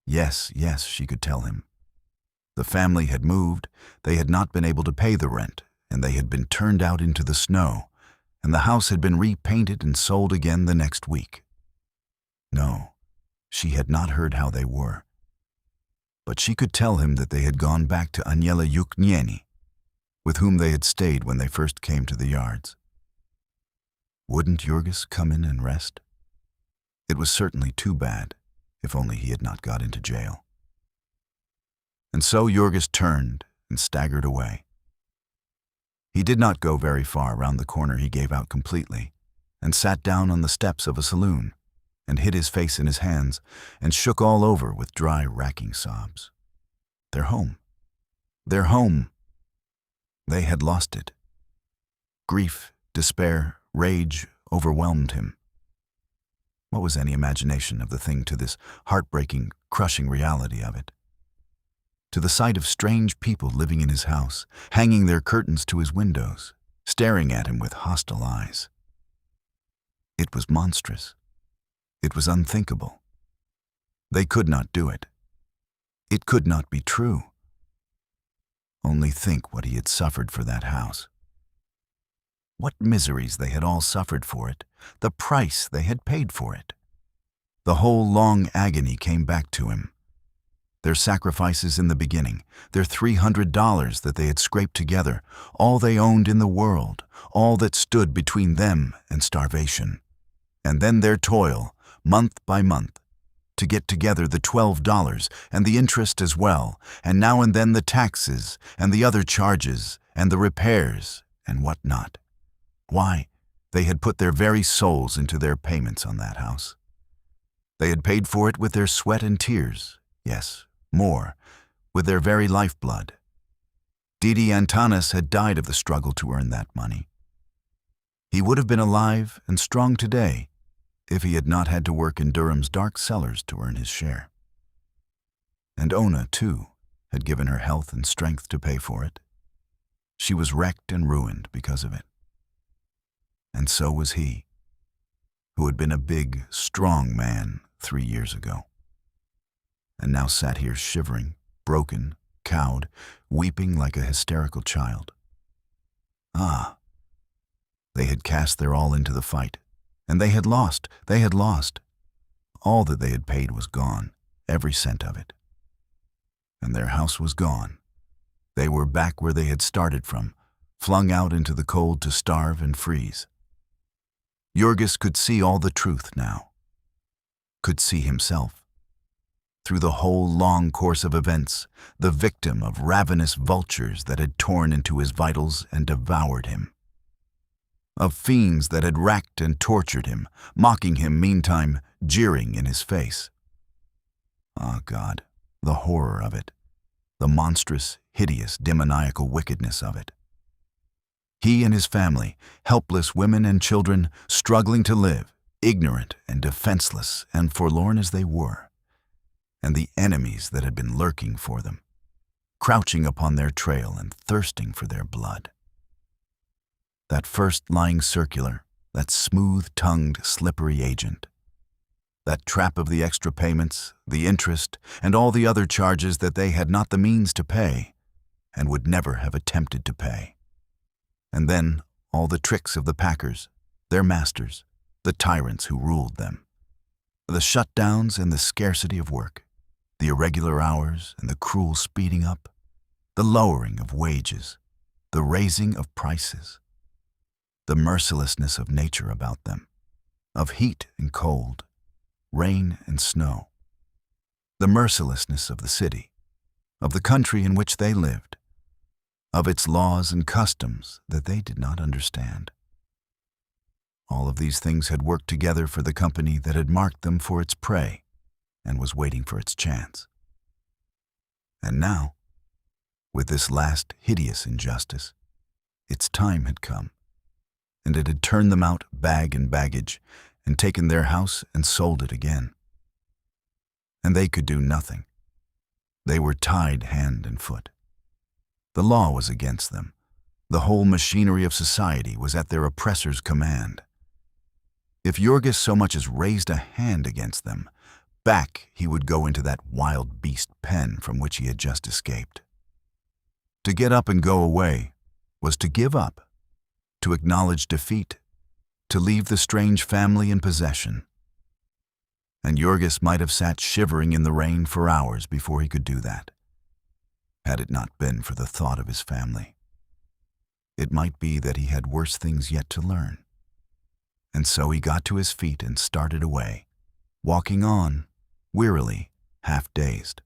Yes, she could tell him. The family had moved, they had not been able to pay the rent, and they had been turned out into the snow, and the house had been repainted and sold again the next week. No, she had not heard how they were. But she could tell him that they had gone back to Aniela Yuknieni, with whom they had stayed when they first came to the yards. Wouldn't Jurgis come in and rest? It was certainly too bad, if only he had not got into jail. And so Jurgis turned and staggered away. He did not go very far. Around the corner he gave out completely, and sat down on the steps of a saloon, and hid his face in his hands, and shook all over with dry, racking sobs. Their home. Their home. They had lost it. Grief, despair, rage overwhelmed him. What was any imagination of the thing to this heartbreaking, crushing reality of it? To the sight of strange people living in his house, hanging their curtains to his windows, staring at him with hostile eyes. It was monstrous. It was unthinkable. They could not do it. It could not be true. Only think what he had suffered for that house. What miseries they had all suffered for it, the price they had paid for it. The whole long agony came back to him. Their sacrifices in the beginning, their $300 that they had scraped together, all they owned in the world, all that stood between them and starvation. And then their toil, month by month, to get together the $12 and the interest as well, and now and then the taxes and the other charges and the repairs and what not. Why, they had put their very souls into their payments on that house. They had paid for it with their sweat and tears, yes, more, with their very lifeblood. Didi Antanas had died of the struggle to earn that money. He would have been alive and strong today if he had not had to work in Durham's dark cellars to earn his share. And Ona, too, had given her health and strength to pay for it. She was wrecked and ruined because of it. And so was he, who had been a big, strong man 3 years ago, and now sat here shivering, broken, cowed, weeping like a hysterical child. Ah, they had cast their all into the fight, and they had lost. All that they had paid was gone, every cent of it. And their house was gone. They were back where they had started from, flung out into the cold to starve and freeze. Jurgis could see all the truth now, could see himself. Through the whole long course of events, the victim of ravenous vultures that had torn into his vitals and devoured him. Of fiends that had racked and tortured him, mocking him meantime, jeering in his face. Ah, God, the horror of it, the monstrous, hideous, demoniacal wickedness of it. He and his family, helpless women and children, struggling to live, ignorant and defenseless and forlorn as they were, and the enemies that had been lurking for them, crouching upon their trail and thirsting for their blood. That first lying circular, that smooth-tongued, slippery agent, that trap of the extra payments, the interest, and all the other charges that they had not the means to pay, and would never have attempted to pay. And then all the tricks of the packers, their masters, the tyrants who ruled them. The shutdowns and the scarcity of work, the irregular hours and the cruel speeding up, the lowering of wages, the raising of prices, the mercilessness of nature about them, of heat and cold, rain and snow, the mercilessness of the city, of the country in which they lived, of its laws and customs that they did not understand. All of these things had worked together for the company that had marked them for its prey and was waiting for its chance. And now, with this last hideous injustice, its time had come, and it had turned them out bag and baggage and taken their house and sold it again. And they could do nothing. They were tied hand and foot. The law was against them. The whole machinery of society was at their oppressor's command. If Jurgis so much as raised a hand against them, back he would go into that wild beast pen from which he had just escaped. To get up and go away was to give up, to acknowledge defeat, to leave the strange family in possession. And Jurgis might have sat shivering in the rain for hours before he could do that, had it not been for the thought of his family. It might be that he had worse things yet to learn. And so he got to his feet and started away, walking on, wearily, half-dazed.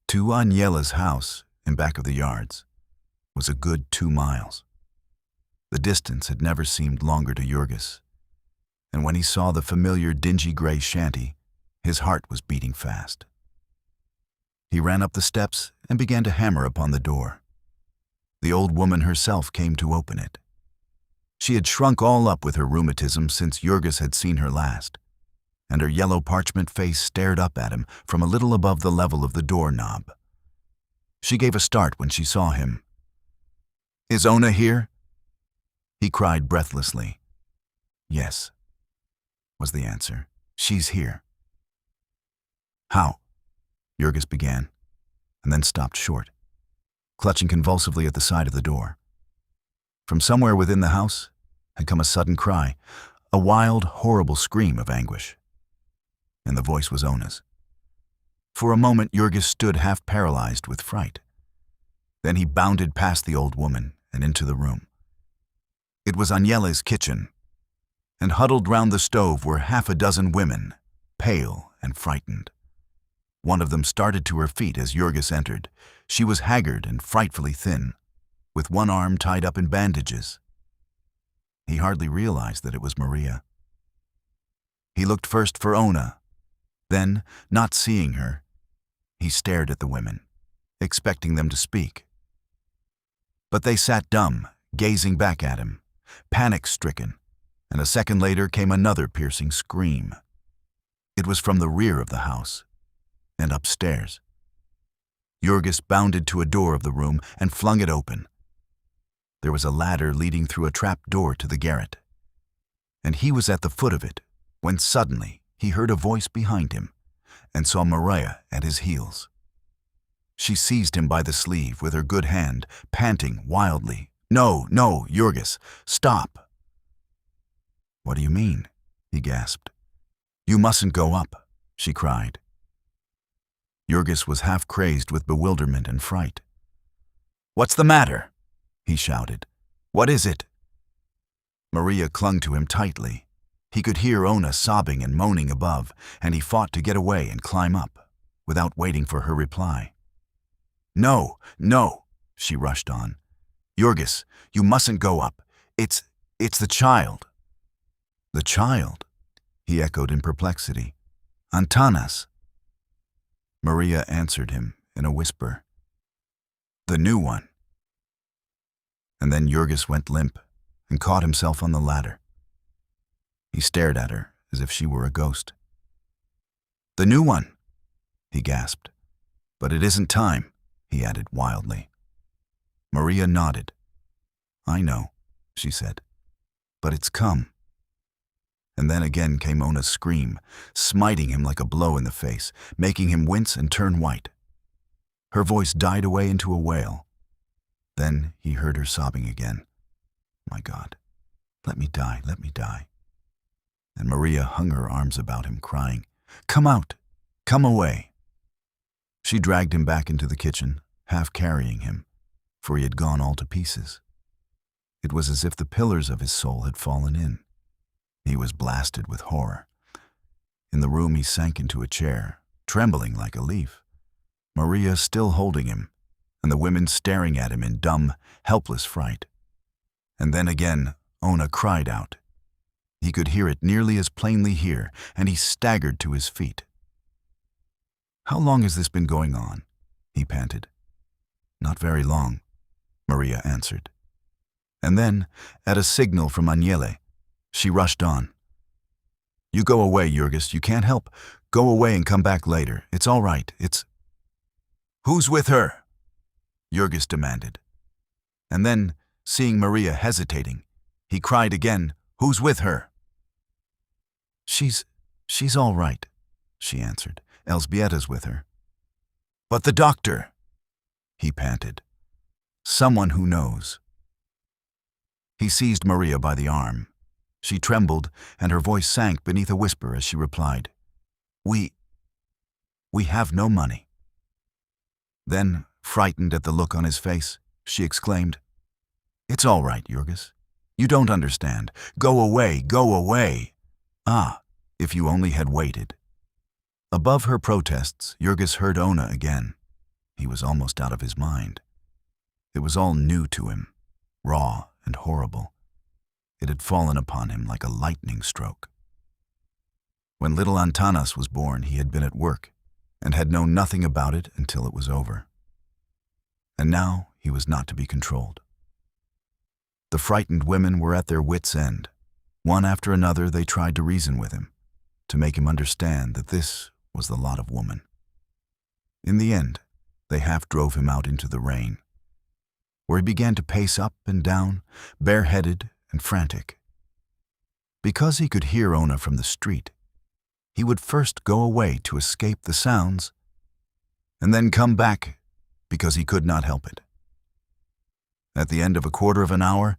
To Agnela's house, in back of the yards, was a good 2 miles. The distance had never seemed longer to Jurgis, and when he saw the familiar dingy gray shanty, his heart was beating fast. He ran up the steps and began to hammer upon the door. The old woman herself came to open it. She had shrunk all up with her rheumatism since Jurgis had seen her last, and her yellow parchment face stared up at him from a little above the level of the doorknob. She gave a start when she saw him. "Is Ona here?" he cried breathlessly. "Yes," was the answer. "She's here." "How?" Jurgis began, and then stopped short, clutching convulsively at the side of the door. From somewhere within the house had come a sudden cry, a wild, horrible scream of anguish. And the voice was Ona's. For a moment, Jurgis stood half paralyzed with fright. Then he bounded past the old woman and into the room. It was Agnele's kitchen, and huddled round the stove were half a dozen women, pale and frightened. One of them started to her feet as Jurgis entered. She was haggard and frightfully thin, with one arm tied up in bandages. He hardly realized that it was Maria. He looked first for Ona. Then, not seeing her, he stared at the women, expecting them to speak. But they sat dumb, gazing back at him, panic-stricken, and a second later came another piercing scream. It was from the rear of the house, and upstairs. Jurgis bounded to a door of the room and flung it open. There was a ladder leading through a trap door to the garret, and he was at the foot of it when suddenly he heard a voice behind him and saw Maria at his heels. She seized him by the sleeve with her good hand, panting wildly. "No, no, Jurgis, stop!" "What do you mean?" he gasped. "You mustn't go up," she cried. Jurgis was half crazed with bewilderment and fright. "What's the matter?" he shouted. "What is it?" Maria clung to him tightly. He could hear Ona sobbing and moaning above, and he fought to get away and climb up, without waiting for her reply. "No, no," she rushed on. "Jurgis, you mustn't go up. It's the child." "The child?" he echoed in perplexity. "Antanas." Maria answered him in a whisper. "The new one." And then Jurgis went limp and caught himself on the ladder. He stared at her as if she were a ghost. "The new one," he gasped. "But it isn't time," he added wildly. Maria nodded. "I know," she said, "but it's come." And then again came Ona's scream, smiting him like a blow in the face, making him wince and turn white. Her voice died away into a wail. Then he heard her sobbing again. "My God, let me die, let me die." And Maria hung her arms about him, crying, "Come out, come away." She dragged him back into the kitchen, half carrying him, for he had gone all to pieces. It was as if the pillars of his soul had fallen in. He was blasted with horror. In the room he sank into a chair, trembling like a leaf, Maria still holding him, and the women staring at him in dumb, helpless fright. And then again, Ona cried out. He could hear it nearly as plainly here, and he staggered to his feet. "How long has this been going on?" he panted. "Not very long," Maria answered. And then, at a signal from Agnele, she rushed on. "You go away, Jurgis, you can't help. Go away and come back later. It's all right, it's—" "Who's with her?" Jurgis demanded. And then, seeing Maria hesitating, he cried again, "Who's with her?" She's all right," she answered. "Elzbieta's with her." "But the doctor?" he panted. "Someone who knows." He seized Maria by the arm. She trembled, and her voice sank beneath a whisper as she replied, We have no money." Then, frightened at the look on his face, she exclaimed, "It's all right, Jurgis. You don't understand. Go away, go away." Ah, if you only had waited. Above her protests, Jurgis heard Ona again. He was almost out of his mind. It was all new to him, raw and horrible. It had fallen upon him like a lightning stroke. When little Antanas was born, he had been at work and had known nothing about it until it was over. And now he was not to be controlled. The frightened women were at their wits' end. One after another, they tried to reason with him, to make him understand that this was the lot of woman. In the end, they half drove him out into the rain, where he began to pace up and down, bareheaded and frantic. Because he could hear Ona from the street, he would first go away to escape the sounds, and then come back because he could not help it. At the end of a quarter of an hour,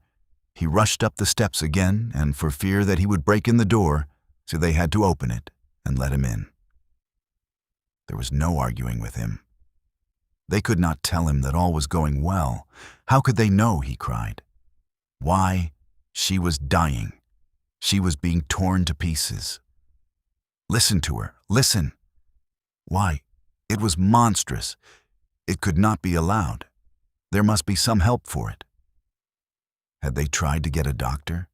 he rushed up the steps again, and for fear that he would break in the door, so they had to open it and let him in. There was no arguing with him. They could not tell him that all was going well. How could they know, he cried. Why, she was dying. She was being torn to pieces. Listen to her, listen. Why, it was monstrous. It could not be allowed. There must be some help for it. Had they tried to get a doctor?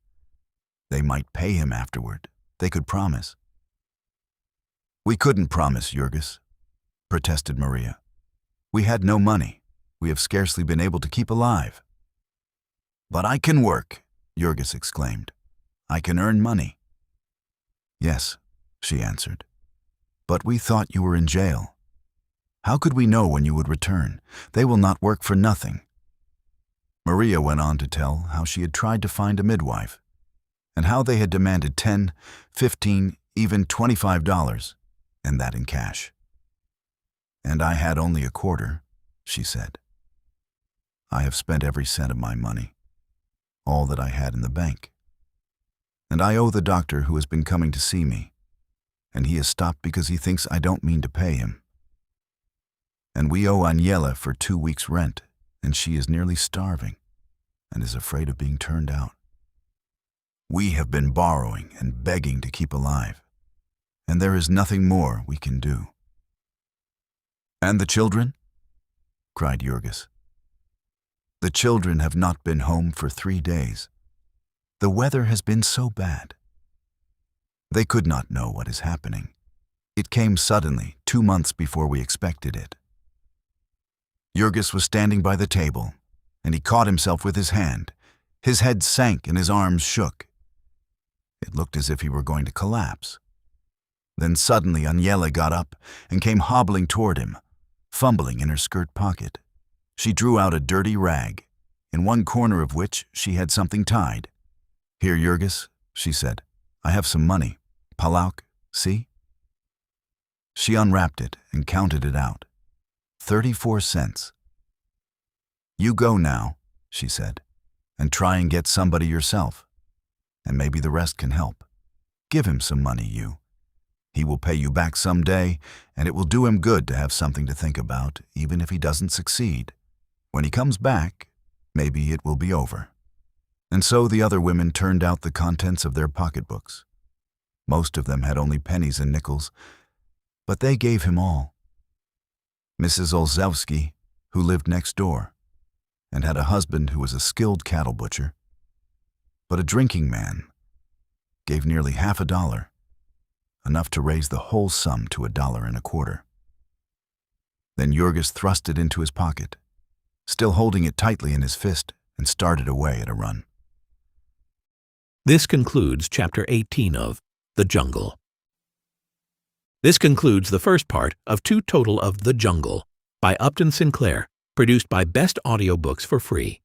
They might pay him afterward. They could promise. We couldn't promise, Jurgis, protested Maria. We had no money. We have scarcely been able to keep alive. But I can work, Jurgis exclaimed. I can earn money. Yes, she answered. But we thought you were in jail. How could we know when you would return? They will not work for nothing. Maria went on to tell how she had tried to find a midwife, and how they had demanded $10, $15, even $25, and that in cash. And I had only a quarter, she said. I have spent every cent of my money, all that I had in the bank. And I owe the doctor who has been coming to see me, and he has stopped because he thinks I don't mean to pay him. And we owe Aniela for 2 weeks' rent, and she is nearly starving and is afraid of being turned out. We have been borrowing and begging to keep alive, and there is nothing more we can do. And the children? Cried Jurgis. The children have not been home for 3 days. The weather has been so bad. They could not know what is happening. It came suddenly, 2 months before we expected it. Jurgis was standing by the table, and he caught himself with his hand. His head sank and his arms shook. It looked as if he were going to collapse. Then suddenly Aniela got up and came hobbling toward him, fumbling in her skirt pocket. She drew out a dirty rag, in one corner of which she had something tied. Here, Jurgis, she said, I have some money. Palauk, see? She unwrapped it and counted it out. 34 cents. You go now, she said, and try and get somebody yourself, and maybe the rest can help. Give him some money, you. He will pay you back some day, and it will do him good to have something to think about, even if he doesn't succeed. When he comes back, maybe it will be over. And so the other women turned out the contents of their pocketbooks. Most of them had only pennies and nickels, but they gave him all. Mrs. Olszewski, who lived next door, and had a husband who was a skilled cattle butcher, but a drinking man, gave nearly $50, enough to raise the whole sum to $1.25. Then Jurgis thrust it into his pocket, still holding it tightly in his fist, and started away at a run. This concludes Chapter 18 of The Jungle. This concludes the first part of 2 total of The Jungle by Upton Sinclair, produced by Best Audiobooks for free.